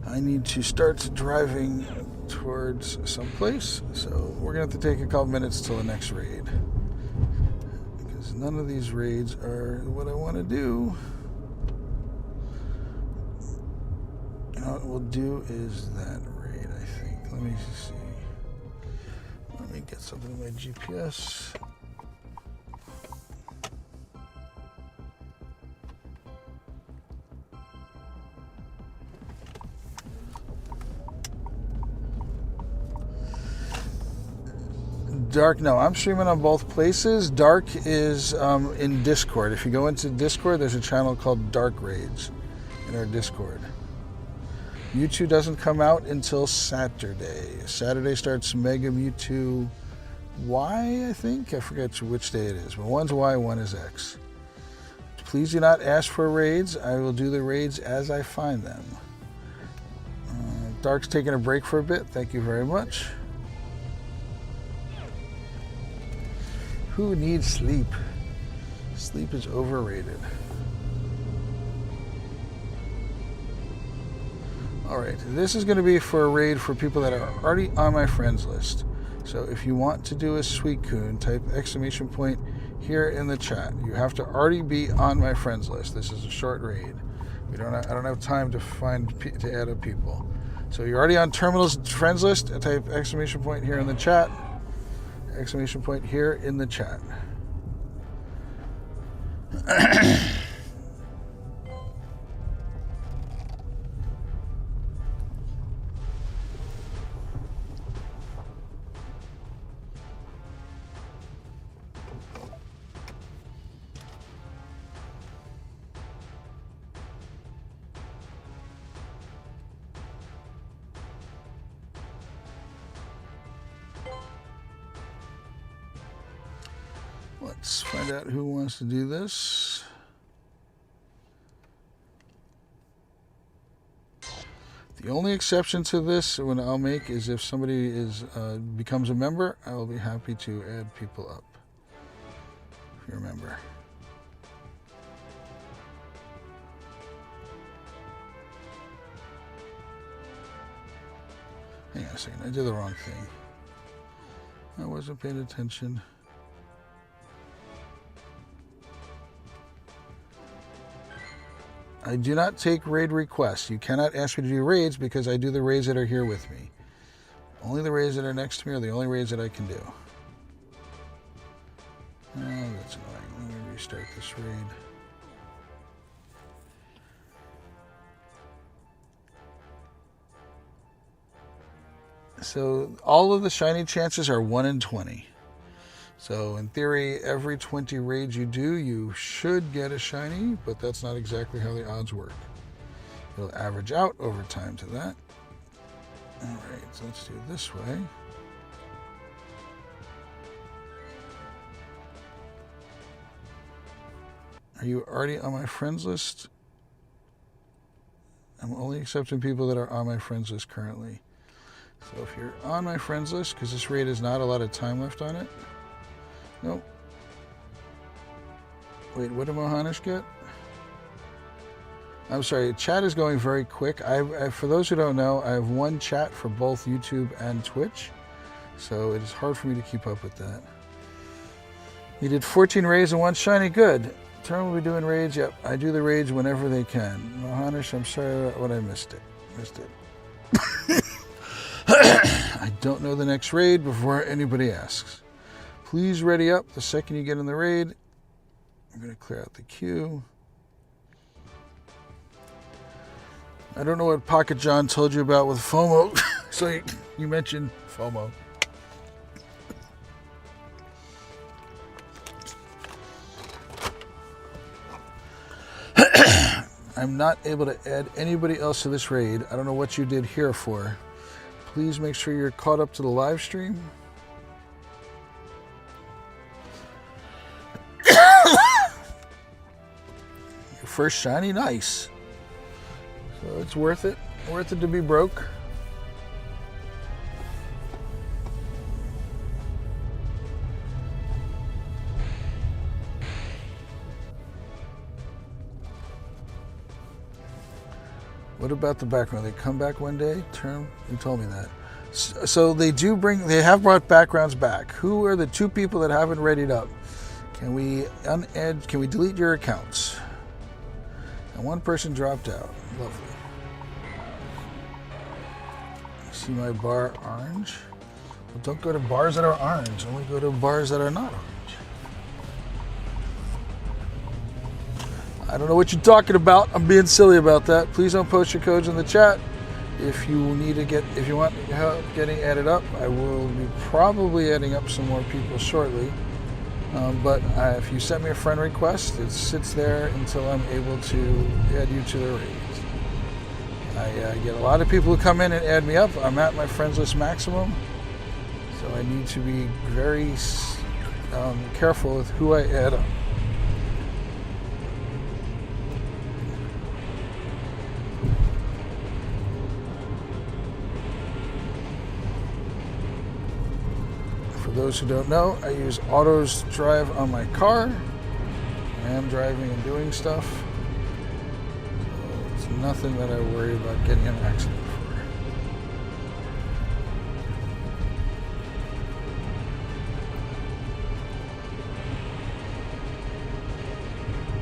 I need to start driving towards someplace, so we're going to have to take a couple minutes till the next raid. Because none of these raids are what I want to do. And what we'll do is that raid, I think. Let me see. Let me get something in my GPS. Dark, no, I'm streaming on both places. Dark is in Discord. If you go into Discord, there's a channel called Dark Raids in our Discord. Mewtwo doesn't come out until Saturday. Saturday starts Mega Mewtwo Y, I think. I forget which day it is, but one's Y, one is X. Please do not ask for raids. I will do the raids as I find them. Dark's taking a break for a bit. Thank you very much. Who needs sleep? Sleep is overrated. Alright, this is going to be for a raid for people that are already on my friends list. So if you want to do a Suicune, type exclamation point here in the chat. You have to already be on my friends list. This is a short raid. I don't have time to add up people. So you're already on Terminal's friends list. Type exclamation point here in the chat. Exclamation point here in the chat. Let's find out who wants to do this. The only exception to this when I'll make is if somebody becomes a member, I will be happy to add people up. If you remember. Hang on a second, I did the wrong thing. I wasn't paying attention. I do not take raid requests. You cannot ask me to do raids because I do the raids that are here with me. Only the raids that are next to me are the only raids that I can do. Oh, that's annoying. Let me restart this raid. So all of the shiny chances are 1 in 20. So in theory, every 20 raids you do, you should get a shiny, but that's not exactly how the odds work. It'll average out over time to that. All right, so let's do it this way. Are you already on my friends list? I'm only accepting people that are on my friends list currently. So if you're on my friends list, because this raid has not a lot of time left on it. Nope. Wait, what did Mohanish get? I'm sorry, chat is going very quick. For those who don't know, I have one chat for both YouTube and Twitch. So it is hard for me to keep up with that. You did 14 raids and 1 shiny, good. Turn will be doing raids, yep. I do the raids whenever they can. Mohanish, I'm sorry when I missed it. I don't know the next raid before anybody asks. Please ready up the second you get in the raid. I'm going to clear out the queue. I don't know what Pocket John told you about with FOMO. So you mentioned FOMO. I'm not able to add anybody else to this raid. I don't know what you did here for. Please make sure you're caught up to the live stream. Your first shiny, nice. So it's worth it. Worth it to be broke. What about the background? They come back one day? Term? You told me that. So they have brought backgrounds back. Who are the 2 people that haven't readied up? Can we delete your accounts? And 1 person dropped out. Lovely. See my bar orange? Well, don't go to bars that are orange. Only go to bars that are not orange. I don't know what you're talking about. I'm being silly about that. Please don't post your codes in the chat. If you want help getting added up, I will be probably adding up some more people shortly. But if you send me a friend request, it sits there until I'm able to add you to the raids. I get a lot of people who come in and add me up. I'm at my friends list maximum, so I need to be very careful with who I add up. For those who don't know, I use Auto's Drive on my car. I am driving and doing stuff. So it's nothing that I worry about getting in an accident for.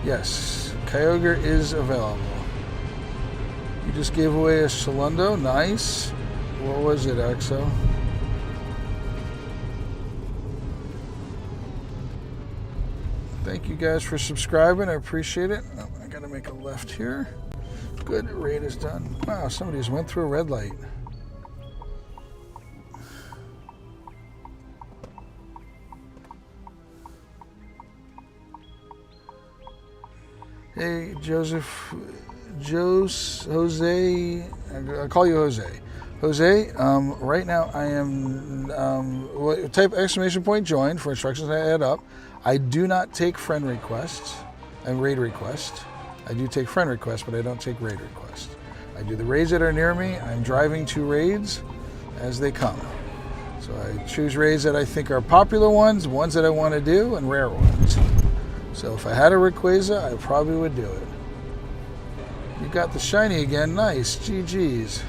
Yes, Kyogre is available. You just gave away a Shalundo. Nice. What was it, Axo? Thank you guys for subscribing. I appreciate it. Oh, I gotta make a left here. Good, raid is done. Wow, somebody just went through a red light. Hey, Jose, I'll call you Jose. Jose, right now I am, type exclamation point join for instructions to add up. I do not take friend requests and raid requests. I do take friend requests, but I don't take raid requests. I do the raids that are near me. I'm driving to raids as they come. So I choose raids that I think are popular ones that I want to do, and rare ones. So if I had a Rayquaza, I probably would do it. You got the shiny again. Nice. GG's.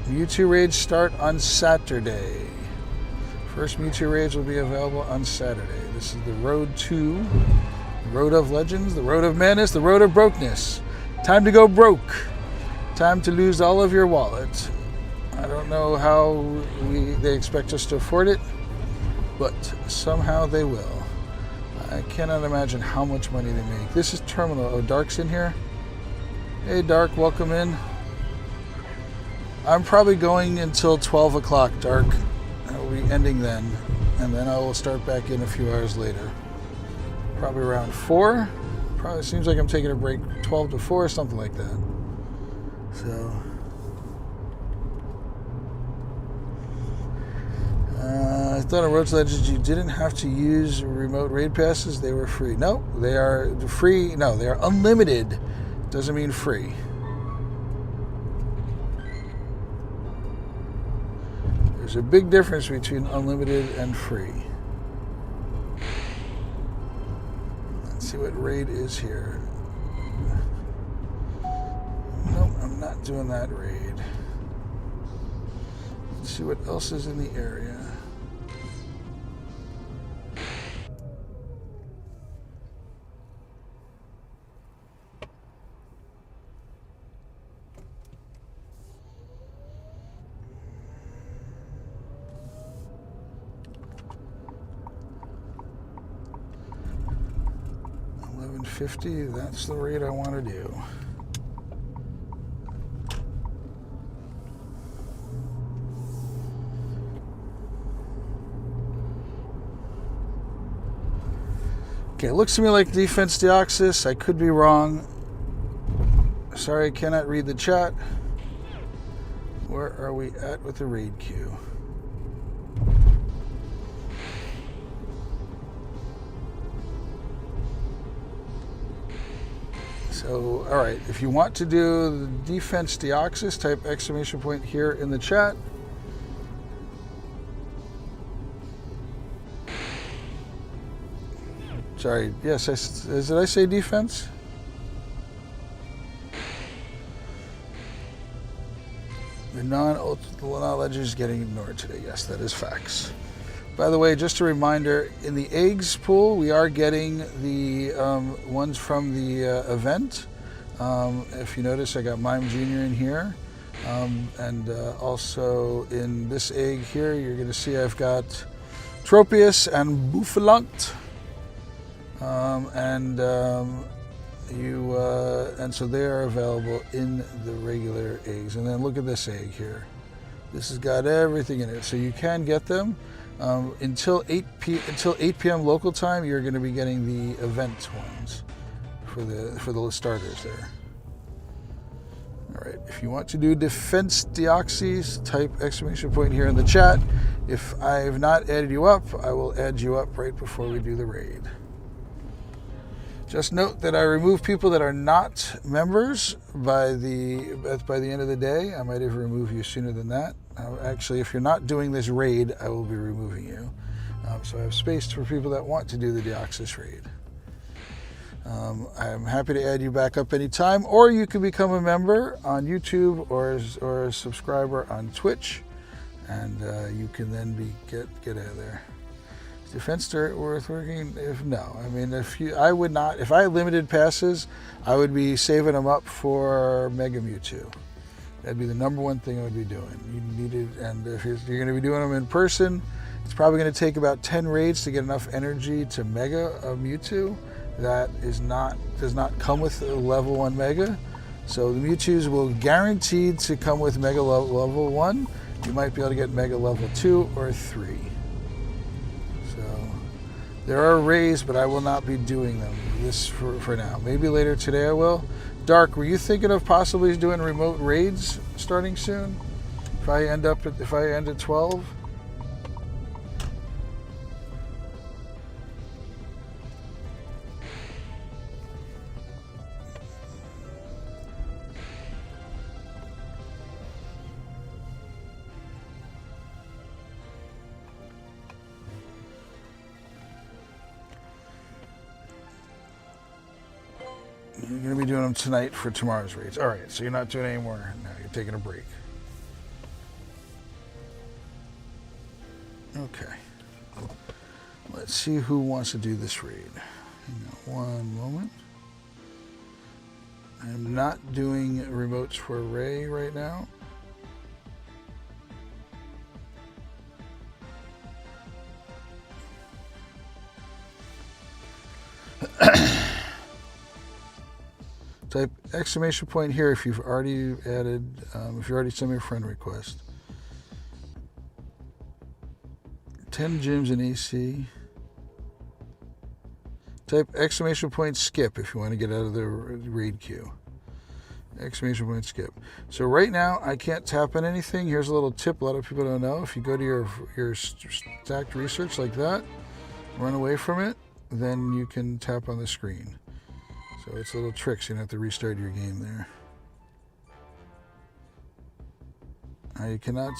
Mewtwo raids start on Saturday. First Mewtwo raids will be available on Saturday. This is the road to, the road of legends, the road of madness, the road of brokenness. Time to go broke. Time to lose all of your wallet. I don't know how they expect us to afford it, but somehow they will. I cannot imagine how much money they make. This is Terminal. Oh, Dark's in here. Hey, Dark, welcome in. I'm probably going until 12 o'clock, Dark. I will be ending then, and then I will start back in a few hours later. Probably around 4. Probably seems like I'm taking a break 12 to 4, something like that. So, I thought on Roach Legends you didn't have to use remote raid passes. They were free. No, they are free. No, they are unlimited. Doesn't mean free. There's a big difference between unlimited and free. Let's see what raid is here. Nope, I'm not doing that raid. Let's see what else is in the area. $11.50, that's the rate I want to do. Okay, it looks to me like defense Deoxys. I could be wrong. Sorry, I cannot read the chat. Where are we at with the raid queue? So, all right, if you want to do the defense Deoxys, type exclamation point here in the chat. Sorry, yes, did I say defense? The non-legend is getting ignored today. Yes, that is facts. By the way, just a reminder, in the eggs pool, we are getting the ones from the event. If you notice, I got Mime Jr. in here. And also in this egg here, you're going to see I've got Tropius and Bouffalant. And so they are available in the regular eggs. And then look at this egg here. This has got everything in it, so you can get them. Until 8 p.m. local time, you're going to be getting the event ones for the starters there. All right, if you want to do defense Deoxys, type exclamation point here in the chat. If I have not added you up, I will add you up right before we do the raid. Just note that I remove people that are not members by the end of the day. I might even remove you sooner than that. Actually, if you're not doing this raid, I will be removing you. So I have space for people that want to do the Deoxys raid. I'm happy to add you back up anytime, or you can become a member on YouTube or a subscriber on Twitch, and you can then get out of there. Defense dirt worth working? If I had limited passes, I would be saving them up for Mega Mewtwo. That'd be the number one thing I would be doing. You need it, and if you're going to be doing them in person, it's probably going to take about 10 raids to get enough energy to Mega a Mewtwo. That does not come with a level 1 Mega. So the Mewtwo's will guaranteed to come with Mega level 1. You might be able to get Mega level 2 or 3. There are raids, but I will not be doing them this for now. Maybe later today I will. Dark, were you thinking of possibly doing remote raids starting soon? If I end at 12? You're going to be doing them tonight for tomorrow's raids. All right, so you're not doing any more now. You're taking a break. Okay. Let's see who wants to do this raid. Hang on one moment. I'm not doing remotes for Ray right now. Type exclamation point here if you've already added, if you already sent me a friend request. 10 gyms in AC. Type exclamation point skip if you want to get out of the raid queue. Exclamation point skip. So right now I can't tap on anything. Here's a little tip a lot of people don't know. If you go to your stacked research like that, run away from it, then you can tap on the screen. So it's a little trick, so you don't have to restart your game there. I cannot,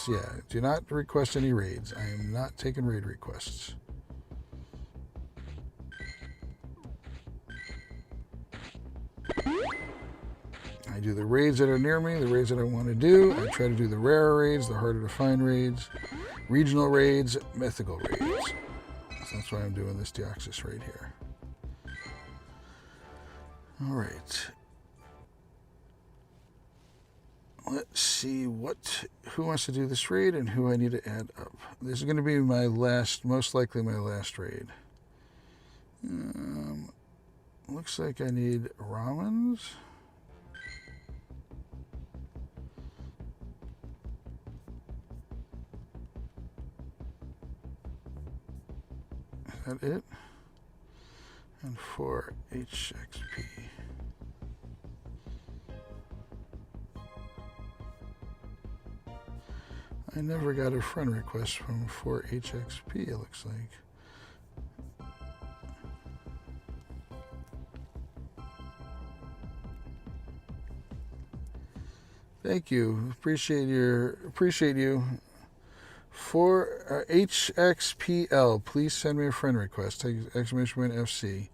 do not request any raids. I am not taking raid requests. I do the raids that are near me, the raids that I want to do. I try to do the rarer raids, the harder to find raids, regional raids, mythical raids. So that's why I'm doing this Deoxys raid here. All right. Let's see who wants to do this raid and who I need to add up. This is going to be my last, most likely my last raid. Looks like I need ramens. Is that it? And 4 HXP. I never got a friend request from 4 HXP, it looks like. Thank you. Appreciate you. For HXPL, please send me a friend request. Exclamation point FC.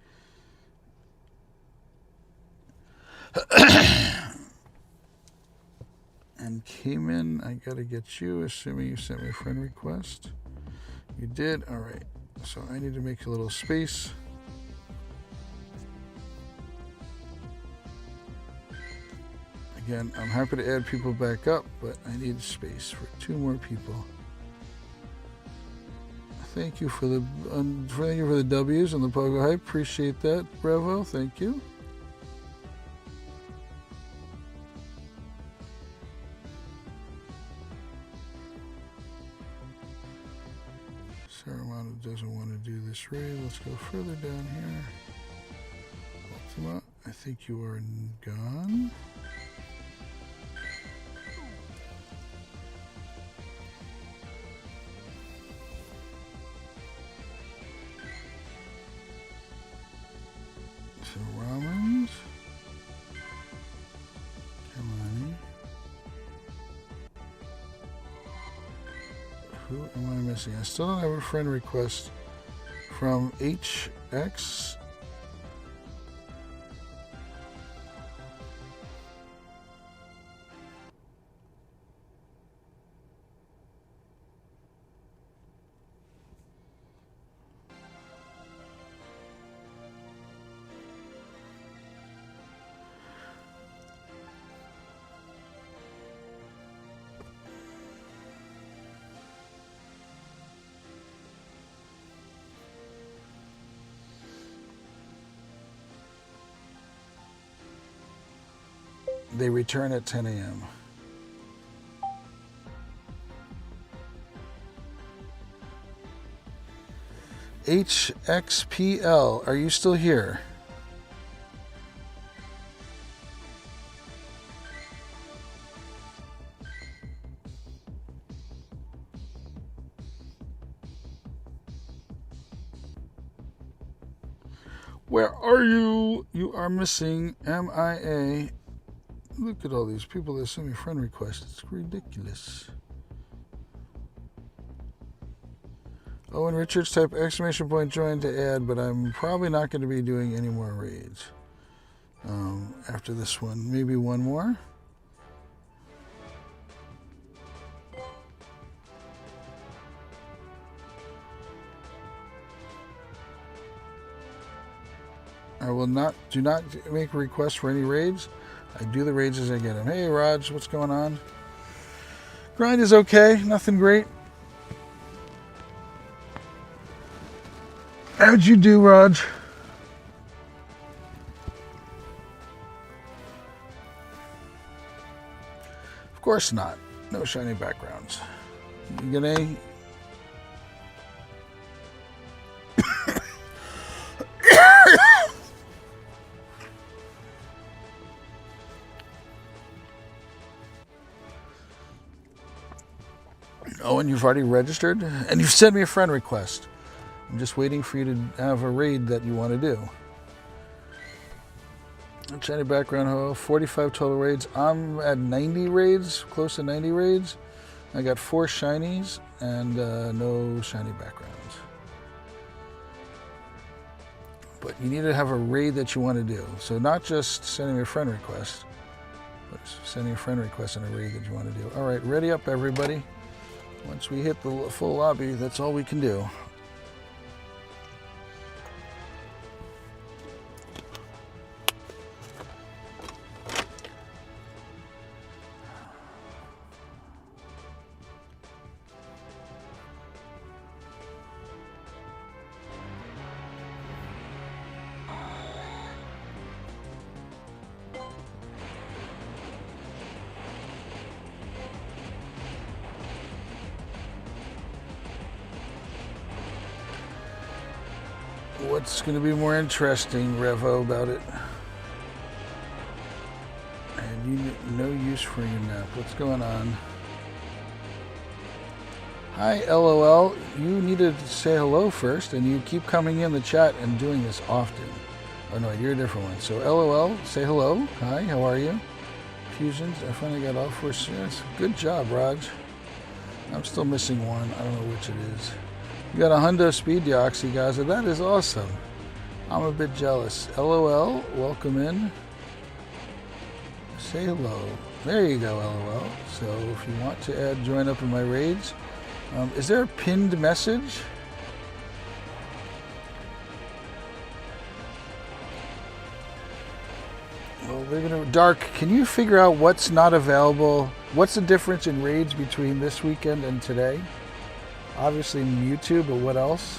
And Cayman, I gotta get you, assuming you sent me a friend request. You did? Alright. So I need to make a little space. Again, I'm happy to add people back up, but I need space for 2 more people. Thank you for the W's and the Pogo Hype. Appreciate that, Bravo. Thank you. Saruman doesn't want to do this raid. Let's go further down here. Ultima, I think you are gone. So ramens, Kamani. Who am I missing? I still don't have a friend request from HX. They return at 10 a.m. HXPL, are you still here? Where are you? You are missing. MIA. Look at all these people that send me friend requests. It's ridiculous. Owen Richards, type exclamation point join to add, but I'm probably not going to be doing any more raids after this one. Maybe one more. I will not, do not make requests for any raids. I do the raids as I get them. Hey, Raj, what's going on? Grind is okay. Nothing great. How'd you do, Raj? course not. No shiny backgrounds. You get any? Oh, and you've already registered? And you've sent me a friend request. I'm just waiting for you to have a raid that you want to do. Shiny background, ho, 45 total raids. I'm at 90 raids, close to 90 raids. I got 4 shinies and no shiny backgrounds. But you need to have a raid that you want to do. So not just sending me a friend request, but sending a friend request and a raid that you want to do. All right, ready up, everybody. Once we hit the full lobby, that's all we can do. What's going to be more interesting, Revo, about it? And you no use for your nap. What's going on? Hi, LOL. You needed to say hello first, and you keep coming in the chat and doing this often. Oh no, you're a different one. So LOL, say hello. Hi, how are you? Fusions, I finally got all 4 shares. Good job, Raj. I'm still missing one. I don't know which it is. You got a Hundo Speed Deoxy, guys. That is awesome. I'm a bit jealous. LOL, welcome in. Say hello. There you go, LOL. So if you want to join up in my raids, is there a pinned message? Well, they're gonna. Dark, can you figure out what's not available? What's the difference in raids between this weekend and today? Obviously Mewtwo, but what else?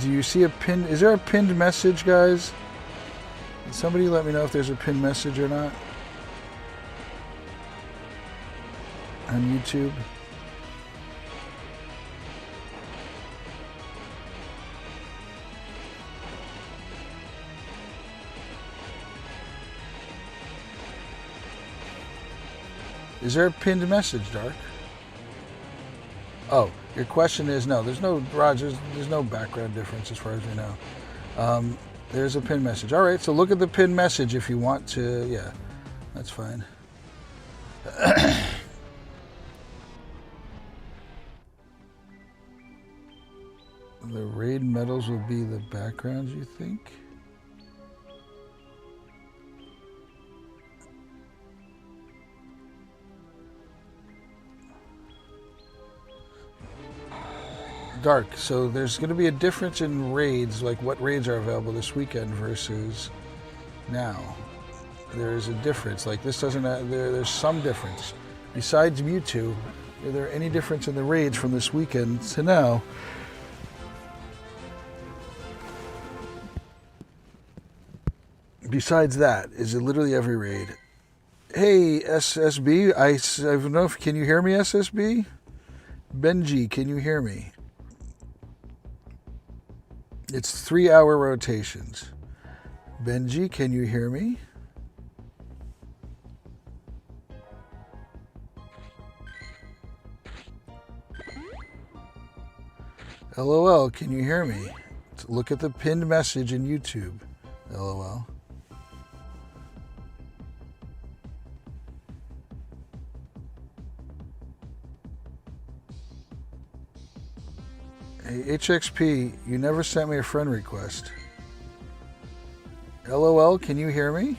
Do you see a pin? Is there a pinned message, guys? Can somebody let me know if there's a pinned message or not? On YouTube. Is there a pinned message, Dark? Oh, your question is no. There's no, Rogers. There's no background difference as far as we know. There's a pinned message. All right, so look at the pinned message if you want to. Yeah, that's fine. The raid medals will be the backgrounds, you think? Dark, so there's going to be a difference in raids, like what raids are available this weekend versus now. There is a difference, like this doesn't have, there's some difference. Besides Mewtwo, is there any difference in the raids from this weekend to now? Besides that, is it literally every raid? Hey, SSB, I don't know if, can you hear me, SSB? Benji, can you hear me? It's 3-hour rotations. Benji, can you hear me? LOL, can you hear me? Look at the pinned message in YouTube. LOL. Hey, HXP, you never sent me a friend request. LOL, can you hear me?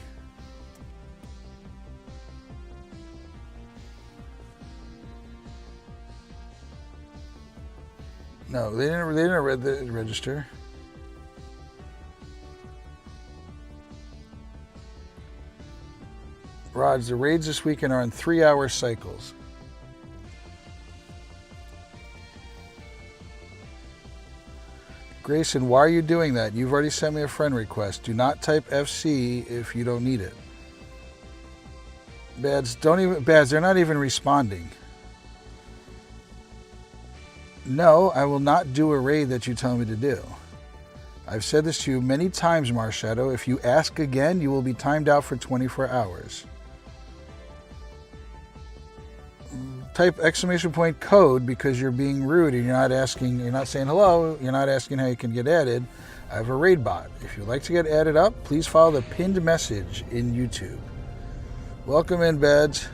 No, they didn't register. Raj, the raids this weekend are on 3-hour cycles. Grayson, why are you doing that? You've already sent me a friend request. Do not type FC if you don't need it. Bads, they're not even responding. No, I will not do a raid that you tell me to do. I've said this to you many times, Marshadow. If you ask again, you will be timed out for 24 hours. Type exclamation point code because you're being rude and you're not saying hello, you're not asking how you can get added. I have a raid bot. If you'd like to get added up, please follow the pinned message in YouTube. Welcome in, Bads.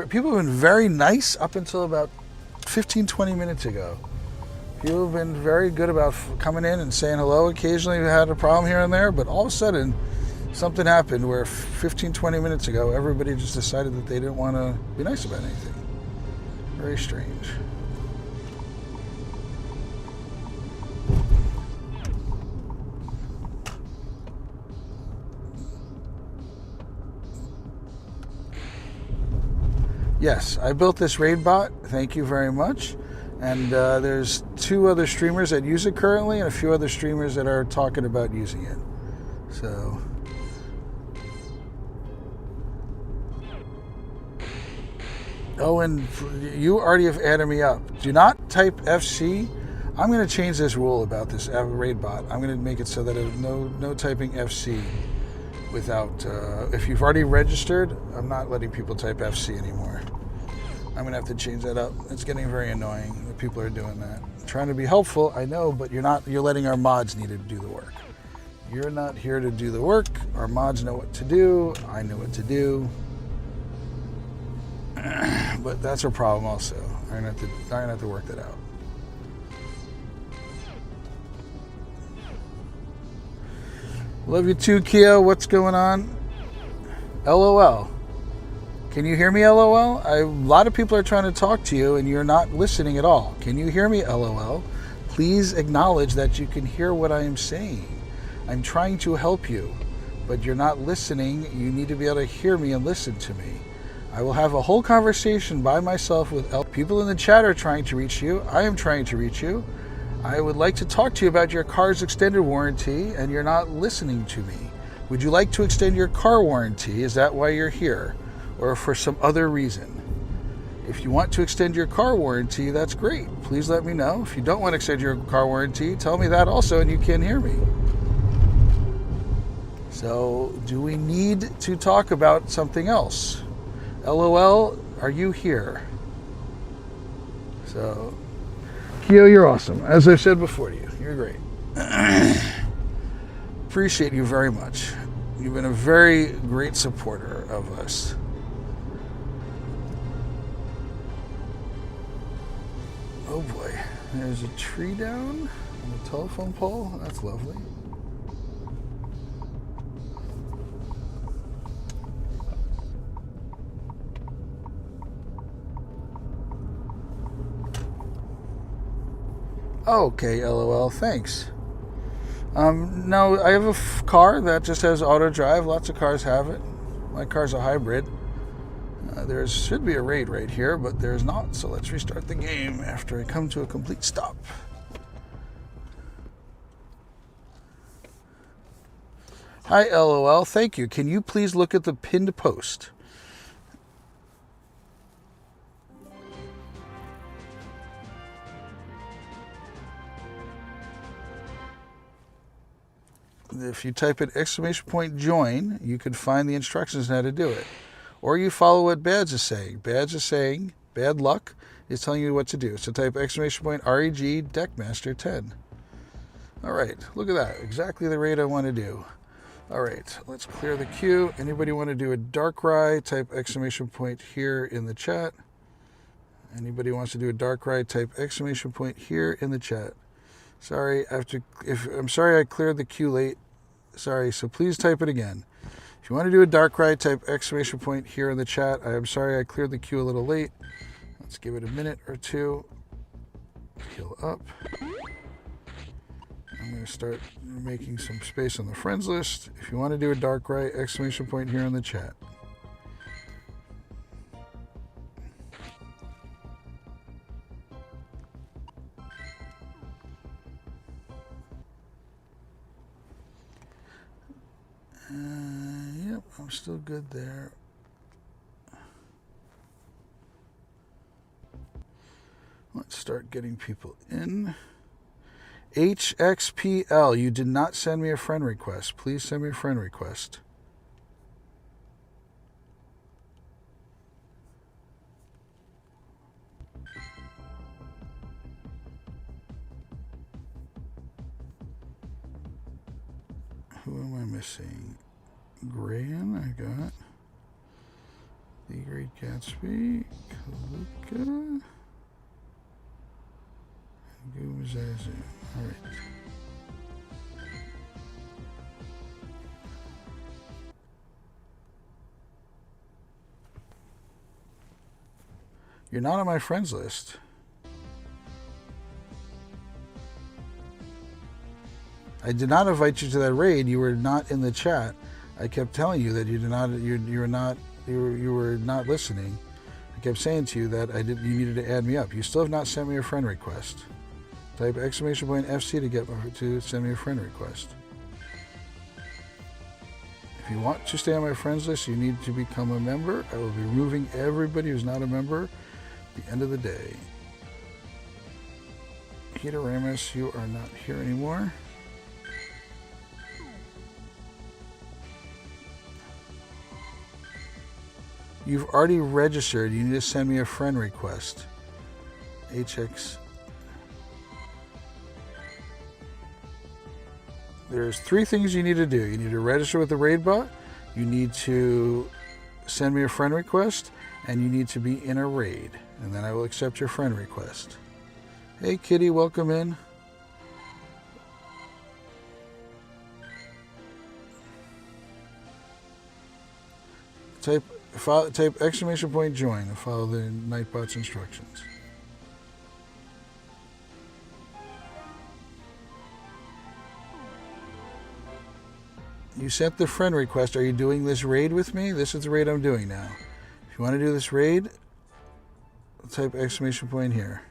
People have been very nice up until about 15-20 minutes ago. People have been very good about coming in and saying hello. Occasionally we had a problem here and there, but all of a sudden something happened where 15-20 minutes ago everybody just decided that they didn't want to be nice about anything. Very strange. Yes, I built this raid bot. Thank you very much. And there's 2 other streamers that use it currently and a few other streamers that are talking about using it. So. Oh, and you already have added me up. Do not type FC. I'm going to change this rule about this raid bot. I'm going to make it so that no typing FC without, if you've already registered, I'm not letting people type FC anymore. I'm going to have to change that up. It's getting very annoying that people are doing that. I'm trying to be helpful, I know, but you're letting our mods need to do the work. You're not here to do the work. Our mods know what to do. I know what to do. But that's a problem also. I'm going to have to work that out. Love you too, Kia. What's going on? LOL. Can you hear me, LOL? A lot of people are trying to talk to you and you're not listening at all. Can you hear me, LOL? Please acknowledge that you can hear what I am saying. I'm trying to help you, but you're not listening. You need to be able to hear me and listen to me. I will have a whole conversation by myself with people in the chat are trying to reach you. I am trying to reach you. I would like to talk to you about your car's extended warranty and you're not listening to me. Would you like to extend your car warranty? Is that why you're here? Or for some other reason? If you want to extend your car warranty, that's great. Please let me know. If you don't want to extend your car warranty, tell me that also and you can't hear me. So, do we need to talk about something else? LOL, are you here? So, Kyo, you're awesome. As I've said before to you, you're great. Appreciate you very much. You've been a very great supporter of us. Oh boy, there's a tree down on the telephone pole. That's lovely. Okay, LOL, thanks. No, I have a car that just has auto drive. Lots of cars have it. My car's a hybrid. There should be a raid right here, but there's not. So let's restart the game after I come to a complete stop. Hi, LOL. Thank you. Can you please look at the pinned post? If you type in !join, you can find the instructions on how to do it. Or you follow what Bads is saying. Bads is saying, bad luck is telling you what to do. So type !reg Deckmaster 10. All right, look at that. Exactly the raid I want to do. All right, let's clear the queue. Anybody want to do a Darkrai? Type here in the chat. Anybody wants to do a Darkrai? Type here in the chat. Sorry, I'm sorry I cleared the queue late. Sorry, so please type it again. If you want to do a Darkrai, type here in the chat. I am sorry I cleared the queue a little late. Let's give it a minute or two. Heal up. I'm going to start making some space on the friends list. If you want to do a Darkrai, here in the chat. Yep, I'm still good there. Let's start getting people in. HXPL, you did not send me a friend request. Please send me a friend request. Who am I missing? Grayan, I got. The Great Gatsby, Kaluka, and Gumazazu. Alright. You're not on my friends list. I did not invite you to that raid. You were not in the chat. I kept telling you that you did not. You were not listening. I kept saying to you that you needed to add me up. You still have not sent me a friend request. Type !FC to send me a friend request. If you want to stay on my friends list, you need to become a member. I will be removing everybody who's not a member at the end of the day. Hita Ramos, you are not here anymore. You've already registered. You need to send me a friend request. HX. There's 3 things you need to do. You need to register with the raid bot. You need to send me a friend request. And you need to be in a raid. And then I will accept your friend request. Hey, Kitty, welcome in. Type !join and follow the Nightbot's instructions. You sent the friend request. Are you doing this raid with me? This is the raid I'm doing now. If you want to do this raid, type ! here.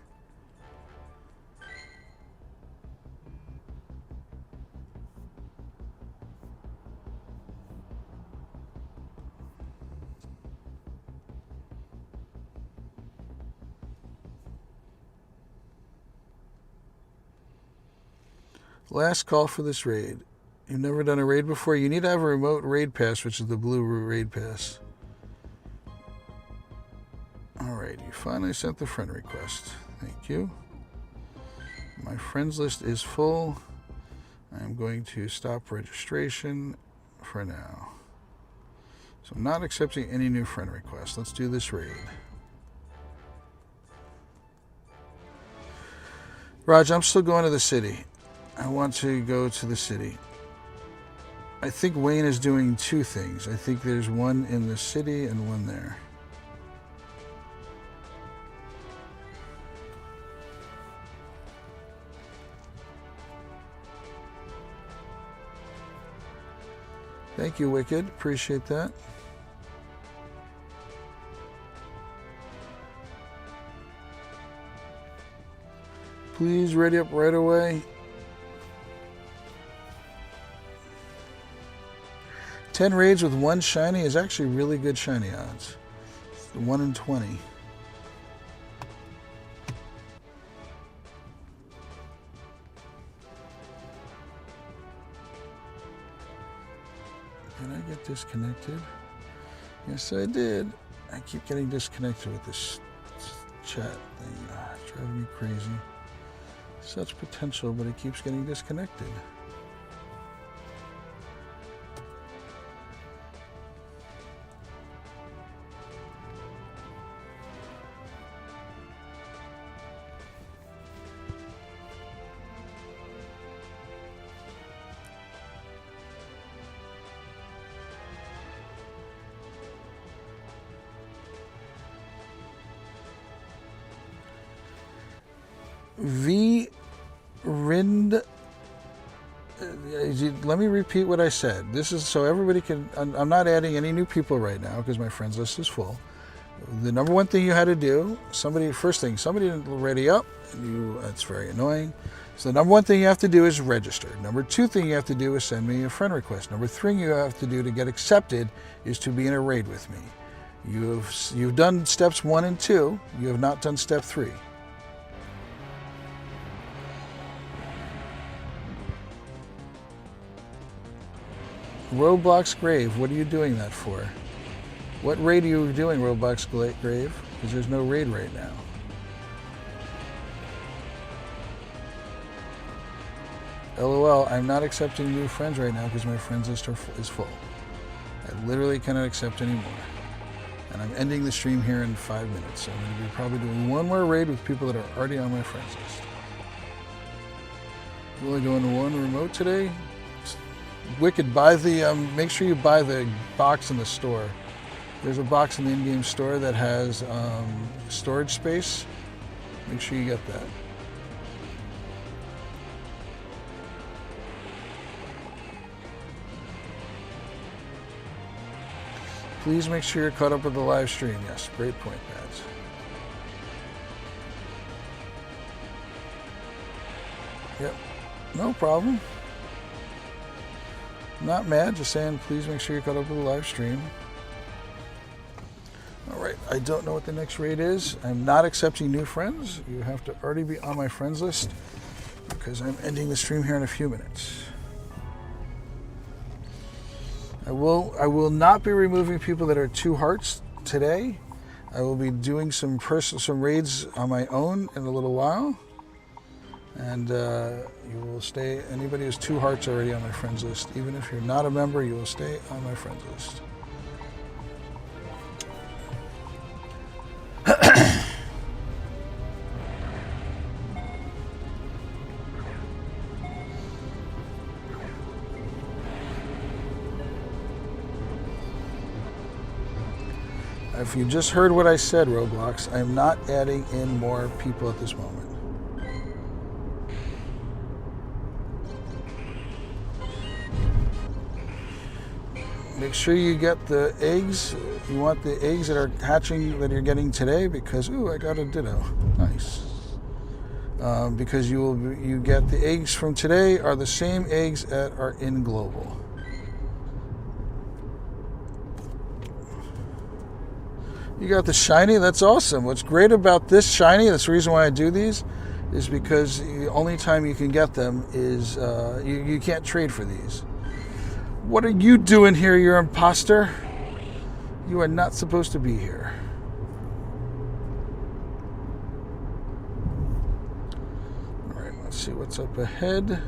Last call for this raid. You've never done a raid before? You need to have a remote raid pass, which is the blue raid pass. Alright, you finally sent the friend request. Thank you. My friends list is full. I'm going to stop registration for now. So I'm not accepting any new friend requests. Let's do this raid. Raj, I'm still going to the city. I want to go to the city. I think Wayne is doing 2 things. I think there's one in the city and one there. Thank you, Wicked. Appreciate that. Please ready up right away. 10 raids with 1 shiny is actually really good shiny odds. 1 in 20. Did I get disconnected? Yes, I did. I keep getting disconnected with this chat thing. It's driving me crazy. Such potential, but it keeps getting disconnected. Rend. Let me repeat what I said. This is so everybody can. I'm not adding any new people right now because my friends list is full. The number one thing you had to do, somebody didn't ready up. It's very annoying. So the number one thing you have to do is register. Number two thing you have to do is send me a friend request. Number three you have to do to get accepted is to be in a raid with me. You've done steps 1 and 2. You have not done step 3. Roblox Grave, what are you doing that for? What raid are you doing, Roblox Grave? Because there's no raid right now. LOL, I'm not accepting new friends right now because my friends list is full. I literally cannot accept any more. And I'm ending the stream here in 5 minutes. So I'm going to be probably doing one more raid with people that are already on my friends list. Will I go into one remote today? Wicked, buy the, make sure you buy the box in the store. There's a box in the in-game store that has storage space. Make sure you get that. Please make sure you're caught up with the live stream. Yes, great point, Pads. Yep, no problem. Not mad, just saying please make sure you're caught up with the live stream. All right, I don't know what the next raid is. I'm not accepting new friends. You have to already be on my friends list because I'm ending the stream here in a few minutes. I will not be removing people that are 2 hearts today. I will be doing some raids on my own in a little while. And you will stay, anybody who's 2 hearts already on my friends list. Even if you're not a member, you will stay on my friends list. If you just heard what I said, Roblox, I'm not adding in more people at this moment. Make sure you get the eggs. You want the eggs that are hatching that you're getting today because, ooh, I got a ditto. Nice. Because you get the eggs from today are the same eggs that are in global. You got the shiny, that's awesome. What's great about this shiny, that's the reason why I do these, is because the only time you can get them is, you can't trade for these. What are you doing here, you imposter? You are not supposed to be here. All right, let's see what's up ahead.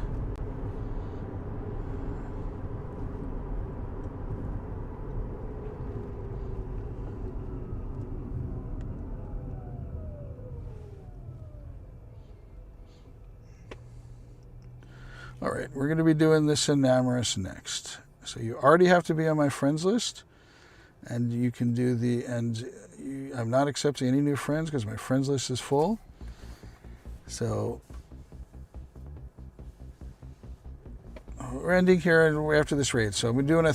All right, we're going to be doing this in Amorous next. So you already have to be on my friends list, and you can do the, I'm not accepting any new friends because my friends list is full. So we're ending here after this raid. So we're doing a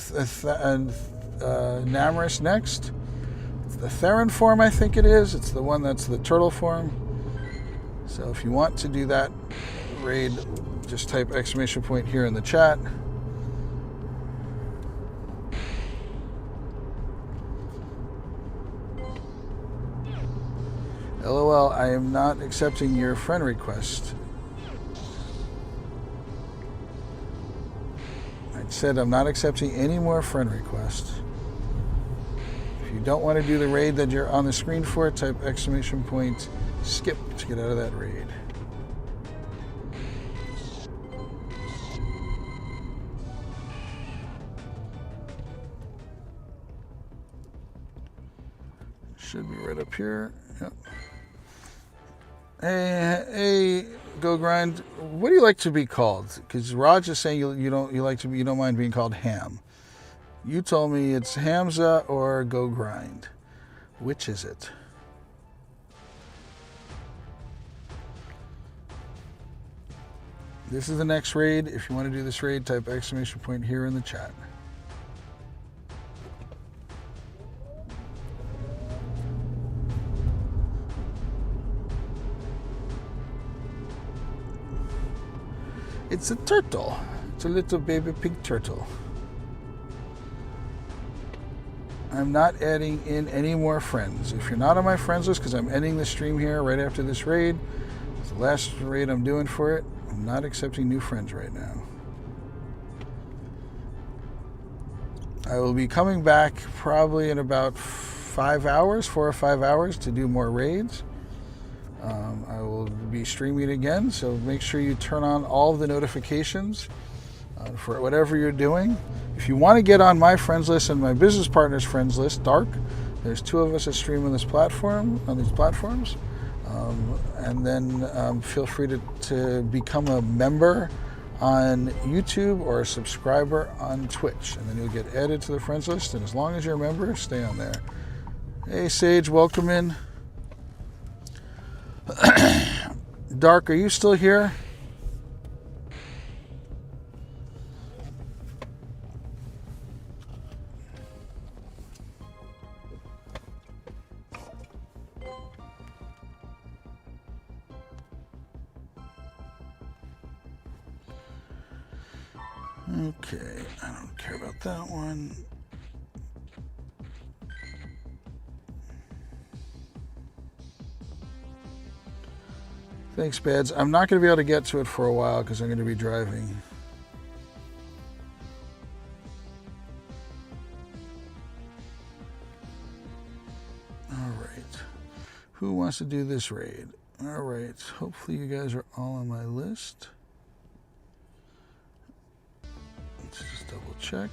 Namorous next. It's the Theron form, I think it is. It's the one that's the turtle form. So if you want to do that raid, just type exclamation point here in the chat. LOL, I am not accepting your friend request. I said I'm not accepting any more friend requests. If you don't want to do the raid that you're on the screen for, type exclamation point skip to get out of that raid. Should be right up here. Yep. Hey, Go Grind. What do you like to be called? Because Raj is saying you don't mind being called Ham. You told me it's Hamza or Go Grind. Which is it? This is the next raid. If you want to do this raid, type exclamation point here in the chat. It's a turtle. It's a little baby pink turtle. I'm not adding in any more friends. If you're not on my friends list, because I'm ending the stream here right after this raid, it's the last raid I'm doing for it, I'm not accepting new friends right now. I will be coming back probably in about 4 or 5 hours to do more raids. I will be streaming again, so make sure you turn on all of the notifications for whatever you're doing. If you want to get on my friends list and my business partner's friends list, Dark, there's 2 of us that stream on this platform, on these platforms. And then feel free to become a member on YouTube or a subscriber on Twitch, and then you'll get added to the friends list. And as long as you're a member, stay on there. Hey Sage, welcome in. Dark, are you still here? Okay, I don't care about that one. Thanks, Bads. I'm not going to be able to get to it for a while because I'm going to be driving. All right. Who wants to do this raid? All right. Hopefully you guys are all on my list. Let's just double check.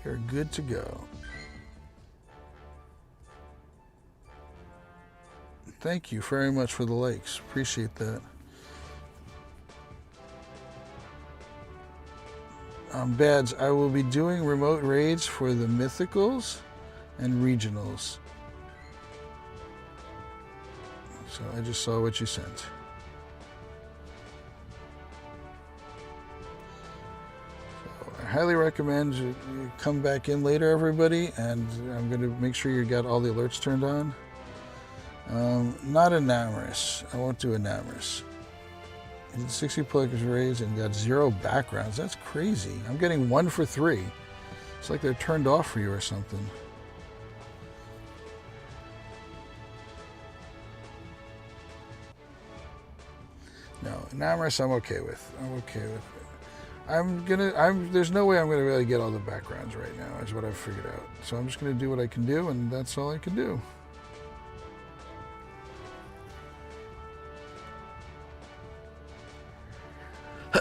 We are good to go. Thank you very much for the likes. Appreciate that. Bads, I will be doing remote raids for the mythicals and regionals. So I just saw what you sent. So I highly recommend you come back in later, everybody, and I'm going to make sure you got all the alerts turned on. Not Enamorous. I won't do Enamorous. 60 players raised and got 0 backgrounds. That's crazy. I'm getting 1 for 3. It's like they're turned off for you or something. No, Enamorous I'm okay with. I'm okay with it. There's no way I'm gonna really get all the backgrounds right now, is what I've figured out. So I'm just gonna do what I can do, and that's all I can do.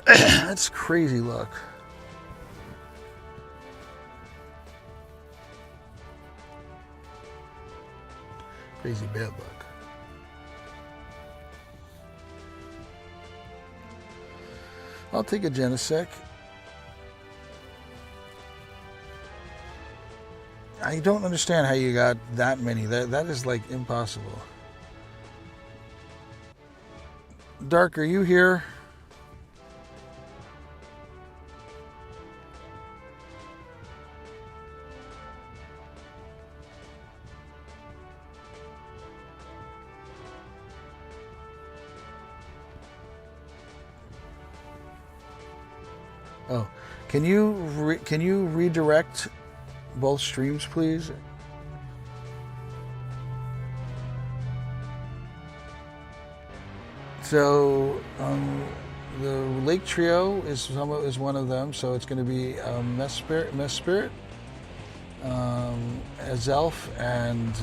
That's crazy luck. Crazy bad luck. I'll take a Genesec. I don't understand how you got that many. That is like impossible. Dark, are you here? Oh, can you redirect both streams, please? So the Lake Trio is one of them. So it's going to be Mess Spirit, Azelf, and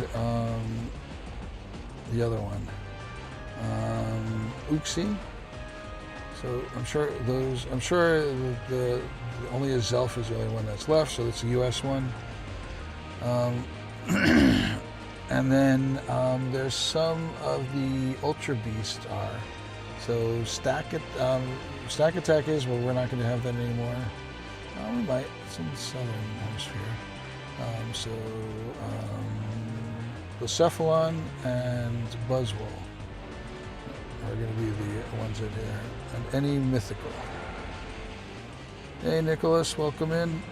the other one, Uxie. So I'm sure the only Azelf is the only one that's left, so it's a US one. And then there's some of the Ultra Beast are. So Stack Attack is, well, we're not going to have that anymore. We might. It's in the southern hemisphere. Bucephalon and Buzzwole are going to be the ones that are, and any mythical. Hey Nicholas, welcome in.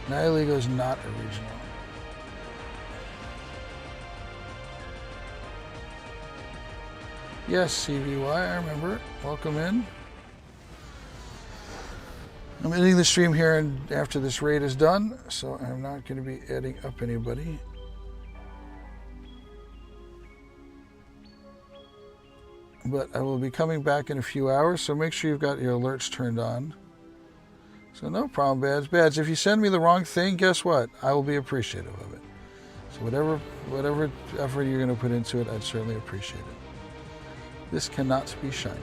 Nihiligo is not original. Yes, CVY, I remember it. Welcome in. I'm ending the stream here and after this raid is done, so I'm not going to be adding up anybody. But I will be coming back in a few hours, so make sure you've got your alerts turned on. So no problem, Bads. Bads, if you send me the wrong thing, guess what? I will be appreciative of it. So whatever effort you're going to put into it, I'd certainly appreciate it. This cannot be shiny.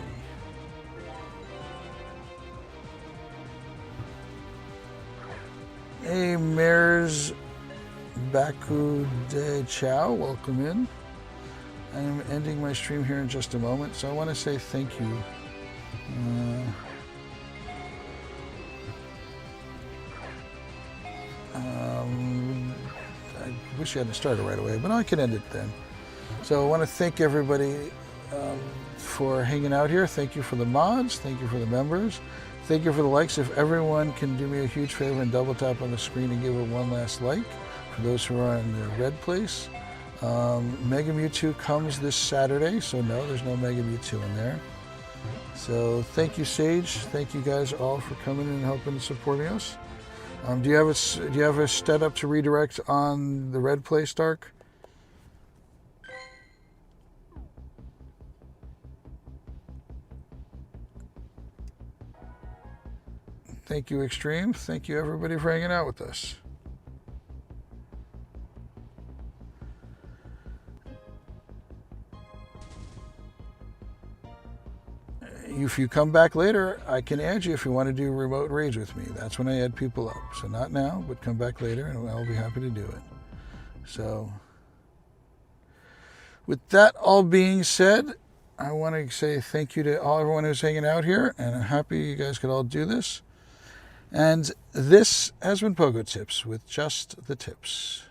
Hey, Mares Baku De Chow, welcome in. I am ending my stream here in just a moment, so I want to say thank you. I wish you hadn't started right away, but I can end it then. So I want to thank everybody for hanging out here. Thank you for the mods. Thank you for the members. Thank you for the likes. If everyone can do me a huge favor and double tap on the screen and give it one last like, for those who are in the red place. Mega Mewtwo comes this Saturday, so no, there's no Mega Mewtwo in there. So thank you, Sage. Thank you guys all for coming and helping and supporting us. Do you have a setup to redirect on the red place, Dark? Thank you, Extreme. Thank you, everybody, for hanging out with us. If you come back later, I can add you if you want to do remote raids with me. That's when I add people up. So not now, but come back later and I'll be happy to do it. So with that all being said, I want to say thank you to everyone who's hanging out here, and I'm happy you guys could all do this. And this has been Pogo Tips with just the tips.